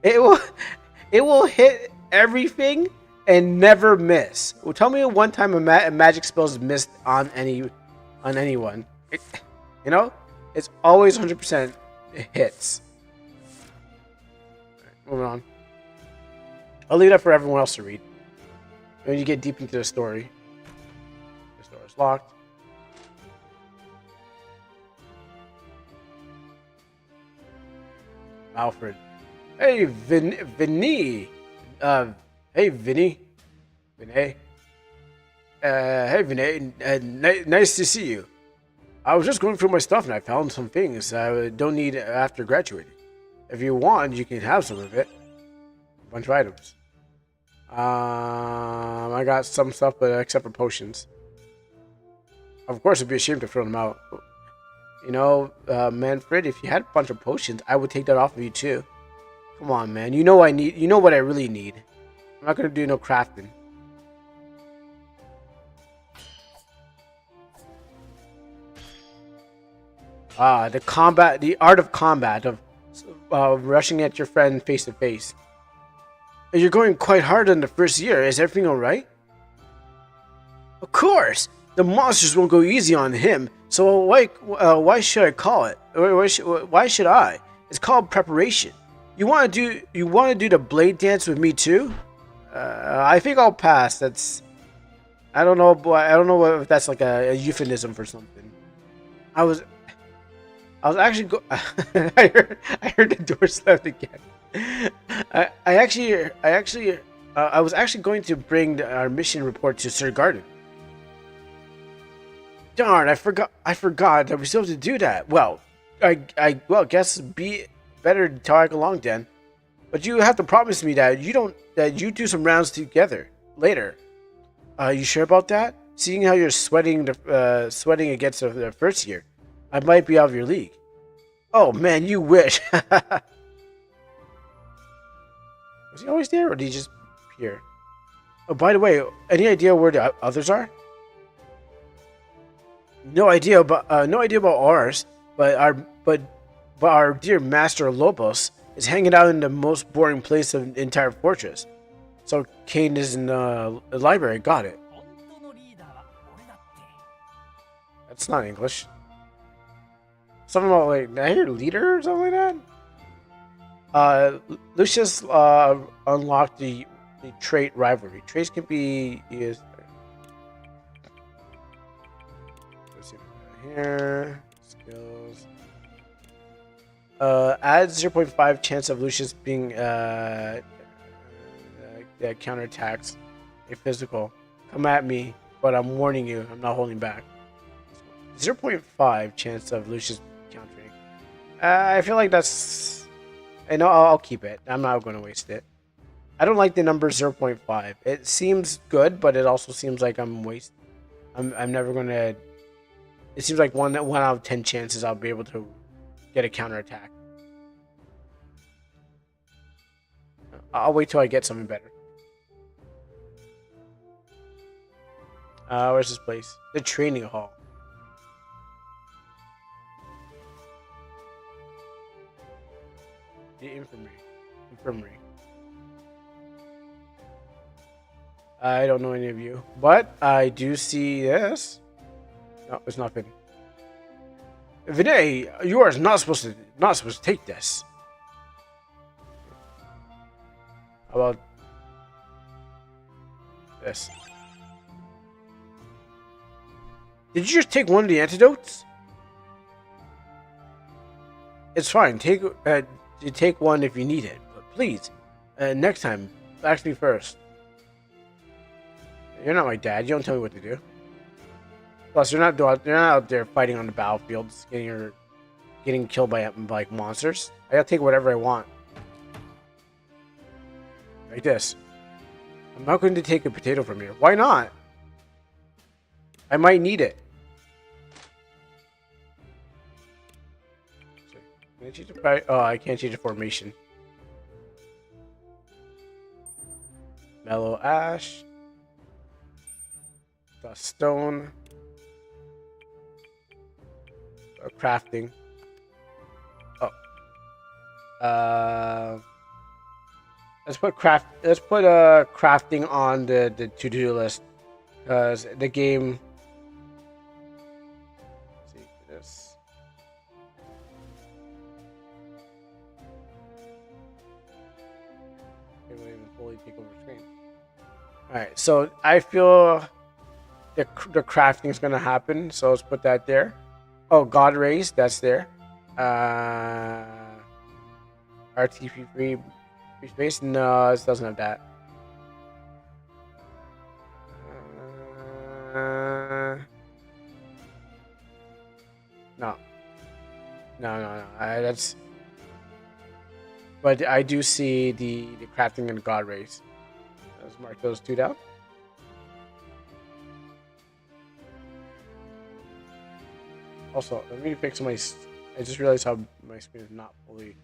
E: It will, it will hit everything and never miss. Well, tell me one time a magic spell is missed on anyone. You know, it's always 100% hits. Right, moving on. I'll leave that for everyone else to read. When you get deep into the story. This door is locked. Alfred. Hey, Vinny. Hey, Vinny. Vinay. Hey, Vinay. Nice to see you. I was just going through my stuff and I found some things I don't need after graduating. If you want, you can have some of it. A bunch of items. I got some stuff, but except for potions. Of course, it'd be a shame to throw them out. You know, Manfred, if you had a bunch of potions, I would take that off of you too. Come on, man. You know what I really need. I'm not gonna do no crafting. The art of combat, of rushing at your friend face to face. You're going quite hard in the first year. Is everything alright? Of course! The monsters won't go easy on him, so why should I call it? Why should I? It's called preparation. You want to do the blade dance with me too? I think I'll pass. I don't know if that's like a euphemism for something. I was actually I heard the door slammed again. I was actually going to bring our mission report to Sir Garden. Darn, I forgot that we still have to do that. Well, I guess be better to tag along then. But you have to promise me that you do some rounds together later. You sure about that? Seeing how you're sweating against the first year, I might be out of your league. Oh man, you wish. Was he always there, or did he just appear? Oh, by the way, any idea where the others are? No idea about ours, but our dear Master Lobos is hanging out in the most boring place of the entire fortress. So Kane is in the library. Got it. That's not English. Something about like, did I hear leader or something like that? Lucius unlocked the trait rivalry. Traits can be used. Let's see here. Skills. Add 0.5 chance of Lucius being counterattacks a physical. Come at me, but I'm warning you. I'm not holding back. 0.5 chance of Lucius countering. I feel like that's. I know I'll keep it. I'm not going to waste it. I don't like the number 0.5. It seems good, but it also seems like I'm never going to. It seems like one out of 10 chances I'll be able to get a counterattack. I'll wait till I get something better. Where's this place? The training hall. The infirmary. I don't know any of you, but I do see this. No, it's nothing. Vinay, you are not supposed to take this. How about this? Did you just take one of the antidotes? It's fine. You take one if you need it, but please, next time, ask me first. You're not my dad. You don't tell me what to do. Plus, you're not out there fighting on the battlefields, getting killed by like monsters. I gotta take whatever I want. Like this. I'm not going to take a potato from here. Why not? I might need it. Can I change the I can't change the formation. Mellow ash. Dust stone. Crafting. Oh,
A: Let's put crafting on the to-do list because the game. Let's see this. It will even fully take over screen. All right, so I feel the crafting is gonna happen. So let's put that there. Oh, God rays, that's there. RTP free space. No, it doesn't have that. No. No. That's. But I do see the crafting and God rays. Let's mark those two down. Also, let me fix my. I just realized how my screen is not fully.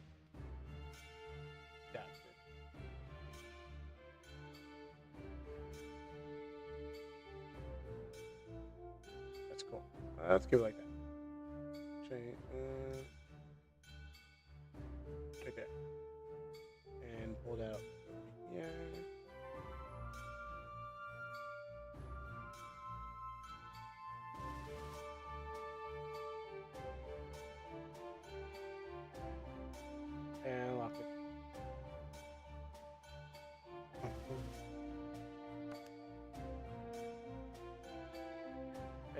A: That's cool. Let's give it like that. Right there. And pull that up. Yeah. And lock it.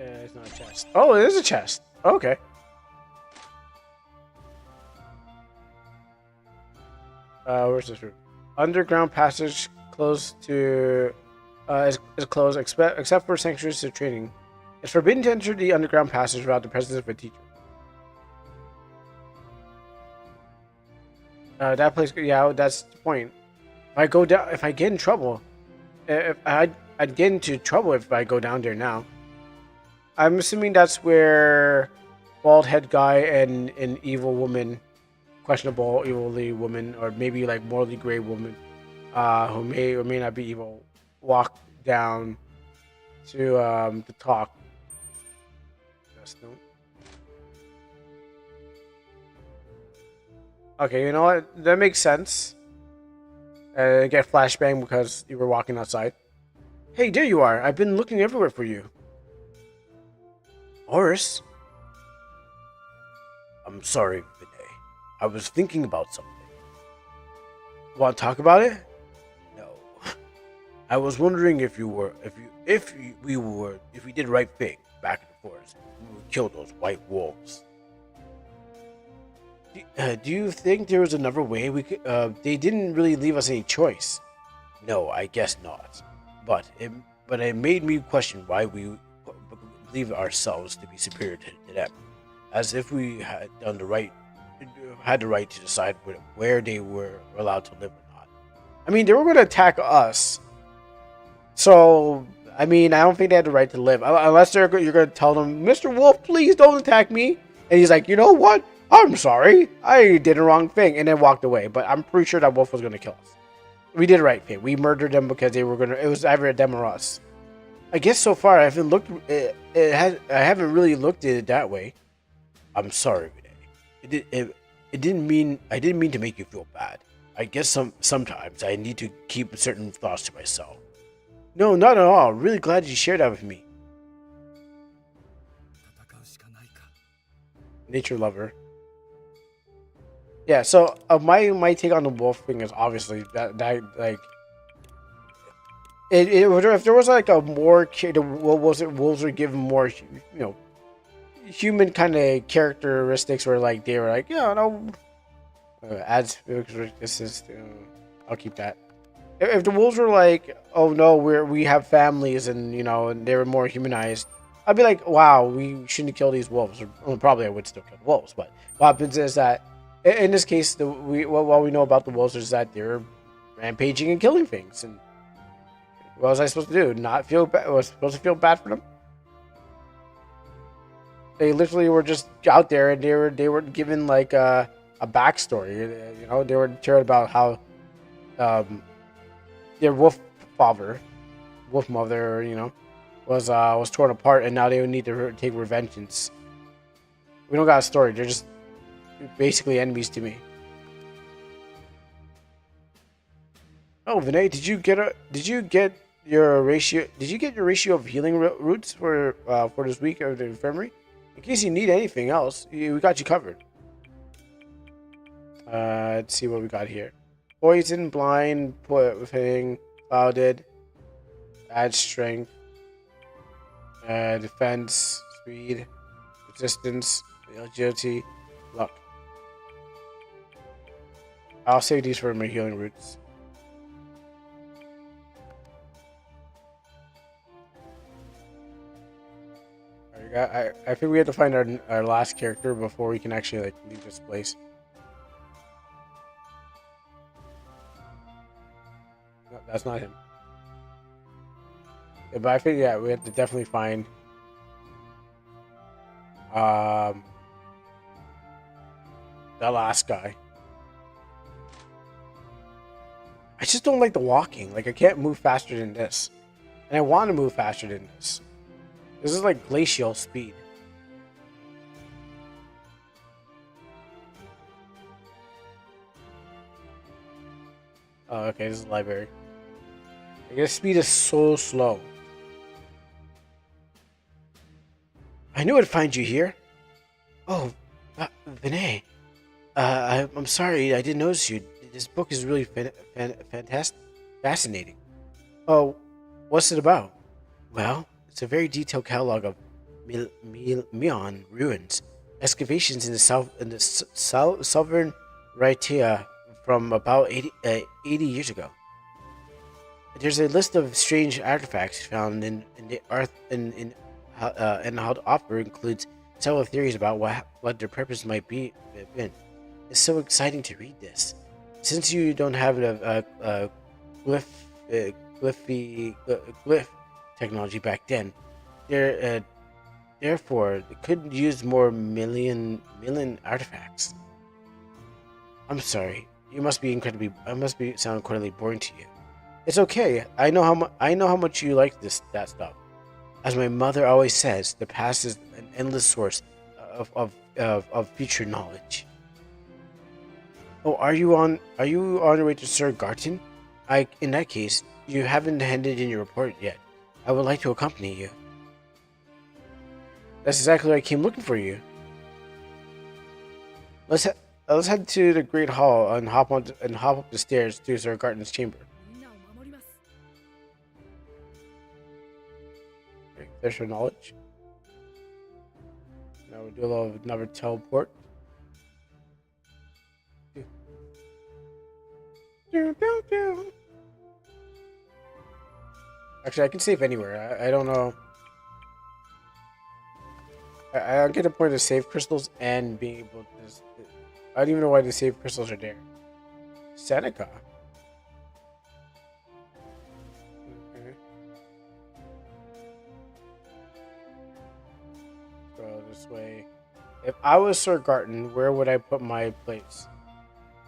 A: It's not a chest. Oh, it is a chest. Okay. Where's this room? Underground passage close to is closed except for sanctuaries to training. It's forbidden to enter the underground passage without the presence of a teacher. That place, yeah, that's the point. If I go down, if I get in trouble, if I'd get into trouble if I go down there now. I'm assuming that's where bald head guy and an evil woman, questionable evilly woman, or maybe like morally gray woman, who may or may not be evil, walk down to talk. Okay, you know what? That makes sense. Get flashbang because you were walking outside. Hey, there you are. I've been looking everywhere for you. Horace? I'm sorry, Vinay. I was thinking about something. Want to talk about it? No. I was wondering if we did the right thing back in the forest. We would kill those white wolves. Do you think there was another way we could? They didn't really leave us any choice. No, I guess not. But it made me question why we believe ourselves to be superior to them, as if we had the right to decide where they were allowed to live or not. I mean, they were going to attack us, so I mean, I don't think they had the right to live unless you're going to tell them, Mr. Wolf, please don't attack me. And he's like, you know what? I'm sorry, I did the wrong thing, and then walked away. But I'm pretty sure that wolf was going to kill us. We did the right thing. We murdered them because they were going to. It was either them or us. I guess so far I haven't looked. I haven't really looked at it that way. I'm sorry, Vinay. I didn't mean to make you feel bad. I guess sometimes I need to keep certain thoughts to myself. No, not at all. Really glad you shared that with me. Nature lover. Yeah. So my take on the wolf thing is obviously that like. If there was like a more wolves were given more, human kind of characteristics where like they were like, yeah, no, adds this is I'll keep that. If the wolves were like, oh no, we have families and and they were more humanized, I'd be like, wow, we shouldn't kill these wolves. Well, probably I would still kill the wolves, but what happens is that in this case, what we know about the wolves is that they're rampaging and killing things. And what was I supposed to do? Not feel bad? Was supposed to feel bad for them? They literally were just out there, and they were given like a backstory. They were told about how their wolf mother, was torn apart, and now they would need to take revengeance. We don't got a story. They're just basically enemies to me.
E: Oh, Vinay, did you get your ratio? Did you get your ratio of healing roots for this week of the infirmary? In case you need anything else, we got you covered. Let's see what we got here. Poison, blind, thing, clouded, add strength, defense, speed, resistance, agility, luck. I'll save these for my healing roots. I think we have to find our last character before we can actually like leave this place. No, that's not him. Yeah, but I think we have to definitely find the last guy. I just don't like the walking. Like I can't move faster than this, and I want to move faster than this. This is like glacial speed. Oh, okay, this is the library. I guess speed is so slow. I knew I'd find you here. Oh, Vinay. I'm sorry, I didn't notice you. This book is really fantastic, fascinating. Oh, what's it about? Well, it's a very detailed catalog of Mion ruins, excavations in the southern Raitea from about 80 years ago. There's a list of strange artifacts found in the earth and how the author includes several theories about what their purpose might be. It's so exciting to read this. Since you don't have a glyph technology back then, therefore they could use more million artifacts. I'm sorry. You must be sound incredibly boring to you. It's okay. I know how much you like that stuff. As my mother always says, the past is an endless source of future knowledge. Oh, are you on your way to Sir Garton? In that case, you haven't handed in your report yet. I would like to accompany you. That's exactly why I came looking for you. Let's head to the Great Hall and hop up the stairs to Sir Garton's chamber. Okay, there's your knowledge. Now we do another teleport. Actually, I can save anywhere. I don't know. I don't get the point of save crystals and being able to. I don't even know why the save crystals are there. Seneca. Okay. Go this way. If I was Sir Garton, where would I put my place?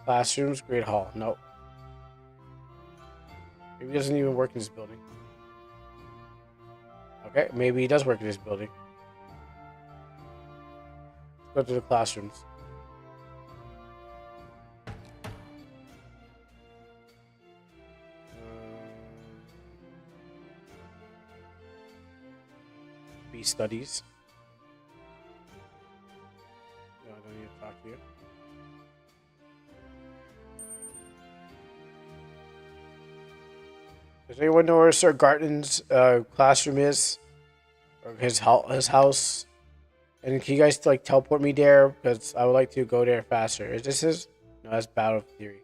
E: Classrooms, Great Hall. Nope. Maybe he doesn't even work in this building. Okay, maybe he does work in this building. Let's go to the classrooms. B studies. No, I don't need to talk to you. Does anyone know where Sir Garton's classroom is? Or his house? And can you guys like teleport me there? Because I would like to go there faster. Is this his? No, that's Battle Theory.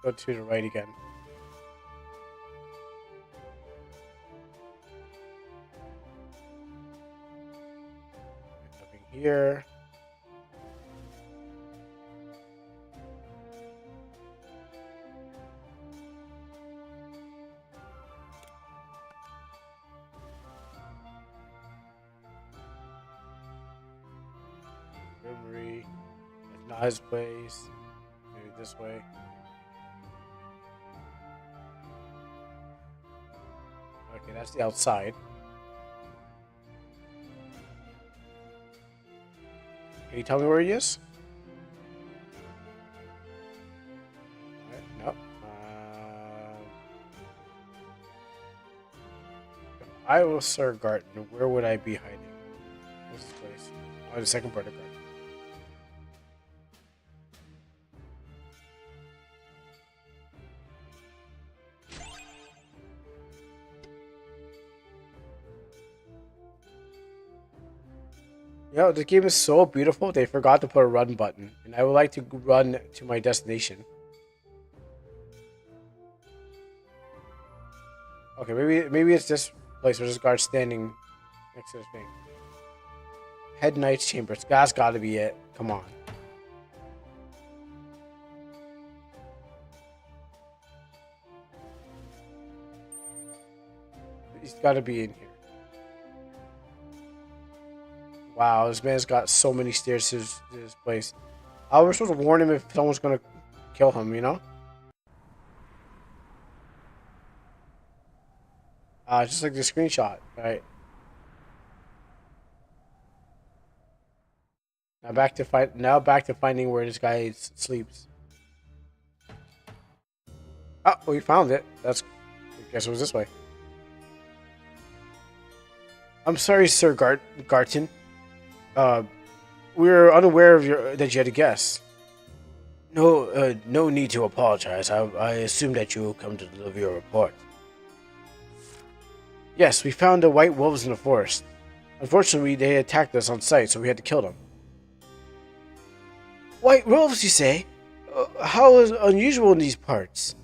E: Let's go to the right again. Nothing here. Memory. It's not his place. Maybe this way. Okay, that's the outside. Can you tell me where he is? Alright, nope. If I was Sir Garten, where would I be hiding? What's this place? Oh, the second part of Garten. Yo, this game is so beautiful, they forgot to put a run button, and I would like to run to my destination. Okay, maybe it's this place where this guard standing next to this thing. Head Knight's Chambers. That's gotta be it. Come on. He's gotta be in here. Wow, this man's got so many stairs to this place. I was supposed to warn him if someone's gonna kill him, you know? Just like the screenshot, right? Now back to finding where this guy sleeps. Oh, we found it. I guess it was this way. I'm sorry, Sir Garten. We're unaware of that you had a guess. No need to apologize. I assumed that you would come to deliver your report. Yes, we found the white wolves in the forest. Unfortunately, they attacked us on sight, so we had to kill them. White wolves, you say? How unusual in these parts?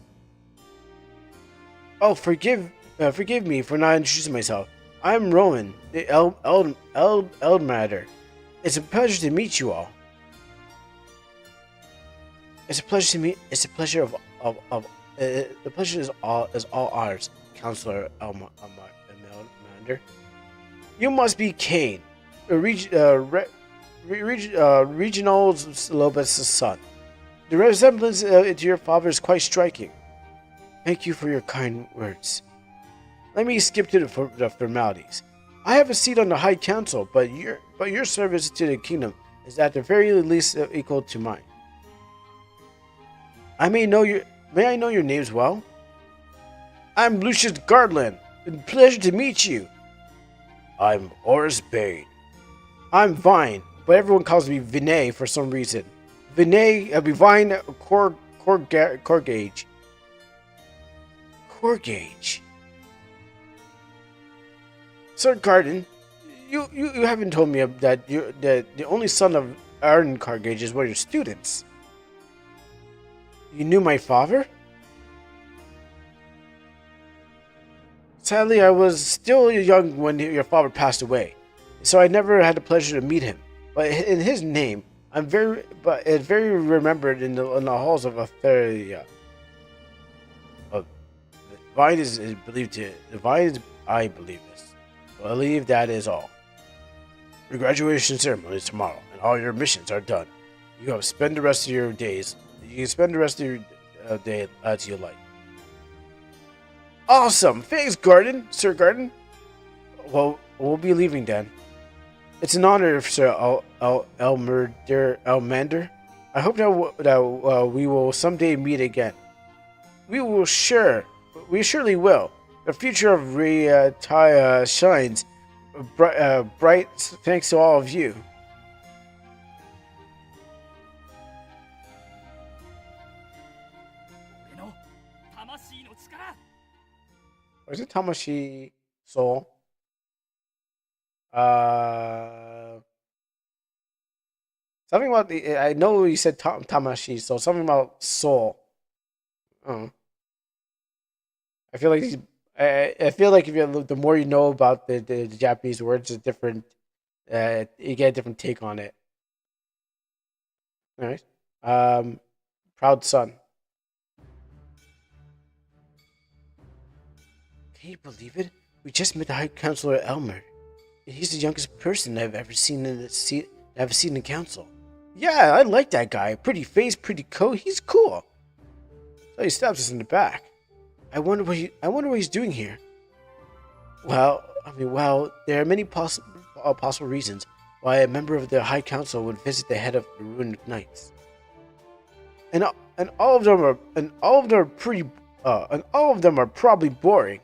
E: Oh, forgive me for not introducing myself. I'm Rowan, the Eldmatter. It's a pleasure to meet you all. The pleasure is all ours, Counselor Elmander. You must be Kane, Regional Lopez's son. The resemblance to your father is quite striking. Thank you for your kind words. Let me skip to the formalities. I have a seat on the High Council, but your service to the kingdom is at the very least equal to mine. May I know your names well? I'm Lucius Gardland. Pleasure to meet you. I'm Horace Bane. I'm Vine, but everyone calls me Vinay for some reason. Vine Corgage. Corgage. Sir Garden, you haven't told me that the only son of Aaron Corgage is one of your students. You knew my father? Sadly, I was still young when your father passed away, so I never had the pleasure to meet him. But in his name, it's very remembered in the halls of Atheria. Vine is believed to. I believe this. I believe that is all. Your graduation ceremony is tomorrow, and all your missions are done. You can spend the rest of your days. You can spend the rest of your day as you like. Awesome! Thanks, Sir Garden. Well, we'll be leaving then. It's an honor, Sir Elmander. I hope that we will someday meet again. We surely will. The future of Taya shines bright thanks to all of you. Or is it Tamashi Soul? Something about I know you said Tamashi, so something about soul. Oh. I feel like I feel like the more you know about the Japanese words, it's different. You get a different take on it. All right. Proud son. Can you believe it? We just met the High Counselor Elmer. He's the youngest person I've ever seen in the council. Yeah, I like that guy. Pretty face, pretty coat. He's cool. So he stabs us in the back. I wonder what he's doing here. Well, there are many possible reasons why a member of the High Council would visit the head of the Ruined Knights, and all of them are probably boring.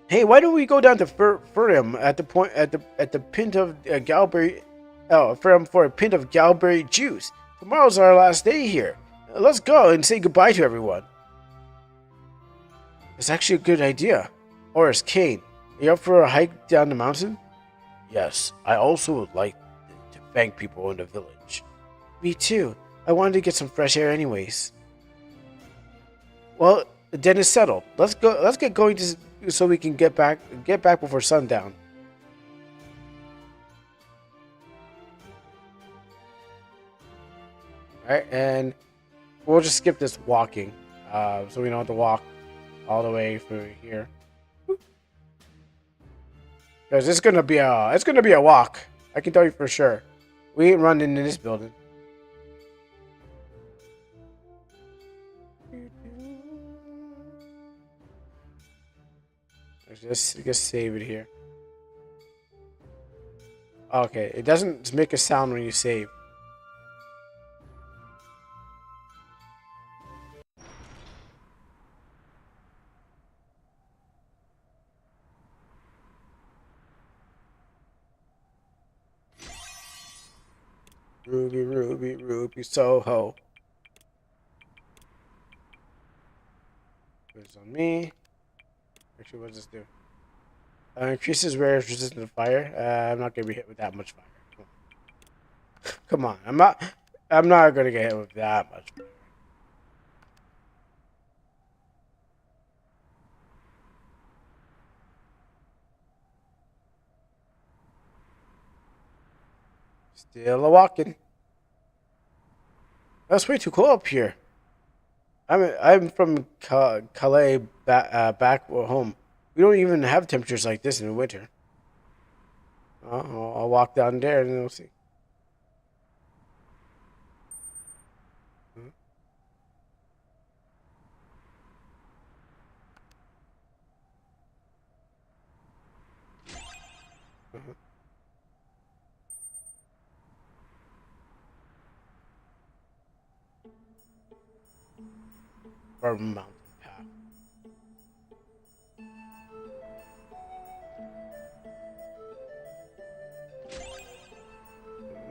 E: Hey, why don't we go down to Furium at the pint of Galberry, Furium for a pint of Galberry juice? Tomorrow's our last day here. Let's go and say goodbye to everyone. It's actually a good idea. Horace, Kane, are you up for a hike down the mountain? Yes, I also would like to thank people in the village. Me too. I wanted to get some fresh air anyways. Well, then it's settled. Let's go. Let's get going so we can get back before sundown. All right, and we'll just skip this walking, so we don't have to walk all the way through here. Because it's gonna be a walk. I can tell you for sure. We ain't running in this building. Let's just save it here. Okay, it doesn't make a sound when you save. Ruby, Ruby, Ruby, Soho. Put this on me. Actually, what does this do? Increases rare resistance to fire. I'm not gonna be hit with that much fire. Come on. I'm not gonna get hit with that much fire. Still a walking. That's way too cold up here. I'm from Calais, back home. We don't even have temperatures like this in the winter. I'll walk down there and we'll see. Or mountain path.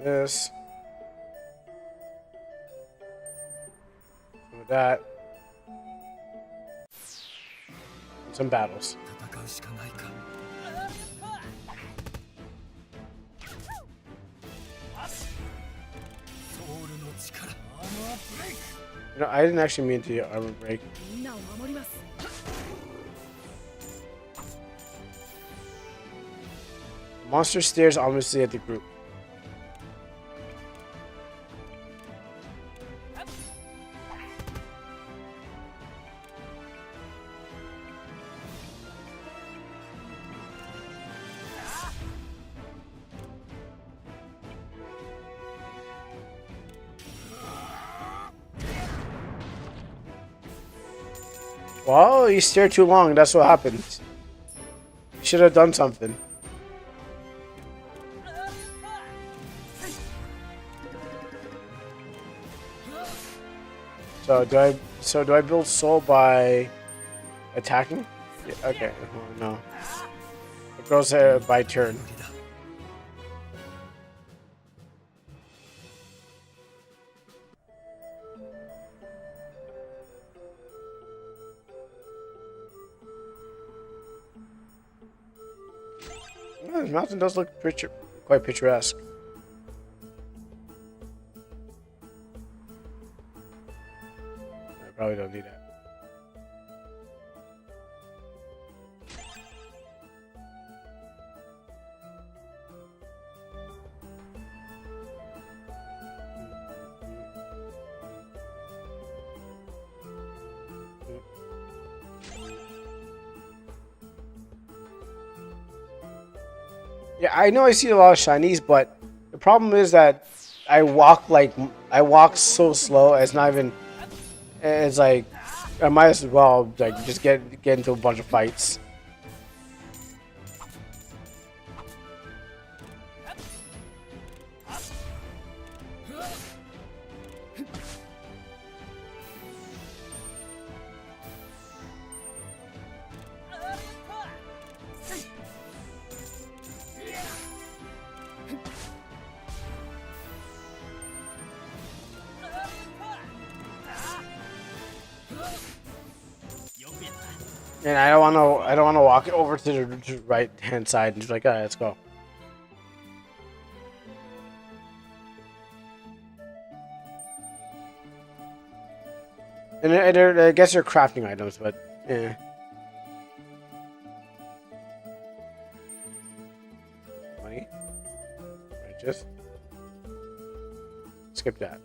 E: This. With that. Some battles. You know, I didn't actually mean to armor break. Monster stares ominously at the group. Well, you stare too long, that's what happens. You should have done something. So do I build soul by attacking? Yeah, okay, no. It goes by turn. Yeah, this mountain does look quite picturesque. I probably don't need that. Yeah, I know I see a lot of shinies, but the problem is that I walk so slow. It's not even. It's like I might as well like just get into a bunch of fights. And I don't wanna walk over to the right hand side and just like, alright, let's go. And I guess they're crafting items, but yeah. Money. Right, just skip that.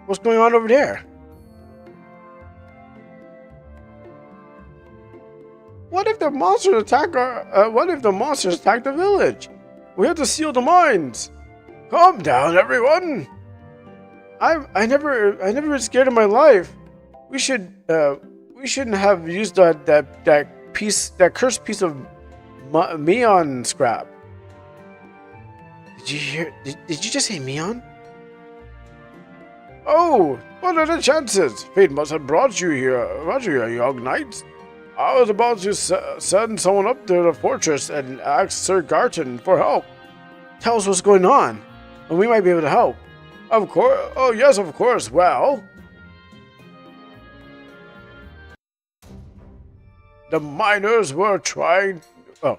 E: What's going on over there? What if the monsters attack our? What if the monsters attack the village? We have to seal the mines. Calm down, everyone. I never been scared in my life. We shouldn't have used that cursed piece of Meon scrap. Did you hear? Did you just say Meon? Oh, what are the chances? Fate must have brought you here, young knights. I was about to send someone up to the fortress and ask Sir Garton for help. Tell us what's going on, and we might be able to help. Of course. Oh, yes, of course. Well, the miners were trying. Oh,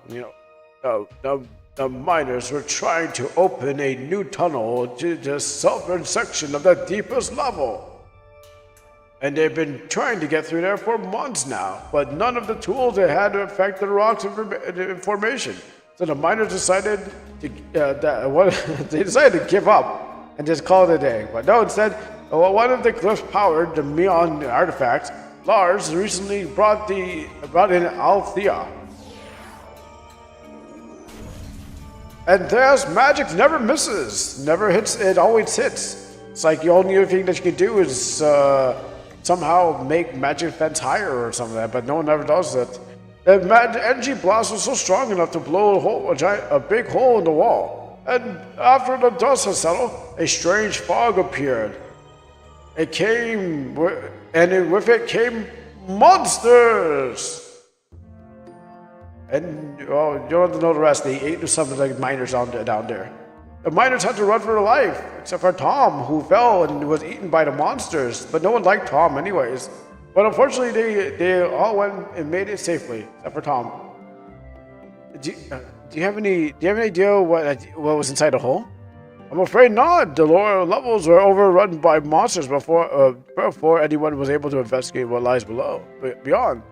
E: the miners were trying to open a new tunnel to the southern section of the deepest level. And they've been trying to get through there for months now, but none of the tools they had to affect the rocks in formation. So the miners decided to they decided to give up and just call it a day. But no, instead, one of the glyphs powered the Meon artifacts. Lars recently brought in Althea. And there's magic never misses, never hits, it always hits. It's like the only other thing that you can do is somehow make magic fence higher or something like that, but no one ever does it. The energy blast was so strong enough to blow a big hole in the wall. And after the dust had settled, a strange fog appeared. With it came monsters! And you don't have to know the rest. They ate some of the miners down there. The miners had to run for their life, except for Tom, who fell and was eaten by the monsters. But no one liked Tom anyways. But unfortunately, they all went and made it safely, except for Tom. Do you have any idea what was inside the hole? I'm afraid not. The lower levels were overrun by monsters before anyone was able to investigate what lies beyond.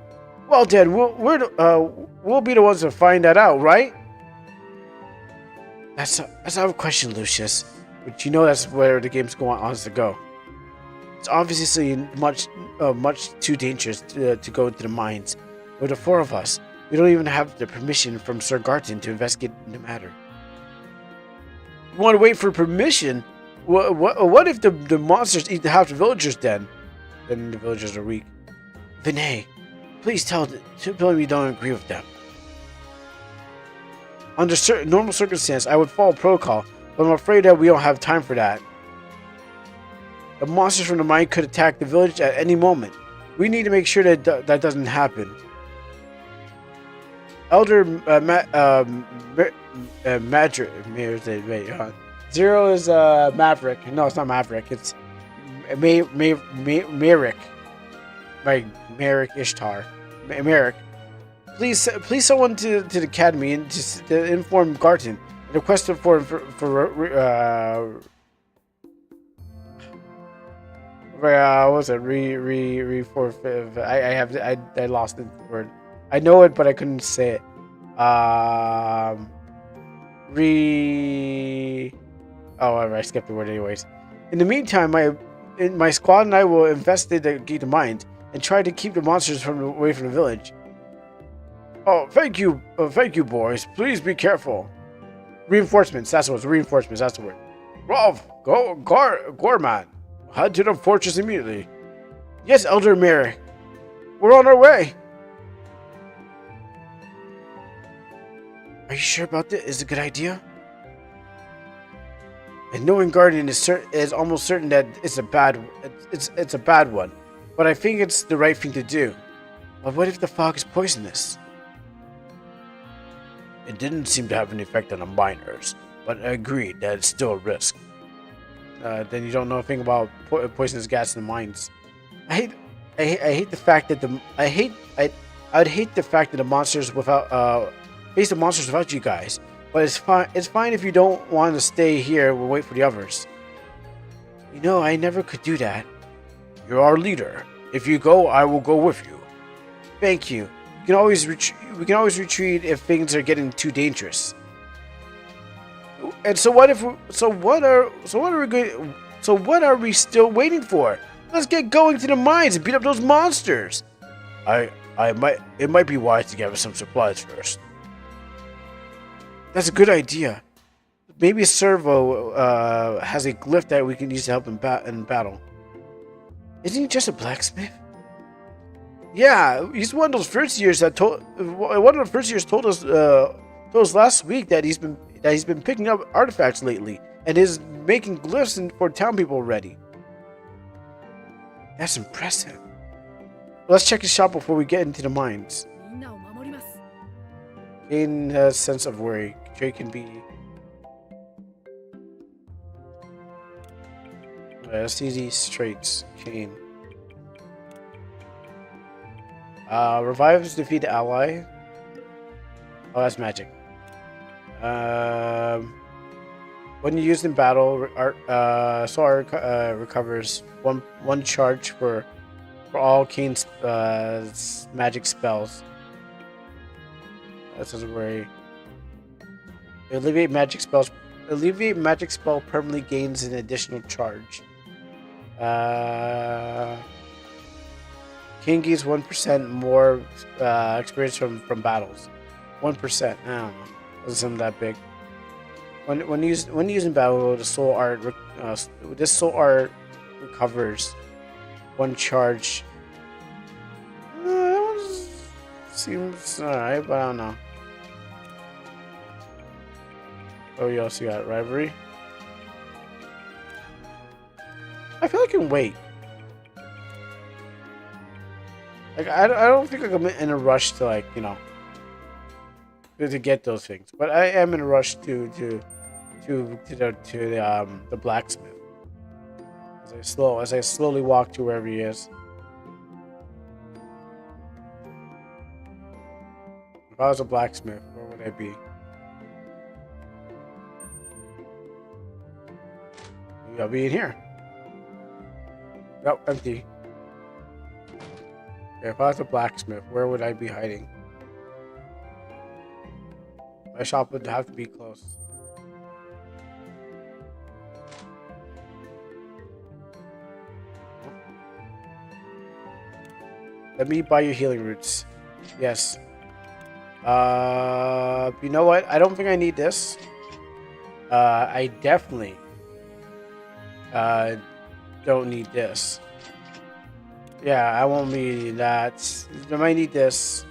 E: Well, then, we'll be the ones to find that out, right? That's not a question, Lucius. But you know that's where the game's going on to go. It's obviously much too dangerous to go into the mines. With the four of us, we don't even have the permission from Sir Garton to investigate the matter. You want to wait for permission? What if the monsters eat half the villagers then? Then the villagers are weak. Vinay, please tell me you don't agree with them. Under normal circumstances, I would follow protocol, but I'm afraid that we don't have time for that. The monsters from the mine could attack the village at any moment. We need to make sure that that doesn't happen. Elder Zero is Maverick. No, it's not Maverick. It's Merrick. Like Merrick Ishtar. Merrick. Please, someone to the academy and just to inform Garton and request him for what was it? I lost the word. I know it, but I couldn't say it. Oh, whatever. I skipped the word anyways. In the meantime, my squad and I will investigate the mines and try to keep the monsters away from the village. Oh, thank you, boys. Please be careful. Reinforcements. That's what it's. Reinforcements. That's the word. Rolf, go, Gorman. Head to the fortress immediately. Yes, Elder Mary. We're on our way. Are you sure about this? Is it a good idea? And knowing Guardian is almost certain that it's a bad one. But I think it's the right thing to do. But what if the fog is poisonous? It didn't seem to have an effect on the miners. but agreed that it's still a risk. Then you don't know a thing about poisonous gas in the mines. I hate the fact that I'd hate the fact that the monsters without face the monsters without you guys. But it's fine. It's fine if you don't want to stay here. We'll wait for the others. You know, I never could do that. You're our leader. If you go, I will go with you. Thank you. We can always retreat if things are getting too dangerous. And so what are we still waiting for? Let's get going to the mines and beat up those monsters. It might be wise to gather some supplies first. That's a good idea. Maybe Servo has a glyph that we can use to help in battle. Isn't he just a blacksmith? Yeah, he's one of those first years that told us last week that he's been picking up artifacts lately and is making glyphs for town people already. That's impressive. Let's check his shop before we get into the mines. Gain a sense of worry. Trade can be. Let's see these traits. Chain. Revives defeat ally. Oh, that's magic. When used in battle, soul art recovers one charge for all Kane's magic spells. That doesn't worry. Alleviate magic spell permanently gains an additional charge. King gains 1% more experience from battles. 1%. I don't know. Doesn't seem that big. When used in battle, this soul art recovers one charge. That one seems alright, but I don't know. Oh, you also got rivalry. I feel like I can wait. Like I don't think I'm in a rush to, like, you know, to get those things, but I am in a rush to the blacksmith as I slowly walk to wherever he is. If I was a blacksmith, where would I be? Maybe I'll be in here. Nope, empty. Okay, if I was a blacksmith, where would I be hiding? My shop would have to be close. Let me buy your healing roots. Yes. You know what? I don't think I need this. I definitely don't need this. Yeah, I won't need that. I might need this.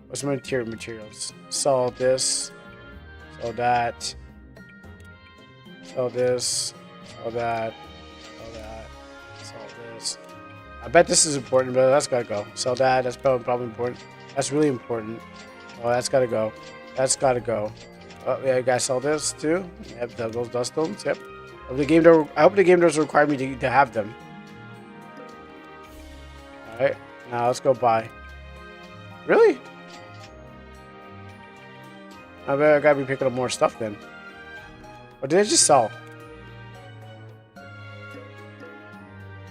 E: What's my materials? Sell this. Sell that. Sell this. Sell that. Sell that. Sell this. I bet this is important, but that's gotta go. Sell that. That's probably important. That's really important. Oh, that's gotta go. That's gotta go. Oh, yeah, you guys sell this too? Yep, those dust stones. Yep. I hope the game doesn't require me to have them. Alright, now let's go buy. Really? I bet I gotta be picking up more stuff then. Or did I just sell?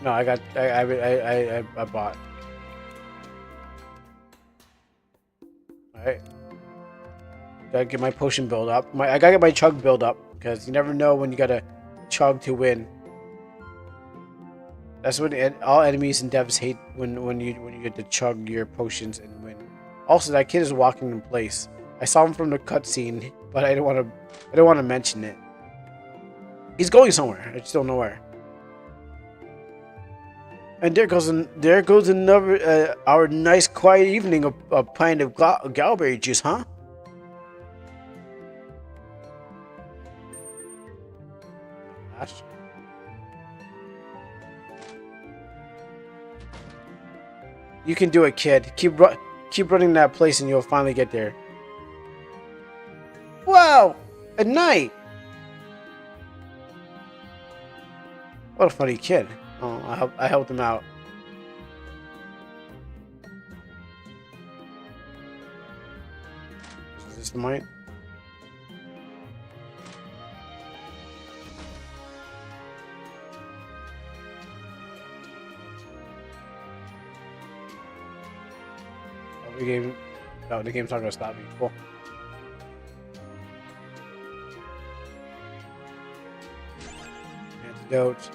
E: No, I bought. Alright. Gotta get my potion build up. I gotta get my chug build up, because you never know when you gotta chug to win. That's when all enemies and devs hate when you get to chug your potions and win. Also, that kid is walking in place. I saw him from the cutscene, but I don't want to mention it. He's going somewhere. I just don't know where. And there goes another our nice quiet evening of pint of galberry juice, huh? You can do it, kid. Keep running that place and you'll finally get there. Wow! At night. What a funny kid. Oh, I helped him out. Is this the mine? Oh, the game. No, the game's not gonna stop me. Cool. Antidote.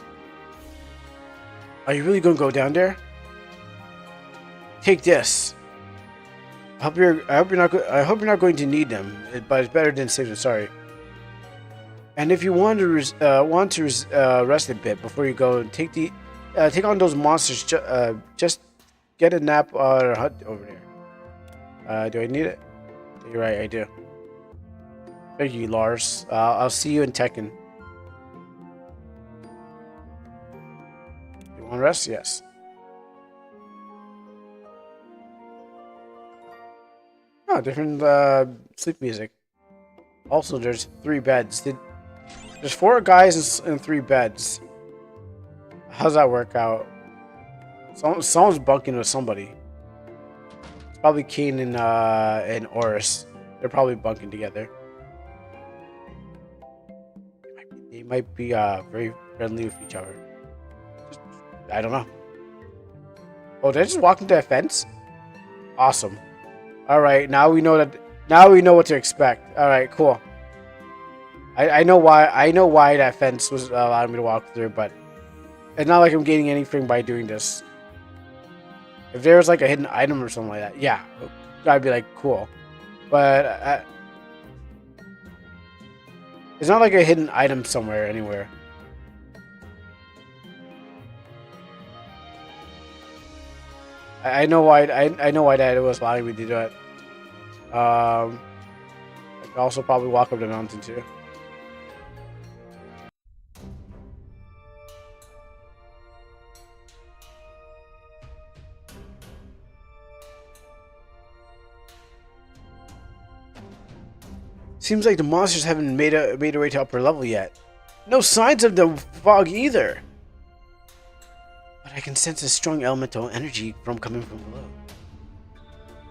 E: Are you really gonna go down there? Take this. I hope you're not going to need them, but it's better than saving. Sorry. And if you want to rest a bit before you go, take on those monsters. Just get a nap or hut over there. Do I need it? You're right, I do. Thank you, Lars. I'll see you in Tekken. You want rest? Yes. Oh, different sleep music. Also, there's 3 beds. There's 4 guys and 3 beds. How's that work out? Someone's bunking with somebody. It's probably Kane and Oris. They're probably bunking together. They might be very friendly with each other. I don't know. Oh, did I just walk into a fence? Awesome. All right, now we know that. Now we know what to expect. All right, cool. I know why. I know why that fence was allowing me to walk through, but it's not like I'm gaining anything by doing this. If there was like a hidden item or something like that, yeah, I'd be like cool. But it's not like a hidden item somewhere anywhere. I know why. I know why that was allowing me to do it. I could also probably walk up the mountain too. Seems like the monsters haven't made their way to upper level yet. No signs of the fog either. But I can sense a strong elemental energy coming from below.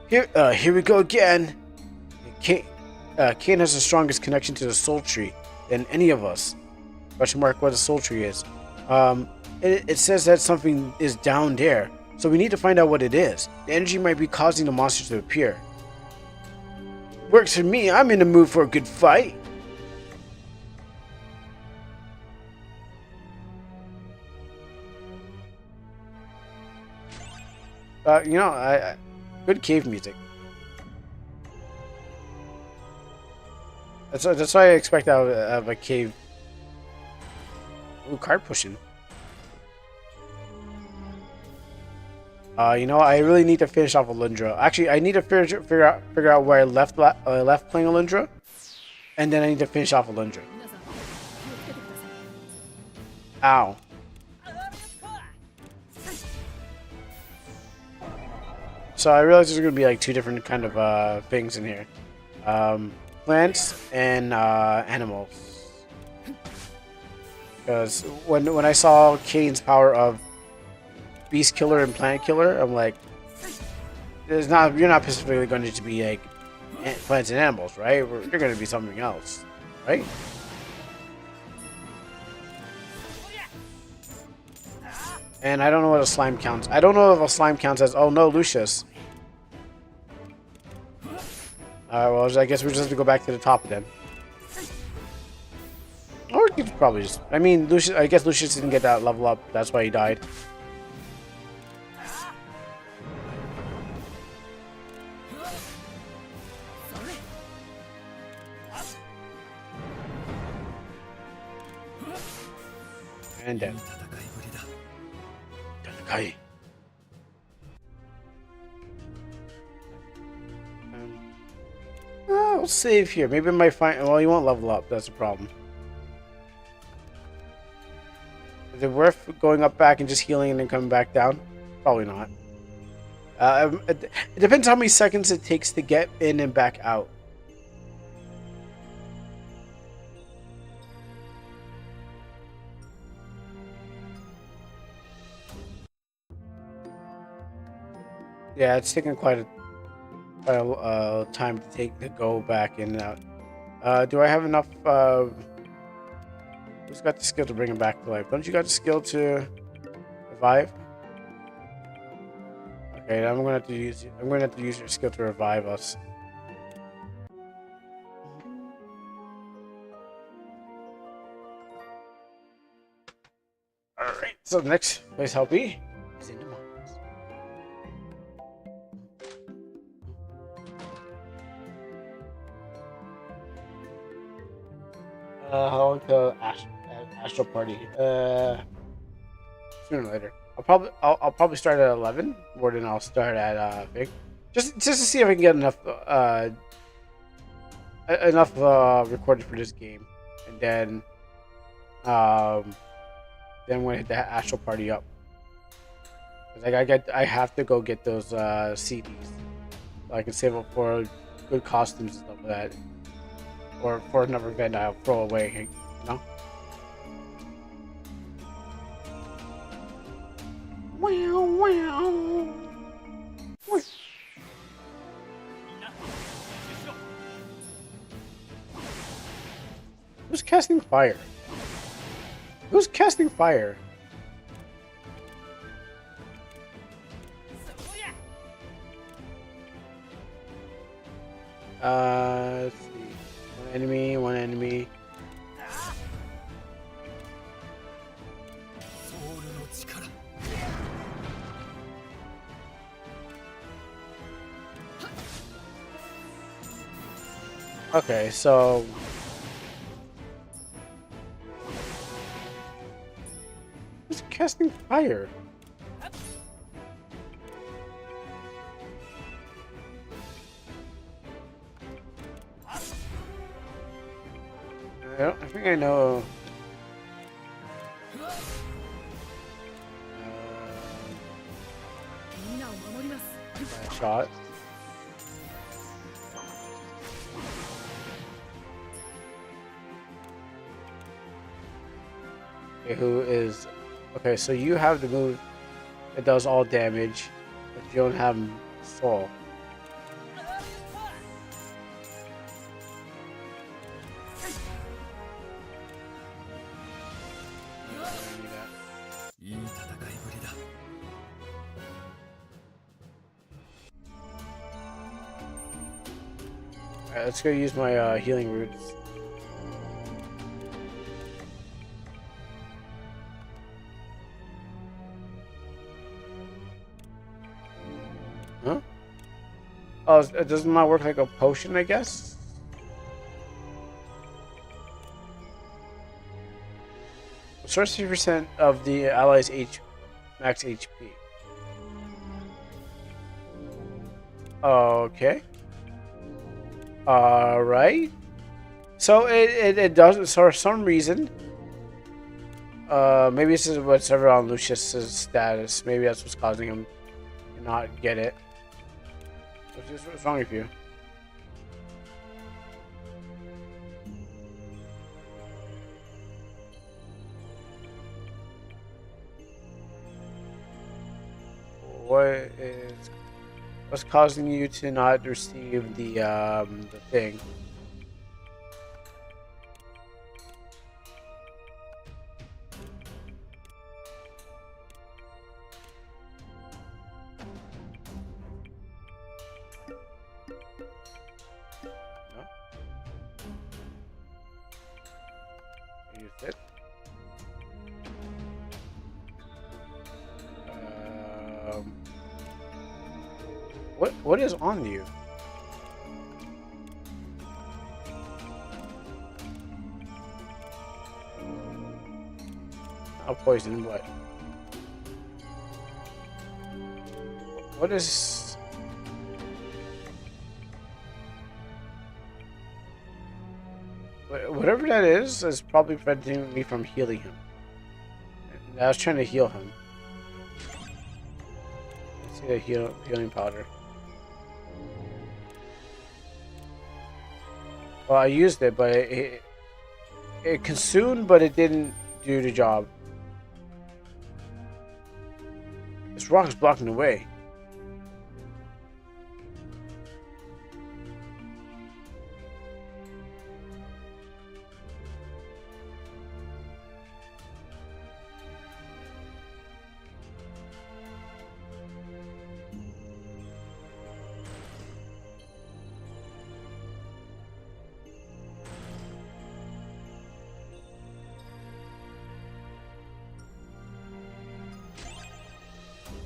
E: Here we go again. Kane has the strongest connection to the soul tree than any of us. Question mark what a soul tree is. It says that something is down there, so we need to find out what it is. The energy might be causing the monsters to appear. Works for me. I'm in the mood for a good fight. Good cave music. That's why I expect out of a cave. Ooh, card pushing. I really need to finish off Alundra. Actually, I need to figure out where I left playing Alundra, and then I need to finish off Alundra. Ow. So I realized there's gonna be like 2 different kind of things in here, plants and animals. Because when I saw Kane's power of Beast Killer and Plant Killer, I'm like, you're not specifically going to be like plants and animals, right? You're going to be something else, right? And I don't know what a slime counts. I don't know if a slime counts as. Oh no, Lucius. Alright, well, I guess we just have to go back to the top then. Or you could probably just. I mean, Lucius. I guess Lucius didn't get that level up. That's why he died. And then. I'll save here. Maybe I might find. Well, you won't level up. That's the problem. Is it worth going up back and just healing and then coming back down? Probably not. It depends how many seconds it takes to get in and back out. Yeah, it's taken quite a time to go back in and out. Do I have enough? Who's got the skill to bring him back to life? Don't you got the skill to revive? Okay, I'm gonna have to use. I'm gonna have to use your skill to revive us. All right. So the next place I'll be is in the mountains. How long till Astral Party? Sooner or later. I'll probably start at 11 more than I'll start at Big. Just to see if I can get enough recorded for this game, and then I'm gonna hit the Astral Party up. Like I have to go get those CDs so I can save up for good costumes and stuff like that, or for another event I'll throw away. You know. Wow, wow. Who's casting fire? Who's casting fire? Let's see. One enemy. Okay, so who's casting fire? I think I know. Shot. Okay, who is? Okay, so you have the move that does all damage, but you don't have soul. Alright, let's go use my healing roots. Huh? Oh, it does not work like a potion, I guess? Restores 50% of the allies' max HP. Okay. Alright. So it does, for some reason. Maybe this is whatever on Lucius's status. Maybe that's what's causing him to not get it. What's wrong with you? What's causing you to not receive the thing? No? You fit? What is on you? Not poison, but what is? Whatever that is probably preventing me from healing him. I was trying to heal him. Let's see the healing powder. Well, I used it, but it consumed, but it didn't do the job. This rock is blocking the way.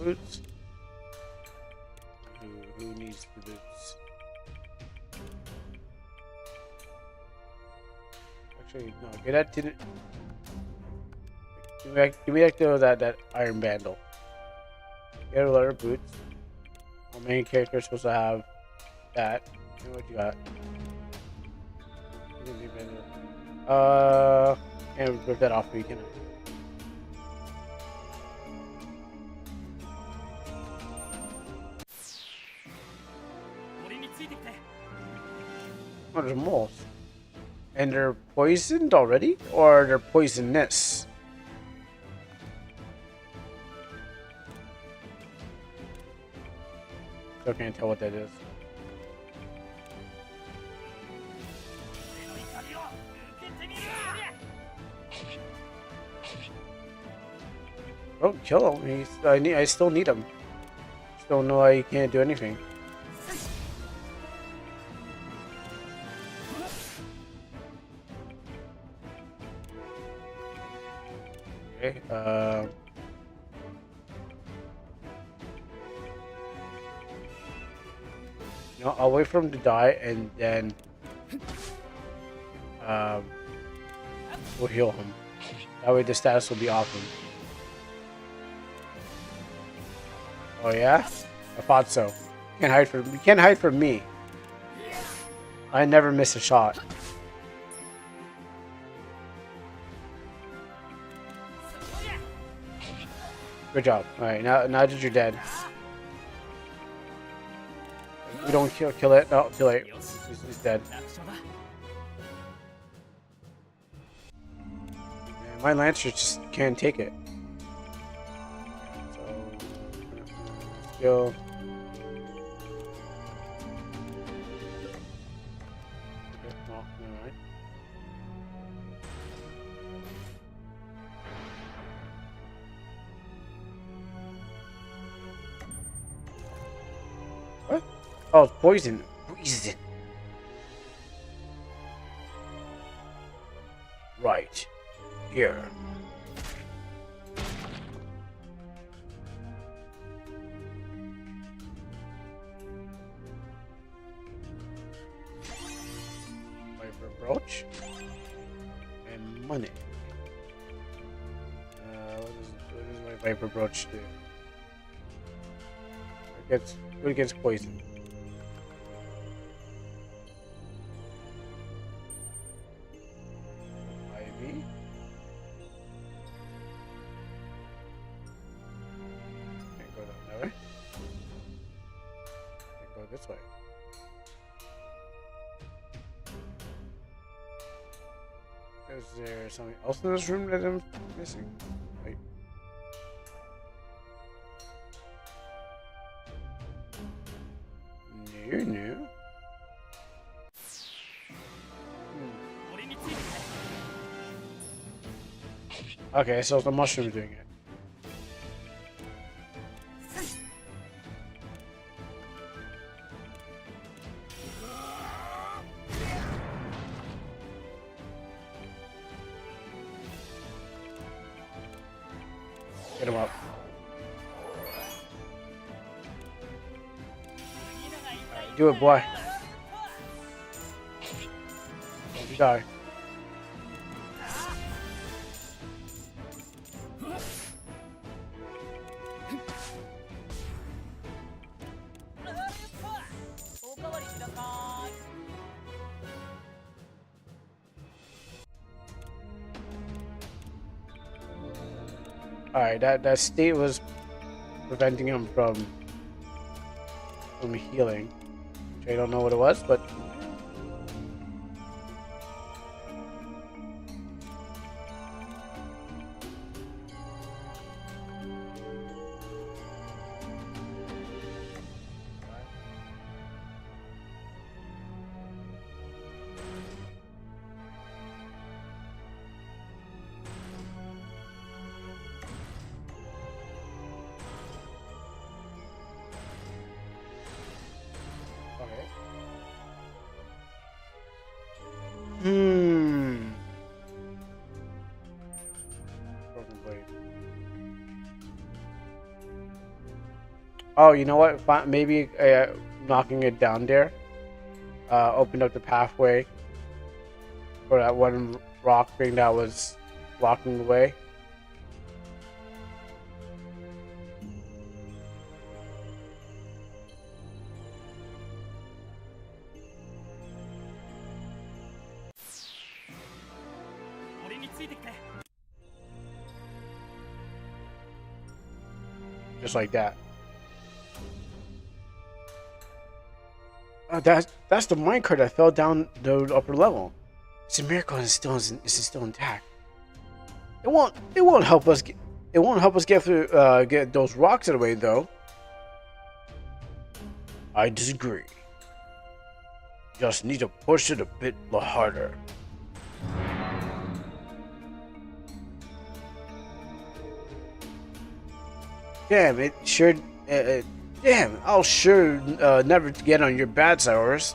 E: boots? Who needs the boots? Actually, no. Get that. Didn't. Give me like that iron bandle. Get a lot of boots. Our main character is supposed to have that. You know what you got? Can't rip that off for you, can I? Oh, there's moles. And they're poisoned already? Or they're poisonous? Still can't tell what that is. Don't kill him. I still need him. Just don't know why he can't do anything. Okay. No, I'll wait for him to die and then we'll heal him. That way the status will be off him. Oh yeah? I thought so. You can't hide from me. I never miss a shot. Good job. Alright, now that you're dead. We don't kill it. No, too late. He's dead. Man, my Lancer just can't take it. So, skill. Okay, well, alright. What? Oh, it's poison. Poison. Right. Here. Viper brooch. And money. What does my Viper brooch do? It gets poison. Ivy. Can't go that way. Can't go this way. Is there something else in this room that I'm missing? Wait. New. Okay, so it's the mushroom doing it. Get him up. Alright, do it, boy. Don't you die. Alright, that state was preventing him from healing. Which I don't know what it was, but Oh, you know what? Maybe knocking it down there opened up the pathway for that one rock thing that was blocking the way. Just like that. That's the minecart that fell down the upper level. It's a miracle it's still intact. It won't help us get through get those rocks out of the way though. I disagree. Just need to push it a bit harder. Damn, it sure. Damn, I'll sure never get on your bad side, Horus.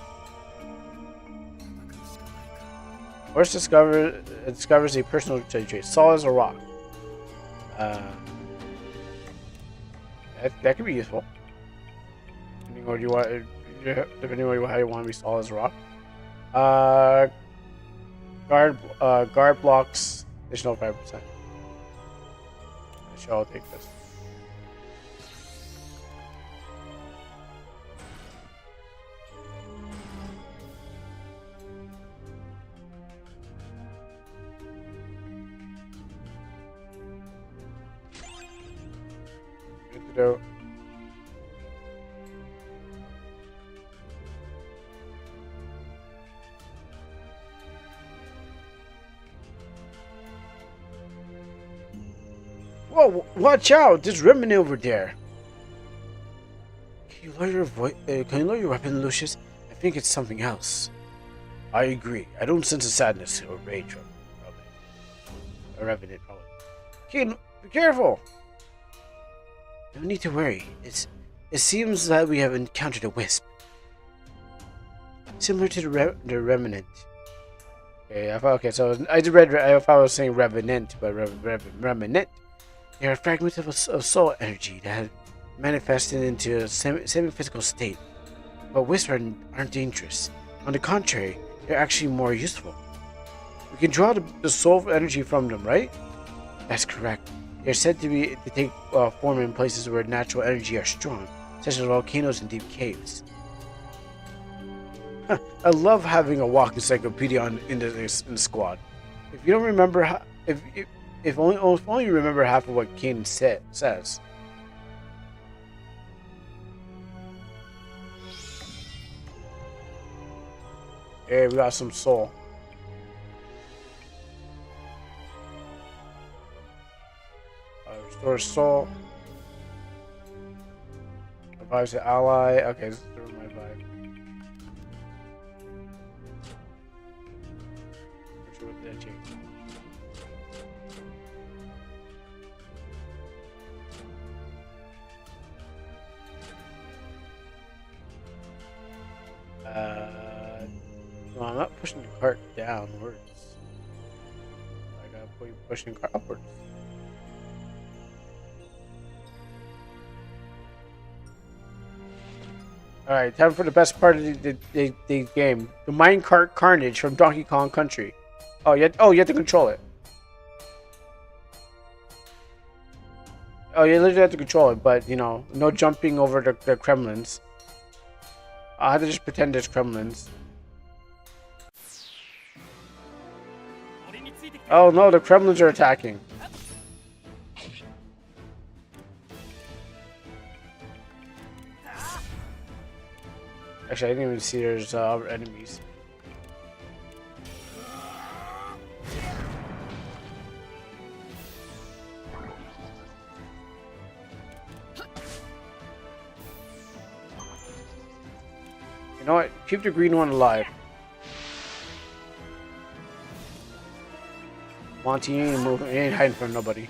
E: Horus discovers a personal trait, solid as a rock. That could be useful. Depending on how you want to be solid as a rock. Guard blocks additional 5%. I'll take this. Good. Whoa! Watch out! There's remnant over there. Can you lower your voice? Can you lower your weapon, Lucius? I think it's something else. I agree. I don't sense a sadness or rage from it. A revenant, probably. Keen, be careful! No need to worry. It seems that we have encountered a wisp. Similar to the remnant. Okay, so I thought I was saying revenant, but remnant. They are fragments of soul energy that have manifested into a semi-physical state. But wisps aren't dangerous. On the contrary, they're actually more useful. We can draw the soul energy from them, right? That's correct. They're said to take form in places where natural energy are strong, such as volcanoes and deep caves. I love having a walking encyclopedia in the squad. If you don't remember, if only you remember half of what Kane says. Hey, we got some soul. Restore soul. Revives the ally. Okay, this is my vibe. What did I change? No, I'm not pushing the cart downwards. I gotta put you pushing the cart upwards. Alright, time for the best part of the game. The minecart carnage from Donkey Kong Country. Oh, you have to control it. Oh, you literally have to control it, but, you know, no jumping over the Kremlins. I'll have to just pretend there's Kremlins. Oh no, the Kremlins are attacking. Actually, I didn't even see there's enemies. You know what? Keep the green one alive. Monty, you ain't hiding from nobody.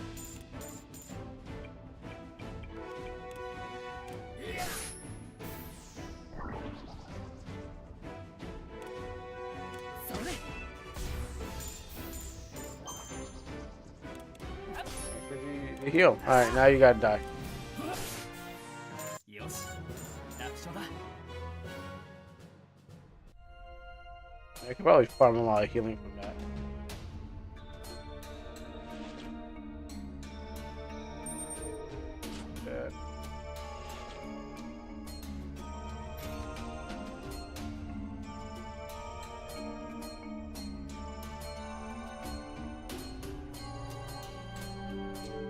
E: Heal. Alright, now you gotta die. could probably farm a lot of healing from that.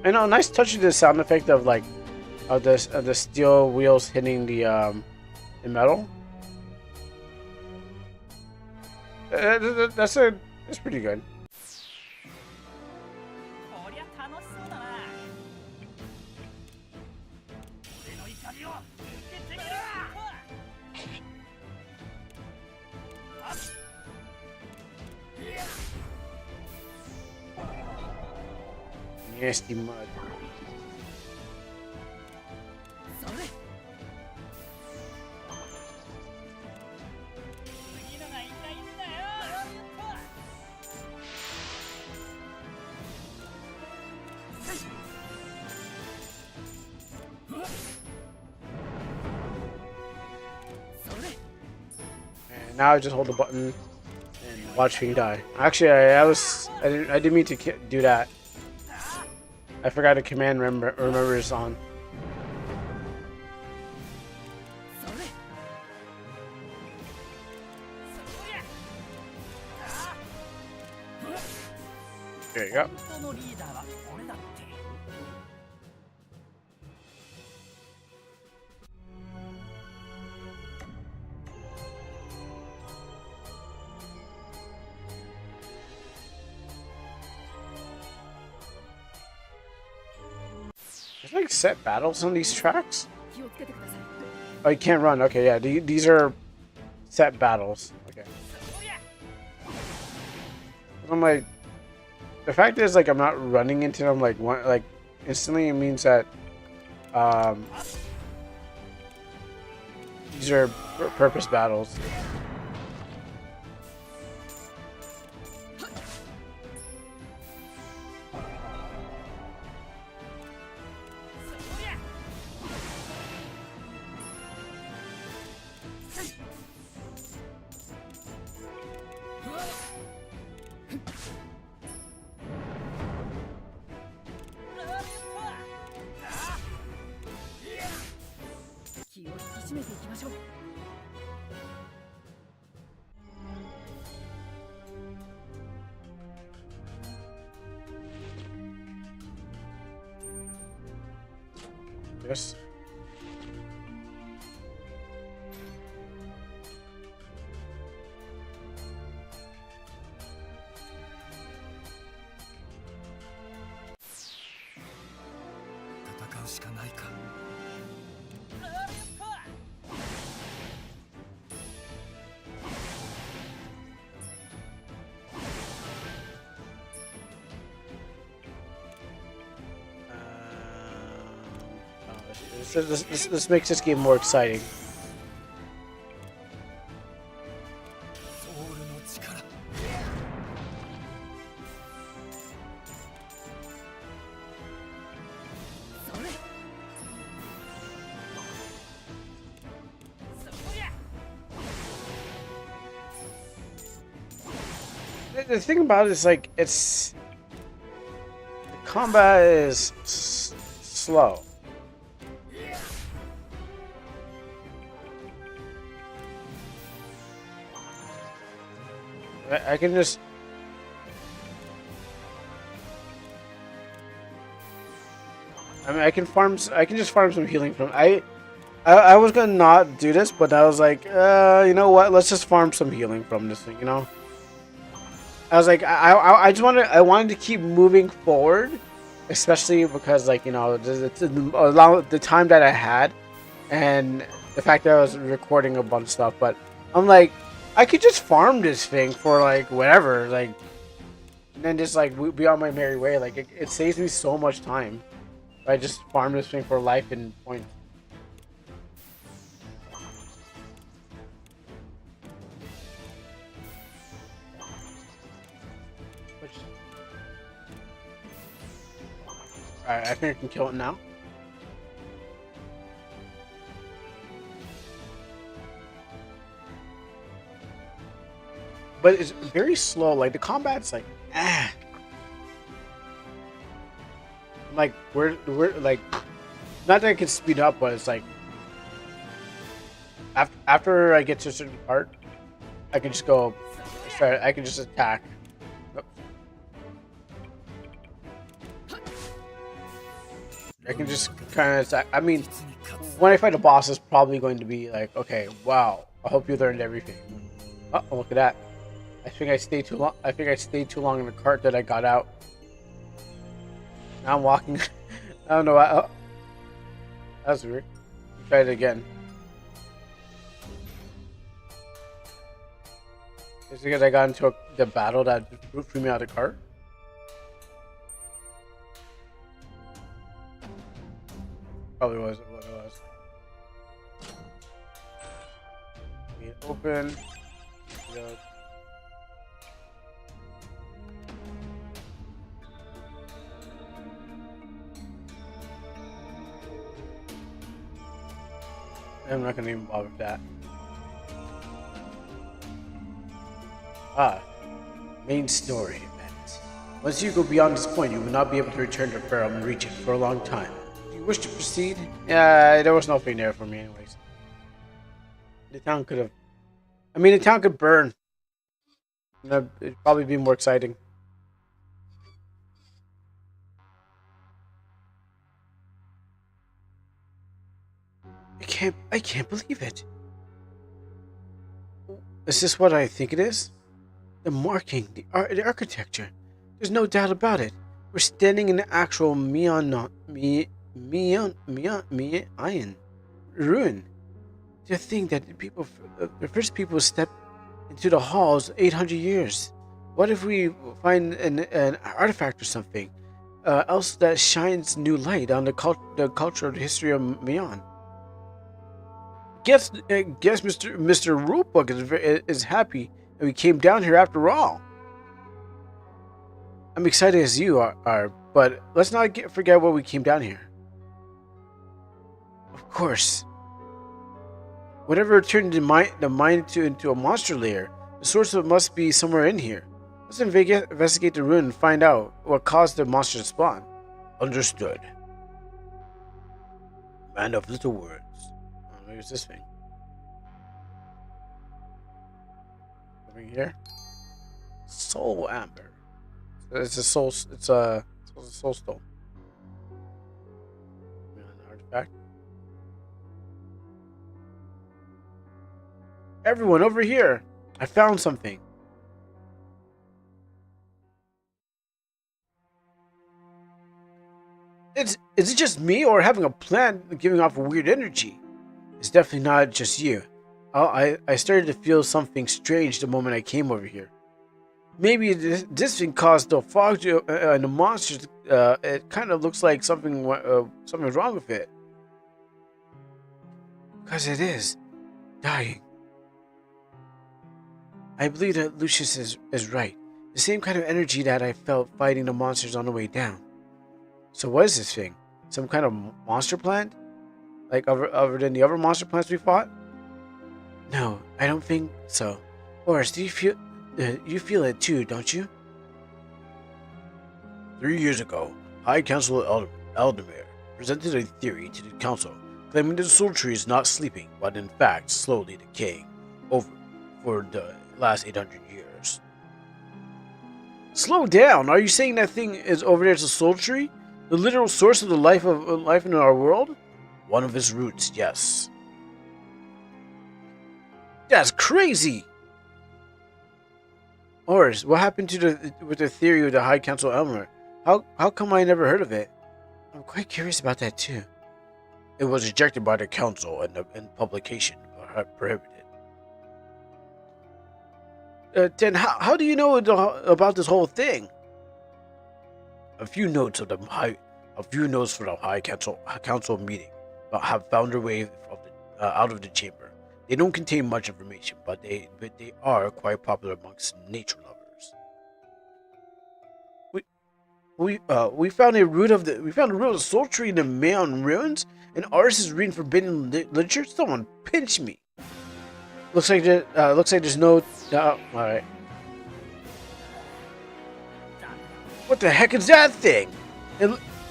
E: I know, nice touch of the sound effect of like of the steel wheels hitting the metal. That's pretty good.
H: こりゃ楽しそうだな。俺の怒りを受けてみろ。
E: Nasty mud.
H: それ。次のが痛いんだよ。それ。
E: And now I just hold the button and watch Fing die. Actually, I didn't mean to do that. I forgot to command remembers on.
H: それ。そりゃ。
E: There you go.
H: 本当のリーダーは俺だって。
E: There's like set battles on these tracks.
H: 気をつけてください。
E: Oh, you can't run. Okay, yeah, these are set battles. Okay.
H: そりゃ。
E: I'm like, the fact is like I'm not running into them like instantly. It means that these are purpose battles. Yes. This makes this game more exciting. The thing about it is like the combat is slow. I can just I can just farm some healing from I was gonna not do this, but I was like, you know what? Let's just farm some healing from this thing, you know? I was like, I wanted to keep moving forward, especially because like, you know, the time that I had and the fact that I was recording a bunch of stuff, but I'm like, I could just farm this thing for like whatever, like, and then just like be on my merry way. Like it saves me so much time. I just farm this thing for life and points. Alright, I think I can kill it now. but it's very slow. Like the combat's like, ah. Like we're like, not that I can speed up, but it's like after I get to a certain part, I can just go. I can just attack. I can just kind of attack. I mean, when I fight a boss, it's probably going to be like, okay, wow. I hope you learned everything. Oh, look at that. I think I stayed too long. I think I stayed too long in the cart that I got out. Now I'm walking. I don't know. Oh, that's weird. Try it again. It's because I got into the battle that threw me out of the cart. Probably wasn't what it was. Get open. Yep. I'm not gonna even bother with that. Main story event. Once you go beyond this point, you will not be able to return to Farum region for a long time. Do you wish to proceed? Yeah, there was nothing there for me anyways. The town could have... I mean, the town could burn. It'd probably be more exciting. I can't believe it. Is this what I think it is? The marking, the architecture. There's no doubt about it. We're standing in the actual Mian ruin. To think that the first people stepped into the halls 800 years. What if we find an artifact or something else that shines new light on the cultural history of Mian? Guess Mr. Rulebook is happy that we came down here after all. I'm excited as you are, but let's not forget why we came down here. Of course. Whatever turned the mine into a monster lair, the source of it must be somewhere in here. Let's investigate the ruin and find out what caused the monster to spawn. Understood. Man of little words. Maybe it's this thing. Over here. Soul amber. It's a soul. It's a soul stone. An artifact. Everyone over here! I found something. Is it just me or having a plant giving off a weird energy? It's definitely not just you. I started to feel something strange the moment I came over here. Maybe this thing caused the fog and the monsters. It kind of looks like something's wrong with it. Because it is dying. I believe that Lucius is right. The same kind of energy that I felt fighting the monsters on the way down. So what is this thing? Some kind of monster plant? Like other than the other monster plants we fought? No, I don't think so. Boris, do you feel it too, don't you? 3 years ago, High Council Eldemir presented a theory to the council, claiming that the soul tree is not sleeping, but in fact slowly decaying for the last 800 years. Slow down! Are you saying that thing is over there as a soul tree? The literal source of the life in our world? One of its roots, yes. That's crazy! Oris, what happened to with the theory of the High Council Elmer? How come I never heard of it? I'm quite curious about that too. It was rejected by the council and publication prohibited. Then how do you know about this whole thing? A few notes from the High Council meeting have found their way out of the chamber. They don't contain much information, but they are quite popular amongst nature lovers. We found a root of the soul tree in the Mayan ruins, and Ars is reading forbidden literature. Someone pinch me. Looks like there's no. All right. What the heck is that thing?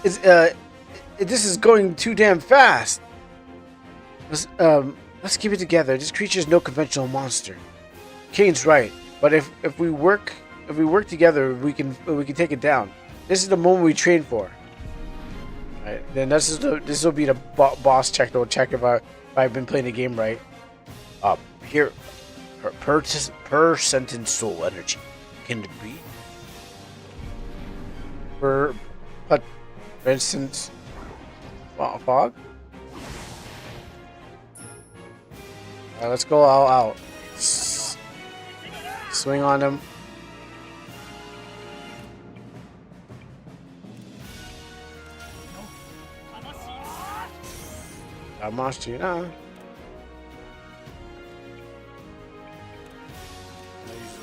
E: This is going too damn fast. Let's keep it together. This creature is no conventional monster. Kane's right, but if we work together, we can take it down. This is the moment we train for. Right, then this will be the boss check. They'll check if I've been playing the game right. Here, per sentence soul energy. Can it be? For instance, fog. Let's go all out. Swing on him. Machina.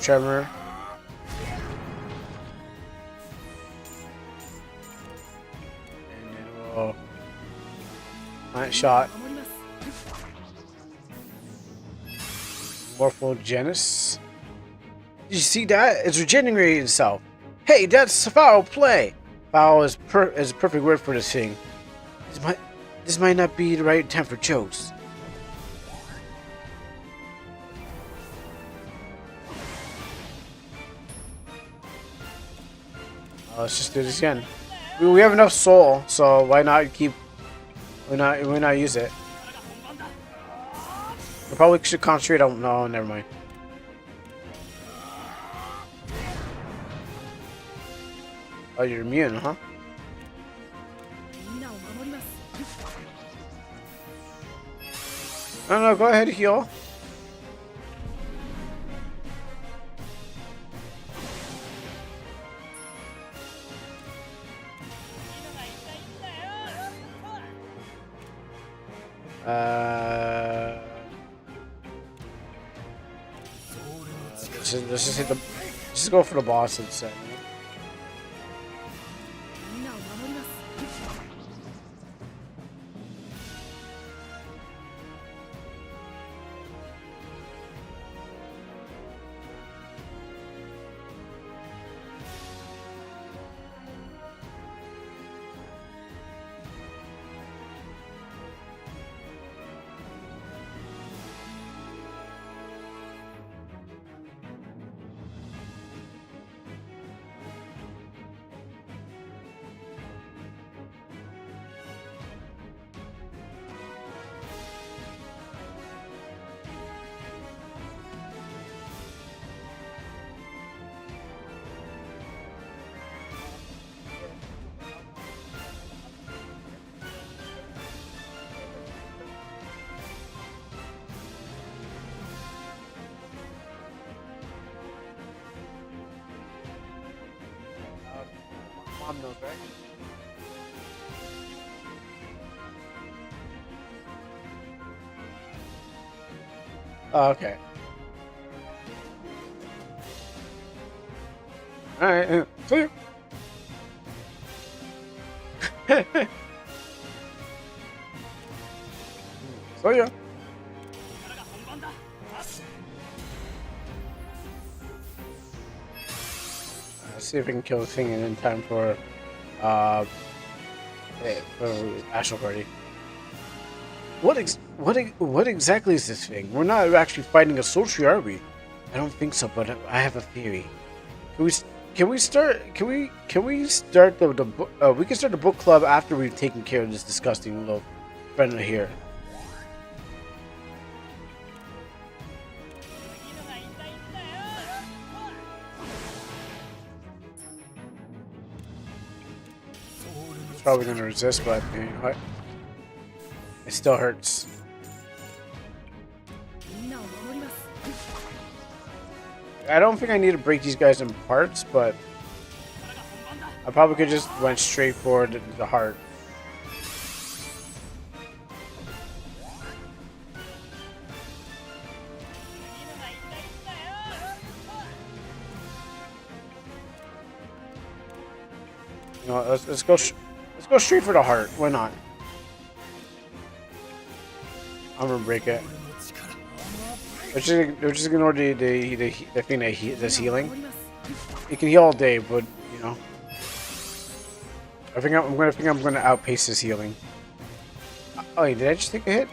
E: Tremor. And then we'll plant shot. Morphogenesis. Did you see that? It's regenerating itself. Hey, that's foul play. Foul is a perfect word for this thing. This might not be the right time for jokes. Let's just do this again. We have enough soul, so why not keep? Why not use it? We probably should concentrate on. No, never mind. Oh, you're immune, huh? No, go ahead, heal. Let's just hit the. Just go for the boss instead. Mom knows, right? Oh, okay. Alright, clear. So yeah. Let's see if we can kill the thing in time for Astral Party. What exactly is this thing? We're not actually fighting a Soceity, are we? I don't think so, but I have a theory. Can we start the book? We can start the book club after we've taken care of this disgusting little friend here. It's probably gonna resist, but you know what? It still hurts. I don't think I need to break these guys in parts, but I probably could just went straight for the heart. You know, let's go straight for the heart. Why not? I'm gonna break it. We're just ignore the thing that that's healing. It can heal all day, but you know. I'm gonna outpace his healing. Oh, wait, did I just take a hit?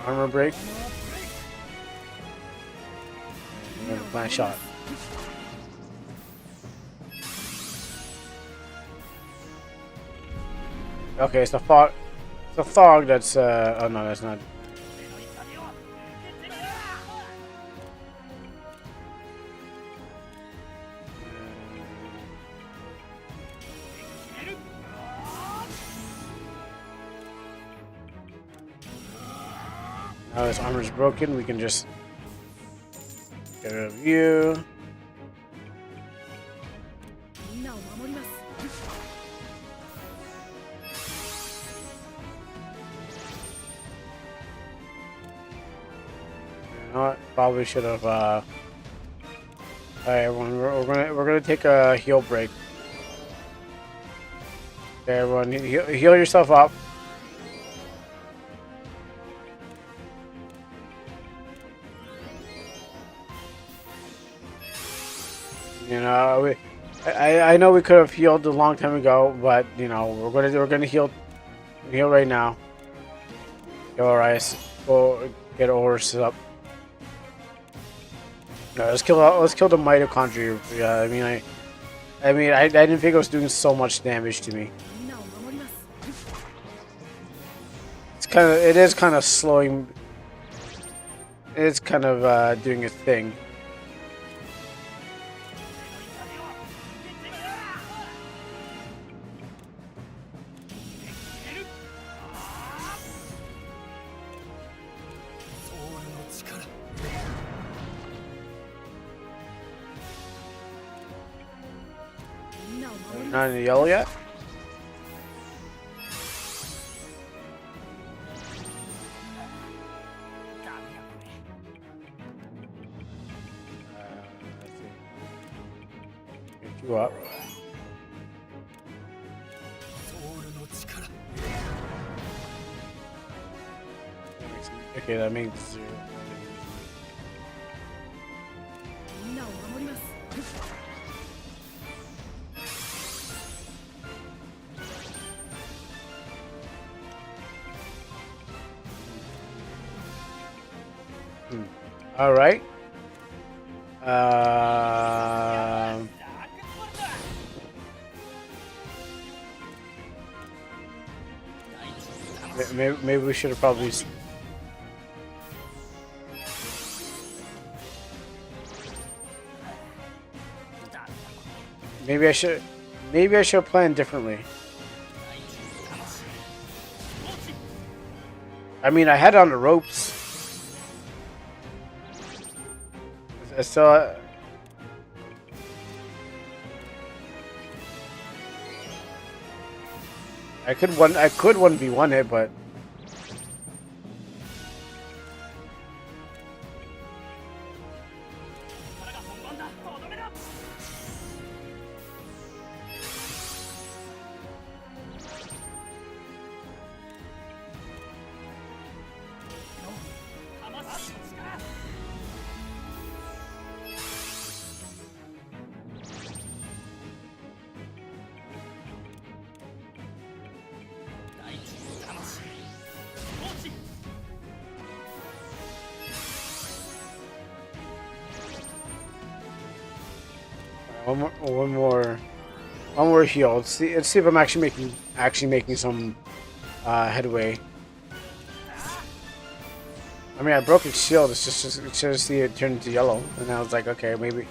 E: Armor break. Last shot. Okay, it's the fog. It's the fog that's oh no, that's not. Now this armor's broken, we can just get rid of you.
H: みんなを守ります
E: You know what? Probably should have. Alright, everyone, we're gonna take a heal break. Okay, everyone, heal yourself up. You know, I know we could have healed a long time ago, but you know we're gonna heal right now. Go, Arias, go get Horus up. No, let's kill the mitochondria. Yeah, I didn't think it was doing so much damage to me.
H: みんなを守ります
E: It is kind of slowing. It's kind of doing its thing. Not in the yellow yet? Let's see. Get you up. Okay, that means
H: みんなを守ります
E: all right. Maybe we should have probably. Maybe I should have planned differently. I mean, I had it on the ropes. So I could 1v1 it, but one more heal. Let's see if I'm actually making some headway. I mean, I broke its shield. It's just see it turn into yellow, and I was like, okay, maybe.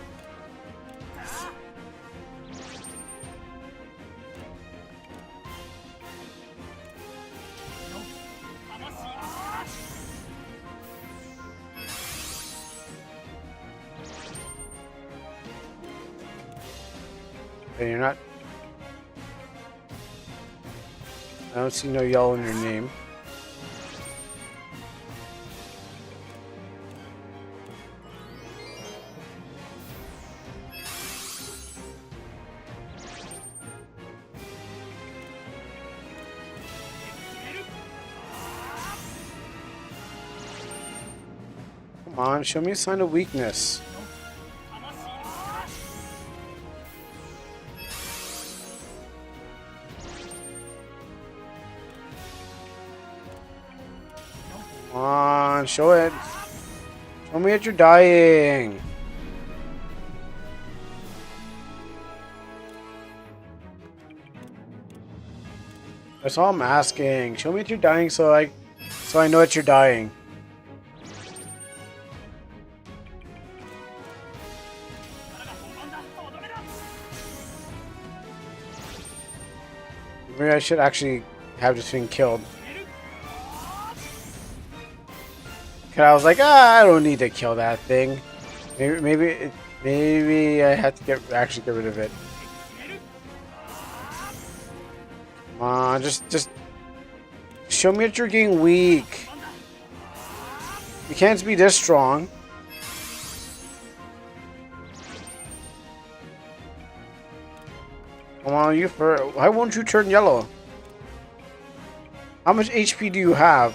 E: And you're not. I don't see no yellow in your name.
A: Come on, show me a sign of weakness. Come on, show it. Show me that you're dying. That's all I'm asking. Show me that you're dying so I know that you're dying. Maybe I should actually have this thing killed. Cause I was like, I don't need to kill that thing. Maybe I have to actually get rid of it. Come on, just show me that you're getting weak. You can't be this strong. Come on, why won't you turn yellow? How much HP do you have?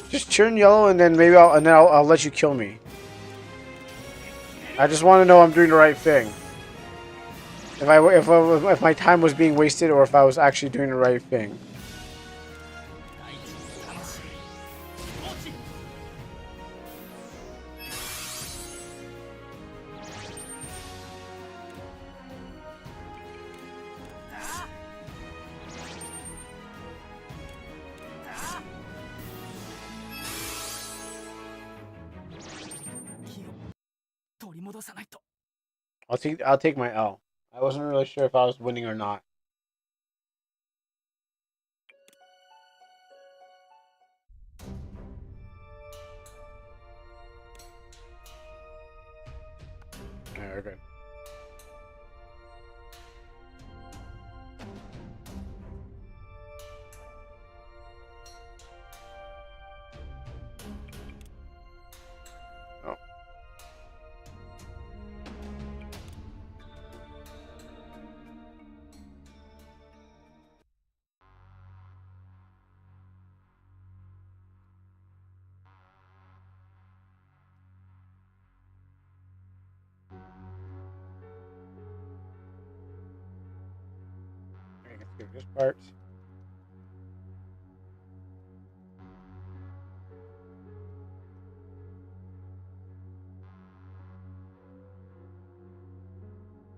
A: Just turn yellow, and then maybe I'll let you kill me. I just want to know I'm doing the right thing. If my time was being wasted, or if I was actually doing the right thing. I'll take my L. I wasn't really sure if I was winning or not. Alright, we're good. Oh. Okay, let's do this part.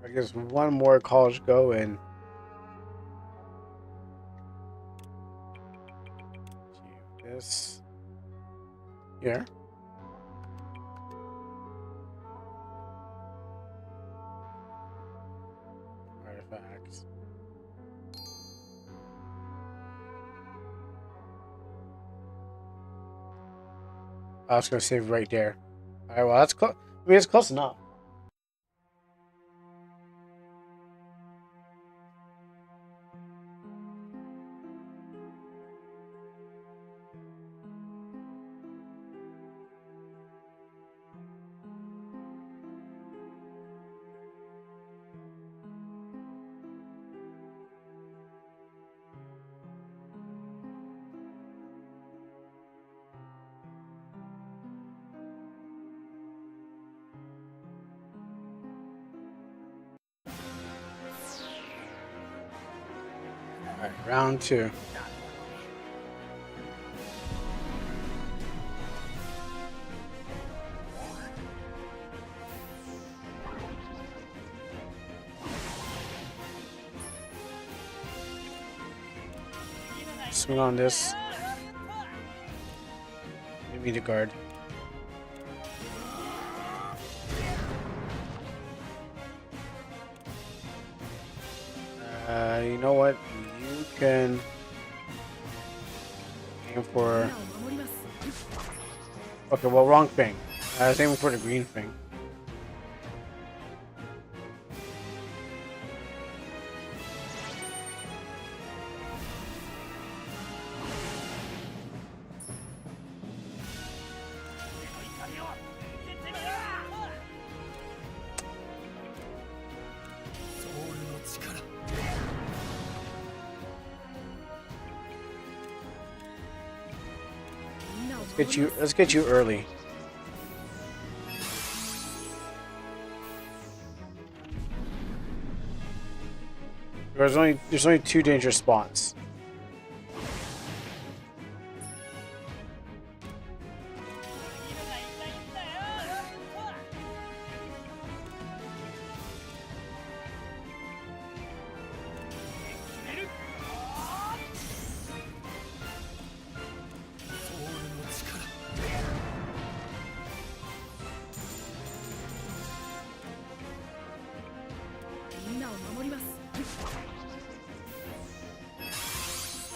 A: I guess one more college go and this here. Artifacts. I was gonna save right there. Alright, well that's close. I mean, it's close enough. Alright, round 2. Swing on this. Maybe the guard. You know what? You can aim for. Okay, well, wrong thing. I was aiming for the green thing.
E: Let's get you early. There's only 2 dangerous spots.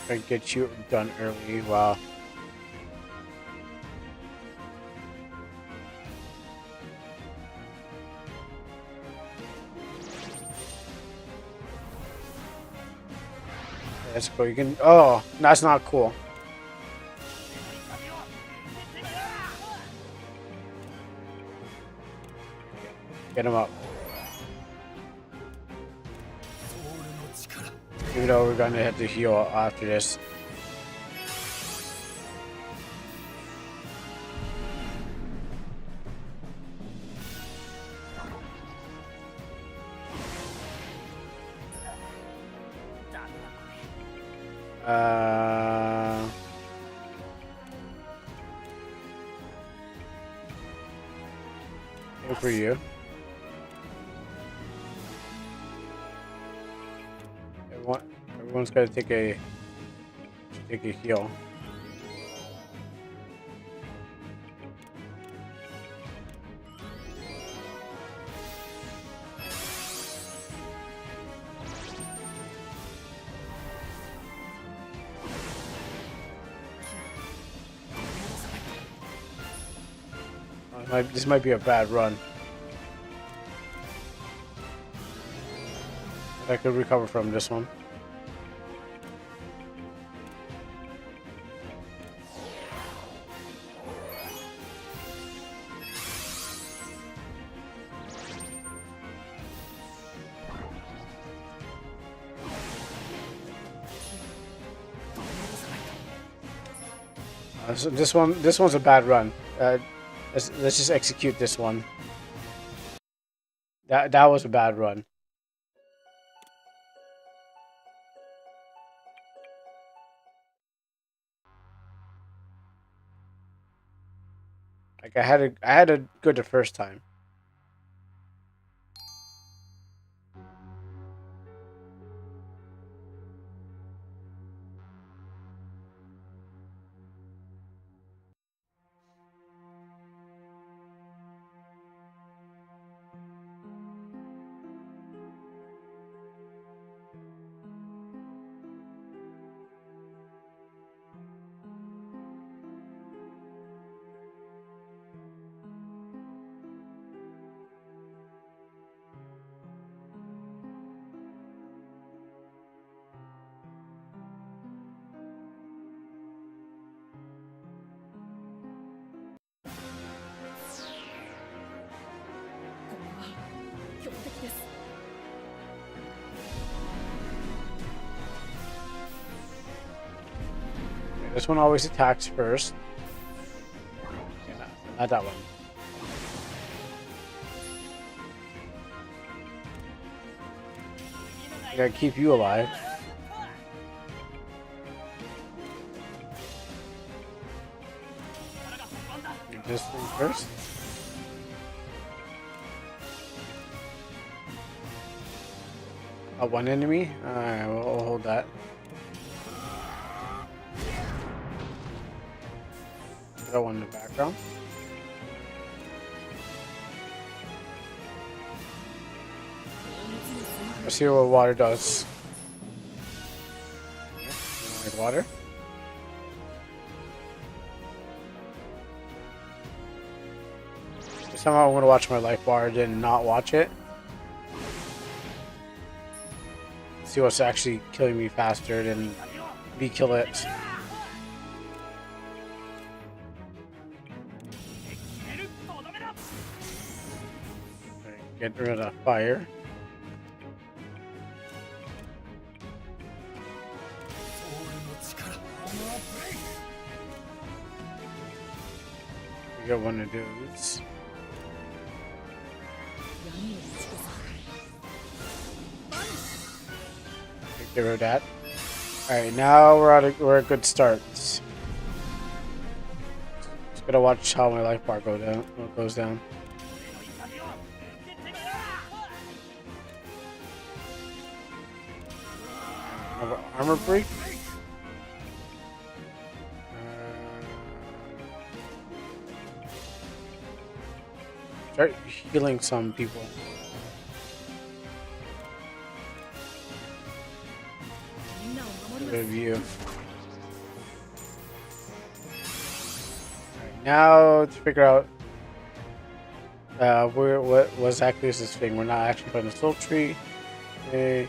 E: Try to get you done early. Wow. That's cool. You can. Oh, that's not cool. Get him up. Even though we're gonna have to heal after this. Good for you. Everyone's got to take a heal. This might be a bad run. I could recover from this one. So this one's a bad run. Let's just execute this one. That was a bad run. Like I had a good the first time. This one always attacks first. Okay, not that one. I gotta keep you alive. Do this thing first. One enemy? Alright, we'll hold that. Got one in the background. Let's see what water does. Like water. Somehow I'm gonna watch my life bar, did not watch it. See what's actually killing me faster than me kill it. Get rid of fire.
A: We got one of those.
H: 闇へ打ち消す
A: Get rid of that. Alright, now we're a good start. Just gotta watch how my life bar goes down. Another armor break. Start healing some people.
H: みんなを守ります
A: Review. Alright, now to figure out what exactly is this thing. We're not actually playing the soul tree. Okay. I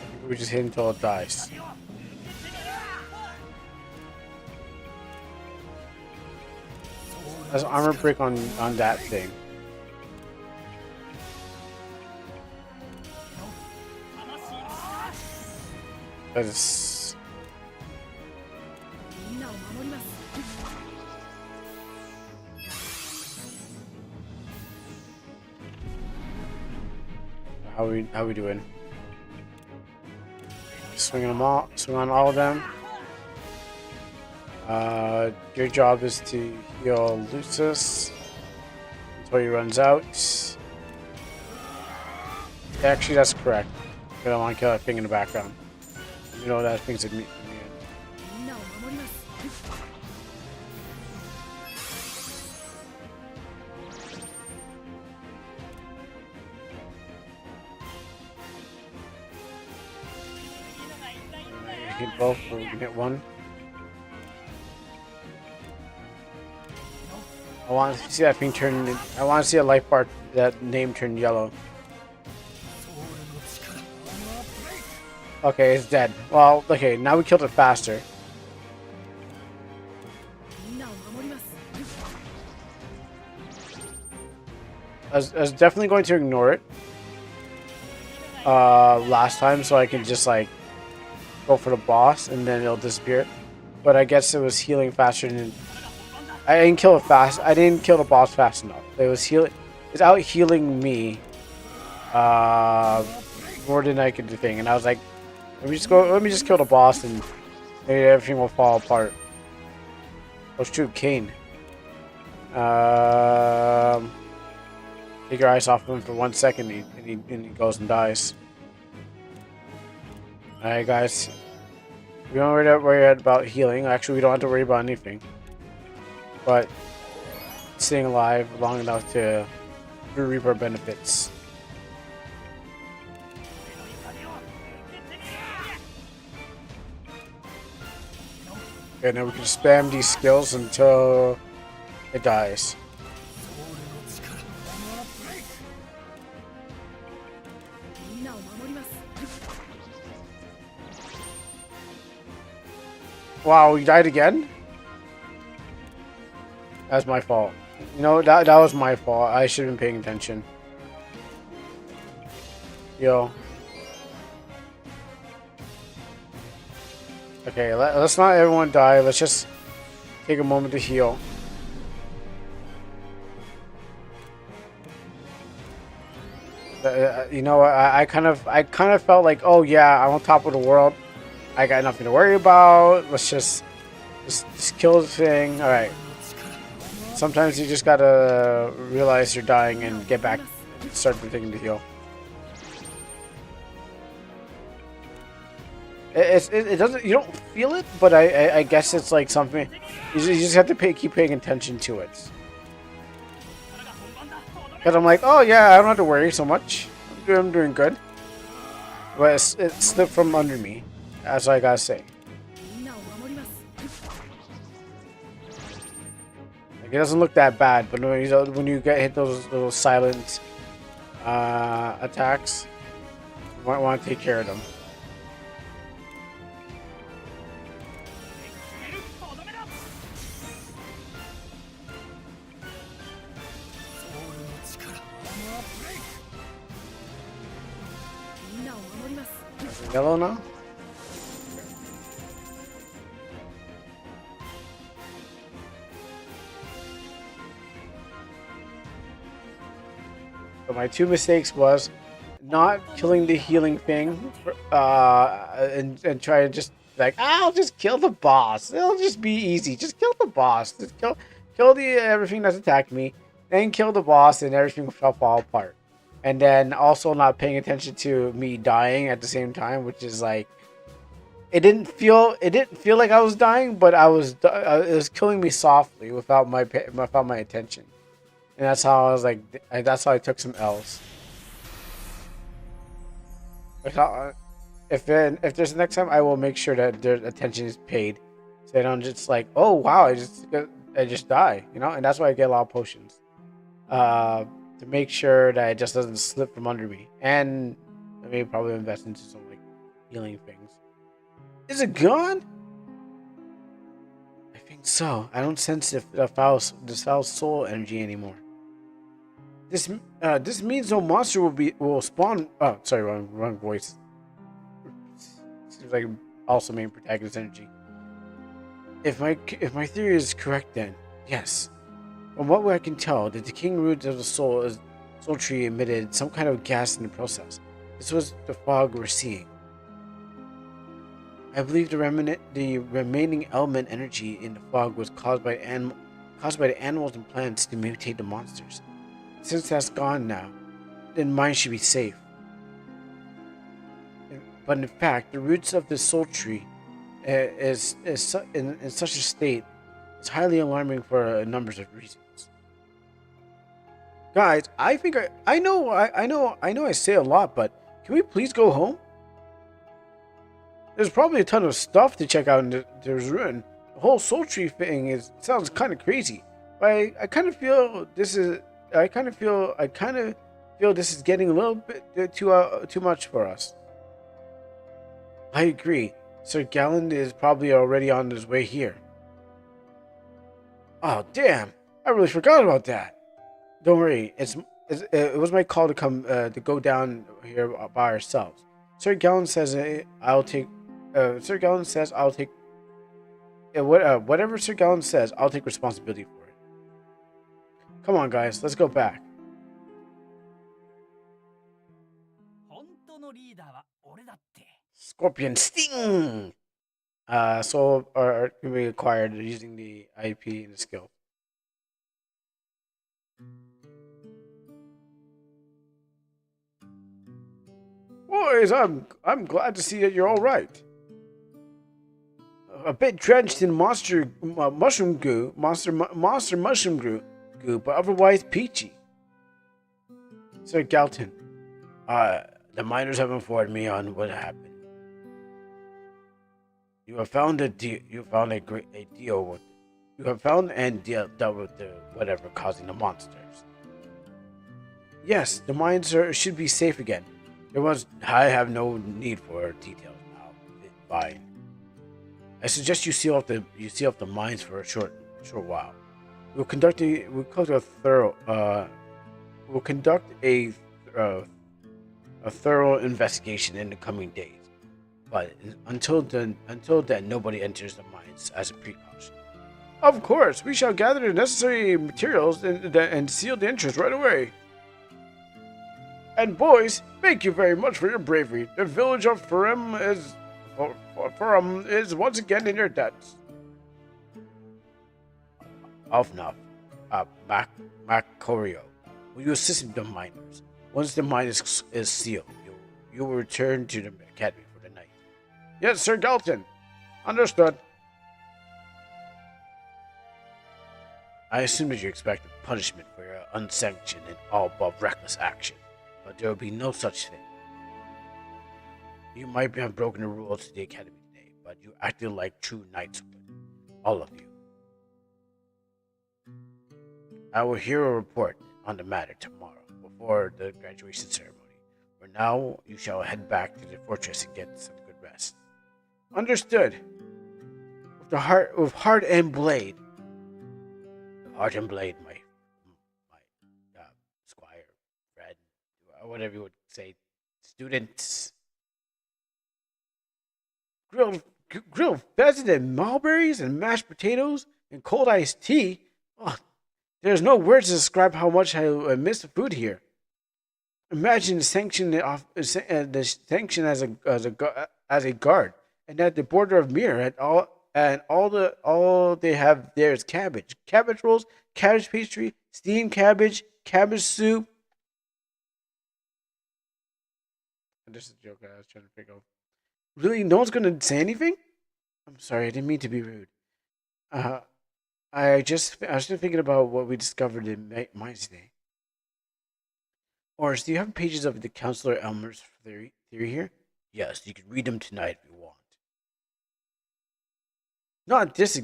A: think we just hit until it dies. There's armor break on that thing. That's
H: みんなを守ります
A: how we doing? Swing on all of them. Your job is to heal Lucis until he runs out. Actually, that's correct. I don't want to kill that thing in the background. You know that thing's immune.
H: みんなを守ります
A: Hit both, or we can hit one. I want to see that thing turn. I want to see a life bar, that name turn yellow. Okay, it's dead. Well, okay, now we killed it faster.
H: みんなを守ります
A: I was definitely going to ignore it last time, so I can just like go for the boss and then it'll disappear. But I guess it was healing faster than I didn't kill it fast. I didn't kill the boss fast enough. It was healing. It's out healing me more than I could do thing. And I was like, let me just kill the boss and maybe everything will fall apart. Oh shoot, Kane. Take your eyes off him for 1 second and he goes and dies. Alright guys. We don't worry about healing. Actually, we don't have to worry about anything. But staying alive long enough to reap our benefits. Okay, now we can spam these skills until it dies. Wow, we died again? That's my fault. You know, that was my fault. I should have been paying attention. Yo. Okay, let's not everyone die. Let's just take a moment to heal. You know, I kind of felt like, oh yeah, I'm on top of the world. I got nothing to worry about. Let's just kill the thing. All right. Sometimes you just gotta realize you're dying and get back and start the thing to heal. It doesn't, you don't feel it, but I guess it's like something you just have to keep paying attention to it. Because I'm like, oh yeah, I don't have to worry so much. I'm doing good. But it slipped from under me. That's what I gotta say. Like, it doesn't look that bad, but when you get hit those little silent attacks, you might want to take care of them. Yellow now?
E: So my two mistakes was not killing the healing thing, and try to just like I'll just kill the boss. It'll just be easy. Just kill the boss. Just kill the everything that's attacked me, then kill the boss, and everything shall fall apart. And then also not paying attention to me dying at the same time, which is like it didn't feel like I was dying, but it was killing me softly without my attention. And that's how I was like, that's how I took some L's. If there's the next time, I will make sure that their attention is paid, so I don't just like, oh wow, I just die, you know. And that's why I get a lot of potions, to make sure that it just doesn't slip from under me. And I may probably invest into some like healing things. Is it gone? I think so. I don't sense the foul soul energy anymore. This means no monster will spawn. Oh, sorry, wrong voice. Seems like also main protagonist energy. If my theory is correct, then yes. From what I can tell, the decaying roots of the soul tree emitted some kind of gas in the process. This was the fog we're seeing. I believe the remaining element energy in the fog was caused by the animals and plants to mutate the monsters. Since that's gone now, then mine should be safe. But in fact, the roots of the soul tree is in such a state is highly alarming for a number of reasons. Guys, I think I know I say a lot, but can we please go home? There's probably a ton of stuff to check out in this ruin. The whole soul tree thing sounds kind of crazy, but I kind of feel this is getting a little bit too much for us. I agree. Sir Gallen is probably already on his way here. Oh damn! I really forgot about that. Don't worry. It was my call to come to go down here by ourselves. Sir Gallen says I'll take. Sir Gallen says I'll take. Whatever Sir Gallen says, I'll take responsibility for it. Come on, guys. Let's go back. Scorpion Sting! Soul can be acquired using the IP and the skill. Boys, I'm glad to see that you're all right. A bit drenched in monster mushroom goo, monster mushroom goo, but otherwise peachy. Sir Galton, the miners have informed me on what happened. You have found and dealt with the whatever causing the monsters. Yes, the mines should be safe again. I have no need for details now. Fine. I suggest you seal off the mines for a short while. We'll conduct a thorough investigation in the coming days. But until then, nobody enters the mines as a precaution. Of course, we shall gather the necessary materials and seal the entrance right away. And boys, thank you very much for your bravery. The village of Furum is once again in your debts. Alfnaf, Macorio, will you assist the miners? Once the mine is sealed, you will return to the academy for the night. Yes, Sir Galton. Understood. I assume that you expect a punishment for your unsanctioned and all above reckless action, but there will be no such thing. You might have broken the rules to the academy today, but you acted like true knights would. All of you. I will hear a report on the matter tomorrow, before the graduation ceremony. For now, you shall head back to the fortress and get some good rest. Understood. With heart and blade. Heart and blade, my squire, friend, whatever you would say, students. Grilled pheasant and mulberries and mashed potatoes and cold iced tea. Oh, there's no words to describe how much I miss the food here. Imagine the sanction as a guard, and at the border of Mir, all they have there is cabbage rolls, cabbage pastry, steamed cabbage, cabbage soup. This is a joke I was trying to think of. Really, no one's gonna say anything? I'm sorry, I didn't mean to be rude. Uh, I was just thinking about what we discovered in Mines Day. Or do you have pages of the Counselor Elmer's theory here? Yes, you can read them tonight if you want. Not this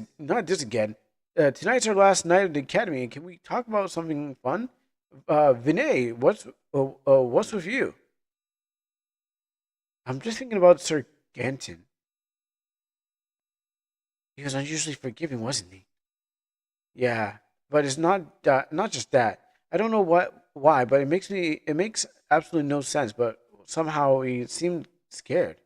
E: again. Tonight's our last night at the academy. Can we talk about something fun? Vinay, what's with you? I'm just thinking about Sir Ganton. He was unusually forgiving, wasn't he? Yeah, but it's not just that. I don't know why, but it makes absolutely no sense. But somehow he seemed scared.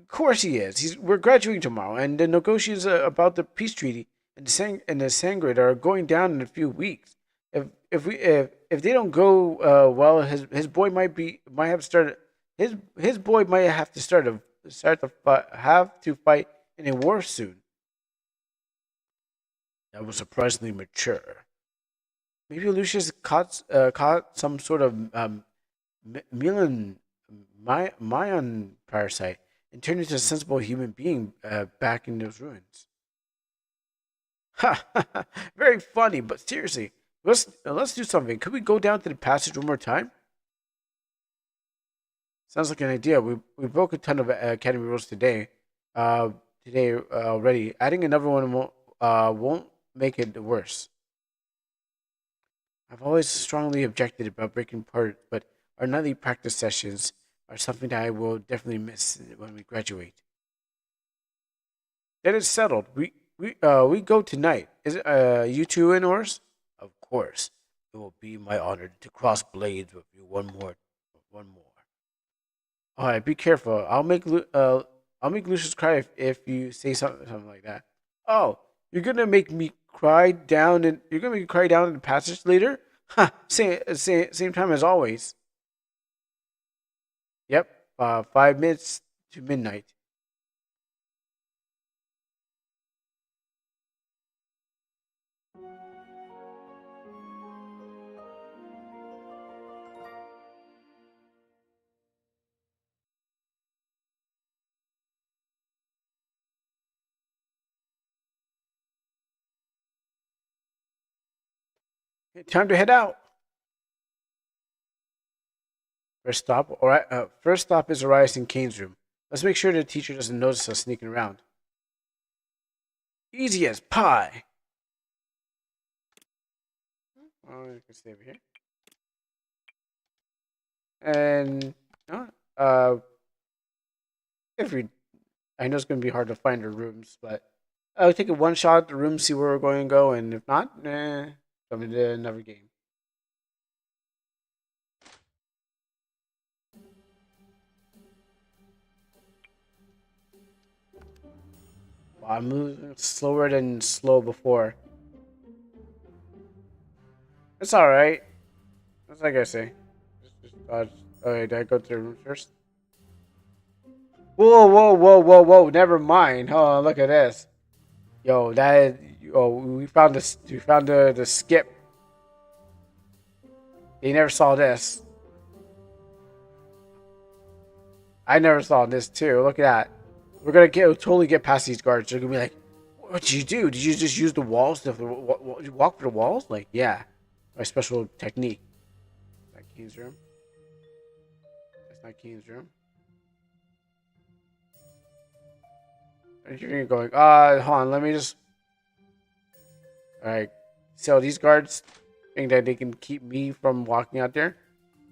E: Of course he is. We're graduating tomorrow, and the negotiations about the peace treaty and the Sangrid are going down in a few weeks. If they don't go well, his boy might have started his boy might have to have to fight in a war soon. That was surprisingly mature. Maybe Lucius caught some sort of Milan Mayan parasite and turned into a sensible human being back in those ruins. Ha! Very funny, but seriously, let's do something. Could we go down to the passage one more time? Sounds like an idea. We broke a ton of academy rules today. Already. Adding another one won't make it worse. I've always strongly objected about breaking apart, but our nightly practice sessions are something that I will definitely miss when we graduate. Then it's settled. We go tonight. Is it you two in, Ors? Of course. It will be my honor to cross blades with you one more. All right, be careful. I'll make Lucius cry if you say something like that. Oh, you're gonna make me cry down and you're gonna make me cry down in the passage later? Ha! Same time as always. Yep. 5 minutes to midnight. Time to head out. First stop is Arias and Kane's room. Let's make sure the teacher doesn't notice us sneaking around. Easy as pie. Oh, you can stay over here. And if we, I know it's gonna be hard to find our rooms, but I'll take a one shot at the room, see where we're going to go, and if not, jump into another game. Wow, I'm moving slower than slow before. It's alright. That's like I say. Just dodge. Okay, did I go to the room first? Whoa. Never mind. Hold on, look at this. Yo, we found this. We found the skip. They never saw this. I never saw this too. Look at that. We're gonna totally get past these guards. They're gonna be like, "What did you do? Did you just use the walls to walk through the walls?" Like, yeah, my special technique. Is that Keen's room? That's not Keen's room. And you're going, hold on, let me just. Alright. So these guards think that they can keep me from walking out there.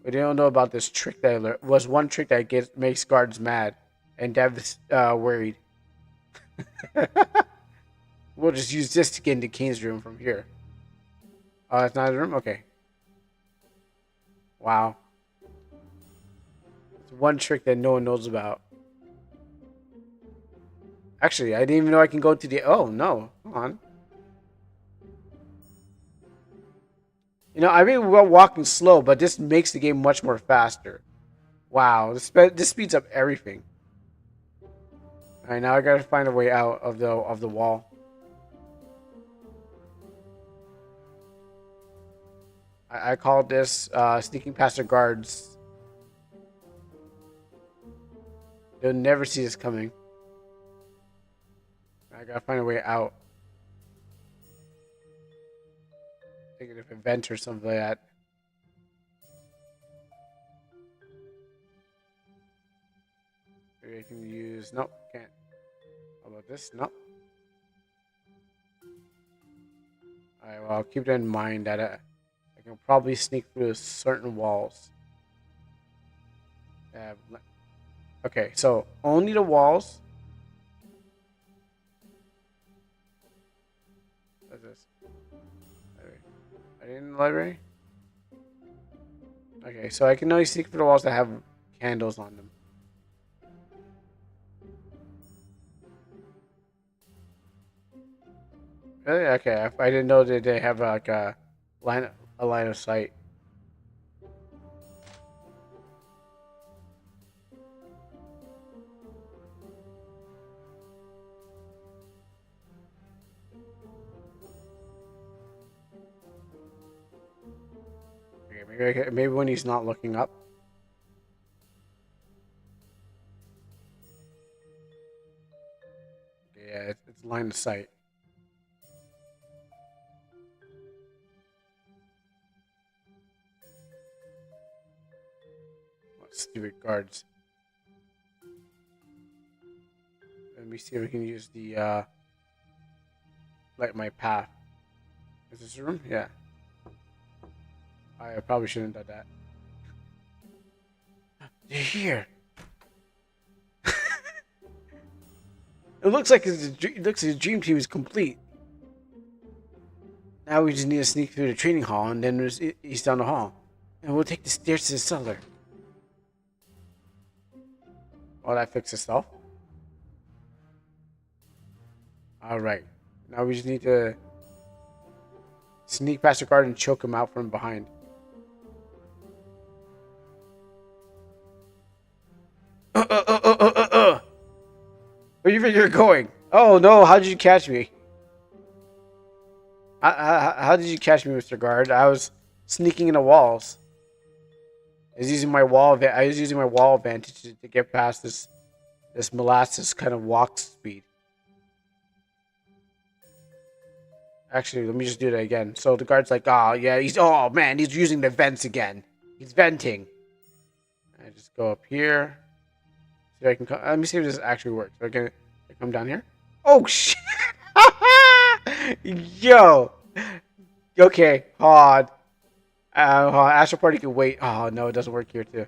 E: But they don't know about this trick that I learned. Was one trick that makes guards mad. And Dev's worried. We'll just use this to get into Kane's room from here. Oh, that's not a room? Okay. Wow. It's one trick that no one knows about. Actually, I didn't even know I can go to the... Oh, no. Hold on. You know, I mean, we're walking slow, but this makes the game much more faster. Wow, this speeds up everything. All right, now I gotta find a way out of the wall. I call this sneaking past the guards. They'll never see us coming. I gotta find a way out. Thinking of a vent or something like that. Maybe I can use. Nope, can't. How about this? Nope. Alright, well, I'll keep that in mind that I can probably sneak through certain walls. Okay, so only the walls. What's this? Are they in the library? Okay, so I can only sneak through the walls that have candles on them. Really? Okay, I didn't know that they have like a line of sight. Okay, maybe when he's not looking up. Yeah, it's line of sight. What stupid guards. Let me see if we can use the light my path. Is this a room? Yeah. I probably shouldn't have done that. They're here. It looks like the dream team is complete. Now we just need to sneak through the training hall, and then there's east down the hall, and we'll take the stairs to the cellar. Oh, that fixed itself. All right. Now we just need to sneak past the guard and choke him out from behind. Where do you think you're going? Oh no! How did you catch me? How did you catch me, Mr. Guard? I was sneaking in the walls. I was using my wall advantage to get past this molasses kind of walk speed. Actually, let me just do that again. So the guard's like, oh yeah, oh man, he's using the vents again. He's venting. I just go up here. See if I can come. Let me see if this actually works. Okay, I come down here. Oh shit! Yo. Okay, hold on. Astral Party can wait. Oh no, it doesn't work here too.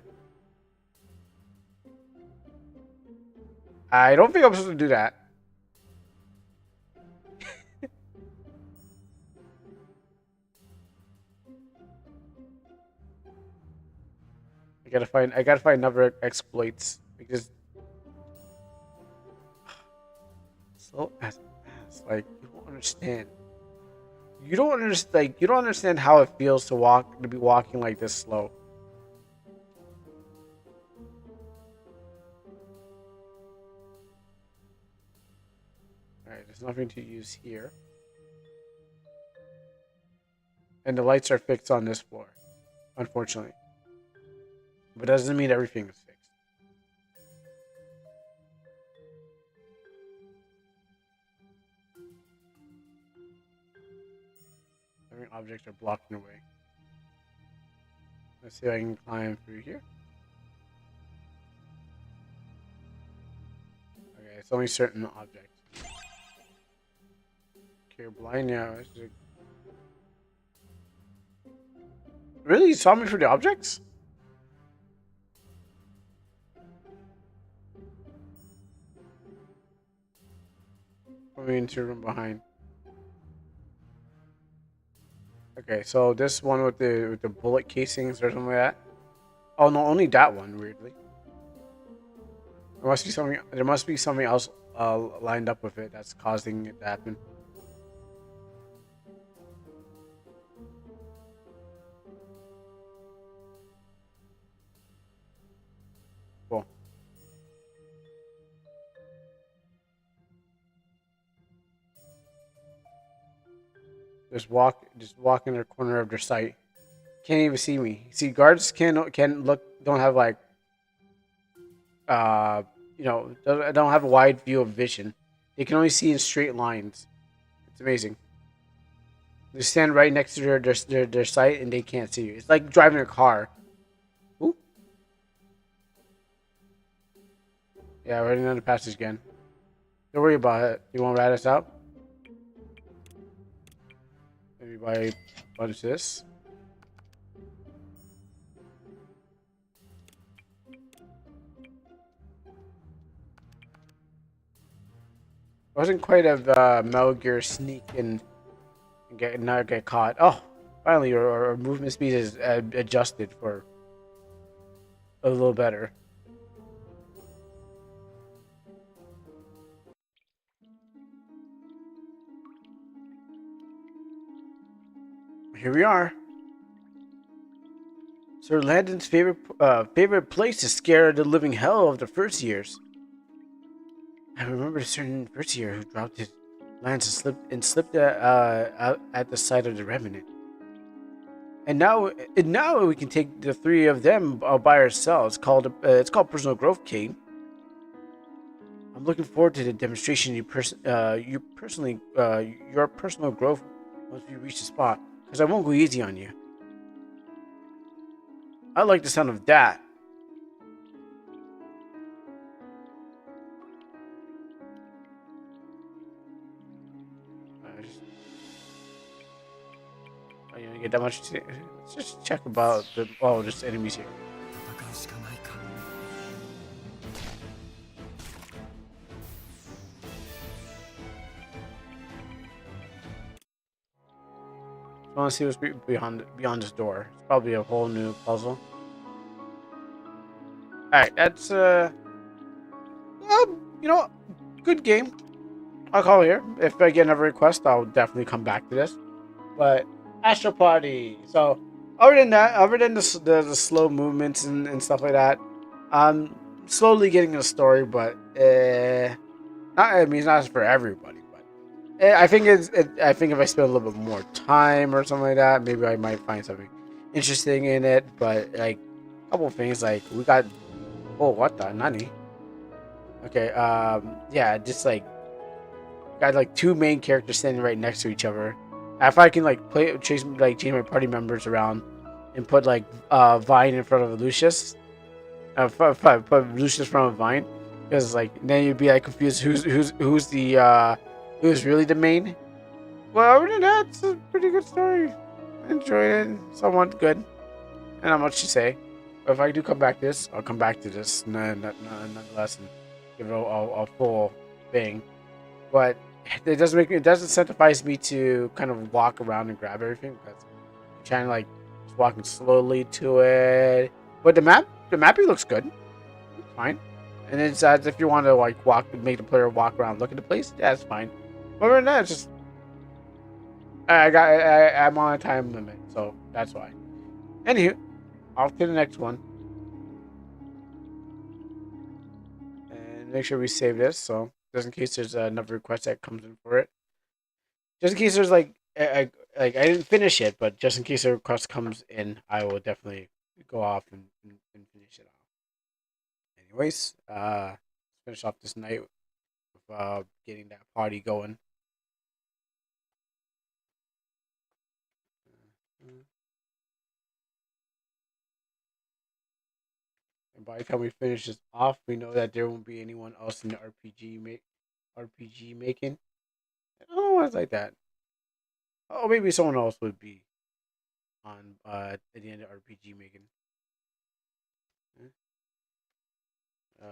E: I don't think I'm supposed to do that. I gotta find another exploits because slow as ass. Like you don't understand. You don't understand. Like you don't understand how it feels to be walking like this slow. All right, there's nothing to use here, and the lights are fixed on this floor, unfortunately. But doesn't mean everything is fixed. Every objects are blocking the way. Let's see if I can climb through here. Okay, it's only certain objects. Okay, blind now. Really? You saw me through the objects? Coming into the room behind. Okay, so this one with the bullet casings or something like that. Oh no, only that one. Weirdly, there must be something. There must be something else lined up with it that's causing it to happen. just walk in the corner of their sight. Can't even see me. See, guards can look don't have like uh don't have a wide view of vision. They can only see in straight lines. It's amazing. They stand right next to their sight and they can't see you. It's like driving a car. Ooh. Yeah, we're in another passage again. Don't worry about it. You want to rat us out? Maybe by bunch this. Wasn't quite a Metal Gear sneak and not get caught. Oh, finally, your movement speed is adjusted for a little better. Here we are. Sir Landon's favorite place to scare the living hell of the first years. I remember a certain first year who dropped his lance and slipped out at the sight of the revenant. And now we can take the three of them by ourselves. It's called personal growth, King. I'm looking forward to the demonstration your personal growth once we reach the spot, because I won't go easy on you. I like the sound of that. I didn't get that much. Let's just check about the. Oh, there's enemies here. I want to see what's beyond this door. It's probably a whole new puzzle. All right, that's good game. I'll call it here. If I get another request, I'll definitely come back to this. But Astral Party. So other than the slow movements and stuff like that, I'm slowly getting a story. But it's not for everybody. But I think I think if I spend a little bit more time or something like that, maybe I might find something interesting in it. But like a couple of things, like we got. Oh, what the nani? Okay. Yeah, just like got like two main characters standing right next to each other. If I can like change my party members around and put like Vine in front of Lucius, put Lucius in front of Vine, because like then you'd be like confused who's really the main. Well, other than that, it's a pretty good story. I enjoyed it, somewhat good, and not much to say. But if I do come back to this, I'll come back to this nonetheless and give it a full thing. But it doesn't incentivize me to kind of walk around and grab everything, because I'm trying to like just walking slowly to it. But the mapping looks good. It's fine. And it's as if you want to like make the player walk around, look at the place. Yeah, it's fine. But other than that, it's just I'm on a time limit, so that's why. Anywho, off to the next one, and make sure we save this, so just in case there's another request that comes in for it. Just in case there's like I didn't finish it, but just in case a request comes in, I will definitely go off and finish it off. Anyways, finish off this night with getting that party going. And by the time we finish this off, we know that there won't be anyone else in the RPG making. I don't know why it's like that. Oh, maybe someone else would be on at the end of RPG making. Eh? Uh,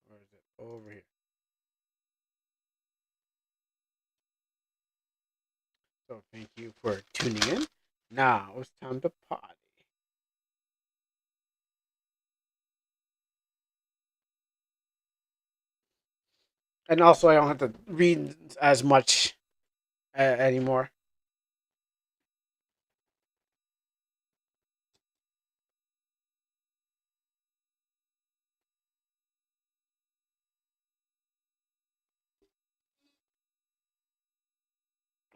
E: where is it? Over here. So thank you for tuning in. Now it's time to party. And also, I don't have to read as much anymore.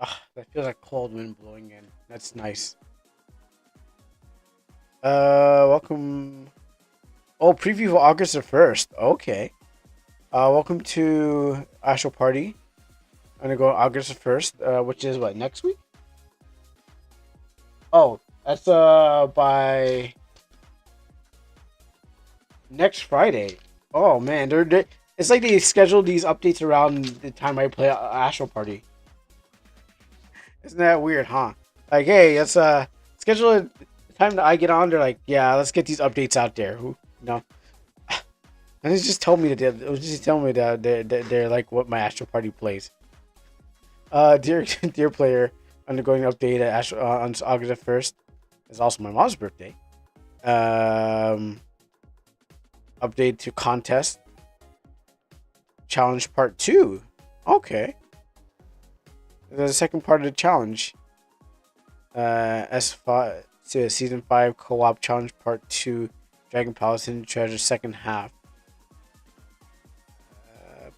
E: Ah, that feels like cold wind blowing in. That's nice. Welcome. Oh, preview of August the 1st. Okay. Welcome to Astral Party. I'm gonna go August the 1st, which is what, next week? Oh, that's by next Friday. Oh man, it's like they schedule these updates around the time I play Astral Party. Isn't that weird, huh? Like, hey, let's schedule it the time that I get on. They're like, yeah, let's get these updates out there. Who, and they just told me that it was just telling me that they're like what my Astral Party plays. Dear dear player, undergoing an update at Astral, on August 1st. It's also my mom's birthday. Update to contest challenge part 2. Okay. The second part of the challenge. S5 season 5 co-op challenge part 2. Dragon Palace Hidden Treasure second half.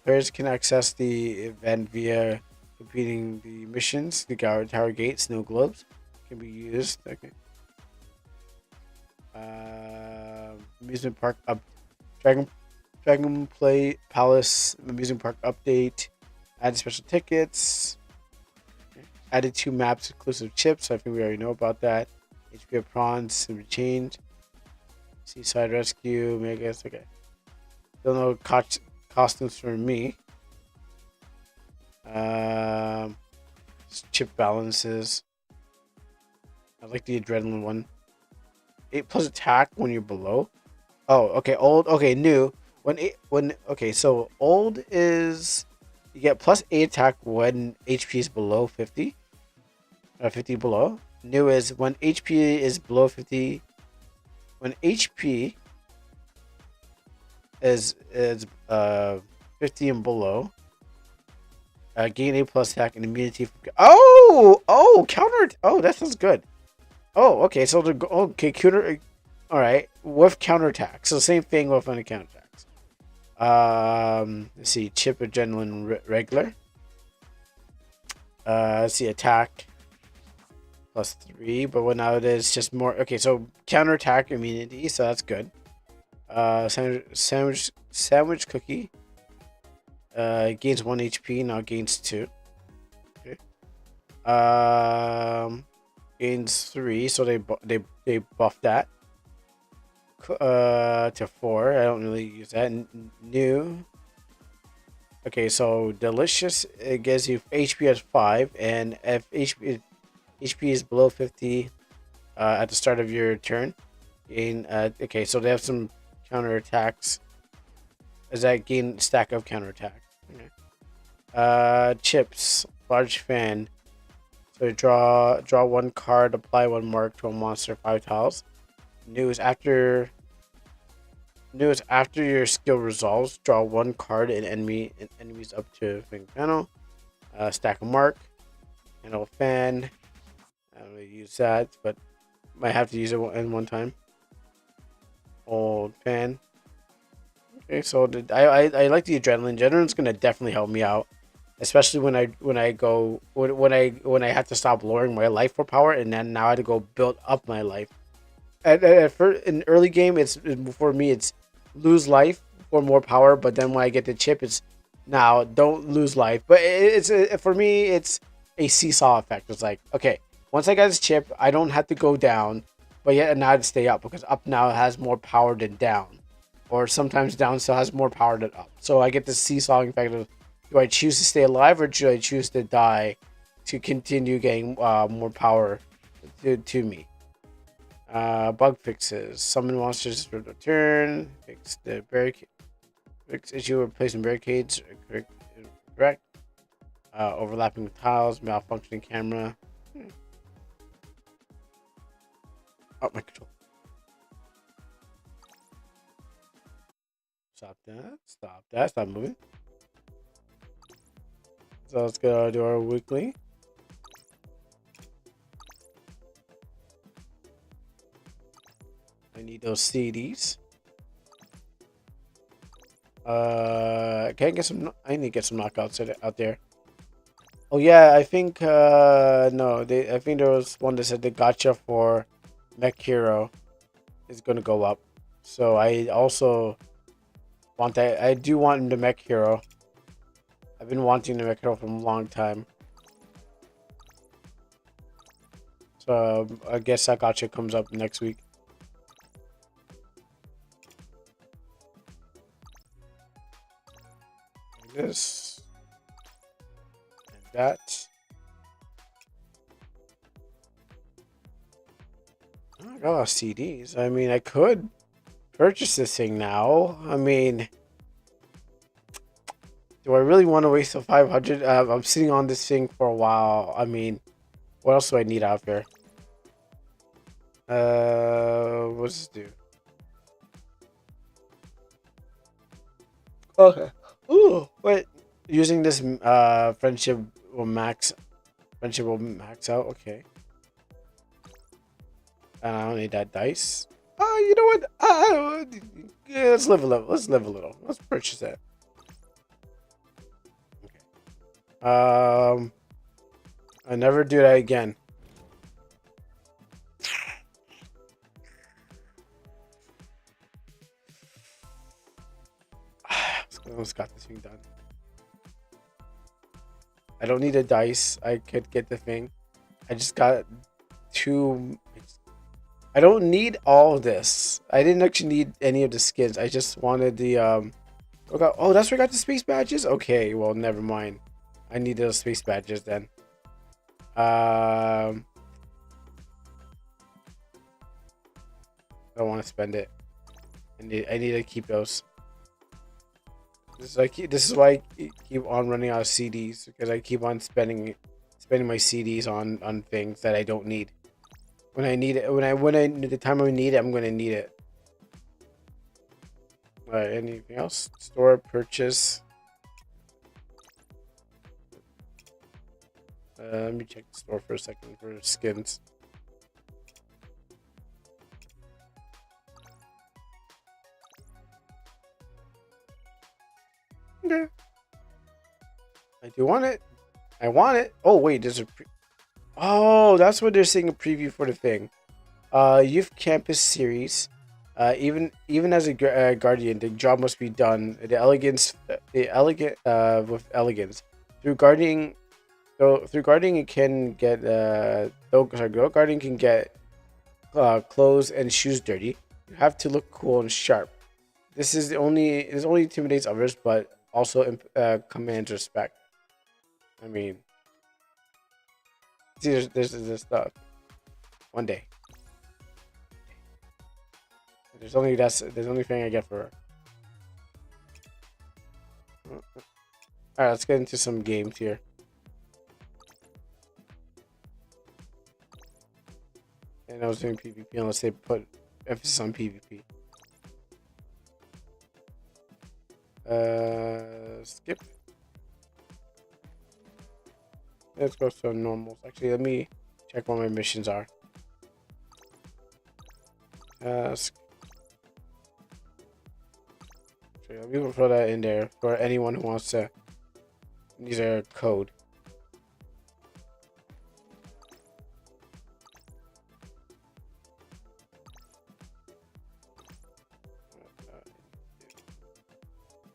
E: Players can access the event via completing the missions. The Tower Gate Snow Globes can be used. Okay. Amusement Park up. Dragon Play Palace Amusement Park update. Added special tickets. Okay. Added 2 maps inclusive chips. So I think we already know about that. HP of prawns to be changed. Seaside Rescue. Megas. Okay. Don't know costumes for me. Chip balances. I like the adrenaline one. 8 plus attack when you're below. Oh, okay. Old. Okay, new. Okay, so old is you get plus 8 attack when HP is below 50. 50 below. New is when HP is below 50. When HP is 50 and below. Gain 8 plus attack and immunity. Counter. Oh, that sounds good. Oh, okay. So counter. All right, with counterattack. So same thing with any counterattacks. Let's see, chip adrenaline regular. Let's see, attack plus 3, but what now it is just more. Okay, so counterattack immunity, so that's good. Sandwich cookie. Gains 1 HP, now gains 2. Okay. Gains 3, so they buff that. To 4. I don't really use that. New. Okay, so delicious. It gives you HP at 5, and if HP is below 50 at the start of your turn, gain. Okay, so they have some counter attacks. Is that gain stack of counter attack? Okay. Chips, large fan. So draw 1 card, apply 1 mark to a monster 5 tiles. New is after your skill resolves, draw 1 card and enemies up to finger panel. Stack a mark. Handle fan. I don't really use that, but might have to use it in one time. Old fan. Okay, so I like the adrenaline. Adrenaline's gonna definitely help me out, especially when I have to stop lowering my life for power, and then now I have to go build up my life. In early game, for me it's lose life for more power, but then when I get the chip, it's now don't lose life. But for me, it's a seesaw effect. It's like, okay, once I got this chip, I don't have to go down, but yet now I have to stay up because up now has more power than down, or sometimes down still has more power than up. So I get this seesawing effect of, do I choose to stay alive or do I choose to die to continue getting more power to me? Bug fixes. Summon monsters for the turn. Fix the barricade. Fix issue of placing barricades. Correct. Overlapping tiles. Malfunctioning camera. Oh, my control. Stop that. Stop that. Stop moving. So let's go do our weekly. I need those CDs. Can I get some? I need to get some knockouts out there. Oh yeah, I think no, I think there was one that said the gotcha for Mech Hero is gonna go up. So I also want that. I do want the Mech Hero. I've been wanting the Mech Hero for a long time. So I guess that gotcha comes up next week. Like this and that. I got a lot of CDs. I mean, I could purchase this thing now. I mean, do I really want to waste the 500? I'm sitting on this thing for a while. I mean, what else do I need out there? What's this do? Okay. Ooh, wait. Using this friendship will max out. Okay. I don't need that dice. You know what? Yeah, let's live a little. Let's live a little. Let's purchase that. Okay. I never do that again. Let's got this thing done. I don't need a dice. I could get the thing. I just got two. I don't need all of this. I didn't actually need any of the skins. I just wanted the Oh, that's where I got the space badges. Okay, well, never mind. I need those space badges then. I don't want to spend it. I need to keep those. This is why I keep on running out of CDs, because I keep on spending my CDs on things that I don't need. When I need it, the time I need it, I'm gonna need it. Alright, anything else? Store, purchase. Let me check the store for a second for skins. Okay. I do want it. I want it. Oh wait, there's a oh, that's what they're saying, a preview for the thing. Youth Campus series. Even as a guardian, the job must be done. The elegant with elegance. Through guarding, it can get guarding can get clothes and shoes dirty. You have to look cool and sharp. This only intimidates others, but also commands respect. I mean, see, there's this stuff. One day. There's the only thing I get for her. Alright, let's get into some games here. And I was doing PvP unless they put emphasis on PvP. Skip. Let's go to normals. Actually, let me check what my missions are. We will throw that in there for anyone who wants to use a code.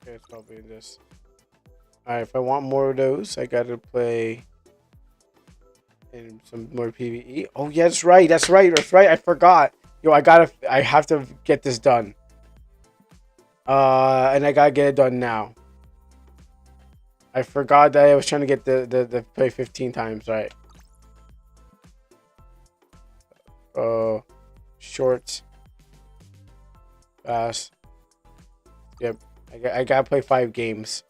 E: Okay, it's probably this. Alright, if I want more of those, I gotta play in some more PvE. Oh yeah, that's right. I forgot. Yo, I have to get this done. And I gotta get it done now. I forgot that I was trying to get the play 15 times, right? Short. Fast. Yep. I gotta play 5 games.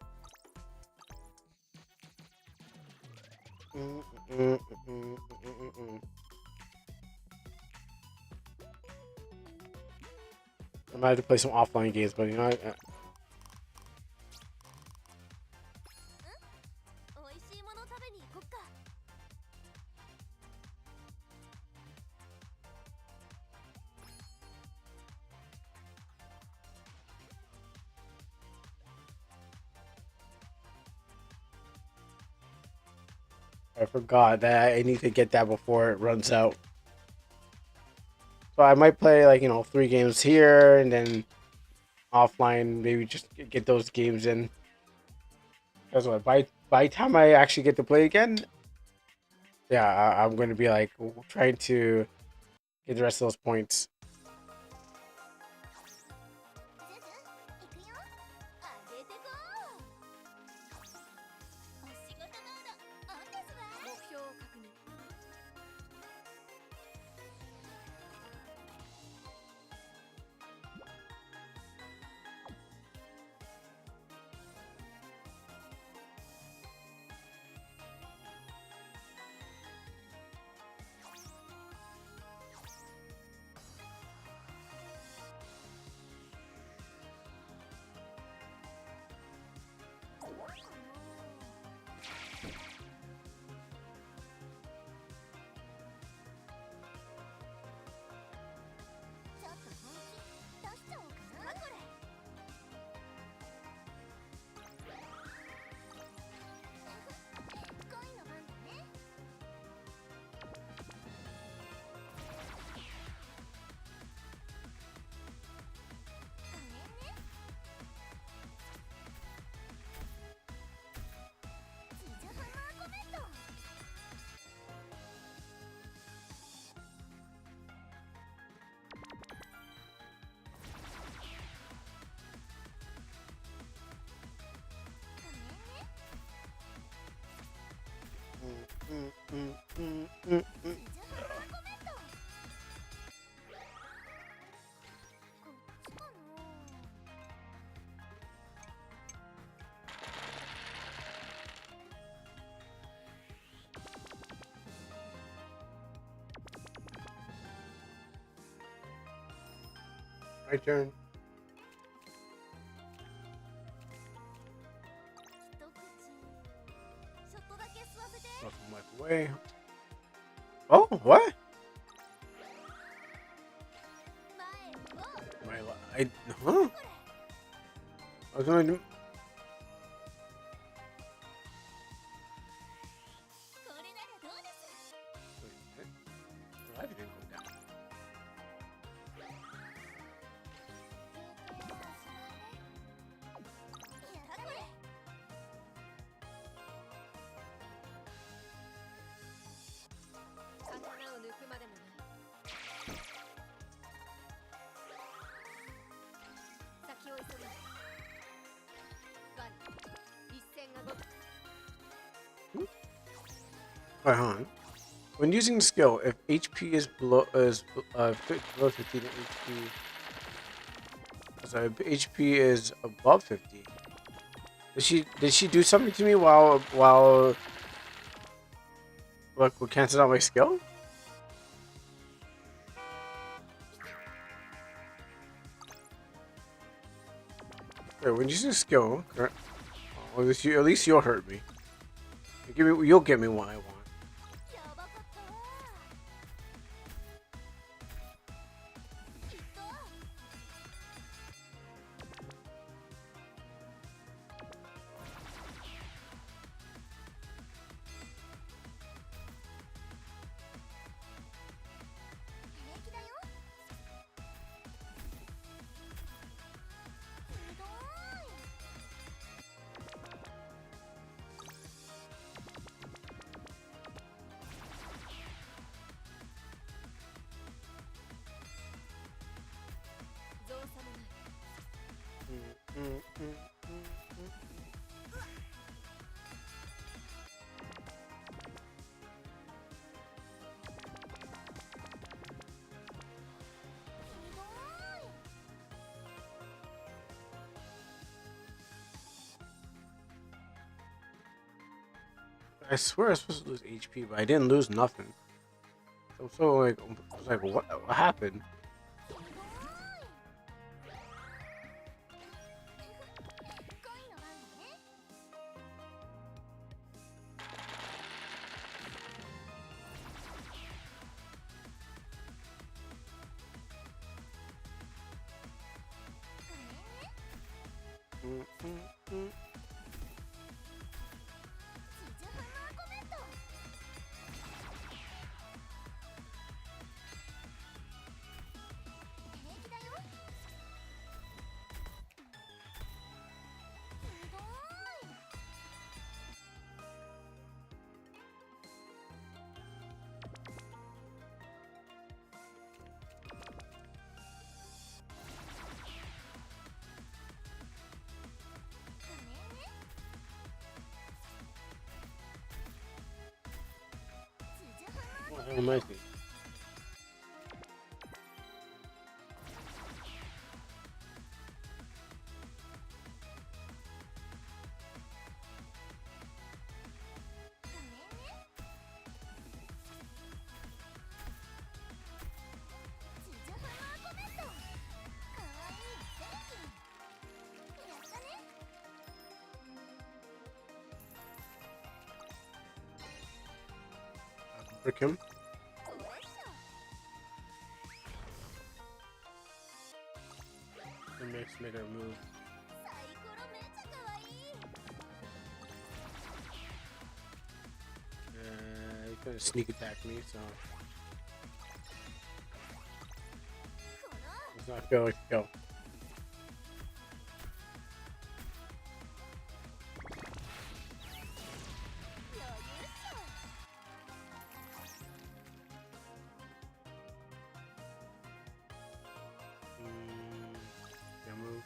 E: I might have to play some offline games, but you know, I forgot that I need to get that before it runs out. So I might play like 3 games here and then offline maybe just get those games in. Because what by the time I actually get to play again, yeah, I'm gonna be like trying to get the rest of those points. My turn. Welcome life away. Oh, what? Huh? I was gonna do. Life didn't go down. Alright, hold on. When using the skill, if HP is below below 50, then HP is above 50. Did she do something to me while like what cancels out my skill? Wait, when using skill, at least you'll hurt me. You'll get me what I want. I swear I was supposed to lose HP, but I didn't lose nothing. So like, I was like, what happened? Oh, might be. Brick him. It makes me their move. He's gonna sneak attack me, so it's not feel like go. Yeah, move.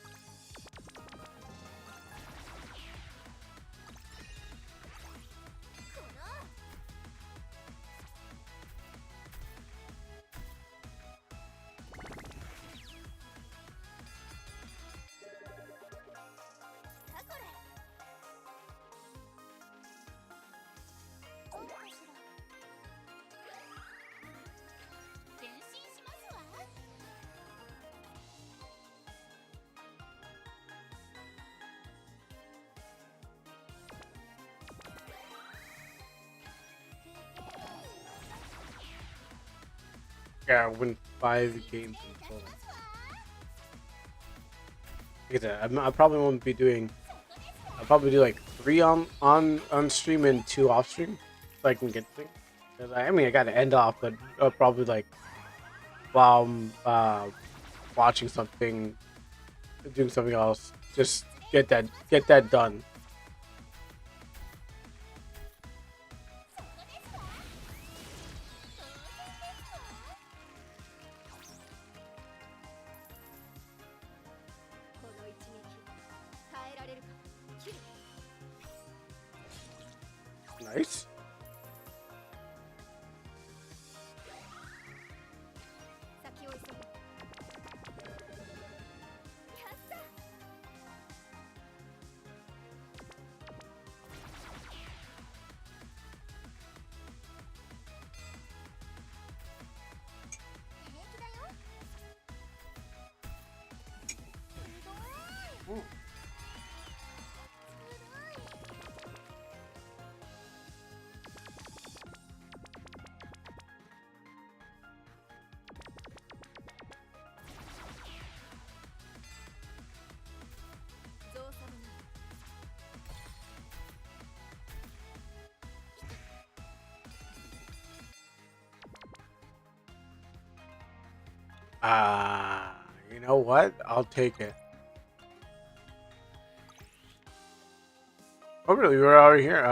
E: Yeah, win 5 games in total. Like I said, I probably won't be doing. I'll probably do like 3 on stream and 2 off stream, so I can get things. Cause I mean, I gotta end off, but probably like while I'm watching something, doing something else, just get that done. Nice. You know what? I'll take it. Oh, really? We're already here.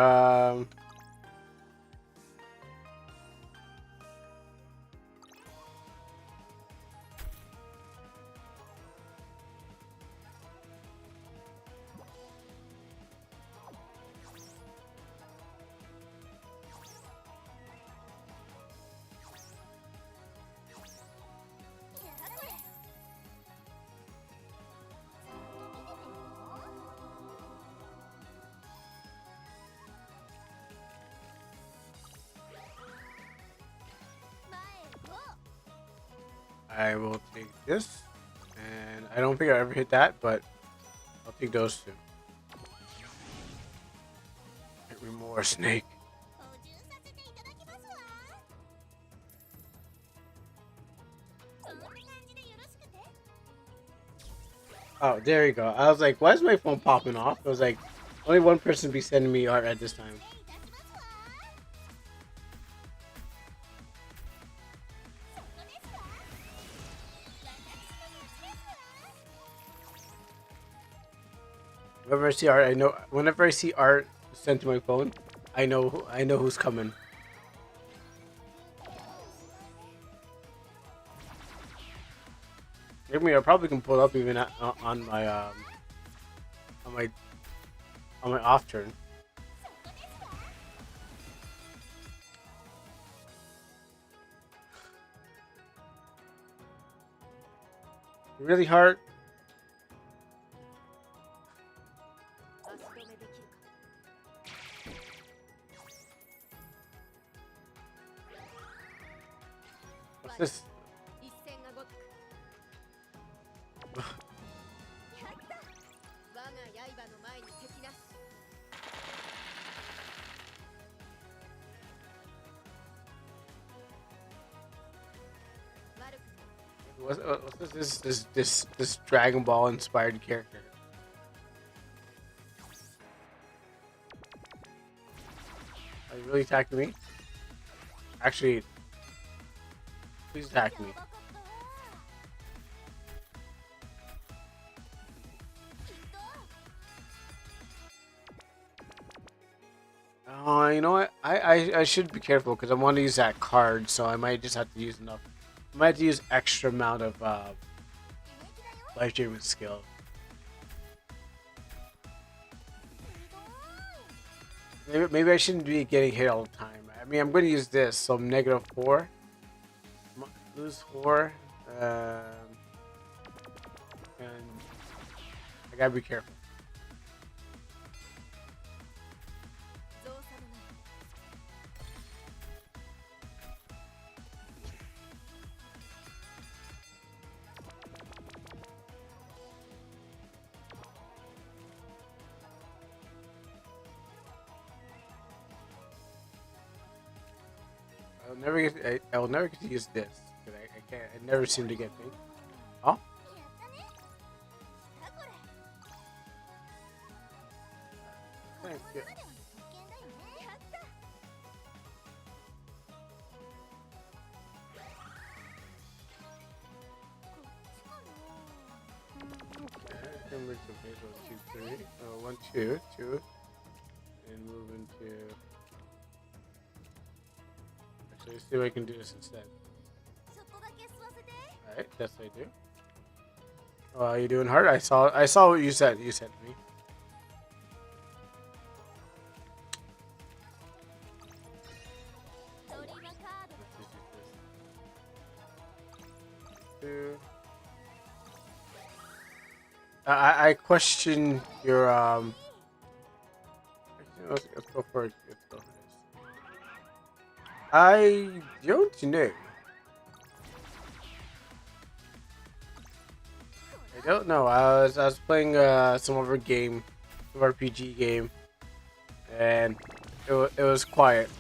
E: I will take this, and I don't think I ever hit that, but I'll take those two. Hit me more, snake. Oh, there you go. I was like, why is my phone popping off? I was like, only one person be sending me art at this time. Whenever I see art, I know. Whenever I see art sent to my phone, I know who's coming. I mean, I probably can pull it up even on my on my off turn. Really hard.
H: 足止めできるか
E: What's this?
H: 一戦がごとくやった我が刃の前に敵なし
E: What's this Dragon Ball inspired character? Are you really attacking me? Actually, please attack me. Oh, you know what? I should be careful because I want to use that card, so I might just have to use enough. I might have to use extra amount of life saving skill. Maybe I shouldn't be getting hit all the time. I mean, I'm going to use this, so I'm -4. Lose 4. And I gotta be careful.
H: 造作のない
E: I will never get to use this. 'Cause I can't. I never seem to get things. Oh,
H: やったねしたこれ
E: thank you.
H: このままでは実験だよねやった
E: Okay, can move to phase 1, 2, 3. 1, 2, 2, and move into. Actually, let's see if I can do this instead.
H: ちょっとだけ吸わせて
E: All right, yes I do. Oh, you doing hard? I saw what you said. You said to me.
H: ドリマカード
E: Let's just use this. Two. I question your Let's go for it. Let's go for this. I don't know. I don't know. I was playing some other game, some RPG game, and it was quiet.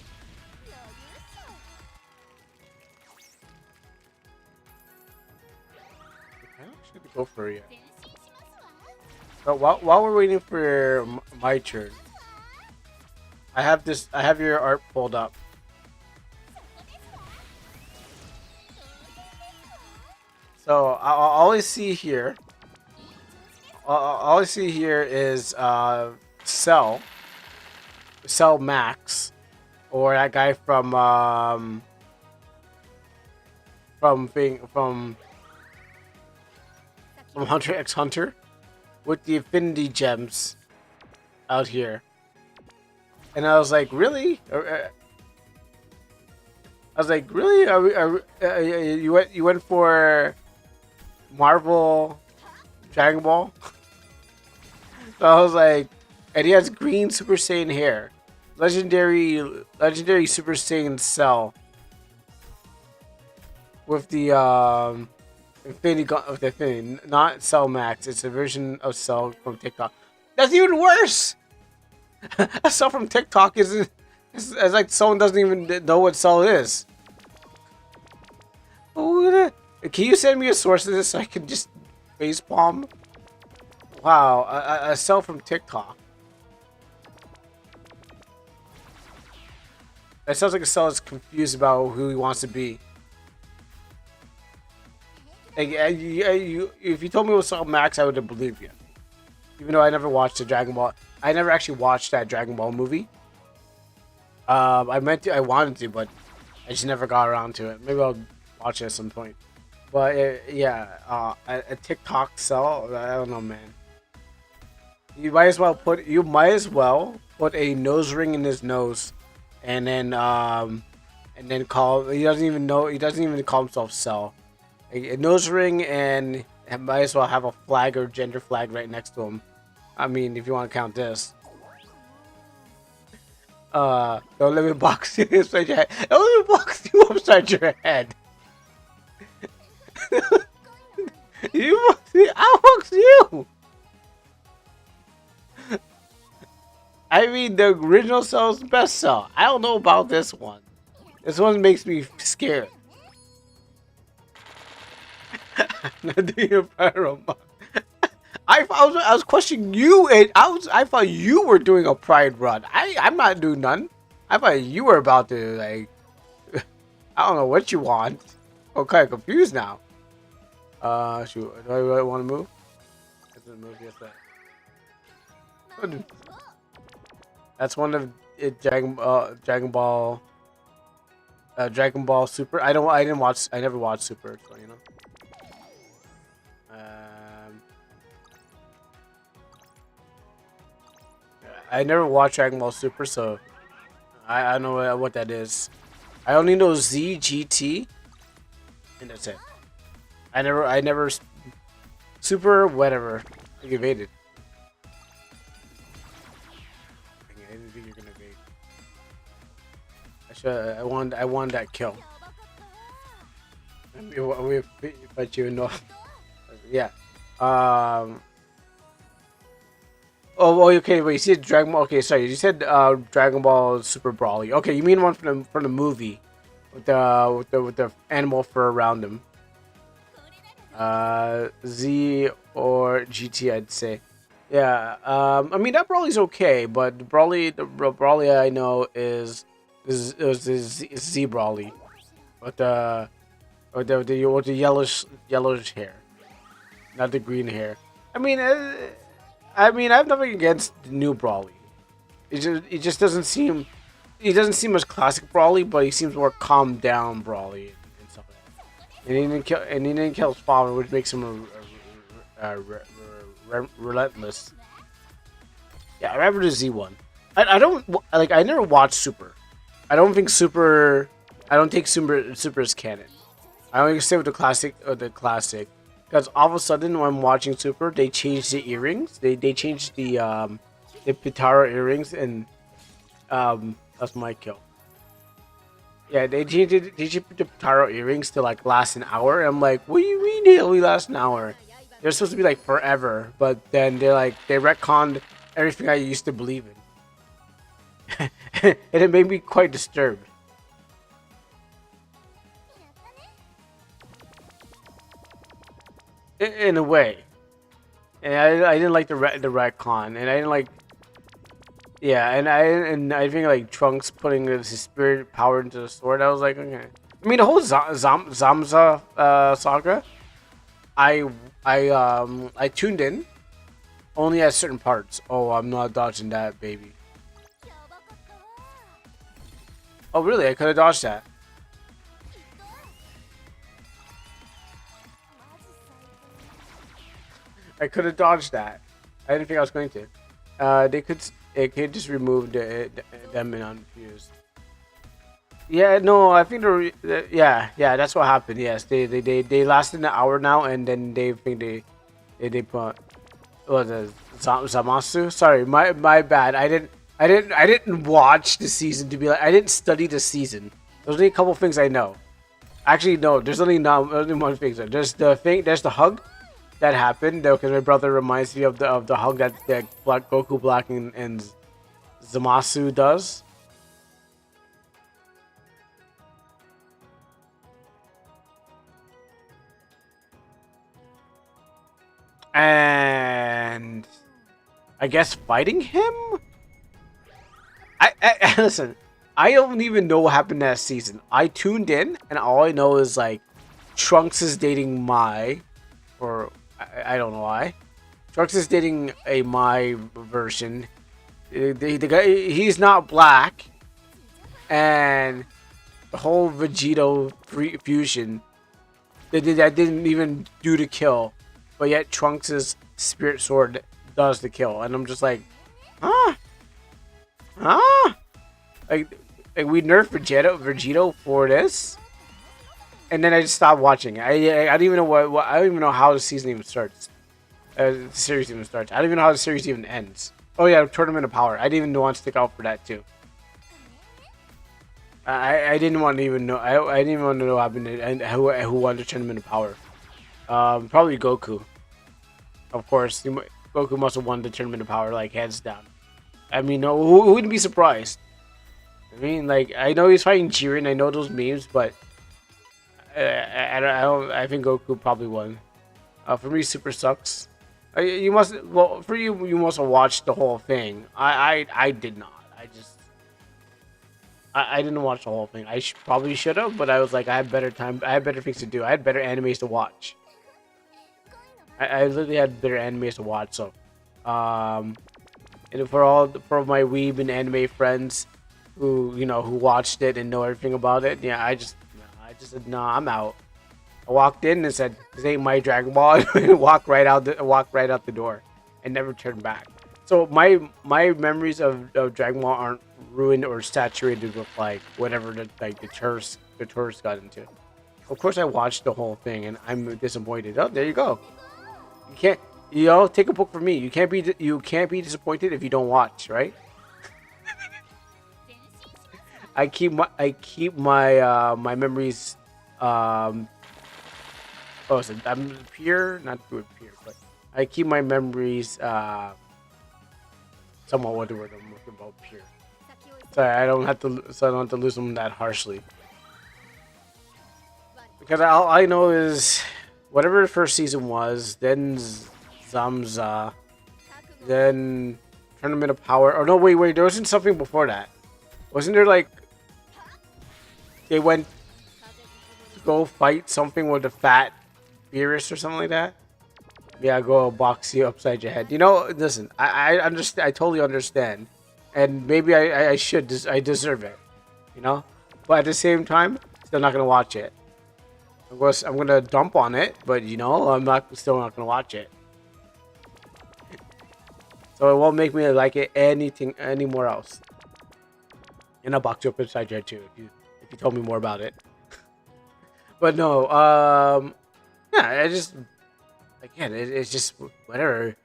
H: 余裕っしょ
E: I don't actually go for it yet.
H: 前進しますわ
E: But while we're waiting for my turn, I have this. I have your art pulled up.
H: そこですわ
E: So all I see here, all I see here is Cell Max, or that guy from Hunter x Hunter, with the Affinity Gems out here, and I was like, really? I was like, really? You went for Marvel Dragon Ball? So I was like, and he has green Super Saiyan hair, legendary Super Saiyan Cell with the Infinity, not Cell Max. It's a version of Cell from TikTok. That's even worse. A Cell from TikTok is it's like someone doesn't even know what Cell is. Can you send me a source of this so I can just facepalm? Wow, a Cell from TikTok. That sounds like a Cell is confused about who he wants to be. Like, if you told me it was Cell Max, I would have believed you. Even though I never watched the Dragon Ball. I never actually watched that Dragon Ball movie. I wanted to, but I just never got around to it. Maybe I'll watch it at some point. But yeah, a TikTok Cell, I don't know, man. You might as well put a nose ring in his nose, and then call. He doesn't even call himself Cell. A nose ring and And might as well have a flag or gender flag right next to him. I mean, if you want to count this. Don't let me box you upside your head. Don't let me box you upside your head. You box me, I'll box you. I mean, the original sells the best sell. I don't know about this one. This one makes me scared. Not doing a pyro. I was questioning you, and I thought you were doing a pride run. I'm not doing none. I thought you were about to like. I don't know what you want. I'm kind of confused now. Shoot. Do I really want to move? Move yes, that. That's one of Dragon Ball. Dragon Ball Super. I didn't watch. I never watched Super. So you know. I never watched Dragon Ball Super, so I don't know what that is. I only know Z, GT, and that's it. I never Super, whatever. I evaded. I didn't think you're gonna evade. I won that kill. But you know, yeah. Oh, okay. Wait, you said Dragon Ball. Okay, sorry. You said Dragon Ball Super Brawly. Okay, you mean one from the movie with the animal fur around him. Z or GT, I'd say. Yeah. I mean that Brawly's okay, but the Brawly I know is the Z Brawly, with the yellowish hair, not the green hair. I mean, I have nothing against the new Brawly. It just doesn't seem. He doesn't seem as classic Brawly, but he seems more calmed down Brawly and stuff like that. And he didn't kill his father, which makes him relentless. Yeah, I remember the Z one. I don't like. I never watched Super. I don't think Super. I don't take Super as canon. I only stay with the classic because all of a sudden when I'm watching Super, they changed the earrings. They changed the Pitaro earrings, and that's my kill. Yeah, they changed the Pitaro earrings to like last an hour. And I'm like, what do you mean they only last an hour? They're supposed to be like forever, but then they retconned everything I used to believe in, and it made me quite disturbed. In a way, and I didn't like the retcon, and I didn't like, yeah, and I think like Trunks putting his spirit power into the sword. I was like, okay. I mean the whole Zamza saga, I tuned in only at certain parts. Oh, I'm not dodging that, baby. Oh really? I could have dodged that. I could have dodged that. I didn't think I was going to. It could just remove them and unfused. Yeah, no, I think yeah, that's what happened. Yes, they lasted an hour now, and then they think they put the Zamasu. Sorry, my bad. I didn't watch the season to be like. I didn't study the season. There's only a couple things I know. Actually, no. There's only one thing. There's the hug that happened, though, because my brother reminds me of the hug that Goku Black and Zamasu does. And I guess fighting him. I listen. I don't even know what happened that season. I tuned in, and all I know is like Trunks is dating Mai, or I don't know why. Trunks is dating a Mai version. The guy, he's not black, and the whole Vegito fusion that didn't even do the kill, but yet Trunks' spirit sword does the kill, and I'm just like, huh? Like we nerfed Vegito for this, and then I just stopped watching. I don't even know what I don't even know how the season even starts. The series even starts. I don't even know how the series even ends. Oh yeah, Tournament of Power. I didn't even want to stick out for that too. I didn't want to even know. I didn't even want to know what happened and who won the Tournament of Power. Probably Goku. Of course, Goku must have won the Tournament of Power like hands down. I mean, no, who wouldn't be surprised? I mean, like I know he's fighting Jiren. I know those memes, but I don't. I think Goku probably won. For me, Super sucks. You must. Well, for you, you must have watched the whole thing. I did not. I didn't watch the whole thing. Probably should have, but I was like, I had better time. I had better things to do. I had better animes to watch. I literally had better animes to watch. So, and for my weeb and anime friends who watched it and know everything about it, yeah, I just said no, I'm out. I walked in and said, "This ain't my Dragon Ball," and walked right out the door, and never turned back. So my memories of Dragon Ball aren't ruined or saturated with like whatever the tourists got into. Of course, I watched the whole thing, and I'm disappointed. Oh, there you go. You can't, take a book from me. You can't be disappointed if you don't watch, right? I keep my memories. So I'm pure, not good pure, but I keep my memories somewhat what the word I'm looking about pure. So I don't have to lose them that harshly. Because all I know is whatever the first season was, then Zamza, then Tournament of Power. Or no, wait, there wasn't something before that. Wasn't there like they went to go fight something with a fat Beerus or something like that? Yeah, go box you upside your head. Listen, I understand. I totally understand, and maybe I should. I deserve it, But at the same time, still not gonna watch it. Of course, I'm gonna dump on it, but I'm still not gonna watch it. So it won't make me like it anymore else. And I'll box you up inside your head too if you told me more about it. But no, yeah, I just. Again, it's just whatever.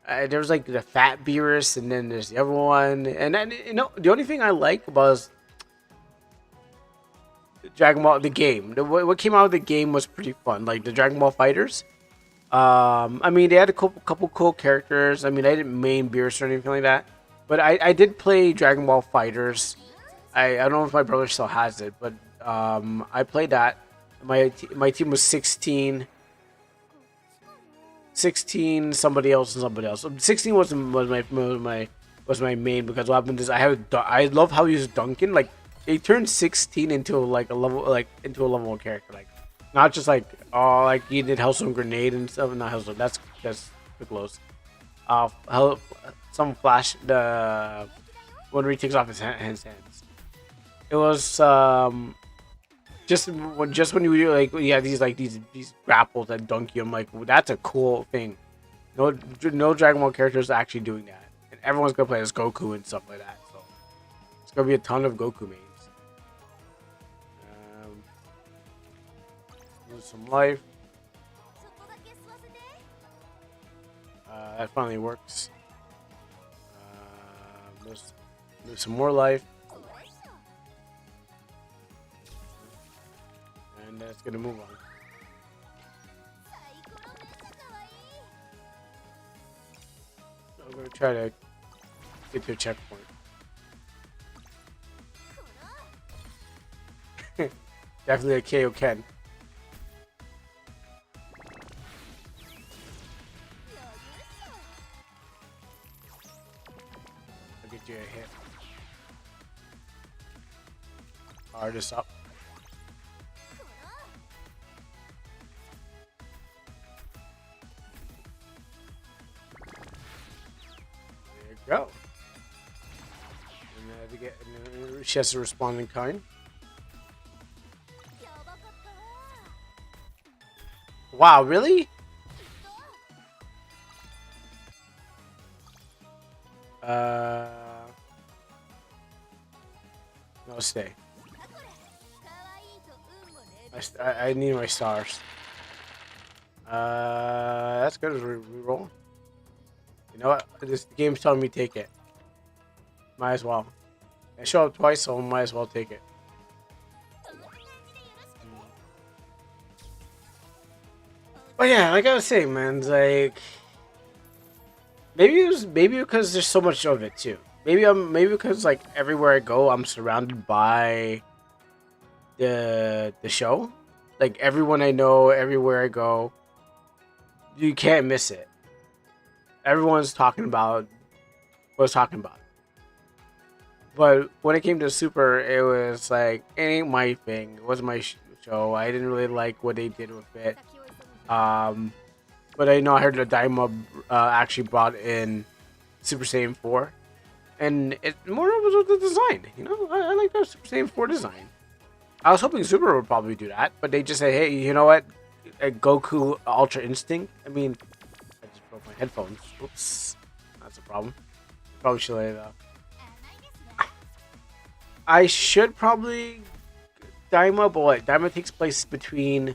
E: There was like the fat Beerus, and then there's the other one, and then the only thing I like was Dragon Ball the game. What came out of the game was pretty fun, like the Dragon Ball Fighters. I mean they had a couple cool characters. I mean I didn't main Beerus or anything like that, but I did play Dragon Ball Fighters. I don't know if my brother still has it, but I played that. My team was 16. 16, somebody else, and somebody else. 16 was my main because what happened is I love how he was Duncan. Like he turned 16 into like a level character. Like not just like he did Hellstone Grenade and stuff. Not Hellstone. That's too close. Some flash the when he takes off his hands. It was just when you do like these grapples that dunk you, I'm like, well, that's a cool thing. No Dragon Ball characters are actually doing that, and everyone's gonna play as Goku and stuff like that. So it's gonna be a ton of Goku mains. Lose some life. That finally works. Lose some more life. And that's gonna move on. I'm gonna try to get to a checkpoint. Definitely a KO Ken. I'll get you a hit. Fire this up. Go. And she has to respond in kind. Wow, really? No, stay. I need my stars. That's good as reroll. You know what? This game's telling me take it. Might as well. I show up twice, so might as well take it. But yeah, like I was saying, man, it's like maybe because there's so much of it too. Maybe because like everywhere I go, I'm surrounded by the show. Like everyone I know, everywhere I go, you can't miss it. Everyone's talking about what I was talking about. But when it came to Super, it was like it ain't my thing. It wasn't my show. I didn't really like what they did with it. But I know I heard that Daima actually brought in Super Saiyan 4, and it more was with the design. You know, I like the Super Saiyan 4 design. I was hoping Super would probably do that, but they just say, hey, you know what? Goku Ultra Instinct. I mean, I just broke my headphones. Oops, that's a problem. Probably should lay it up. I should probably Daima, but what? Daima takes place between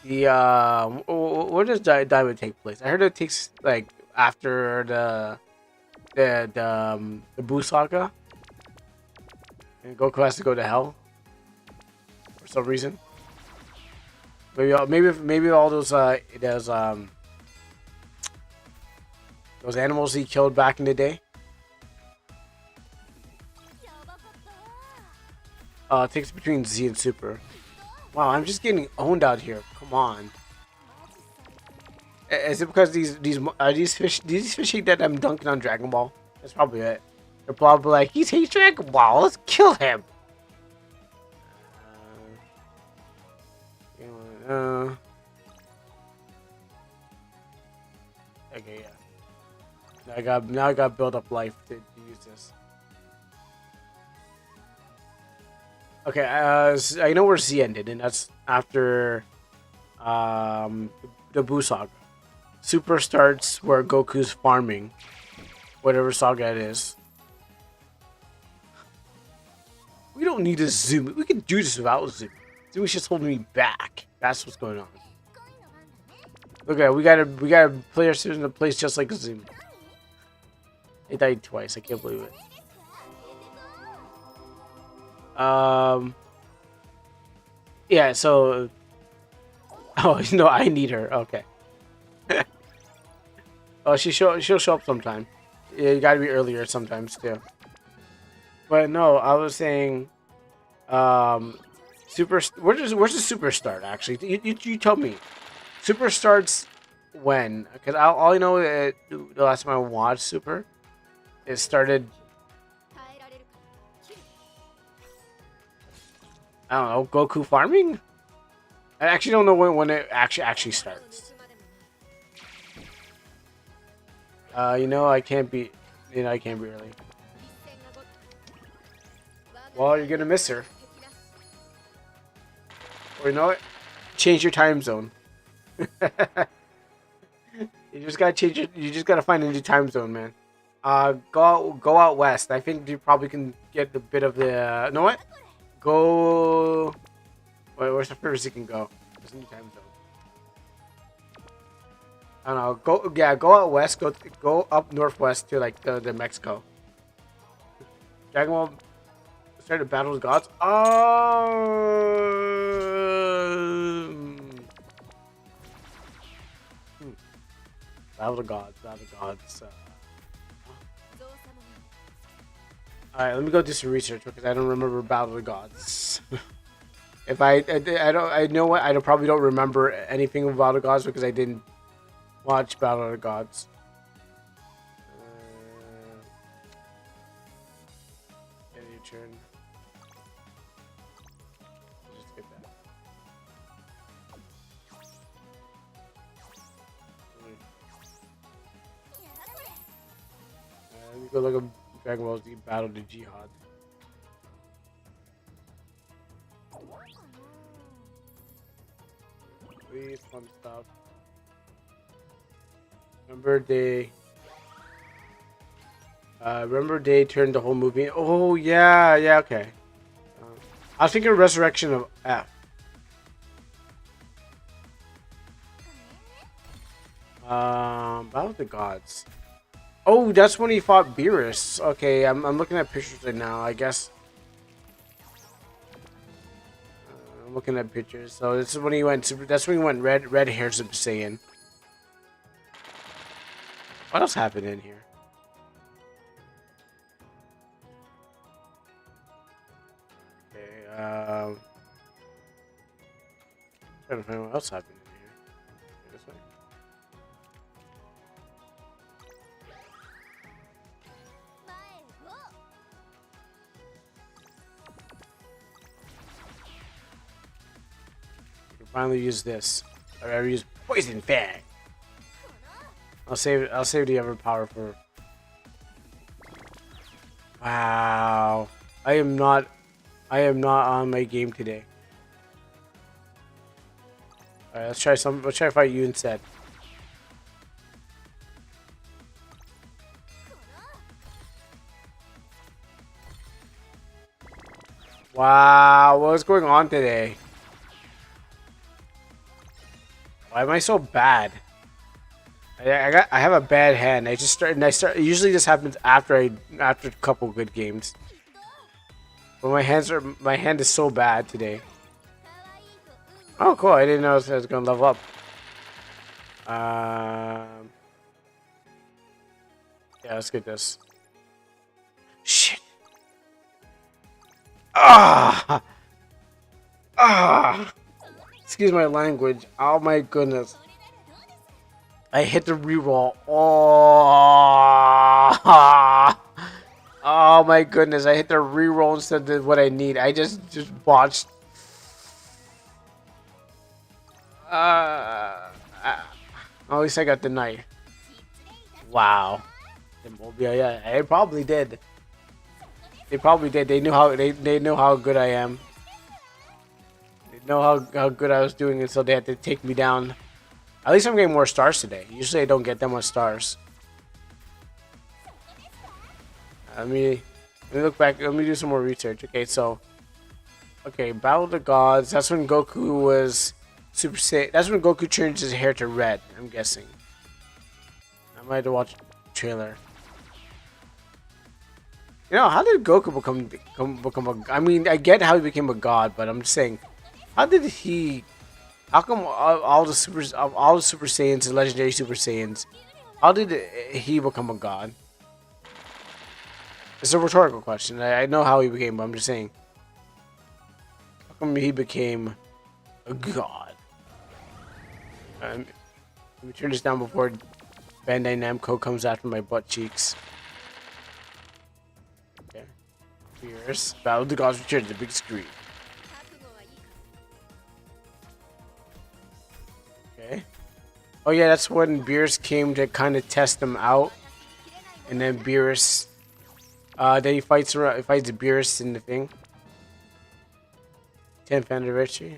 E: the where does Daima take place? I heard it takes like after the Buu saga, and Goku has to go to hell for some reason. Maybe all those animals he killed back in the day. It takes between Z and Super. Wow, I'm just getting owned out here. Come on. Is it because these fish eat that I'm dunking on Dragon Ball? That's probably it. They're probably like, he hates Dragon Ball. Let's kill him. Okay, yeah. Now I got build up life to use this. Okay, I know where Z ended, and that's after the Buu saga. Super starts where Goku's farming, whatever saga it is. We don't need to zoom. We can do this without zooming. Zooming's just holding me back. That's what's going on. Okay, we gotta play ourselves in a place just like Zoom. It died twice. I can't believe it. Yeah, so oh no, I need her. Okay. Oh, she'll show up sometime. Yeah, you gotta be earlier sometimes too. But no, I was saying where's the Super start actually? You tell me. Super starts when? Because all I know the last time I watched Super, it started. I don't know, Goku farming? I actually don't know when it actually starts. I can't be early. Well, you're gonna miss her. Or you know what? Change your time zone. You just gotta find a new time zone, man. Go out west. I think you probably can get a bit of the. You know what? Go. Wait, where's the furthest you can go? There's a new time zone. I don't know. Go out west. Go up northwest to like the Mexico. Dragon Ball started Battle of the Gods. Battle of the Gods. Alright, let me go do some research because I don't remember Battle of the Gods. If I know what, I probably don't remember anything about Battle of the Gods because I didn't watch Battle of the Gods. Get your turn. Just get that. Let me go look at Dragon Ball Z Battle to Jihad. Please, fun stuff. Remember they turned the whole movie. Oh yeah, okay. I was thinking Resurrection of F. Battle of the Gods. Oh, that's when he fought Beerus. Okay, I'm looking at pictures right now. I guess I'm looking at pictures. So this is when he went super. That's when he went red hair Super Saiyan. What else happened in here? Okay. Trying to find what else happened in here. Okay, this way. You can finally use this. I'd rather use Poison Fang. I'll save the other power for. Wow. I am not on my game today. Alright, let's try to fight you instead. Wow, what's going on today? Why am I so bad? I have a bad hand. I start. Usually this happens after a couple good games. But my hand is so bad today. Oh, cool! I didn't know I was gonna level up. Yeah, let's get this. Shit. Ah. Excuse my language. Oh my goodness. I hit the reroll. Oh. Oh my goodness. I hit the reroll instead of what I need. I just botched. At least I got the knife. Wow. Yeah, I probably did. They probably did. They knew how they know how good I am. They know how good I was doing, and so they had to take me down. At least I'm getting more stars today. Usually I don't get that much stars. Let me look back. Let me do some more research. Okay, so Battle of the Gods. That's when Goku was Super Saiyan. That's when Goku changed his hair to red. I'm guessing. I might have to watch the trailer. You know, how did Goku become a? I mean, I get how he became a god, but I'm just saying, how did he? How come all the Super Saiyans and legendary Super Saiyans? How did he become a god? It's a rhetorical question. I know how he became, but I'm just saying. How come he became a god? Let me turn this down before Bandai Namco comes after my butt cheeks. Okay. Here's Battle of the Gods return to the big screen. Okay. Oh yeah, that's when Beerus came to kind of test them out, and then Beerus. Then he fights Beerus in the thing. 10th anniversary.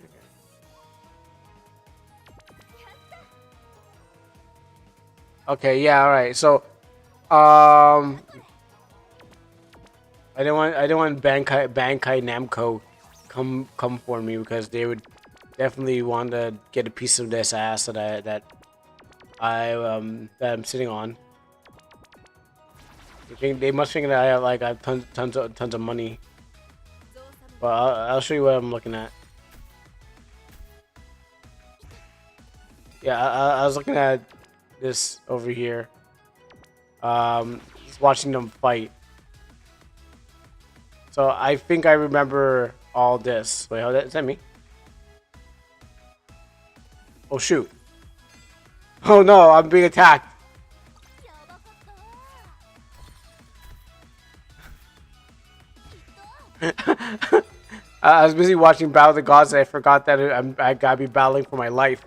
E: Okay, yeah, all right. So, I didn't want Bankai Namco come for me because they would definitely want to get a piece of this ass that I'm sitting on. They must think that I have tons of money. But I'll show you what I'm looking at. Yeah, I was looking at this over here. Just watching them fight. So I think I remember all this. Wait, hold on, is that me? Oh shoot! Oh no, I'm being attacked. I was busy watching Battle of the Gods and I forgot that I gotta be battling for my life.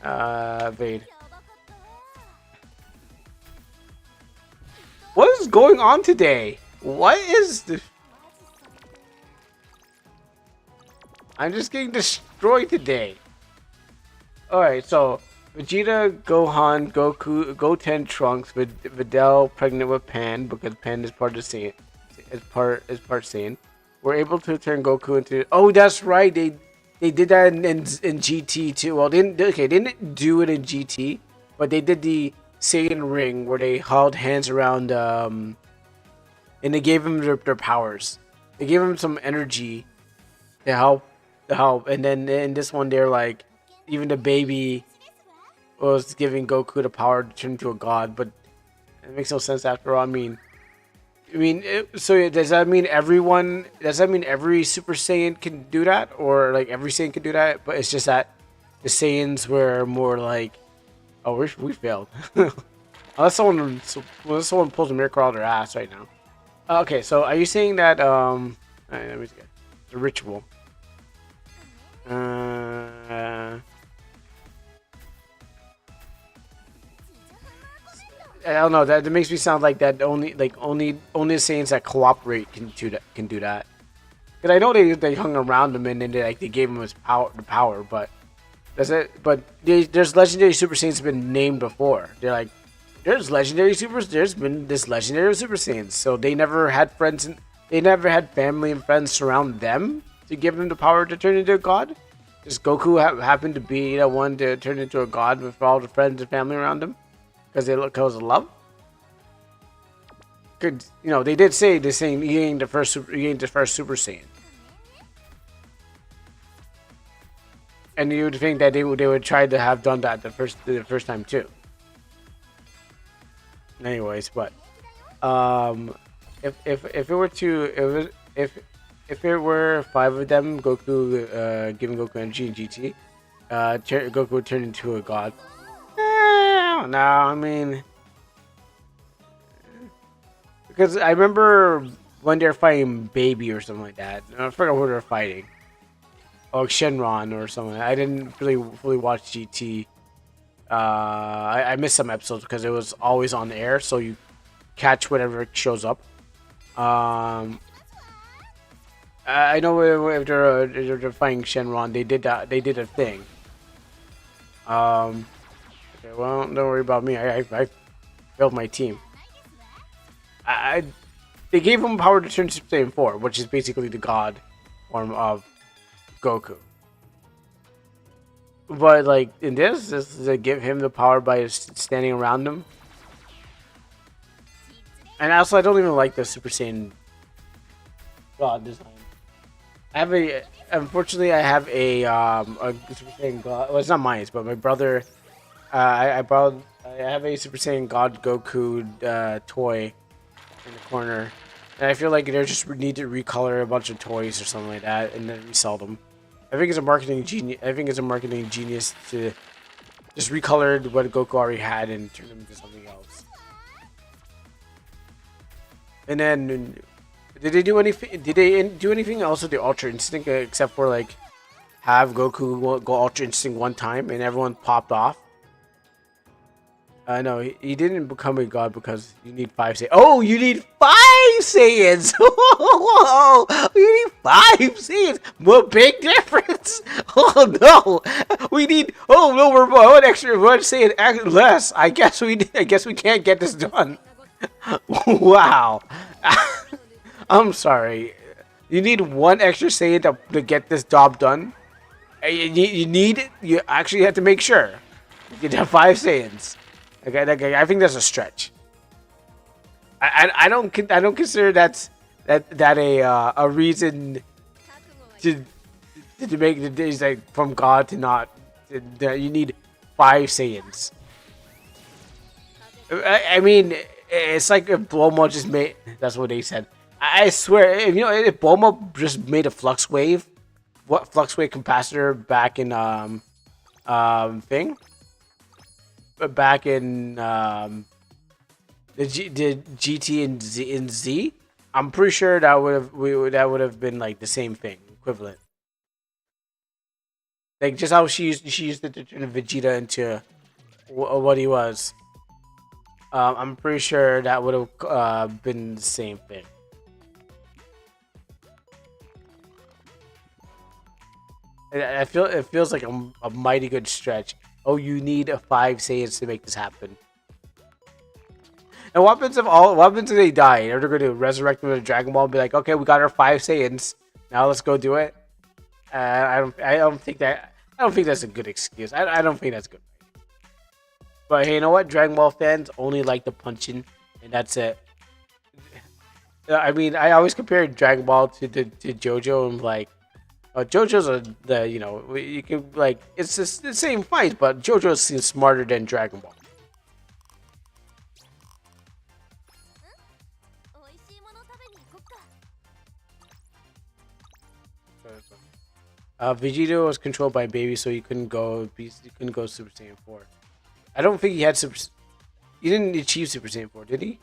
E: Evade. What is going on today? What is this? I'm just getting destroyed today. Alright, so Vegeta, Gohan, Goku, Goten, Trunks, Videl pregnant with Pan because Pan is part of Saiyan. Is part Saiyan. were able to turn Goku into. Oh, that's right. They did that in GT too. Well, they didn't do it in GT, but they did the Saiyan ring where they held hands around and they gave them their powers. They gave them some energy to help, and then in this one they're like, even the baby was giving Goku the power to turn into a god, but it makes no sense after all. So does that mean everyone? Does that mean every Super Saiyan can do that, or like every Saiyan can do that? But it's just that the Saiyans were more like, oh, we failed. unless someone pulls a miracle out of their ass right now. Okay, so are you saying that alright, let me get the ritual? I don't know. That makes me sound like that only the Saiyans that cooperate can do that. Because I know they hung around him and then they gave him the power, but there's legendary Super Saiyans been named before. They're like, there's been this legendary Super Saiyans, so they never had friends and they never had family and friends surround them to give them the power to turn into a god. Just Goku happened to be the one to turn into a god with all the friends and family around him. Because of love. Good, they did say the same. He ain't the first Super Saiyan. And you would think that they would try to have done that the first time too. Anyways, but if it were if it were 5 of them, Goku giving Goku energy in GT, Goku would turn into a god. No, I mean, because I remember when they're fighting Baby or something like that. I forgot who they're fighting. Oh, Shenron or something. I didn't really fully watch GT. I missed some episodes because it was always on the air, so you catch whatever shows up. I know if they're fighting Shenron, they did that. They did a thing. Okay, well, don't worry about me. I failed my team. They gave him power to turn Super Saiyan 4, which is basically the god form of Goku. But like in this is to give him the power by standing around him. And also, I don't even like the Super Saiyan god design. Unfortunately, I have a Super Saiyan god. Well, it's not mine, but my brother. I have a Super Saiyan God Goku toy in the corner, and I feel like they just need to recolor a bunch of toys or something like that, and then resell them. I think it's a marketing genius to just recolor what Goku already had and turn them into something else. And then, did they do anything? Did they do anything else with the Ultra Instinct except for like have Goku go Ultra Instinct one time and everyone popped off? No, he didn't become a god because you need 5 Saiyans. Oh, you need 5 Saiyans! You need 5 Saiyans! What big difference! Oh no! We need. Oh no, we're one Saiyan less. I guess we can't get this done. Wow. I'm sorry. You need 1 extra Saiyan to get this job done. You actually have to make sure you get 5 Saiyans. Okay, I think that's a stretch. I don't consider that a reason to make the days like from God to not. You need 5 Saiyans. I mean, it's like if Bulma just made. That's what they said. I swear, if Bulma just made a flux wave capacitor back in back in the GT and Z, I'm pretty sure that would have been like the same thing, equivalent. Like just how she used it to turn Vegeta into what he was. I'm pretty sure that would have been the same thing. I feel it feels like a mighty good stretch. Oh, you need a 5 Saiyans to make this happen. And what happens if all? What happens if they die? They're going to resurrect them with a Dragon Ball and be like, okay, we got our 5 Saiyans. Now let's go do it. I don't think that. I don't think that's a good excuse. I don't think that's good. But hey, you know what? Dragon Ball fans only like the punching, and that's it. I mean, I always compare Dragon Ball to JoJo, and like, JoJo's you can like it's just the same fight, but JoJo seems smarter than Dragon Ball.
H: 美味しいもの食べに行こっか。
E: Vegeta was controlled by Baby, so he couldn't go Super Saiyan 4. I don't think he had Super. He didn't achieve Super Saiyan 4, did he?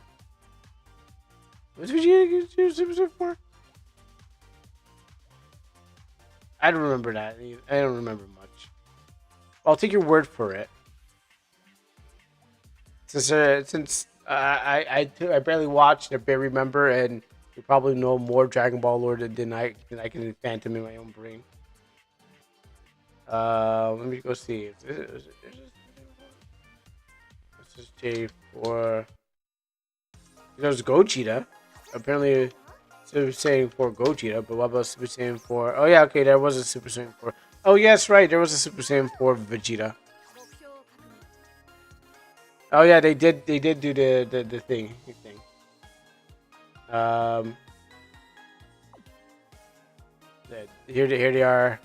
E: Was Vegeta achieve Super Saiyan 4? I don't remember that. I don't remember much. I'll take your word for it. Since I barely watched, I barely remember, and you probably know more Dragon Ball lore than I can phantom in my own brain. Let me go see. This is J4. There's Gogeta. Apparently, Super Saiyan 4 Gogeta, but what about Super Saiyan 4? Oh yeah, okay, there was a Super Saiyan 4. Oh yes, right, there was a Super Saiyan 4 Vegeta.
H: 目標を確認。
E: Oh yeah, they did do the thing. Here they are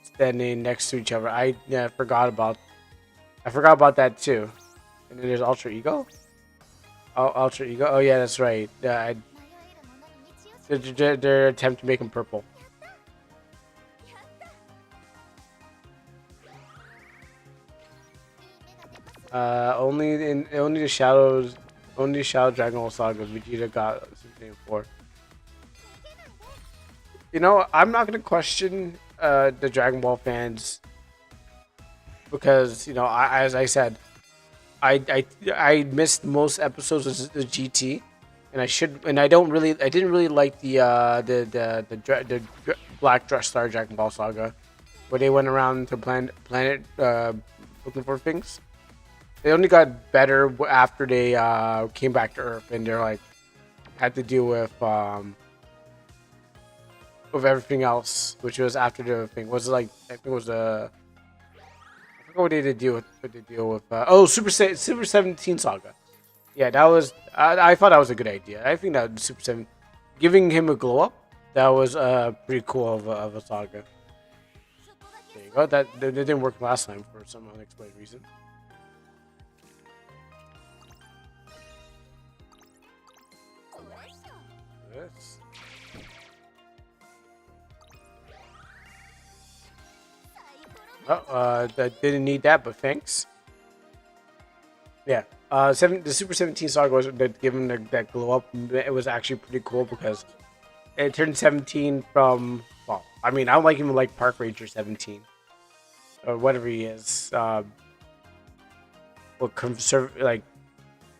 E: standing next to each other. I forgot about that too. And then there's Ultra Ego. Oh, Ultra Ego. Oh yeah, that's right.
H: 迷えるものに道を示す。
E: Their attempt to make him purple. Only the Shadow Dragon Ball Saga Vegeta got Super Saiyan 4. You know, I'm not gonna question the Dragon Ball fans because you know, as I said, I missed most episodes of the GT, and I didn't really like the Black Star Dragon Ball Saga, where they went around to planet looking for things. They only got better after they came back to Earth, and they're like had to deal with everything else, which was after the thing. Was it like I think it was I forgot what they did deal with. Super 17 Saga. Yeah, that was I thought that was a good idea. I think that Super 7 giving him a glow up, that was pretty cool of a saga. There you go. That didn't work last time for some unexplained reason. Yes. Oh, that didn't need that, but thanks. Yeah, the Super 17 Saga was that given that glow up. It was actually pretty cool because it turned 17 from. Well, I mean, I don't like him like Park Ranger 17 or whatever he is. Like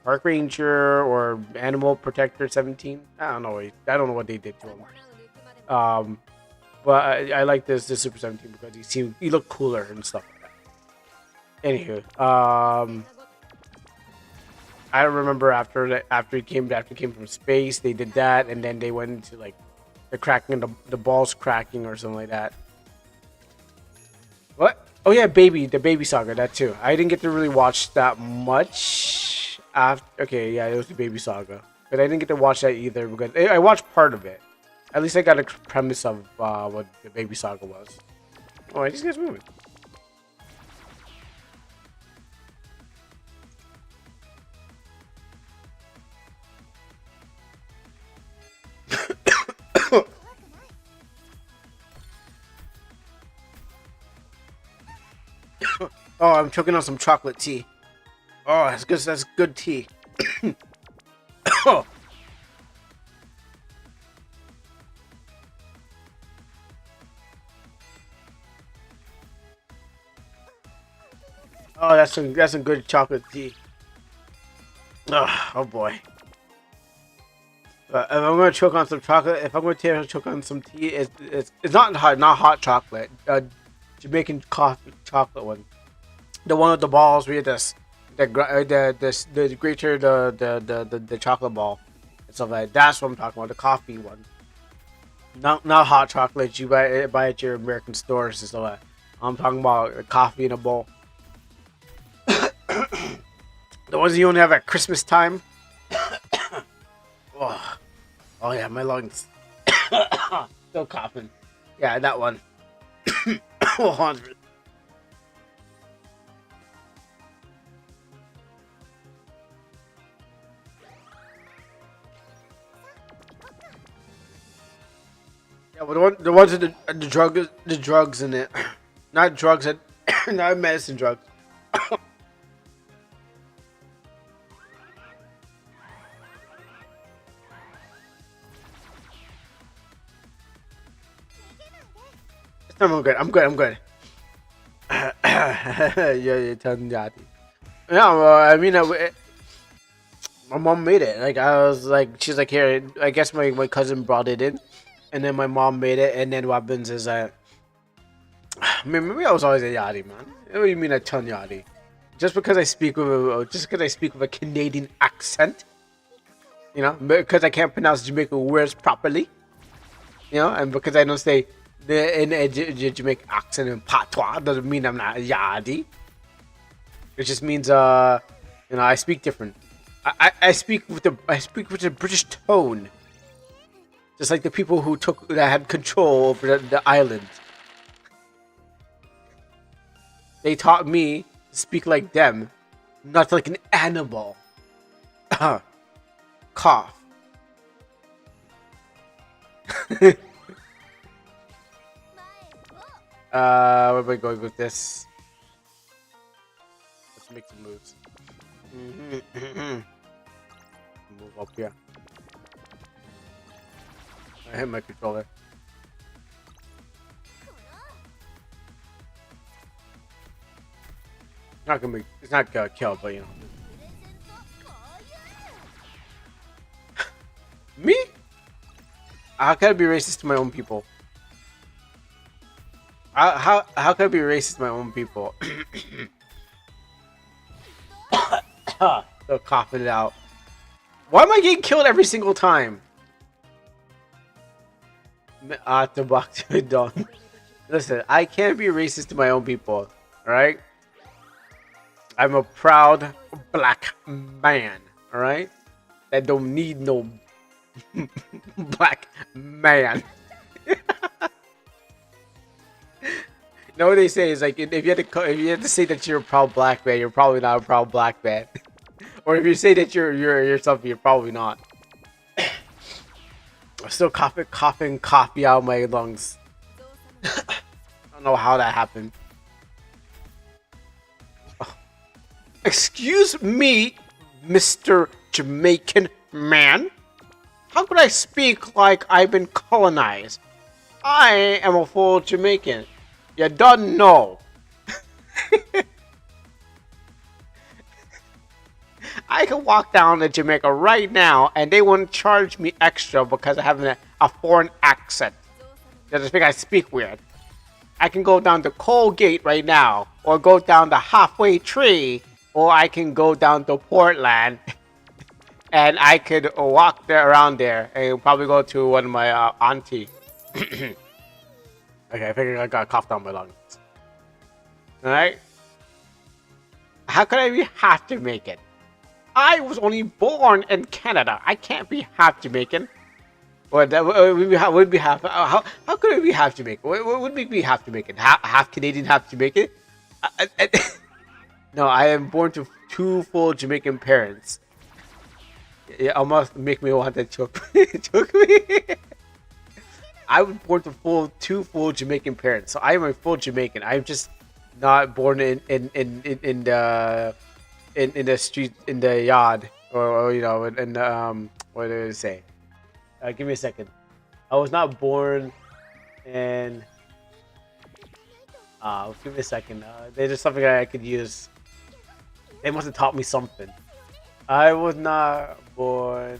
E: Park Ranger or Animal Protector 17. I don't know. I don't know what they did to him. But I like this Super 17 because he looked cooler and stuff like that. Anywho, I don't remember after he came from space, they did that, and then they went into like the cracking, the balls cracking or something like that. What? Oh yeah, the baby saga, that too. I didn't get to really watch that much. Okay, yeah, it was the baby saga, but I didn't get to watch that either because I watched part of it. At least I got a premise of what the baby saga was. Oh, these guys moving. Oh, I'm choking on some chocolate tea. Oh, that's good. That's good tea. Oh. Oh, that's some good chocolate tea. Oh boy. If I'm gonna choke on some chocolate, if I'm gonna choke on some tea, it's not hot chocolate. Jamaican coffee chocolate one, the one with the balls where you just the greater the chocolate ball and stuff like that. That's what I'm talking about. The coffee one. Not hot chocolate you buy at your American stores and stuff like that. I'm talking about coffee in a bowl. The ones you only have at Christmas time. Oh, oh yeah, my lungs. Still coughing. Yeah, that one. 100. Yeah, but the ones with the drugs in it, not drugs that, not medicine drugs. I'm good. I'm good. I'm good. Yeah, you're telling that. Yeah, well, I mean, my mom made it. Like I was like, she's like, here. I guess my cousin brought it in, and then my mom made it. And then what happens is that, I mean, maybe I was always a yachty man. What do you mean a ton yachty? Just because I speak with a Canadian accent, you know, because I can't pronounce Jamaican words properly, you know, and because I don't say in a Jamaican accent and patois doesn't mean I'm not yadi. It just means you know, I speak different. I speak with a British tone, just like the people that had control over the island. They taught me to speak like them, not like an animal. Cough. Where am I going with this? Let's make some moves. Move up here. I hit my controller. It's not gonna kill, but you know. Me? How can I be racist to my own people? How can I be racist to my own people? Still coughing it out. Why am I getting killed every single time? Listen, I can't be racist to my own people, alright? I'm a proud black man, alright? That don't need no black man. You know what they say is like, if you had to say that you're a proud black man, you're probably not a proud black man. Or if you say that you're something, you're probably not. I'm still coughing coffee out of my lungs. I don't know how that happened. Oh. Excuse me, Mr. Jamaican man. How could I speak like I've been colonized? I am a full Jamaican. You don't know. I can walk down to Jamaica right now and they wouldn't charge me extra because I have a foreign accent. They just think I speak weird. I can go down to Colgate right now, or go down to Halfway Tree, or I can go down to Portland and I could walk around there and probably go to one of my auntie. Okay, I figured I got coughed down my lungs. Alright? How could I be half Jamaican? I was only born in Canada. I can't be half Jamaican. What would be half? How could I be half Jamaican? What would make me half Jamaican? Half Canadian, half Jamaican? No, I am born to two full Jamaican parents. It almost make me want to choke me. I was born to two full Jamaican parents, so I am a full Jamaican. I'm just not born in the street, in the yard, or you know, in what did I say? Give me a second. I was not born in. Give me a second. There's just something I could use. They must have taught me something. I was not born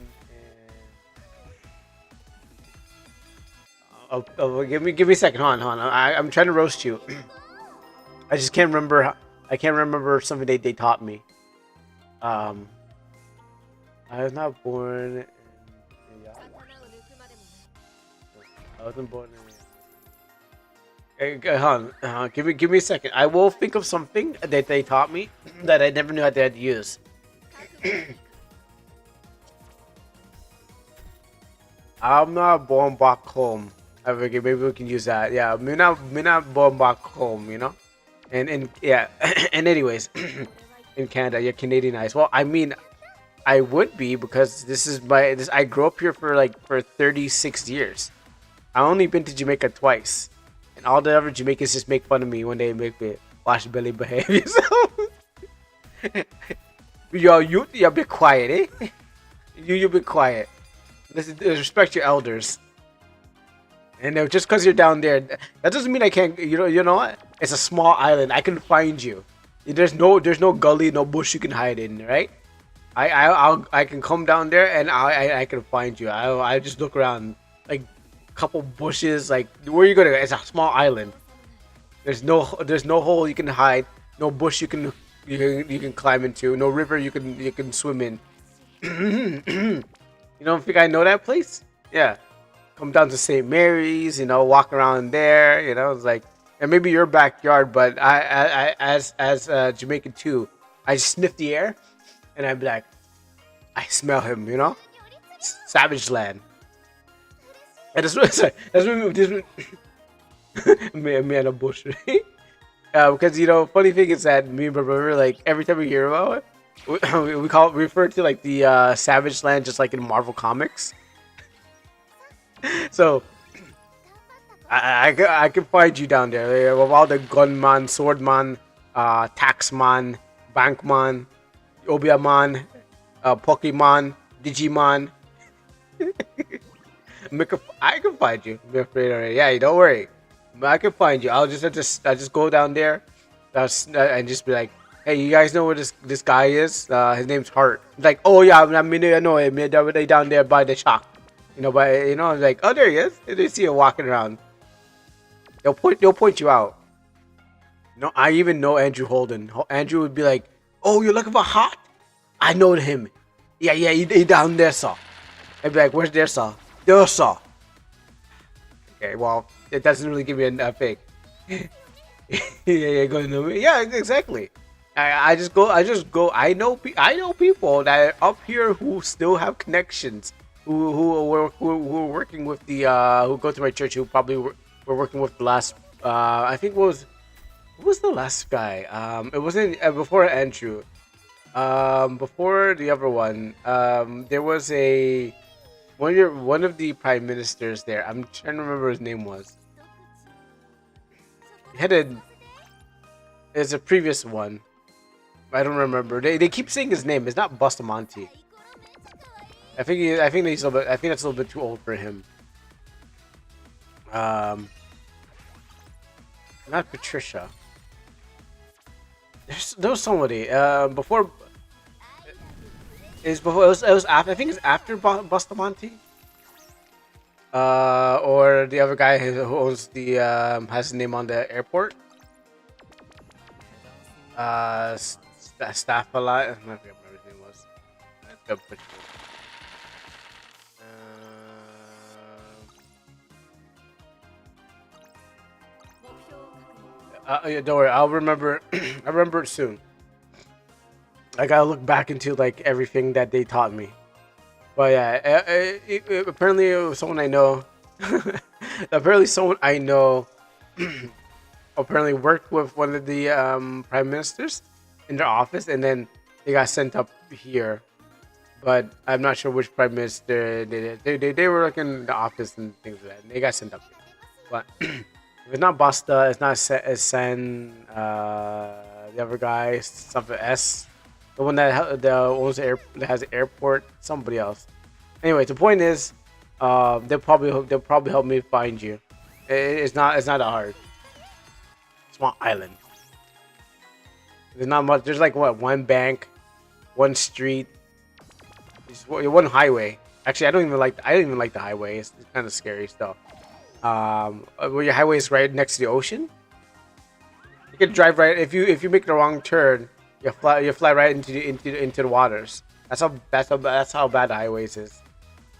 E: in. Give me a second. Hold on. I'm trying to roast you. I just can't remember. I can't remember something they taught me. Um, I was not born in. Yeah,
H: 刀を抜くまでもない
E: I wasn't born in. Hey, hold on. Give me a second. I will think of something that they taught me that I never knew I had to use.
H: 覚悟はないか
E: I'm not born back home. I figured maybe we can use that. Yeah, me not born back home. You know, and yeah, and anyways,
H: 俺は
E: in Canada, you're Canadianized. Well, I mean, I would be because this is my this. I grew up here for 36 years. I only been to Jamaica twice, and all the other Jamaicans just make fun of me when they make me watch Billy behave yourself. Yo, you be quiet, eh? You be quiet. Listen, respect your elders. And just because you're down there, that doesn't mean I can't. You know what? It's a small island. I can find you. There's no gully, no bush you can hide in, right? I can come down there and I can find you. I just look around, like a couple bushes, like where you gonna go? It's a small island. There's no hole you can hide, no bush you can climb into, no river you can swim in. You don't think I know that place? Yeah. Come down to St. Mary's, walk around there, it's like, and maybe your backyard, but I as Jamaican too, I sniff the air, and I'd be like, I smell him, Savage land. And that's me and a bush, right? Because funny thing is that me and my brother, like every time we hear about it, we refer to like the Savage Land just like in Marvel comics. So I can find you down there with all the gunman, swordman, taxman, bankman, obiaman, Pokemon, Digimon. I can find you. Be afraid already. Yeah, don't worry. I can find you. I'll just go down there, and just be like, hey, you guys know where this guy is? His name's Hart. Like, oh yeah, I know him. They're down there by the shop. I'm like, oh, there he is. And they see him walking around. They'll point you out. No, I even know Andrew Holden. Andrew would be like, oh, you're looking for Hart? I know him. Yeah, he down there, sir. I'd be like, where's there, sir? There, sir. Okay, well, it doesn't really give me a fake. Yeah, going to me. Yeah, exactly. I just go. I know people that are up here who still have connections. Who are working with the who go to my church. Who probably were working with the last. I think who was the last guy? It wasn't before Andrew. Before the other one. There was one of the prime ministers there. I'm trying to remember what his name was. He had it's a previous one. I don't remember. They keep saying his name. It's not Bustamante. I think that's a little bit too old for him. Not Patricia. There was somebody before. It was after. I think it's after Bustamante. Or the other guy who owns the has his name on the airport. Staff a lot. I forget what his name was. Yeah, don't worry. I'll remember. I remember it soon. I gotta look back into like everything that they taught me. But yeah, apparently it was someone I know. Apparently someone I know apparently worked with one of the prime ministers in their office, and then they got sent up here. But I'm not sure which prime minister they did. They were like in the office and things like that. And they got sent up here. But if it's not Basta, it's not Sen, the other guy, something S. The one that owns that has the airport, somebody else. Anyway, the point is, they'll probably help me find you. It's not that hard. Small island. There's not much. There's like what, one bank, one street, one highway. Actually, I don't even like the highway. It's kind of scary stuff. Where your highway is right next to the ocean. You can drive right if you make the wrong turn. You fly right into the waters. That's how bad the highways is.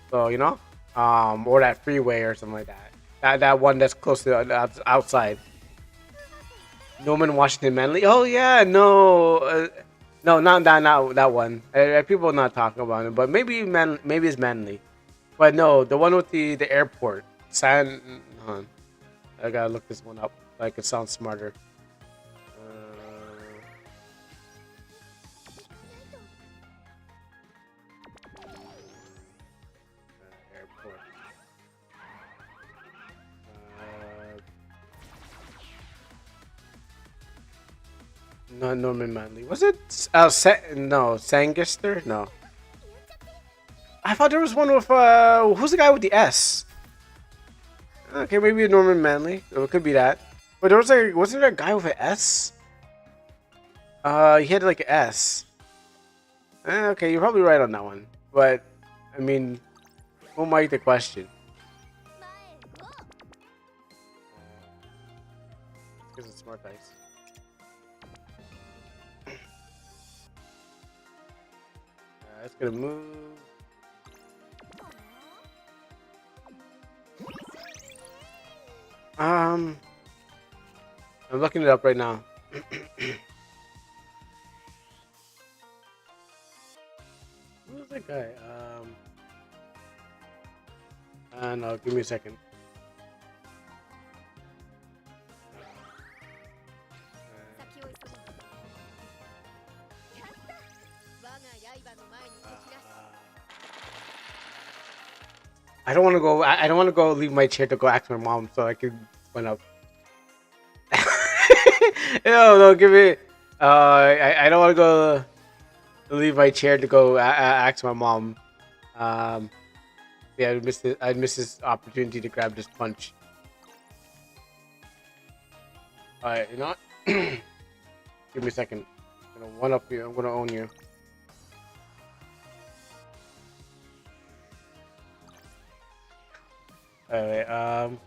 E: So you know, or that freeway or something like that. That one that's close to the outside. Norman Washington Manley. Oh yeah, no, no, not that one. People are not talking about it, but maybe it's Manly. But no, the one with the airport. Hold on. I gotta look this one up. So I could sound smarter. Airport. No, Norman Manley. Was it? No, Sangister? No. I thought there was one with who's the guy with the S? Okay, maybe Norman Manley. It could be that. But there was wasn't there a guy with an S? He had like an S. Okay, you're probably right on that one. But I mean, who might the question? Because it's smart dice. It's gonna move. I'm looking it up right now. Who's that guy? No, give me a second. I don't want to go. I don't want to go leave my chair to go ask my mom so I can went up. No, give me. I don't want to go leave my chair to go ask my mom. Yeah, I'd miss this opportunity to grab this punch. All right, you know what? Give me a second. I'm gonna one up you. I'm gonna own you. All right.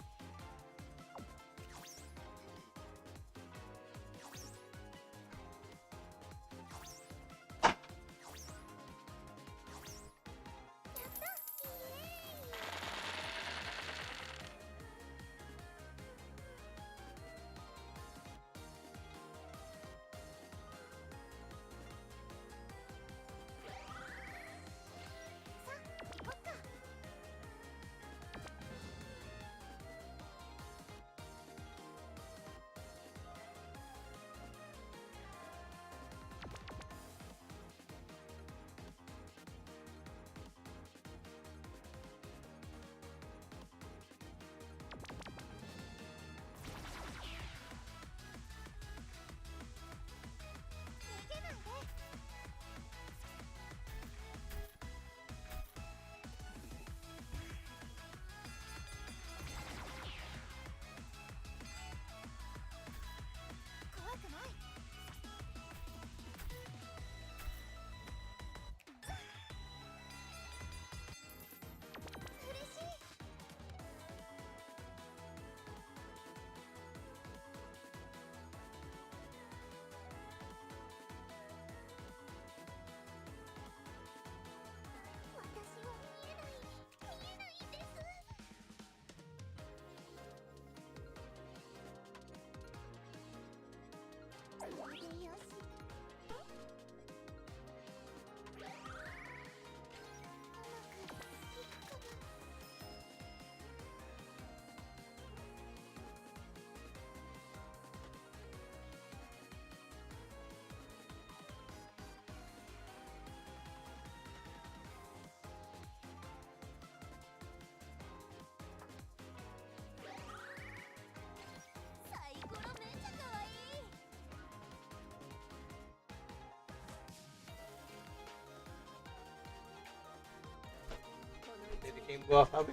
E: Did the game go off on me?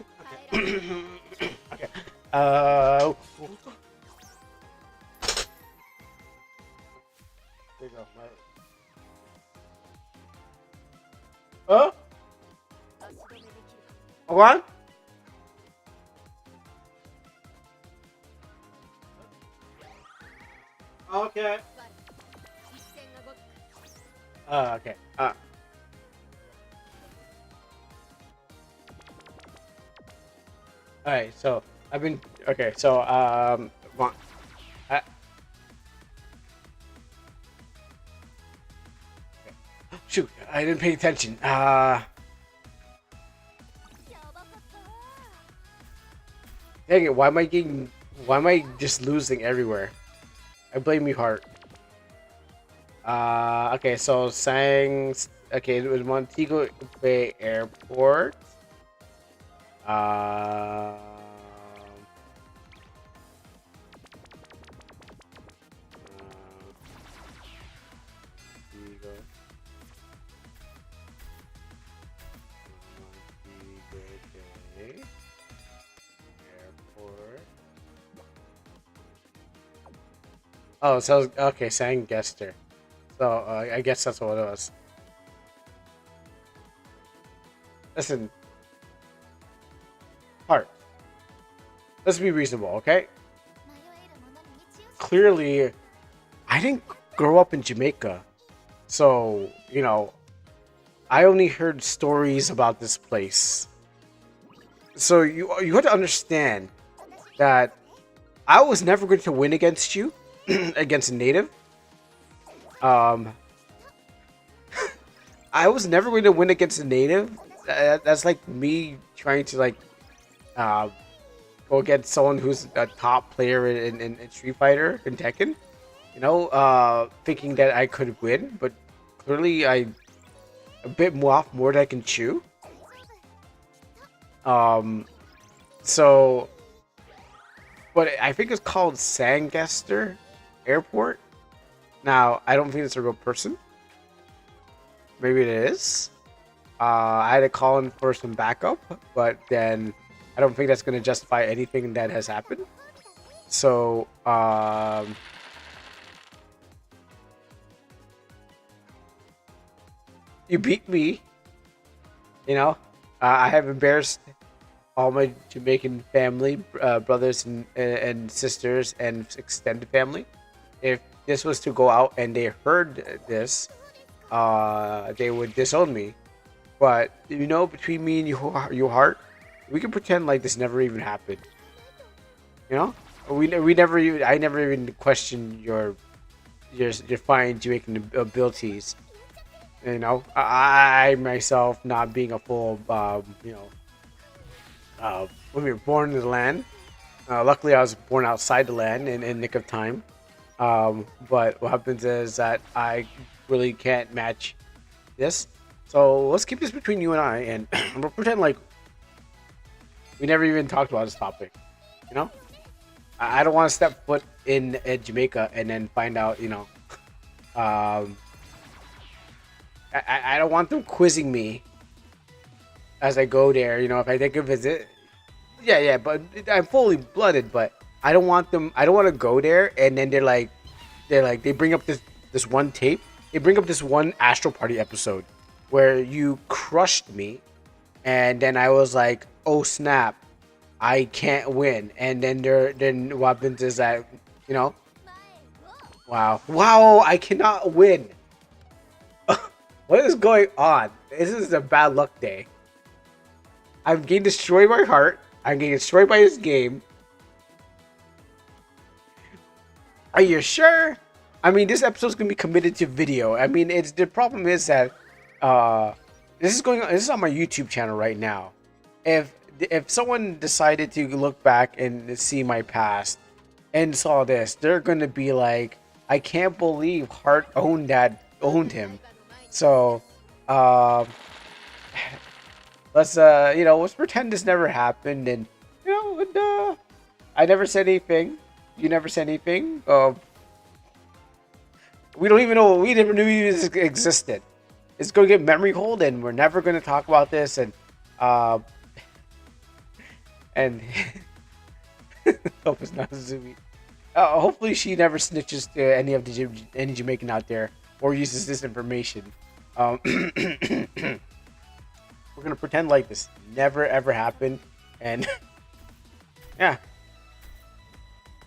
E: Okay. Okay. There you go. Oh? What? Okay. Okay. All right. So I've been okay. So I, shoot, I didn't pay attention. Dang it! Why am I getting? Why am I just losing everywhere? I blame you, Heart. Okay. So Sang. Okay, it was Montego Bay Airport. Um. Montego. Montego Bay Airport. Oh, so okay, Sang Gester. So I guess that's what it was. Listen, Heart. Let's be reasonable, okay? Clearly, I didn't grow up in Jamaica, so you know, I only heard stories about this place. So you have to understand that I was never going to win against you, against a native. Um, I was never going to win against a native. That's like me trying to like uh, go against someone who's a top player in Street Fighter in Tekken. You know, thinking that I could win, but clearly I a bit more than I can chew. Um, so, but I think it's called Sangester Airport. Now, I don't think it's a real person. Maybe it is. I had to call in for some backup, but then I don't think that's going to justify anything that has happened. So, you beat me. You know, I have embarrassed all my Jamaican family, brothers and sisters, and extended family. If this was to go out and they heard this, they would disown me. But you know, between me and you, Heart, we can pretend like this never even happened. You know, we never even I never even questioned your fine Jamaican abilities. You know, I myself not being a full, when we were born in the land. Luckily, I was born outside the land in nick of time. But what happens is that I really can't match this. So let's keep this between you and I, and we'll pretend like we never even talked about this topic. You know, I don't want to step foot in Jamaica and then find out. You know, I don't want them quizzing me as I go there. You know, if I take a visit, yeah, but I'm fully blooded. But I don't want them. I don't want to go there and then they bring up this one tape. They bring up this one Astral Party episode where you crushed me, and then I was like, oh snap, I can't win. And then what happens is that, you know, wow, I cannot win. What is going on? This is a bad luck day. I'm getting destroyed by Heart. I'm getting destroyed by this game. Are you sure? I mean, this episode's gonna be committed to video. I mean, it's the problem is that this is going on. This is on my YouTube channel right now. If someone decided to look back and see my past and saw this, they're gonna be like, I can't believe Heart owned him. So, let's let's pretend this never happened, and you know, and, I never said anything. You never said anything. We don't even know. We never knew this existed. It's gonna get memory hold, and we're never gonna talk about this. And hope it's not Zumi. Hopefully, she never snitches to any Jamaican out there or uses this information. We're gonna pretend like this never ever happened, and yeah.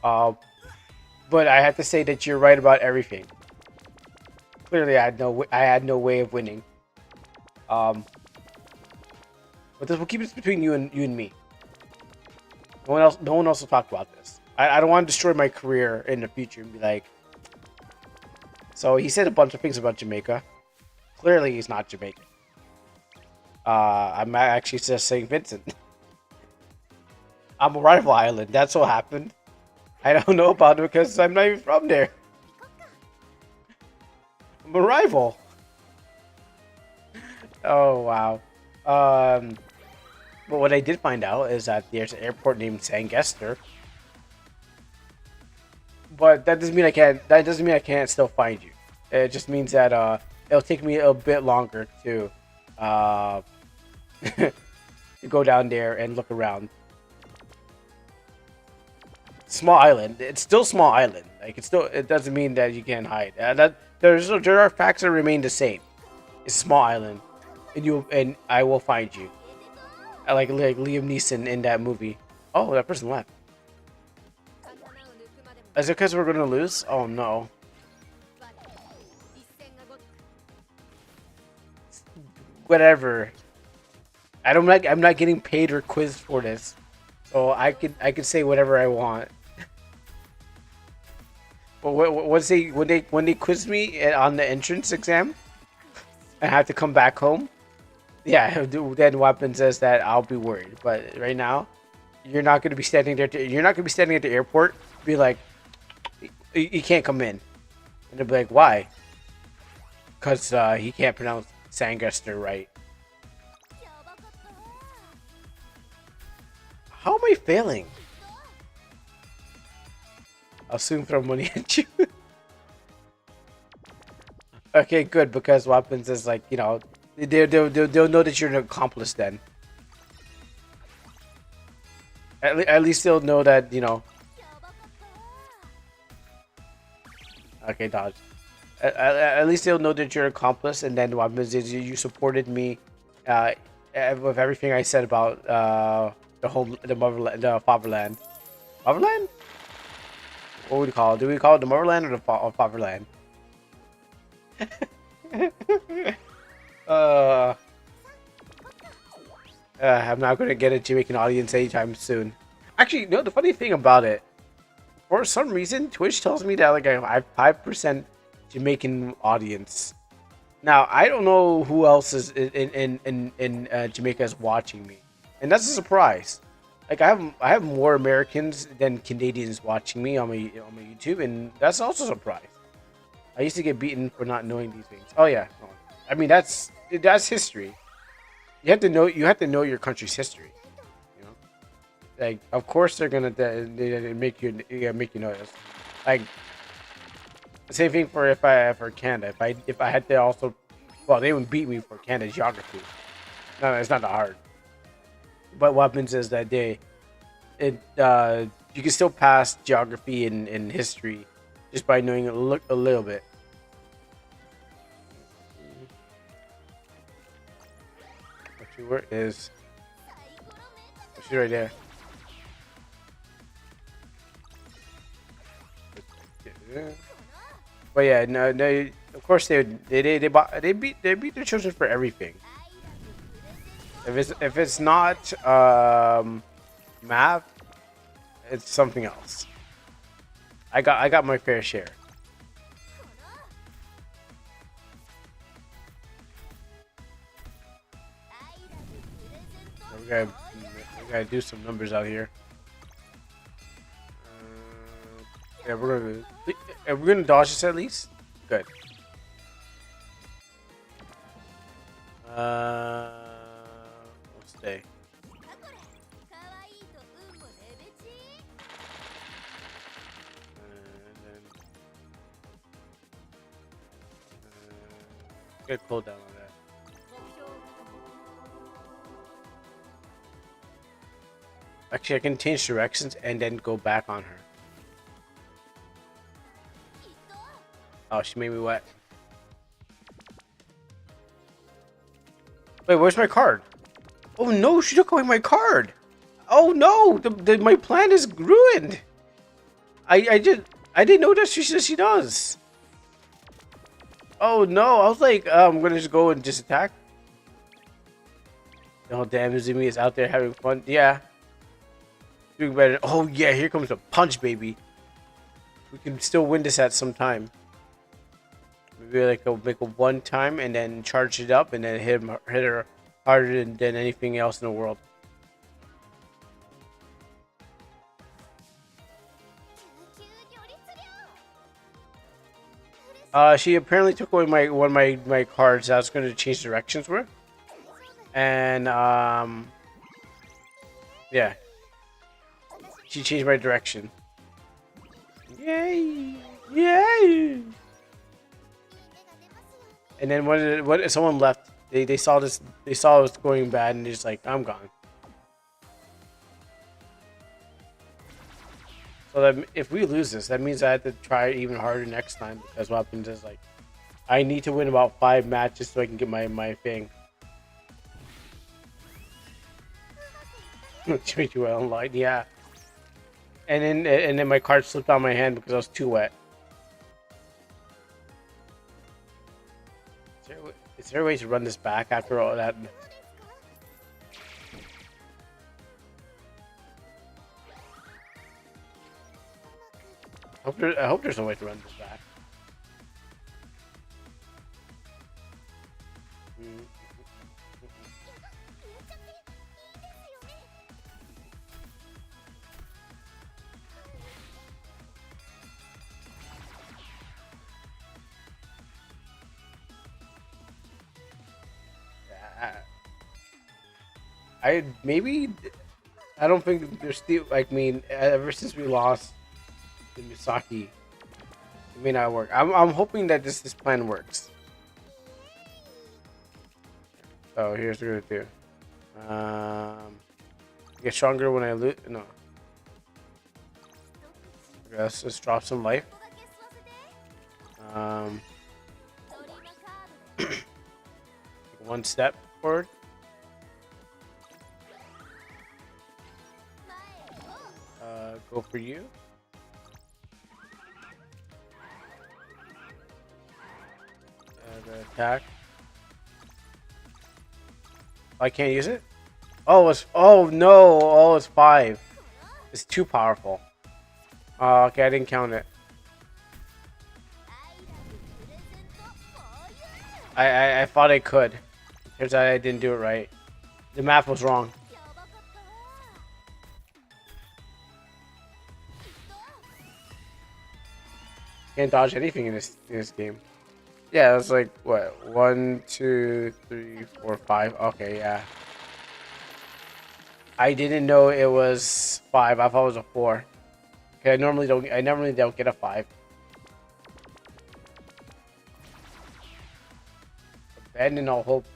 E: But I have to say that you're right about everything. clearly I had no way of winning. But this will keep this between you and me. No one else will talk about this. I don't want to destroy my career in the future and be like. So he said a bunch of things about Jamaica. Clearly, he's not Jamaican. I'm actually just saying Vincent. I'm a rival island. That's what happened. I don't know about it because I'm not even from there. I'm a rival. Oh wow. But what I did find out is that there's an airport named Sangester. But that doesn't mean I can't. That doesn't mean I can't still find you. It just means that it'll take me a bit longer to to go down there and look around. Small island. It's still small island. Like it doesn't mean that you can't hide. There are facts that remain the same. It's a small island, and I will find you. I like Liam Neeson in that movie. Oh, that person left. Is it because we're gonna lose? Oh no. Whatever. I'm not getting paid or quizzed for this, so I could say whatever I want. But when they quiz me on the entrance exam, and I have to come back home, yeah, then Weapon says that I'll be worried. But right now, you're not gonna be standing there. You're not gonna be standing at the airport. Be like, you can't come in, and they'll be like, why? Because he can't pronounce Sangster right. How am I failing? I'll soon throw money at you. Okay, good, because Weapons is like, you know, they'll know that you're an accomplice then. At least they'll know that, you know. Okay, dodge. At least they'll know that you're an accomplice, and then Weapons is you supported me with everything I said about the motherland, the fatherland. Fatherland? What would we call it? Do we call it the motherland or the fatherland? I'm not gonna get a Jamaican audience anytime soon. Actually, no. The funny thing about it, for some reason, Twitch tells me that like I have 5% Jamaican audience. Now I don't know who else is in Jamaica is watching me, and that's a surprise. Like I have more Americans than Canadians watching me on my YouTube, and that's also a surprise. I used to get beaten for not knowing these things. Oh yeah, I mean that's history. You have to know your country's history. You know, like of course they're gonna they make you notice. Like the same thing for Canada. If I had to also, well, they would beat me for Canada geography. No, it's not that hard. But what happens is that you can still pass geography and history just by knowing a little bit. Actually, where is? She's right there. But yeah, no. Of course they beat their children for everything. If it's not math, it's something else. I got my fair share. We gotta do some numbers out here. Yeah, we're gonna dodge this at least. Good. We'll stay. Get a cooldown on that. Actually, I can change directions and then go back on her. Oh, she made me wet. Wait, where's my card? Oh no, she took away my card. Oh no, my plan is ruined. I didn't know that she does. Oh no! I was like, I'm gonna just go and just attack. Oh damn, Izumi is out there having fun. Yeah, doing better. Oh yeah, here comes a punch, baby. We can still win this at some time. Maybe like make a one time and then charge it up and then hit her harder than anything else in the world. She apparently took away one of my cards that I was going to change directions with, and yeah, she changed my direction. Yay! Yay! And then when someone left, they saw this, they saw it was going bad, and they're just like, I'm gone. So that if we lose this, that means I have to try even harder next time, because what happens is like I need to win about 5 matches so I can get my thing. Treat you well online, yeah. And then my card slipped out of my hand because I was too wet. Is there a way to run this back after all that? I hope there's no way to run this back. I don't think there's still, I mean, ever since we lost to Misaki, it may not work. I'm hoping that this plan works. So here's what we're gonna do. Get stronger when I lose. No. Let's just drop some life. Take one step forward. Go for you. Attack. I can't use it. Oh, no! Oh, it's 5. It's too powerful. Okay, I didn't count it. I thought I could. Turns out I didn't do it right. The math was wrong. Can't dodge anything in this game. Yeah, it's like what? 1, 2, 3, 4, 5. Okay, yeah. I didn't know it was 5. I thought it was a 4. Okay, I normally don't get a 5. Abandon all hope.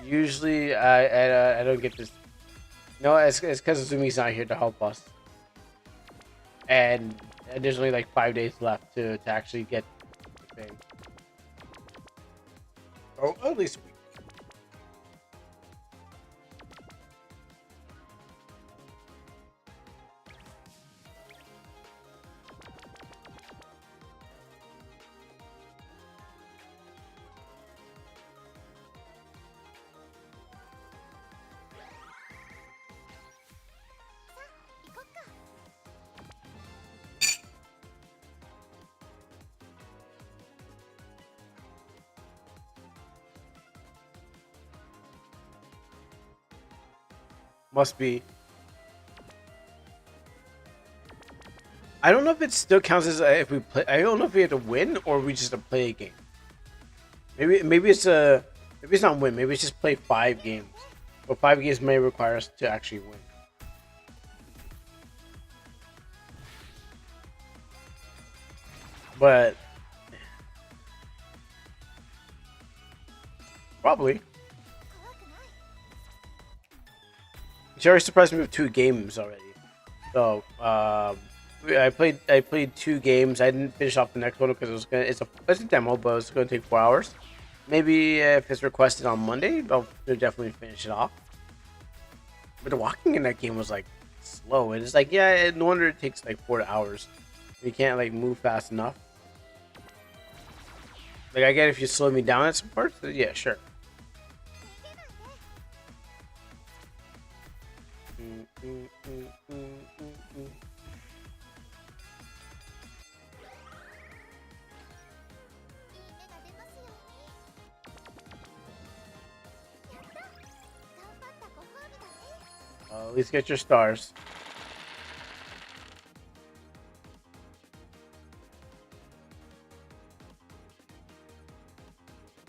E: Usually, I don't get this. No, it's because Zumi's not here to help us, and there's only like 5 days left to actually get the thing. Oh, at least a week. Must be. I don't know if it still counts as if we play. I don't know if we have to win or we just have to play a game. Maybe it's not win. Maybe it's just play 5 games. But 5 games may require us to actually win. But probably. She already surprised me with 2 games already. So I played 2 games. I didn't finish off the next one because it's a demo, but it's gonna take 4 hours. Maybe if it's requested on Monday, I'll definitely finish it off. But the walking in that game was like slow. And it's like, yeah, no wonder it takes like 4 hours. You can't like move fast enough. Like I get if you slow me down at some parts, then yeah, sure. At least get your stars.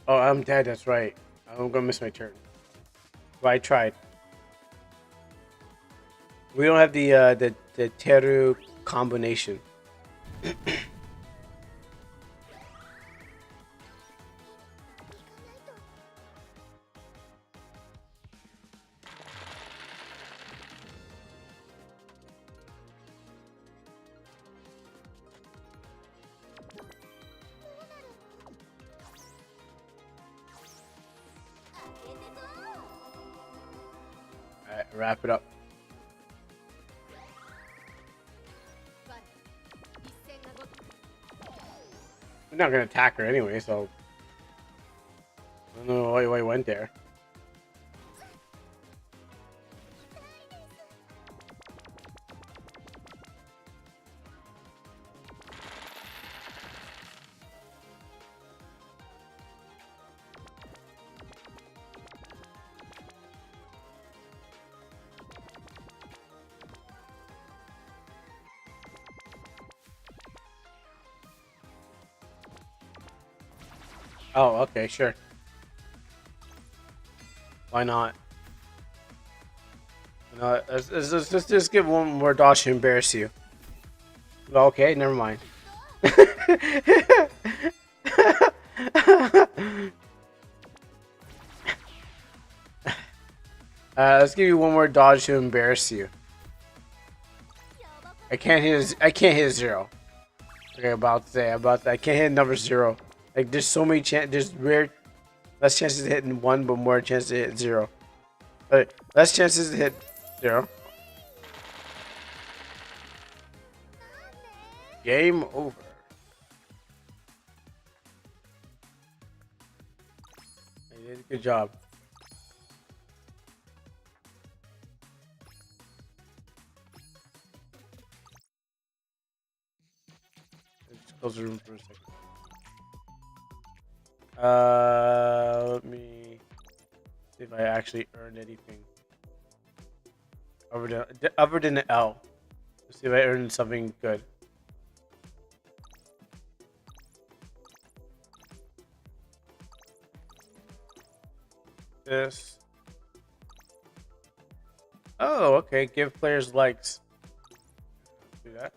E: Oh, I'm dead. That's right. I'm gonna miss my turn. But I tried. We don't have the Teru combination. Alright, wrap it up. We're not gonna attack her anyway, so I don't know why I went there. Oh, okay, sure. Why not? No, let's just give one more dodge to embarrass you. Okay, never mind. Let's give you one more dodge to embarrass you. I can't hit a zero. Okay, I can't hit number 0. Like there's so many there's less chances of hitting 1, but more chances to hit 0. Less chances to hit 0. Game over. You did a good job. Let's close the room for a second. Let me see if I actually earned anything other than the L. Let's see if I earned something good. This. Oh, okay. Give players likes. Do that.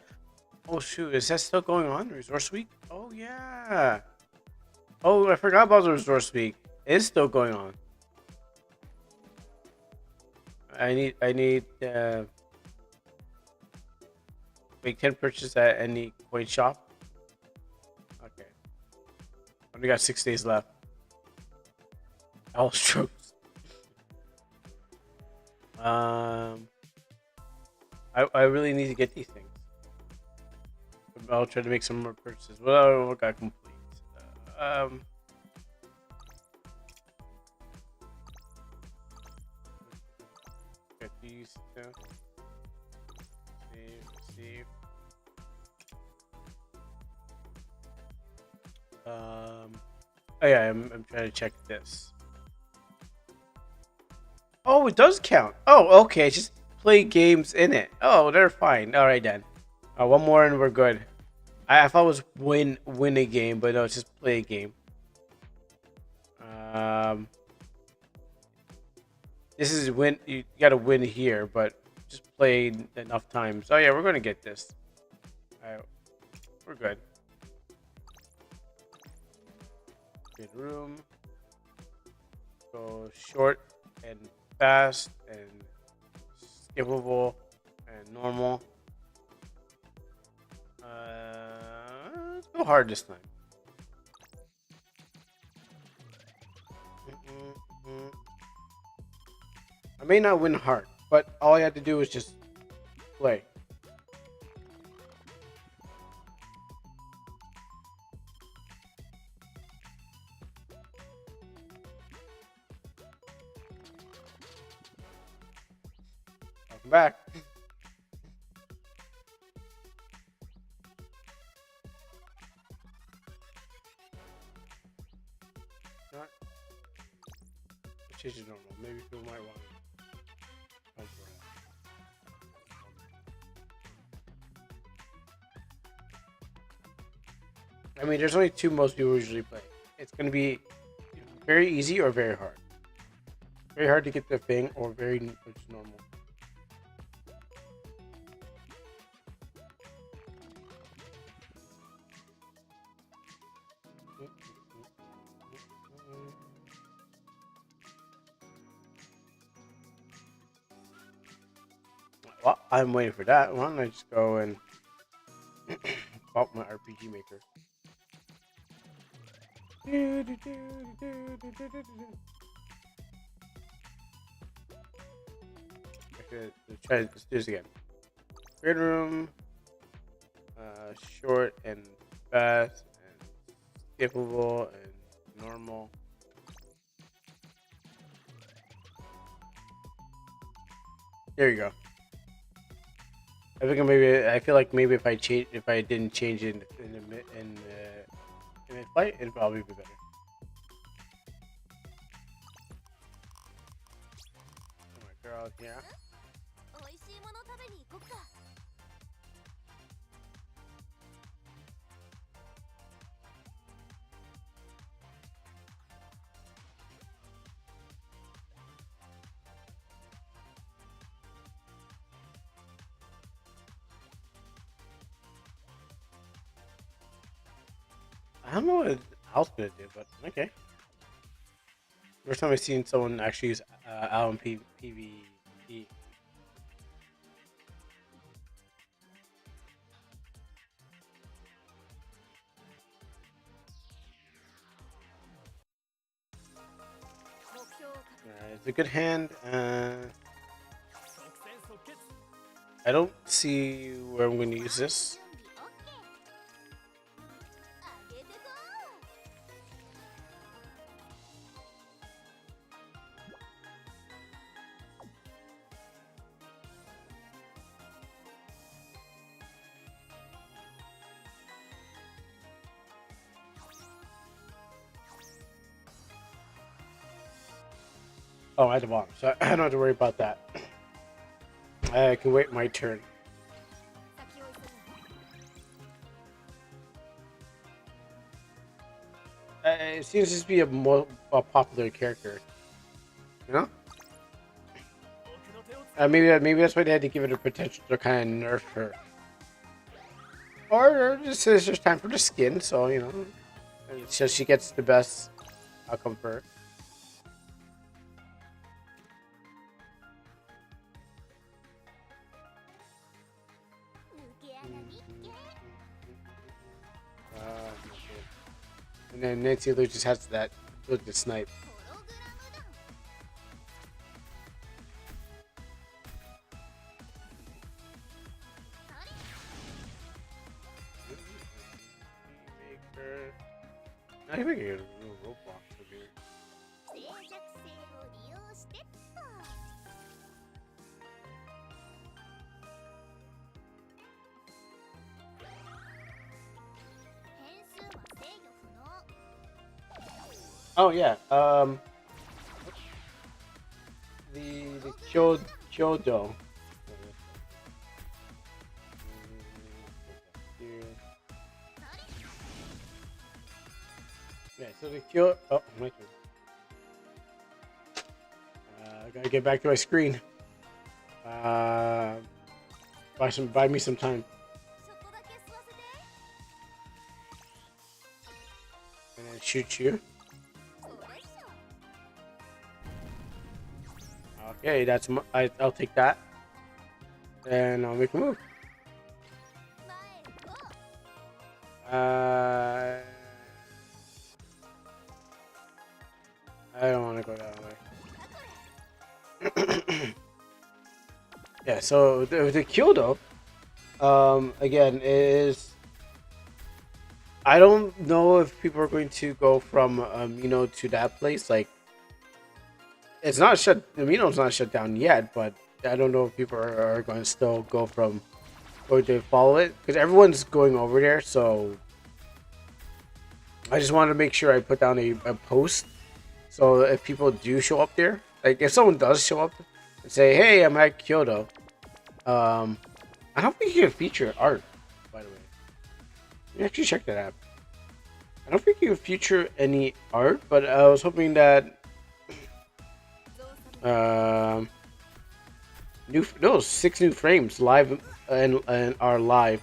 E: Oh shoot, is that still going on? Resource week? Oh yeah. Oh, I forgot about the resource week. It's still going on. I need make 10 purchases at any coin shop. Okay. Only got 6 days left. All strokes. I really need to get these things. I'll try to make some more purchases. Well, I got complete. Get these. Save. Oh yeah, I'm trying to check this. Oh, it does count. Oh, okay. Just play games in it. Oh, they're fine. All right then. One more and we're good. I thought it was win a game, but no, it's just play a game. This is win. You gotta win here, but just play enough times. Oh yeah, we're gonna get this. All right, we're good. Good room. Go short and fast and skippable and normal. Let's go hard this time. I may not win hard, but all I have to do is just play. Welcome back. Not change is normal. Maybe people might want to come for that. I mean, there's only two most people usually play. It's going to be very easy or very hard. Very hard to get the thing, or very which is normal. Well, I'm waiting for that. Why don't I just go and pop my RPG maker? Okay, let's do this again. Grid room, short and fast, and skippable and normal. There you go. I feel like maybe if I didn't change it in mid-fight, it'd probably be better. Oh my girl, yeah.
H: 美味しいもの食べに行こっか。
E: I don't know what else gonna do, but okay. First time I've seen someone actually use Allen PvE. It's a good hand. I don't see where I'm going to use this. Oh, at the bottom, so I don't have to worry about that. I can wait my turn. It seems to be a more popular character, you know. Maybe that's why they had to give it a potential to kind of nerf her, or just it's just time for the skin, so you know, so she gets the best outcome for her. And then Nancy Lou just has that look to snipe. I think I get a little roadblock from here. Oh yeah, the Kyodo. Yeah, so the Kyodo. Oh, my turn. I gotta get back to my screen. Buy me some time. And then shoot you. Okay, that's I'll take that, and I'll make a move. I don't want to go that way. Yeah, so the Kyoto, again, is I don't know if people are going to go from Amino to that place. Like, it's not shut. Amino's not shut down yet, but I don't know if people are going to still go from going to follow it because everyone's going over there. So I just wanted to make sure I put down a post. So if people do show up there, like if someone does show up and say, "Hey, I'm at Kyoto," um, I don't think you can feature art. By the way, let me actually check that out. I don't think you can feature any art, but I was hoping that um, six new frames live and are live.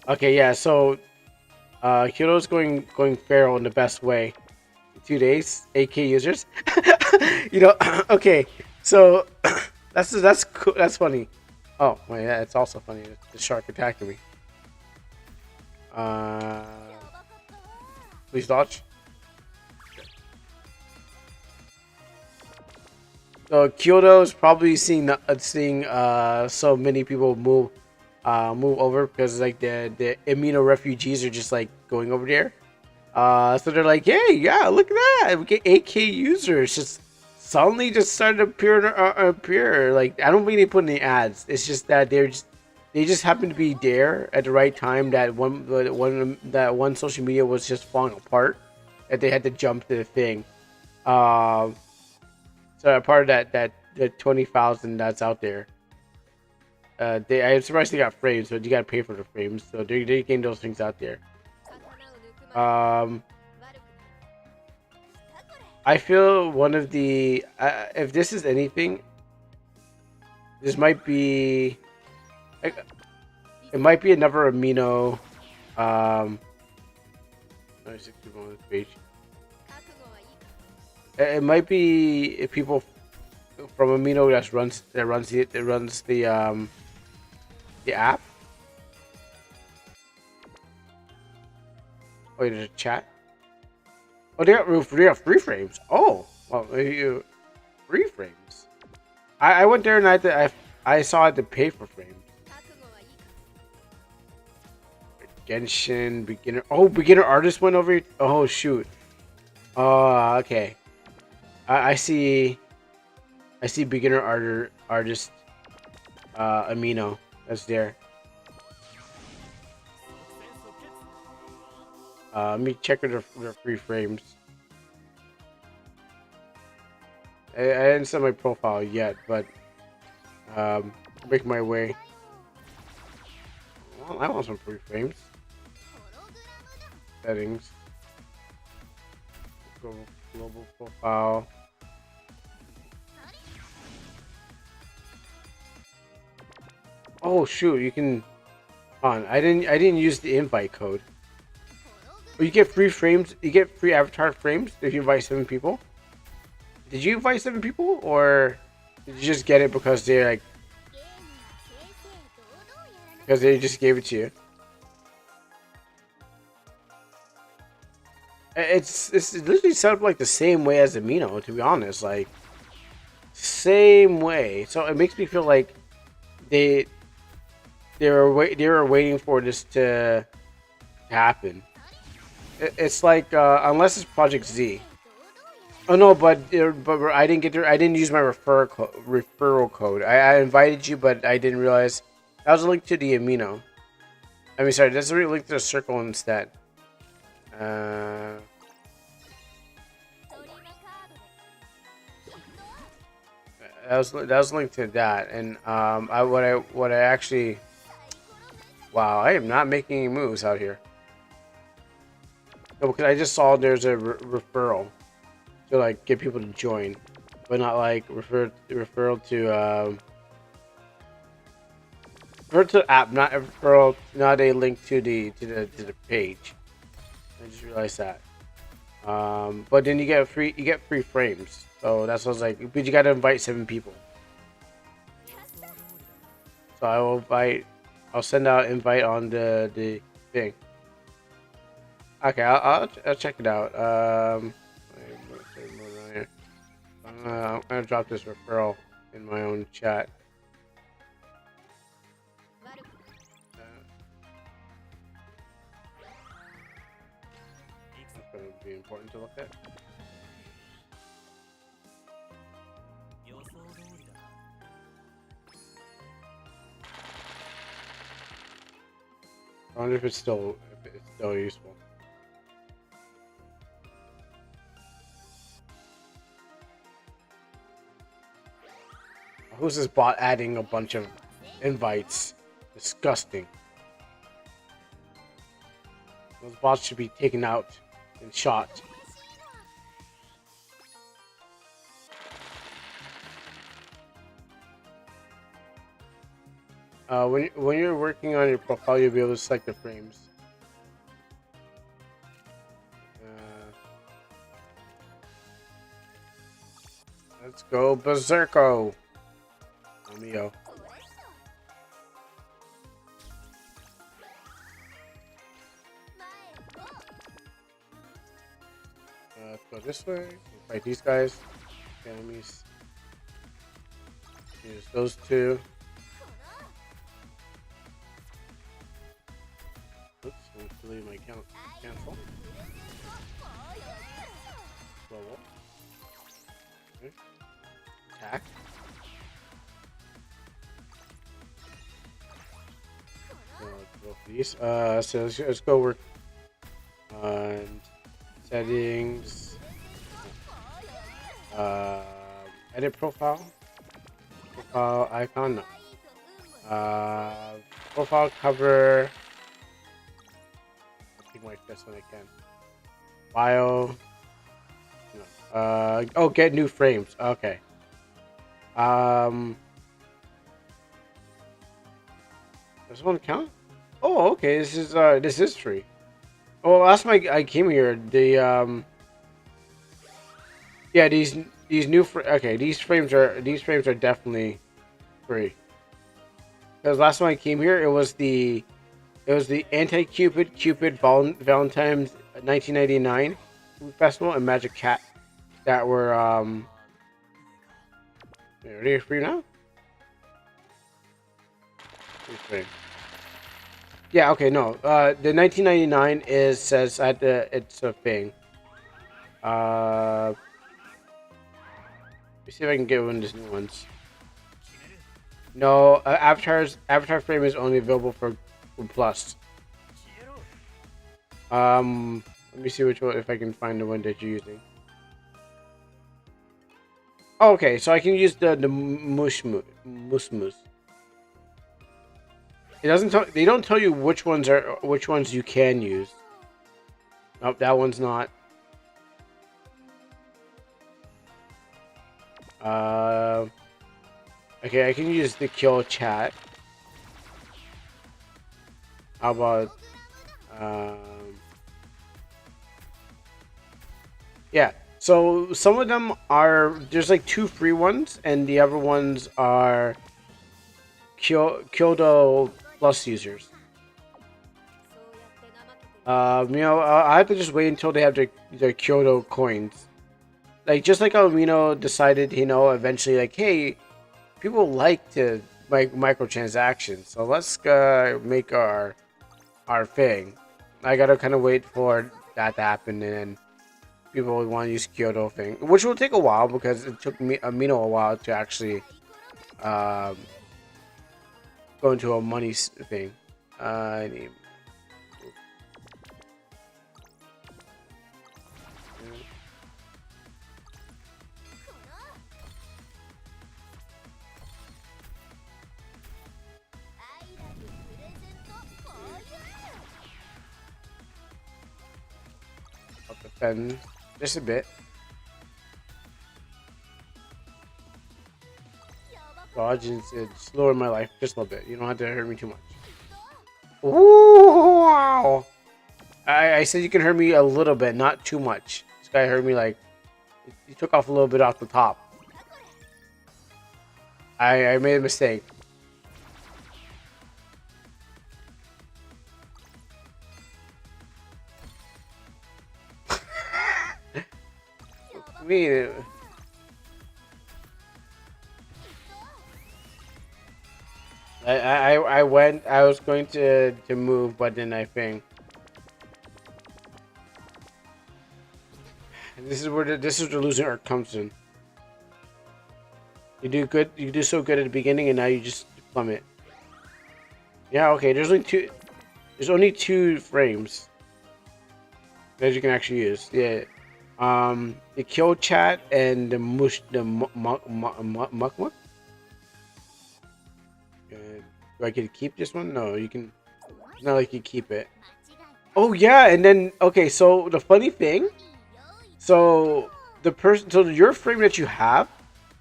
E: Okay, yeah. So Kyoto's going feral in the best way. 2 days, AK users. Okay. So that's cool. That's funny. Oh, well, yeah, it's also funny. The shark attacking me. Please dodge. So Kyoto is probably seeing so many people move over because like the Amino refugees are just like going over there. So they're like, hey, yeah, look at that. We get AK users just suddenly just started appear. Like, I don't think they put any ads. It's just that they just happen to be there at the right time that one social media was just falling apart, that they had to jump to the thing. So a part of that the 20,000 that's out there. I'm surprised they got frames, but you gotta pay for the frames. So they getting those things out there. I feel one of the if this is anything, this might be it might be another Amino. Let me see people on this page. It might be if people from Amino that runs the app. Oh, there's a chat. Oh, they got free frames. Oh, well, maybe free frames. I went there and I saw I had to pay for frames. Genshin beginner. Oh, beginner artist went over. Oh shoot. Oh, okay. I see. I see beginner artist. Amino. That's there. Let me check their free frames. I didn't set my profile yet, but make my way. Well, I want some free frames. Settings. Global profile. Oh shoot! You can. On. I didn't use the invite code. Oh, you get free frames. You get free avatar frames if you invite 7 people. Did you invite 7 people, or did you just get it because they're like because they just gave it to you? It's literally set up like the same way as Amino, to be honest. Like same way. So it makes me feel like they were waiting for this to happen. It's like unless it's Project Z. Oh no, but I didn't get there. I didn't use my referral code. I invited you, but I didn't realize that was a link to the Amino. I mean, sorry, that's a link to the circle instead. That was linked to that, and what I actually. Wow, I am not making any moves out here. No, because I just saw there's a referral to like get people to join, but not like referral to the app, not a referral, not a link to the page. I just realized that. But then you get free frames, so that's what I was like. But you got to invite 7 people. So I will invite. I'll send out invite on the thing. Okay, I'll check it out. I'm gonna drop this referral in my own chat. gonna be important to look at. I wonder if it's still useful. Who's this bot adding a bunch of invites? Disgusting. Those bots should be taken out and shot. When you're working on your profile, you'll be able to select the frames. Let's go berserko, Amino. Let's go this way. Fight these guys. Enemies. Use those two. Oops, I have to leave my cancel. Slow up. Okay. Attack. Let's go for these. So let's go work on settings. Edit profile. Profile icon. No. Profile cover. Like this when I can. Bio. No. Oh, get new frames. Okay. Does one count? Oh, okay. This is free. Oh, last time I came here, the yeah, these new okay, these frames are definitely free. Because last time I came here, it was the Anti-Cupid Valentine's 1999 food festival and Magic Cat that were are they free now? Free. Yeah, okay, no. The 1999 says at it's a thing. Let me see if I can get one of these new ones. No, Avatar frame is only available for Plus. Let me see which one, if I can find the one that you're using. Oh, okay, so I can use the mush. It doesn't tell. They don't tell you which ones you can use. Nope, that one's not. Okay, I can use the kill chat. How about yeah, so some of them are there's like 2 free ones and the other ones are Kyoto Plus users. I have to just wait until they have their Kyoto coins. Like just like Amino decided, eventually like, hey, people like to make microtransactions, so let's make our thing. I gotta kind of wait for that to happen, and then people would want to use Kyoto thing, which will take a while because it took me Amino a while to actually go into a money thing. I need. I'll defend just a bit. Dodge and slower my life just a little bit. You don't have to hurt me too much. Ooh, wow! I said you can hurt me a little bit, not too much. This guy hurt me like he took off a little bit off the top. I made a mistake. Me. I was going to move, but then I think. This is where this is where the losing arc comes in. You do good. You do so good at the beginning, and now you just plummet. Yeah. Okay. There's only two. There's only 2 frames that you can actually use. Yeah. The kill chat and the mush, the muck. Do I get to keep this one? No, you can. It's not like you keep it. Oh yeah, and then okay. So the funny thing, so your frame that you have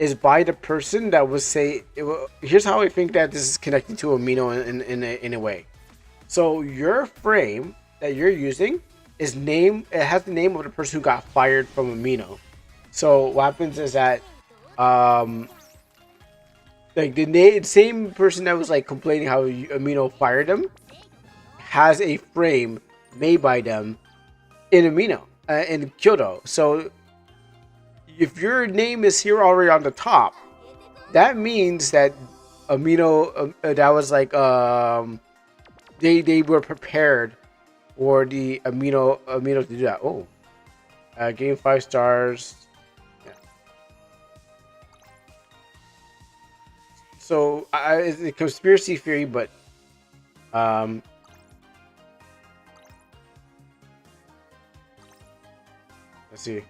E: is by the person that was here's how I think that this is connected to Amino in a way. So your frame that you're using is it has the name of the person who got fired from Amino. So what happens is that like the same person that was like complaining how Amino fired him has a frame made by them in Amino in Kyoto. So if your name is here already on the top, that means that Amino that was like they were prepared for the Amino to do that. Oh, game 5 stars. Yeah. So it's a conspiracy theory, but let's see.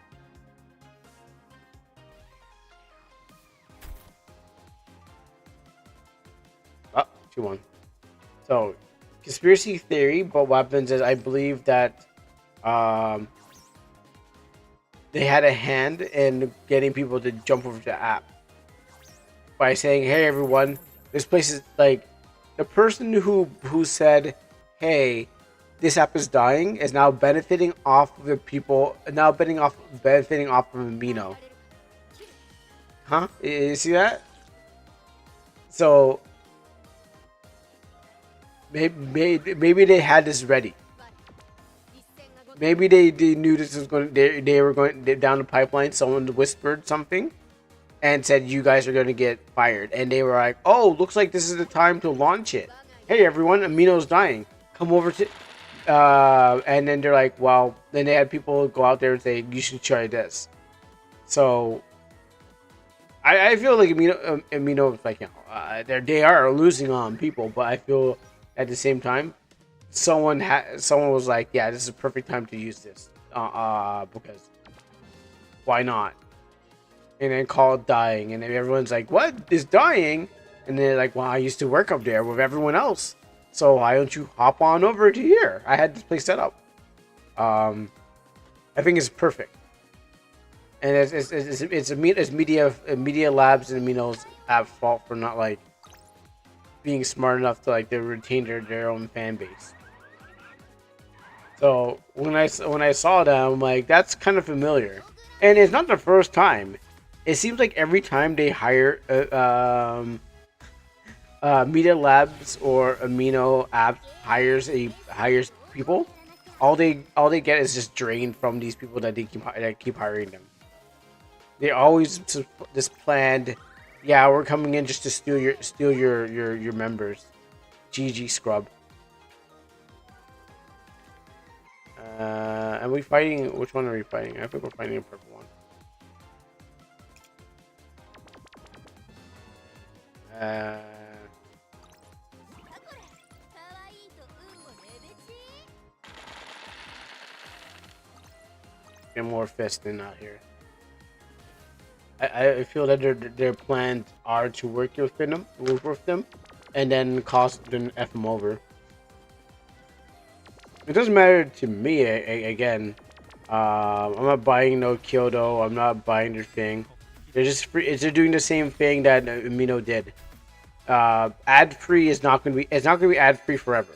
E: Oh, 2-1. So, conspiracy theory, but what happens is I believe that they had a hand in getting people to jump over to the app by saying, "Hey, everyone, this place is like." The person who said, "Hey, this app is dying," is now benefiting off of the people. Now benefiting off of Amino. Huh? You see that? So maybe they had this ready. Maybe they knew this was going. They were going down the pipeline. Someone whispered something, and said, "You guys are going to get fired." And they were like, "Oh, looks like this is the time to launch it. Hey, everyone, Amino's dying. Come over to." And then they're like, "Well," then they had people go out there and say, "You should try this." So I feel like Amino is like, you know, they are losing on people, but I feel at the same time, someone was like, "Yeah, this is a perfect time to use this, because why not?" And then call it dying, and then everyone's like, "What is dying?" And they're like, "Well, I used to work up there with everyone else, so why don't you hop on over to here? I had this place set up." I think it's perfect, and it's media labs and Amino's app fault for not like being smart enough to like to retain their own fan base. So when I saw that, I'm like, that's kind of familiar, and it's not the first time. It seems like every time they hire Media Labs or Amino App hires people, all they get is just drained from these people that they keep hiring them. They always just planned, yeah, we're coming in just to steal your members. GG scrub. And we fighting? Which one are we fighting? I think we're fighting a purple one. Get more fisting out here. I feel that their plans are to work with them, and then F them over. It doesn't matter to me. Again, I'm not buying no Kyoto. I'm not buying their thing. They're just free. They're doing the same thing that Amino did. Ad free is not gonna be. It's not gonna be ad free forever.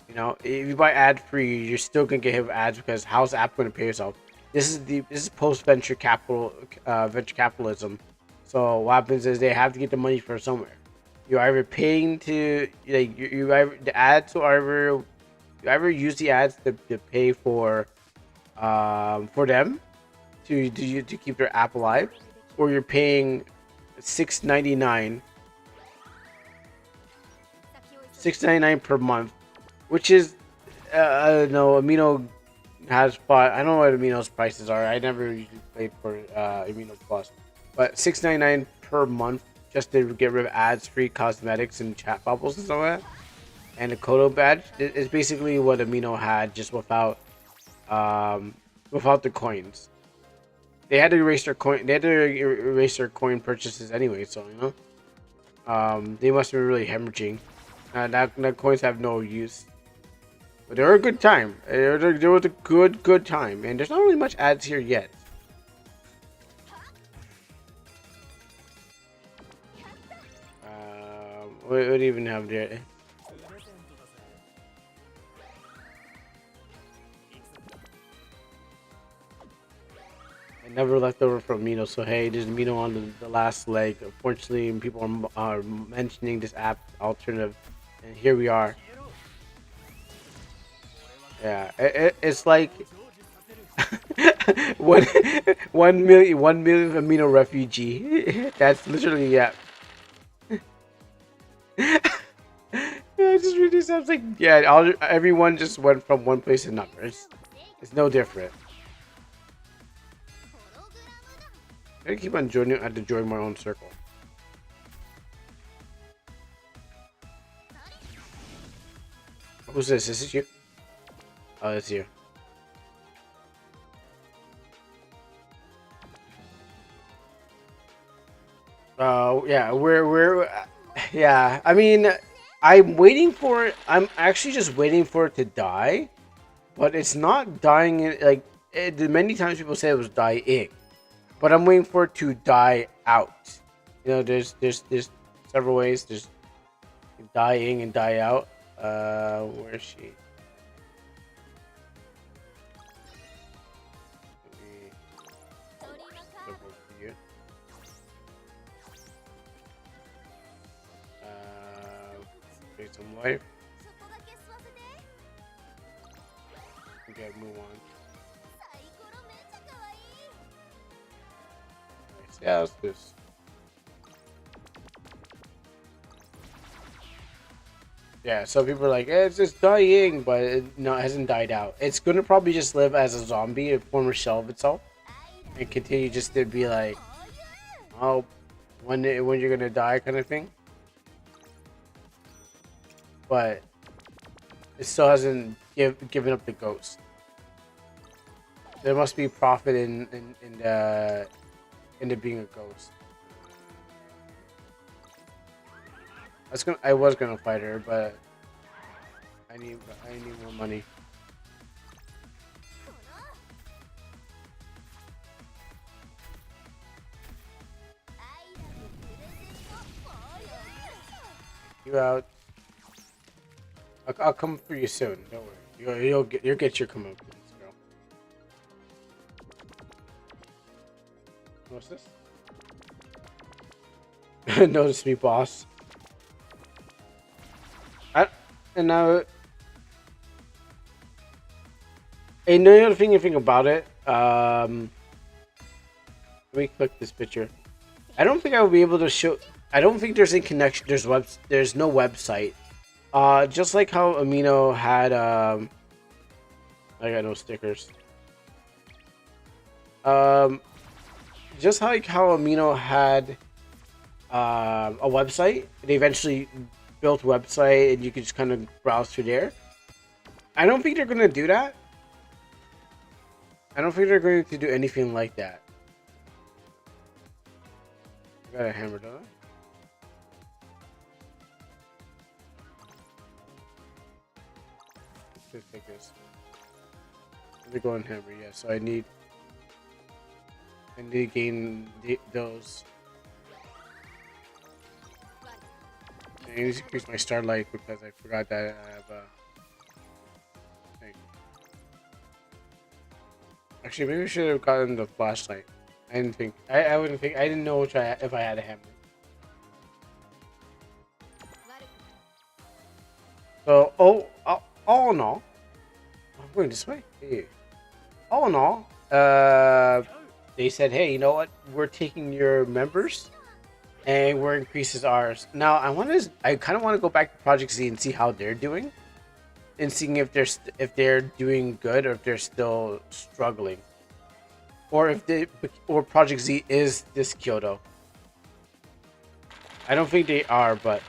E: You know, if you buy ad free, you're still gonna get hit with ads because how's the app gonna pay yourself? This is post venture capitalism. So what happens is they have to get the money from somewhere. You're either paying to like you either the ads or you either use the ads to pay for them to keep their app alive, or you're paying $6.99 per month, which is I don't know, Amino has bought. I don't know what Amino's prices are. I never usually played for Amino Plus, but $6.99 per month just to get rid of ads, free cosmetics, and chat bubbles and stuff like that. And the Kodo badge is basically what Amino had, just without the coins. They had to erase their coin. They had to erase their coin purchases anyway. So they must have been really hemorrhaging. That coins have no use. But they were a good time. There was a good time, and there's not really much ads here yet. What do you even have there? I never left over from Amino, so hey, there's Amino on the last leg. Unfortunately, people are mentioning this app alternative, and here we are. Yeah, it's like 1 million Amino refugee. That's literally, yeah. I just read this. I was like, yeah, everyone just went from one place to another. It's no different. I keep on joining. I had to join my own circle. Who's this? This is you? Oh, it's you. Yeah, yeah. I mean, I'm actually just waiting for it to die, but it's not dying. Like many times people say it was dying, but I'm waiting for it to die out. You know, there's several ways. There's dying and die out. Where is she? Create some life. Okay, move on. Nice. Yeah, let's do this. Yeah, so people are like, it's just dying, but it hasn't died out. It's gonna probably just live as a zombie, a former shell of itself, and continue just to be like, oh, when you're gonna die, kind of thing. But it still hasn't given up the ghost. There must be profit in it being a ghost. I was gonna fight her, but I need more money. You out. I'll come for you soon. Don't worry. You'll get your comeuppance, girl. What's this? Notice me, boss. And now, another thing you think about it. Let me click this picture. I don't think I will be able to show. I don't think there's any connection. There's no website. Just like how Amino had. I got no stickers. Just like how Amino had a website. They eventually built a website and you can just kind of browse through there. I don't think they're going to do that. I don't think they're going to do anything like that. I got a hammer, don't I? Let's take this. Let me go on hammer, yeah. So I need to gain those. I need to increase my starlight because I forgot that I have a thing. Actually, maybe I should have gotten the flashlight. I didn't think. I wouldn't think. I didn't know if I had a hammer. So, all in all, I'm going this way. Hey. All in all, they said, hey, you know what? We're taking your members. And we're increases ours. Now I kind of want to go back to Project Z and see how they're doing. in seeing if they're doing good or if they're still struggling, or if they or Project Z is this Kyoto. I don't think they are, but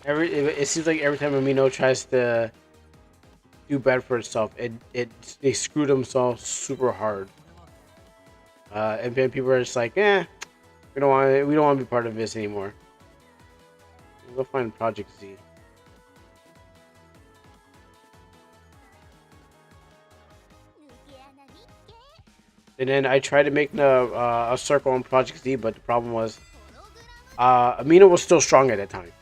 E: it seems like every time Amino tries to do better for itself, they screw themselves super hard. And then people are just like, we don't want to be part of this anymore. We'll go find Project Z. And then I tried to make a circle on Project Z, but the problem was Amino was still strong at that time.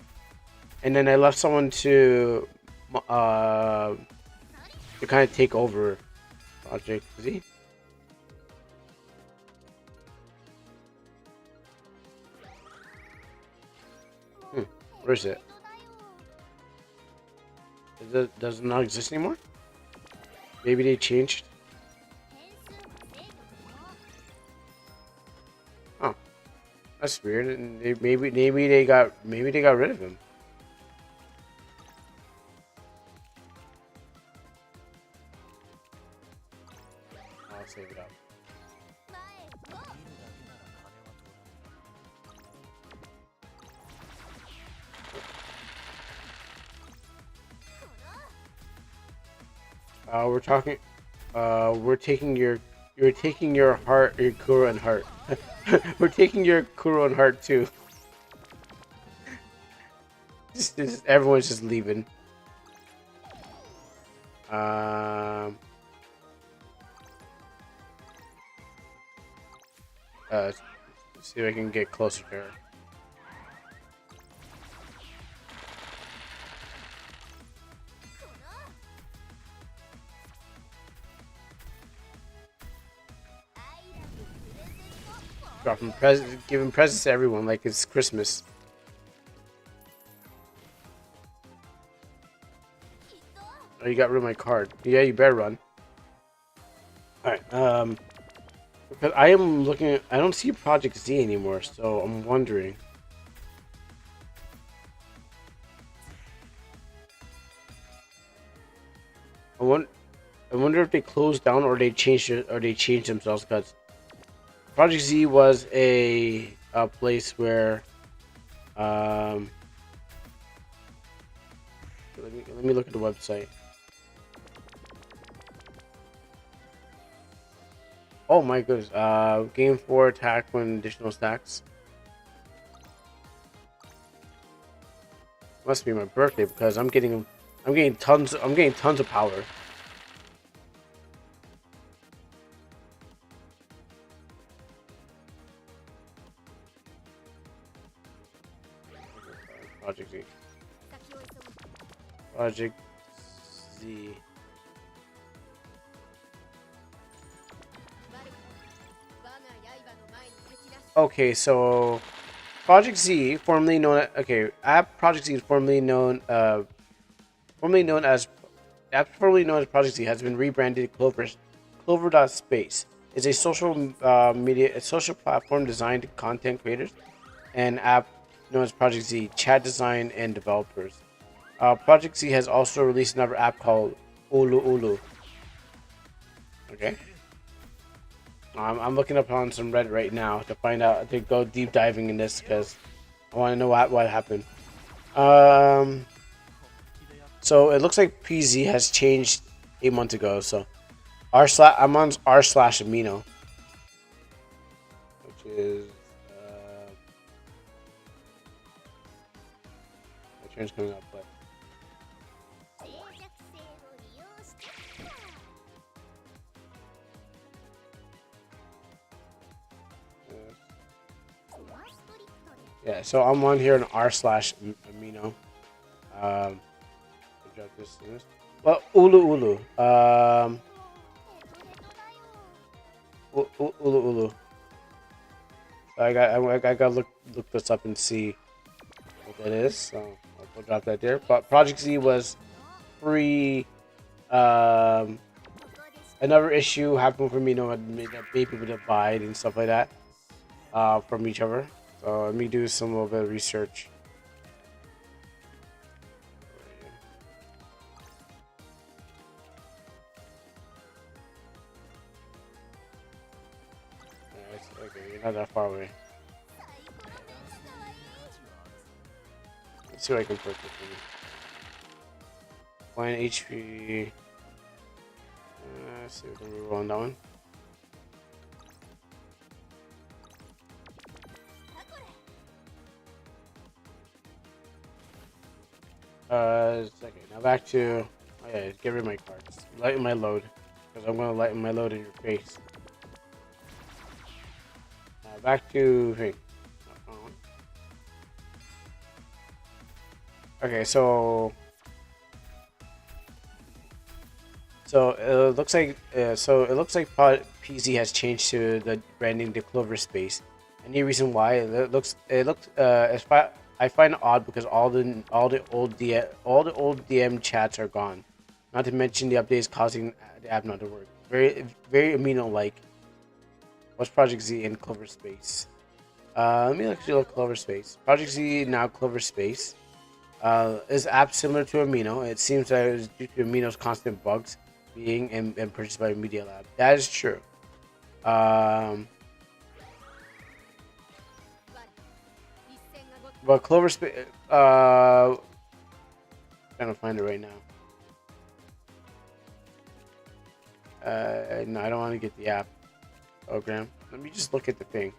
E: And then I left someone to kind of take over Project Z. Where is it? Does it not exist anymore? Maybe they changed. Oh, that's weird. And maybe they got rid of him. I'll save it up. We're talking. You're taking your heart, your Kuro and heart. We're taking your Kuro and heart too. Everyone's just leaving. Let's see if I can get closer to her. Giving presents to everyone like it's Christmas. Oh, you got rid of my card. Yeah, you better run. Alright, because I am looking at, I don't see Project Z anymore, so I'm wondering. I wonder if they closed down or they changed it, or they changed themselves, because Project Z was a place where let me look at the website. Oh my goodness. Game 4 attack when additional stacks. Must be my birthday because I'm getting tons of power. Project Z. Project Z. Okay, so Project Z, formerly known as Project Z is formerly known as Project Z, has been rebranded Clover.space. It's a social platform designed to content creators and app known as Project Z, chat design and developers. Project Z has also released another app called Ulu Ulu. Okay. I'm looking up on some Reddit right now to find out, to go deep diving in this because I want to know what happened. So it looks like PZ has changed 8 months ago. So I'm on r/amino, which is my turn's coming up, but. Yeah, so I'm on here in r/amino. Well, Ulu Ulu. Ulu Ulu. I gotta look this up and see what that is. So I'll drop that there. But Project Z was free. Another issue happened for me, that made people divide and stuff like that from each other. So let me do some little bit of research. Okay, you're not that far away. Let's see what I can purchase for you. 1 HP. Let's see if we can move on that one. Second. Now back to. Oh yeah, get rid of my cards. Lighten my load. Because I'm gonna lighten my load in your face. Now back to thing. Okay, so it looks like PZ has changed to the branding to Clover Space. Any reason why? I find it odd because all the old DM chats are gone. Not to mention the update is causing the app not to work. Very Amino like. What's Project Z in Clover Space? Let me actually look Clover Space. Project Z now Clover Space. Is app similar to Amino? It seems that it was due to Amino's constant bugs being and purchased by Media Lab. That is true. But Clover Space. Trying to find it right now. No, I don't want to get the app program. Let me just look at the thing.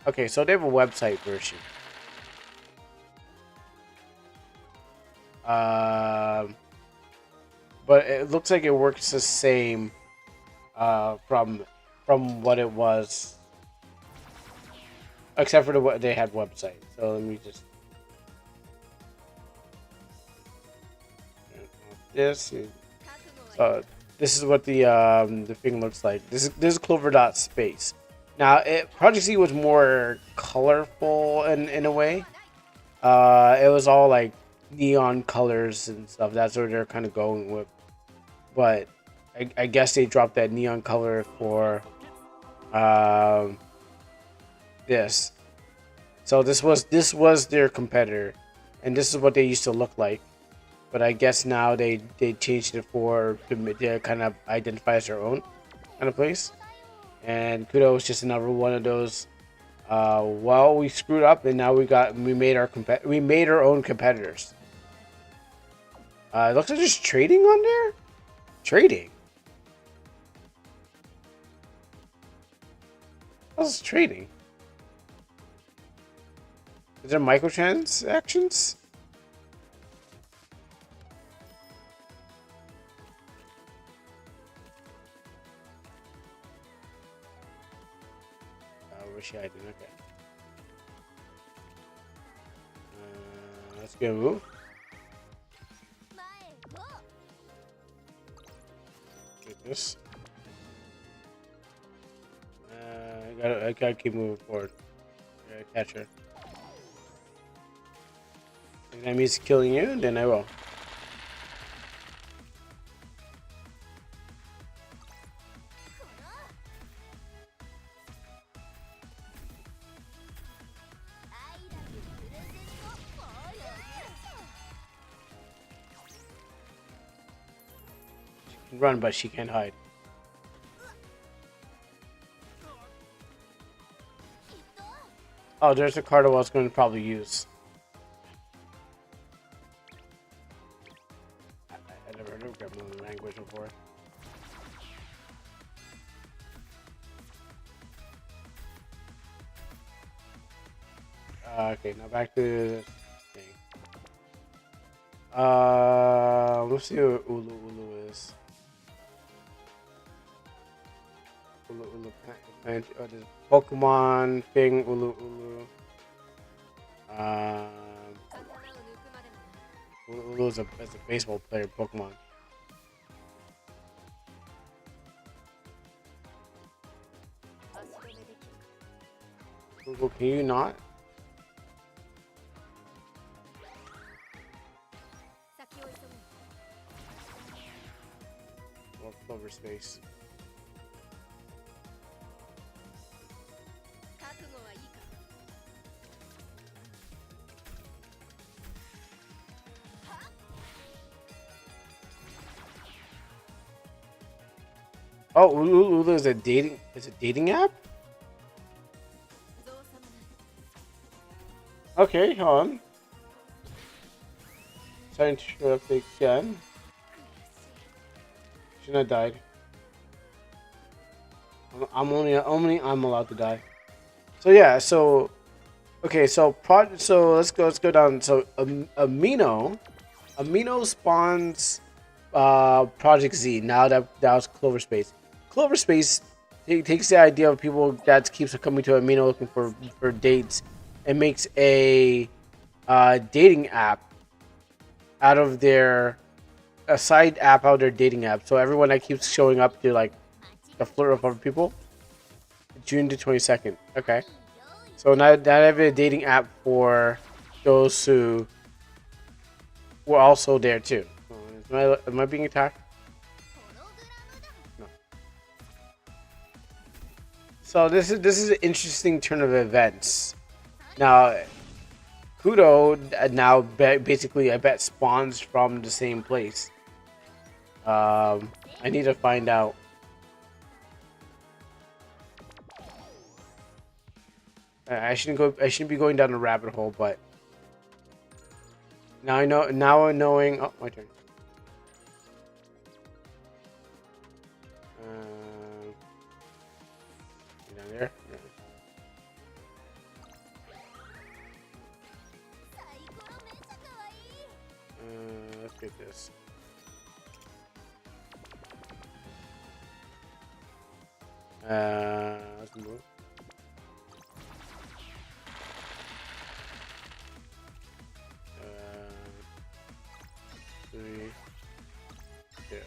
E: Okay, so they have a website version. But it looks like it works the same from what it was, except for what they had website. So let me just this. So this is what the thing looks like. This is Clover.space. Now, Project Z was more colorful in a way. It was all like neon colors and stuff. That's what they're kind of going with. But I guess they dropped that neon color for this. So this was their competitor, and this is what they used to look like. But I guess now they changed it to kind of identify as their own kind of place. And Kudo was just another one of those. Well, we screwed up, and now we made our own competitors. It looks like there's trading on there. Trading. What's trading? Is there microtransactions? Wish I did. Okay. Let's get a move. Get this. I gotta keep moving forward. I gotta catch her. If that means killing you, then I will. She can run, but she can't hide. Oh, there's a card I was going to probably use. I never heard of Gremlin language before. Okay, now back to this thing. Let's see what Ulu is. Ulu plant. Oh, there's Pokemon thing. Ulu. Ulu is a baseball player. Pokemon. Google, can you not? Or Clover Space. Oh, Ulu is a dating. Is a dating app?
H: 造作もない
E: Okay, hold on. Starting to show up again. Shouldn't have died. Only I'm allowed to die. So yeah, so okay, so let's go down. So Amino spawns Project Z. Now that was Clover Space. Clover Space takes the idea of people that keeps coming to Amino looking for dates and makes a dating app out of their a side app out of their dating app. So everyone that keeps showing up to like the flirt with other people. June the 22nd. Okay. So now I have a dating app for those who were also there too. Am I being attacked? No. So this is an interesting turn of events. Now, Kudo now basically I bet spawns from the same place. I need to find out. I shouldn't be going down a rabbit hole, but now I know. Now I'm knowing. Oh, my turn. Down there. Yeah.
H: サイコロめっちゃ可愛い
E: Let's get this. Let's move. Three. Yeah.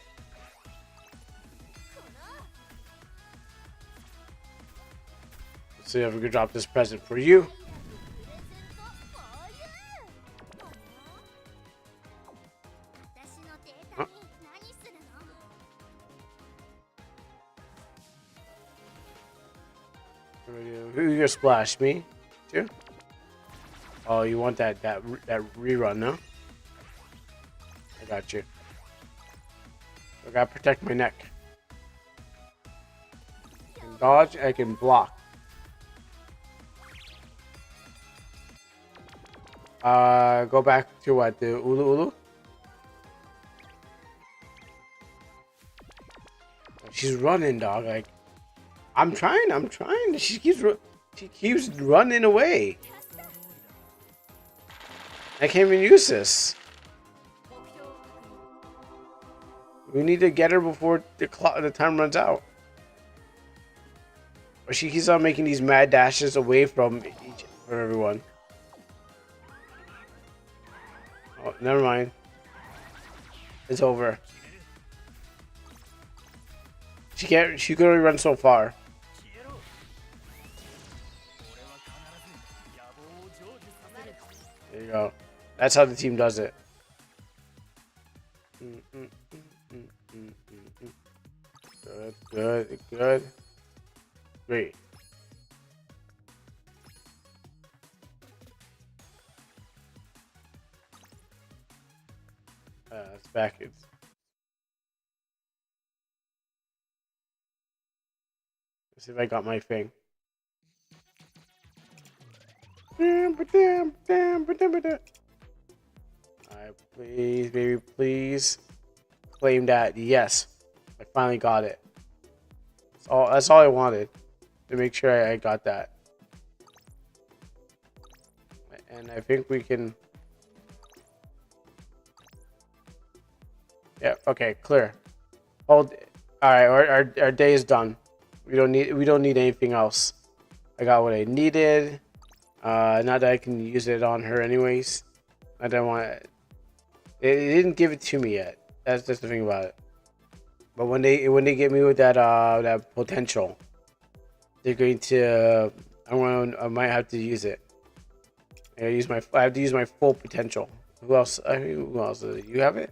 E: Let's see if we can drop this present for you.
H: 私のデータに何するの
E: Who you gonna splash me? Too? Oh, you want that rerun, no? I got you. I gotta protect my neck. I can dodge, I can block. Go back to what? The Ulu? She's running, dog. Like, I'm trying. She keeps running away. I can't even use this. We need to get her before the time runs out. But she keeps on making these mad dashes away from everyone. Oh, never mind. It's over. She could only run so far. There you go. That's how the team does it. Good. Great. It's back. Let's see if I got my thing. Alright, please, baby, please. Claim that. Yes. I finally got it. That's all I wanted. To make sure I got that. And I think we can... Yeah, okay, clear. Hold. Alright, our day is done. We don't need anything else. I got what I needed. Now that I can use it on her anyways. I don't want it. It didn't give it to me yet. That's just the thing about it. But when they get me with that potential, they're going to. I might have to use it. I have to use my full potential. Who else? Who else? You have it?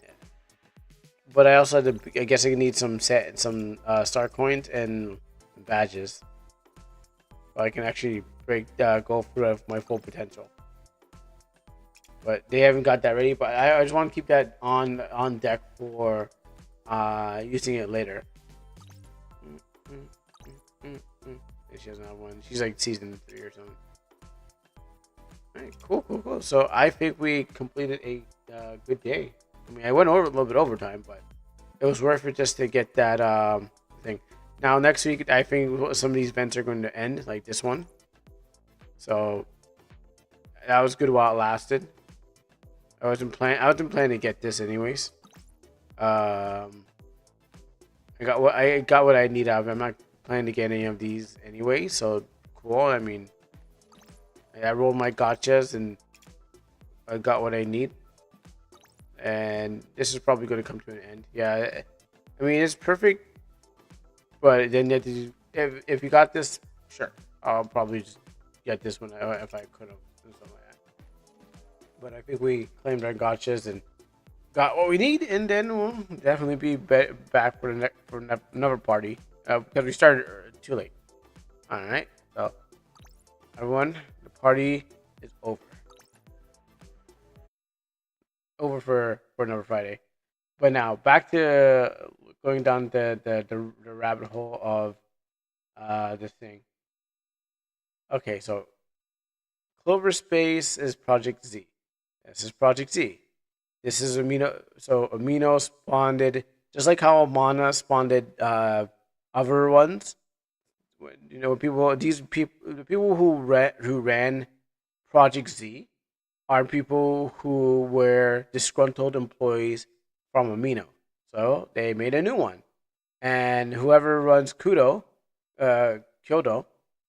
E: Yeah. But I also had to. I guess I need some star coins and badges. So I can actually go through my full potential. But they haven't got that ready. But I just want to keep that on deck for using it later. And she doesn't have one. She's like season 3 or something. Alright, cool. So I think we completed a good day. I mean, I went over a little bit overtime, but it was worth it just to get that thing. Now next week, I think some of these events are going to end, like this one. So that was good while it lasted. I wasn't planning to get this anyways. I got what I need out of it. I'm not planning to get any of these anyway, so cool. I mean, I rolled my gotchas and I got what I need. And this is probably going to come to an end. Yeah, I mean, it's perfect. But then you have to if you got this, sure. I'll probably just get this one if I could have. Something like that. But I think we claimed our gotchas and got what we need. And then we'll definitely be back for another party. Because we started too late. Alright. So, everyone, the party is over. Over for another Friday. But now back to going down the rabbit hole of this thing. Okay, so Clover Space is Project Z. This is Project Z. This is Amino. So Amino spawned just like how Amana spawned other ones. You know, the people who ran Project Z are people who were disgruntled employees from Amino. So they made a new one. And whoever runs Kyoto,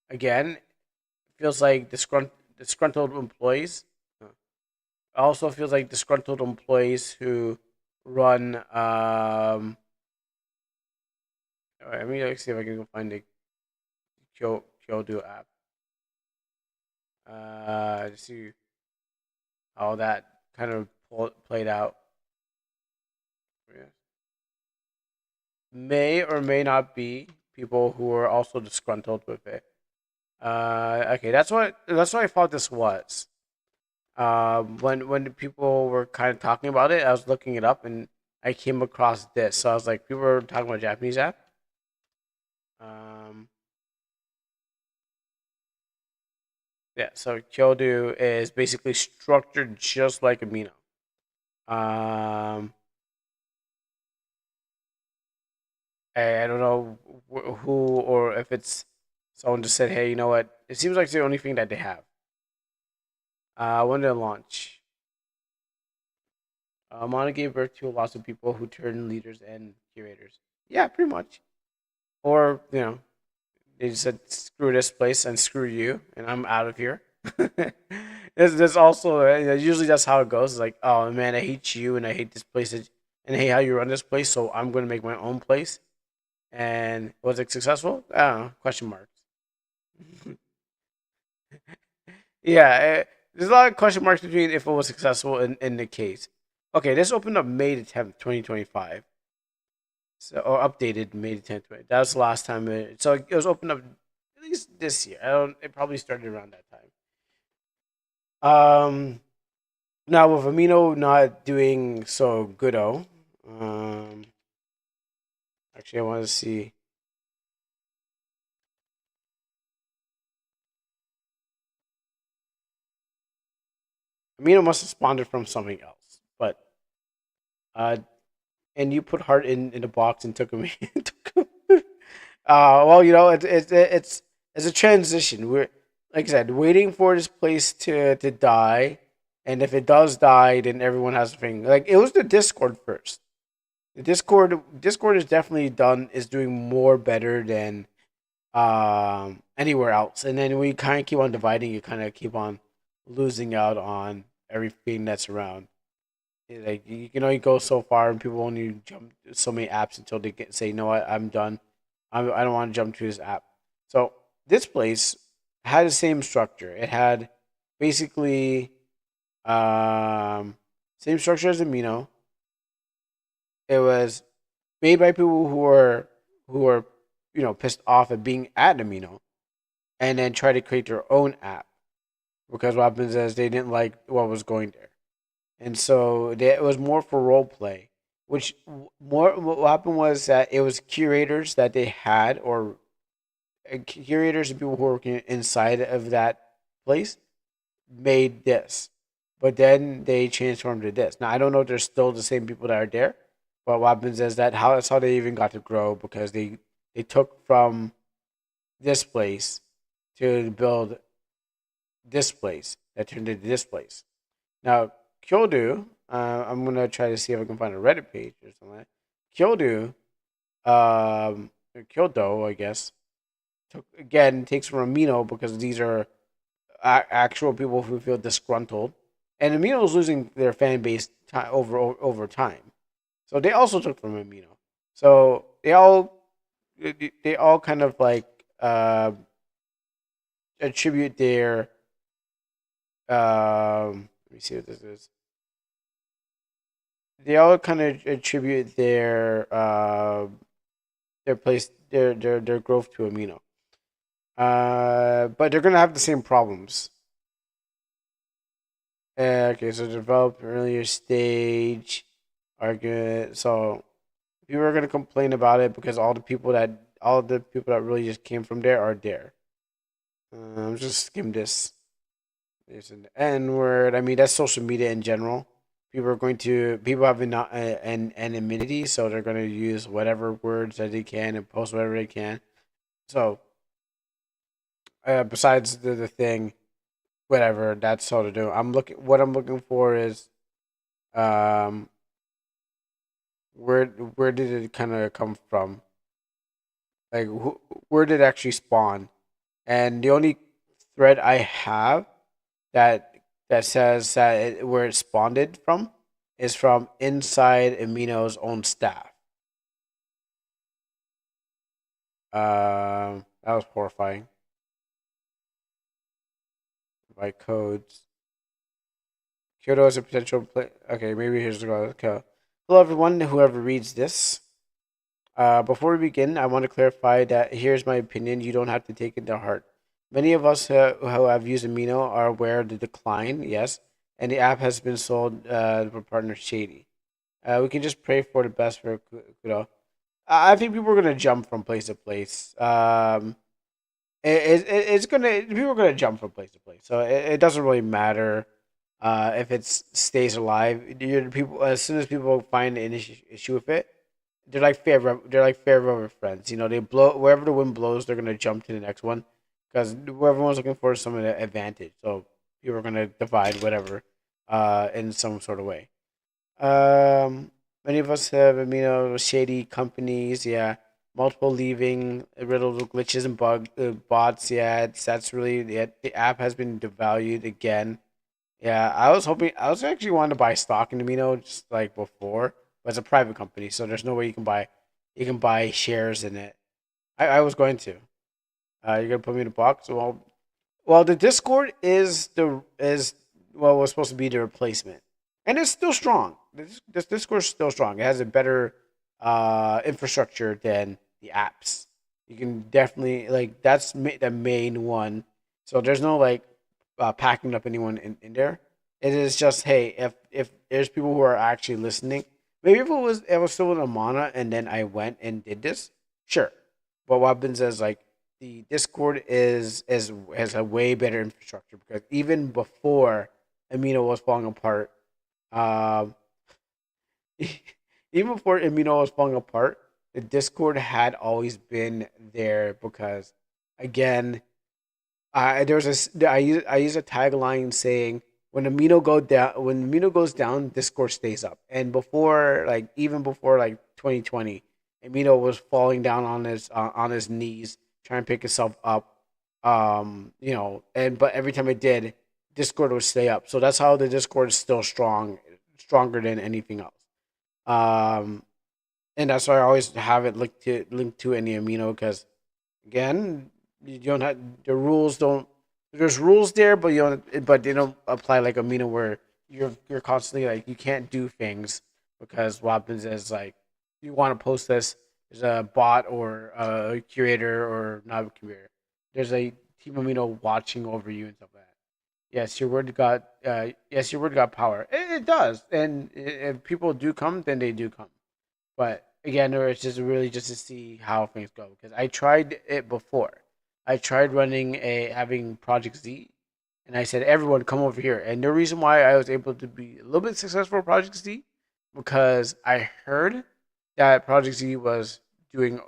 E: again, feels like disgruntled employees. Also feels like disgruntled employees who run. Let me see if I can go find the Kyoto app. To see how that kind of played out. May or may not be people who are also disgruntled with it. Okay, that's what I thought this was. When the people were kind of talking about it, I was looking it up and I came across this. So I was like, people were talking about a Japanese app. Yeah, so Kyoto is basically structured just like Amino. I don't know who or if it's someone just said, hey, you know what? It seems like it's the only thing that they have. When did it launch? Mana gave birth to lots of people who turned leaders and curators. Yeah, pretty much. Or, you know, they just said, screw this place and screw you, and I'm out of here. There's also, usually that's how it goes. It's like, oh man, I hate you and I hate this place and I hate how you run this place, so I'm going to make my own place. And was it successful? I don't know. Question marks. Yeah, there's a lot of question marks between if it was successful in the case. Okay, this opened up May the 10th, 2025. So, or updated May the 10th. That was the last time. So it was opened up at least this year. It probably started around that time. Now with Amino not doing so good, actually I want to see. Amino must have spawned it from something else, but and you put Heart in the box and took him. Well, you know, it's a transition. We're like I said, waiting for this place to die, and if it does die, then everyone has a thing. Like it was the Discord first. The Discord is definitely doing more better than anywhere else, and then we kind of keep on dividing. You kind of keep on losing out on everything that's around. Like you can only go so far, and people only jump so many apps until they say, "You know what? I'm done. I don't want to jump to this app." So this place had the same structure. It had basically same structure as Amino. It was made by people who are pissed off at being at Amino, and then try to create their own app because what happens is they didn't like what was going there. And so it was more for role play. which more what happened was that it was curators that they had, or curators and people who were working inside of that place made this, but then they transformed to this. Now I don't know if they're still the same people that are there, but what happens is that's how they even got to grow, because they took from this place to build this place that turned into this place. Now Kyodu, I'm gonna try to see if I can find a Reddit page or something. Kyodu, or Kyodo, I guess, takes from Amino, because these are actual people who feel disgruntled, and Amino is losing their fan base over time. So they also took from Amino. So they all kind of like attribute their let me see what this is. They all kind of attribute their place their growth to Amino. But they're gonna have the same problems. Okay, so develop earlier stage argument. So people are gonna complain about it because all the people that really just came from there are there. Just skim this. There's an N word. I mean, that's social media in general. People have an anonymity, so they're going to use whatever words that they can and post whatever they can. So, besides the thing, whatever, that's all to do. What I'm looking for is, um, where did it kind of come from? Like, where did it actually spawn? And the only thread I have that says where it spawned from is from inside Amino's own staff. That was horrifying. By codes. Kyoto is a potential play. Okay, maybe here's the go. Okay. Hello, everyone. Whoever reads this. Before we begin, I want to clarify that here's my opinion. You don't have to take it to heart. Many of us who have used Amino are aware of the decline, yes, and the app has been sold to partner Shady. We can just pray for the best for Kudo. I think people are gonna jump from place to place. It's gonna People are gonna jump from place to place, so it doesn't really matter if it stays alive. People, as soon as people find an issue with it, they're like fair weather friends. You know, they blow wherever the wind blows, they're gonna jump to the next one, because everyone's looking for some advantage. So people are gonna divide whatever in some sort of way. Many of us have amino shady companies. Yeah, multiple leaving, riddled with glitches and bots. Yeah, that's really the app has been devalued again. Yeah, I was actually wanting to buy stock in Amino just like before, but it's a private company, so there's no way you can buy shares in it. I was going to. You're gonna put me in a box? Well, the Discord is well was supposed to be the replacement, and it's still strong. This Discord is still strong. It has a better infrastructure than the apps. You can definitely like the main one. So there's no like packing up anyone in there. It is just, hey, if there's people who are actually listening, maybe if it was still with Amana and then I went and did this, sure. But what happens is like the Discord is has a way better infrastructure, because even before Amino was falling apart, um, even before Amino was falling apart, the Discord had always been there, because again, I use a tagline saying when Amino goes down, Discord stays up. And before, like even before like 2020, Amino was falling down on his knees trying to pick himself up. You know, and but every time it did, Discord would stay up. So that's how the Discord is still stronger than anything else. Um, and that's why I always have it linked to any Amino, because again, you don't have the rules don't there's rules there, but they don't apply like Amino, where you're constantly like you can't do things, because what happens is like you want to post this, there's a bot or a curator, or not a curator, there's a team Amino watching over you and stuff like that. Yes, your word got power. It does, and if people do come, then they do come. But again, or it's just really just to see how things go because I tried it before. I tried running a having Project Z, and I said everyone come over here. And the reason why I was able to be a little bit successful with Project Z because I heard that Project Z was doing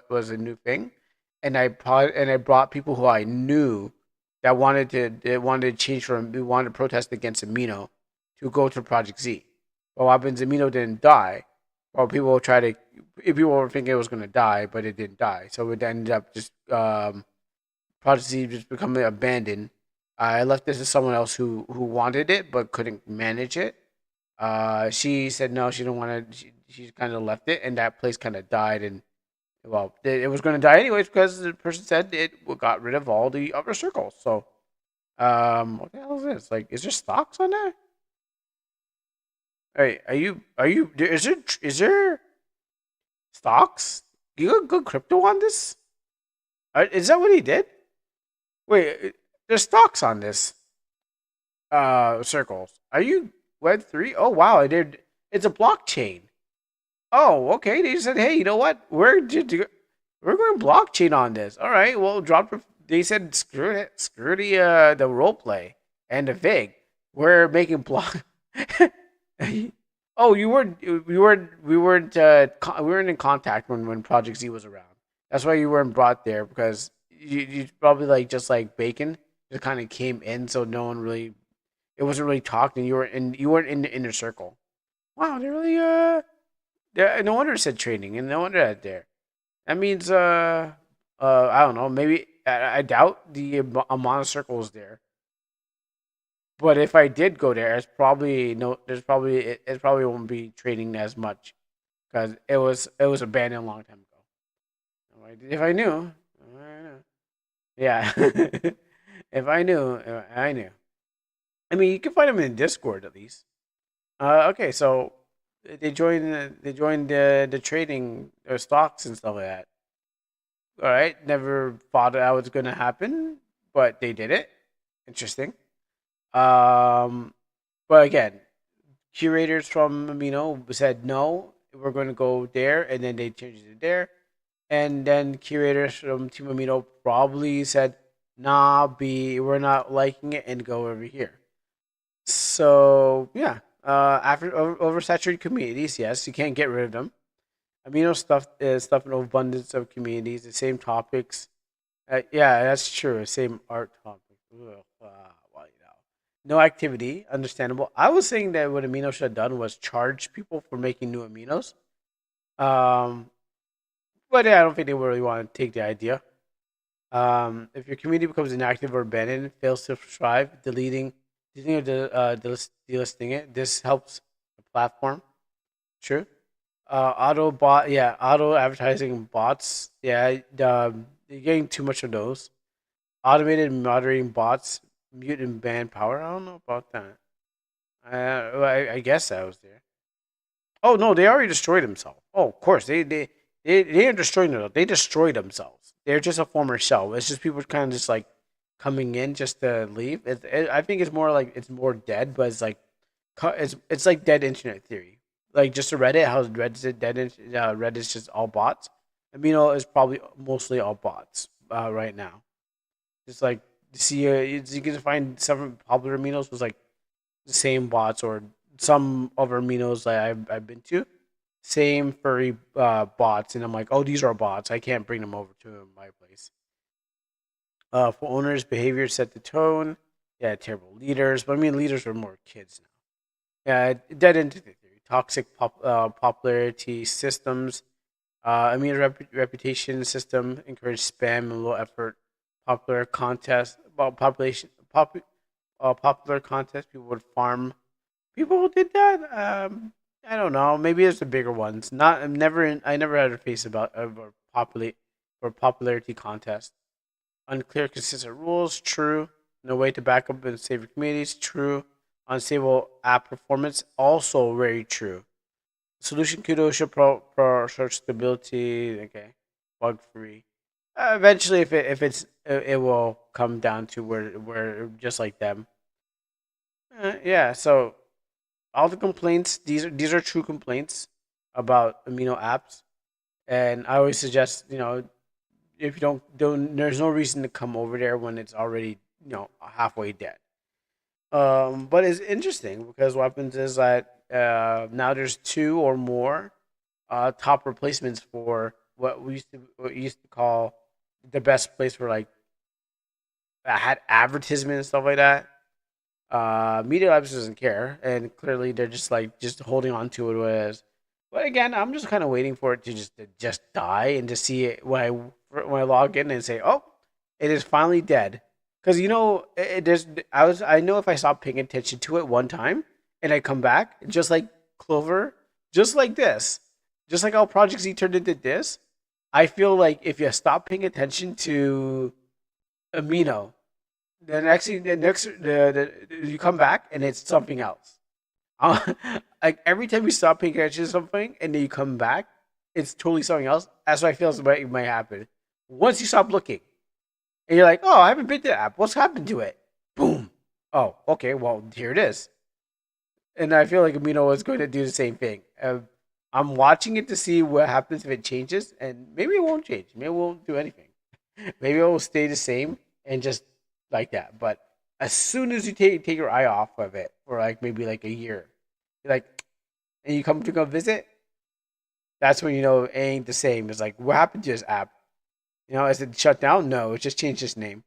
E: was a new thing, and I brought people who I knew that wanted to change from who wanted to protest against Amino to go to Project Z. Well, what happens? Amino didn't die. Well, people will try to. If people were thinking it was going to die, but it didn't die, so it ended up just Project Z just becoming abandoned. I left this to someone else who wanted it but couldn't manage it. She said no, she didn't want to. She kind of left it, and that place kind of died. And well, it was going to die anyways because the person said it got rid of all the other circles. So, what the hell is this? Like, is there stocks on there? Hey, are you? Is there stocks? You got good crypto on this? Is that what he did? Wait, there's stocks on this. Circles. Are you Web3? Oh wow, I did. It's a blockchain. Oh, okay. They said, hey, you know what? We're going blockchain on this. All right. Well, They said screw it. Screw the role play and the vig. We're making block. Oh, we weren't in contact when Project Z was around. That's why you weren't brought there because you probably like just like bacon just kind of came in, so no one really it wasn't really talked, and you weren't in the inner circle. Wow, they really no wonder it said training, and no wonder that there. That means I don't know, maybe I doubt the amount of circles there. But if I did go there, it's probably no. There's probably it probably won't be trading as much because it was abandoned a long time ago. If I knew, I know. Yeah. If I knew, I knew. I mean, you can find them in Discord at least. Okay, so they joined the trading stocks and stuff like that. All right, never thought that was going to happen, but they did it. Interesting. Um, but again, curators from Amino said no, we're going to go there, and then they changed it there. And then curators from Team Amino probably said, nah, we're not liking it, and go over here. So yeah, after oversaturated communities, yes, you can't get rid of them. Amino stuff in abundance of communities, the same topics. Yeah, that's true. Same art topic. Ugh, well, no activity, understandable. I was saying that what Amino should have done was charge people for making new aminos. Um, but yeah, I don't think they really want to take the idea. If your community becomes inactive or abandoned, fails to thrive, deleting or delisting it. This helps the platform. True. Auto advertising bots. Yeah, you're getting too much of those. Automated moderating bots, mute and ban power. I don't know about that. I guess that was there. Oh no, they already destroyed themselves. Oh, of course they didn't destroy themselves. They destroyed themselves. They're just a former shell. It's just people kind of just like coming in just to leave. I think it's more like it's more dead, but it's like it's like dead internet theory. Like just a Reddit, how Reddit's dead. Reddit's just all bots. Amino is probably mostly all bots right now. Just like see, you can find some popular aminos was like the same bots or some other aminos that I've been to. Same furry bots, and I'm like, oh, these are bots. I can't bring them over to my place. For owners, behavior set the tone. Yeah, terrible leaders, but I mean, leaders are more kids now. Yeah, dead into the theory. Toxic popularity systems. I mean, reputation system encourage spam and low effort. Popular contest about popular contest. People would farm. People did that. I don't know. Maybe it's the bigger ones. Not. I never had a face about populate or popularity contest. Unclear, consistent rules. True. No way to back up and save your communities. True. Unstable app performance. Also very true. Solution kudo should show stability. Okay. Bug free. Eventually, it will come down to where just like them. Yeah. So all the complaints these are true complaints. about Amino apps, and I always suggest, if you don't, there's no reason to come over there when it's already, halfway dead. But it's interesting because what happens is that now there's two or more top replacements for what we used to call the best place for like that had advertisement and stuff like that. Media Labs doesn't care, and clearly they're just holding on to it as. But again, I'm just kind of waiting for it to just die and to see it when I log in and say, oh, it is finally dead. Because I know if I stop paying attention to it one time and I come back, just like Clover, just like this, just like how Project Z turned into this, I feel like if you stop paying attention to Amino, you come back and it's something else. Like every time you stop paying attention to something and then you come back, it's totally something else. That's what I feel might happen. Once you stop looking and you're like, oh, I haven't been to the app. What's happened to it? Boom. Oh, okay. Well, here it is. And I feel like Amino is going to do the same thing. I'm watching it to see what happens if it changes, and maybe it won't change. Maybe it won't do anything. Maybe it will stay the same and just like that. But as soon as you take your eye off of it for like maybe like a year, you're like, and you come to go visit, that's when you know it ain't the same. It's like, what happened to this app? Is it shut down? No, it just changed its name.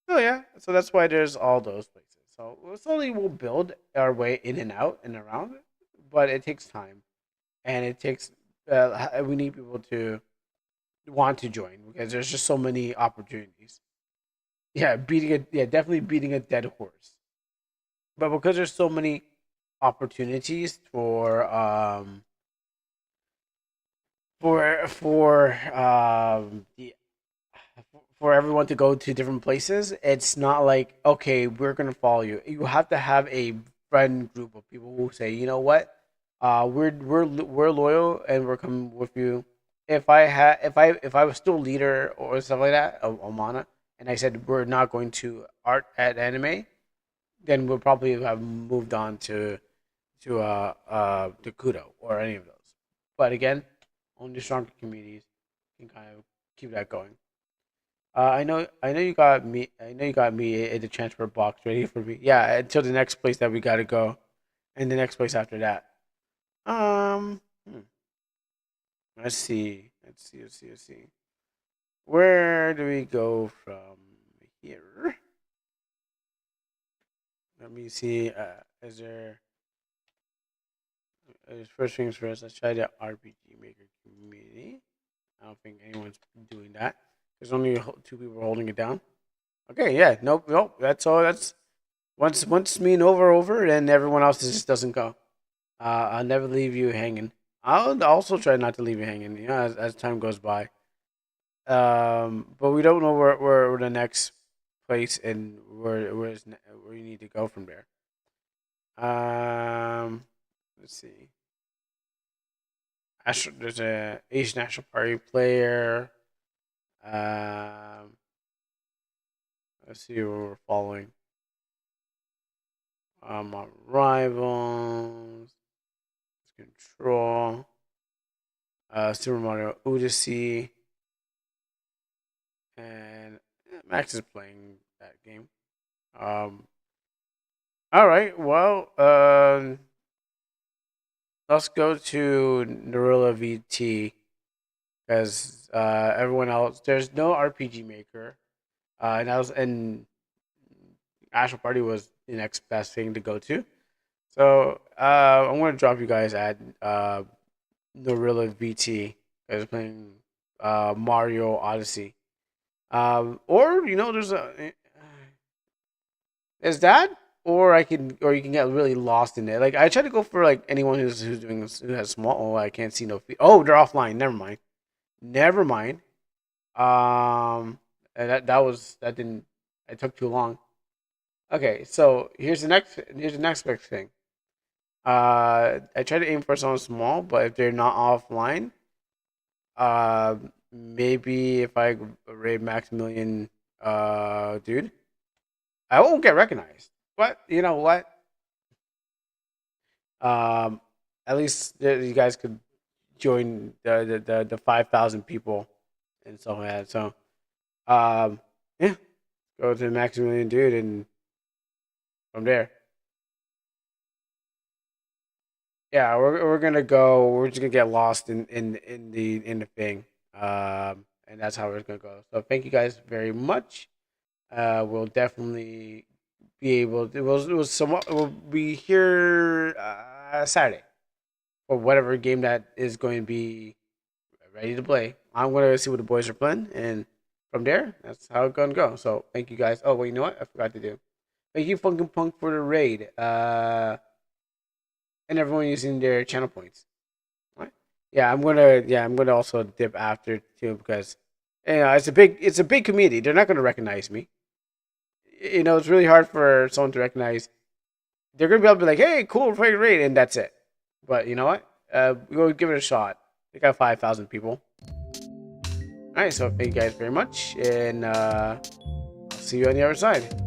E: Oh yeah, so that's why there's all those places. So slowly we'll build our way in and out and around, but it takes time, and it takes. We need people to want to join because there's just so many opportunities. Definitely beating a dead horse. But because there's so many opportunities the for everyone to go to different places, it's not like, okay, we're gonna follow you. You have to have a friend group of people who say, you know what, we're loyal and we're coming with you. If I was still leader or stuff like that of Omana, and I said we're not going to art at anime, then we'll probably have moved on to Kudo or any of those. But again, only stronger communities can kind of keep that going. I know you got me. I know you got me at the transfer box ready for me. Yeah, until the next place that we gotta go, and the next place after that. Um, hmm, let's see. Where do we go from here? Let me see. Is there? First things first. Let's try the RPG Maker community. I don't think anyone's doing that. There's only two people holding it down. Okay, yeah, nope. That's all. That's once me and over, then everyone else just doesn't go. I'll never leave you hanging. I'll also try not to leave you hanging. As time goes by. But we don't know where the next place and where you need to go from there. Let's see. There's a Asian National Party player. Um, let's see where we're following. Our rivals. Control. Super Mario Odyssey. And Max is playing that game. All right. Well, let's go to Norilla VT because everyone else there's no RPG Maker, and Astral Party was the next best thing to go to. So I'm gonna drop you guys at Norilla VT. Guys playing Mario Odyssey. Or there's that, or you can get really lost in it. Like I try to go for like anyone who's doing this, who has small. Oh, I can't see no feet. Oh, they're offline. Never mind. And that didn't. It took too long. Okay, so here's the next big thing. I try to aim for someone small, but if they're not offline, uh, maybe if I raid Maximilian, dude, I won't get recognized. But you know what? Um, at least you guys could join the 5,000 people and stuff like that. So, yeah, go to Maximilian Dude, and from there, yeah, we're gonna go. We're just gonna get lost in the thing, and that's how it's gonna go. So, thank you guys very much. We'll definitely be able. It was somewhat. We'll be here Saturday for whatever game that is going to be ready to play. I'm gonna see what the boys are playing, and from there, that's how it's gonna go. So thank you guys. Oh wait, you know what? I forgot to do. Thank you, Funkin' Punk, for the raid. And everyone using their channel points. What? Yeah, I'm gonna also dip after too because it's a big community. They're not gonna recognize me. It's really hard for someone to recognize. They're gonna be able to be like, "Hey, cool, play raid," and that's it. But you know what? We'll give it a shot. They got 5,000 people. All right, so thank you guys very much, and I'll see you on the other side.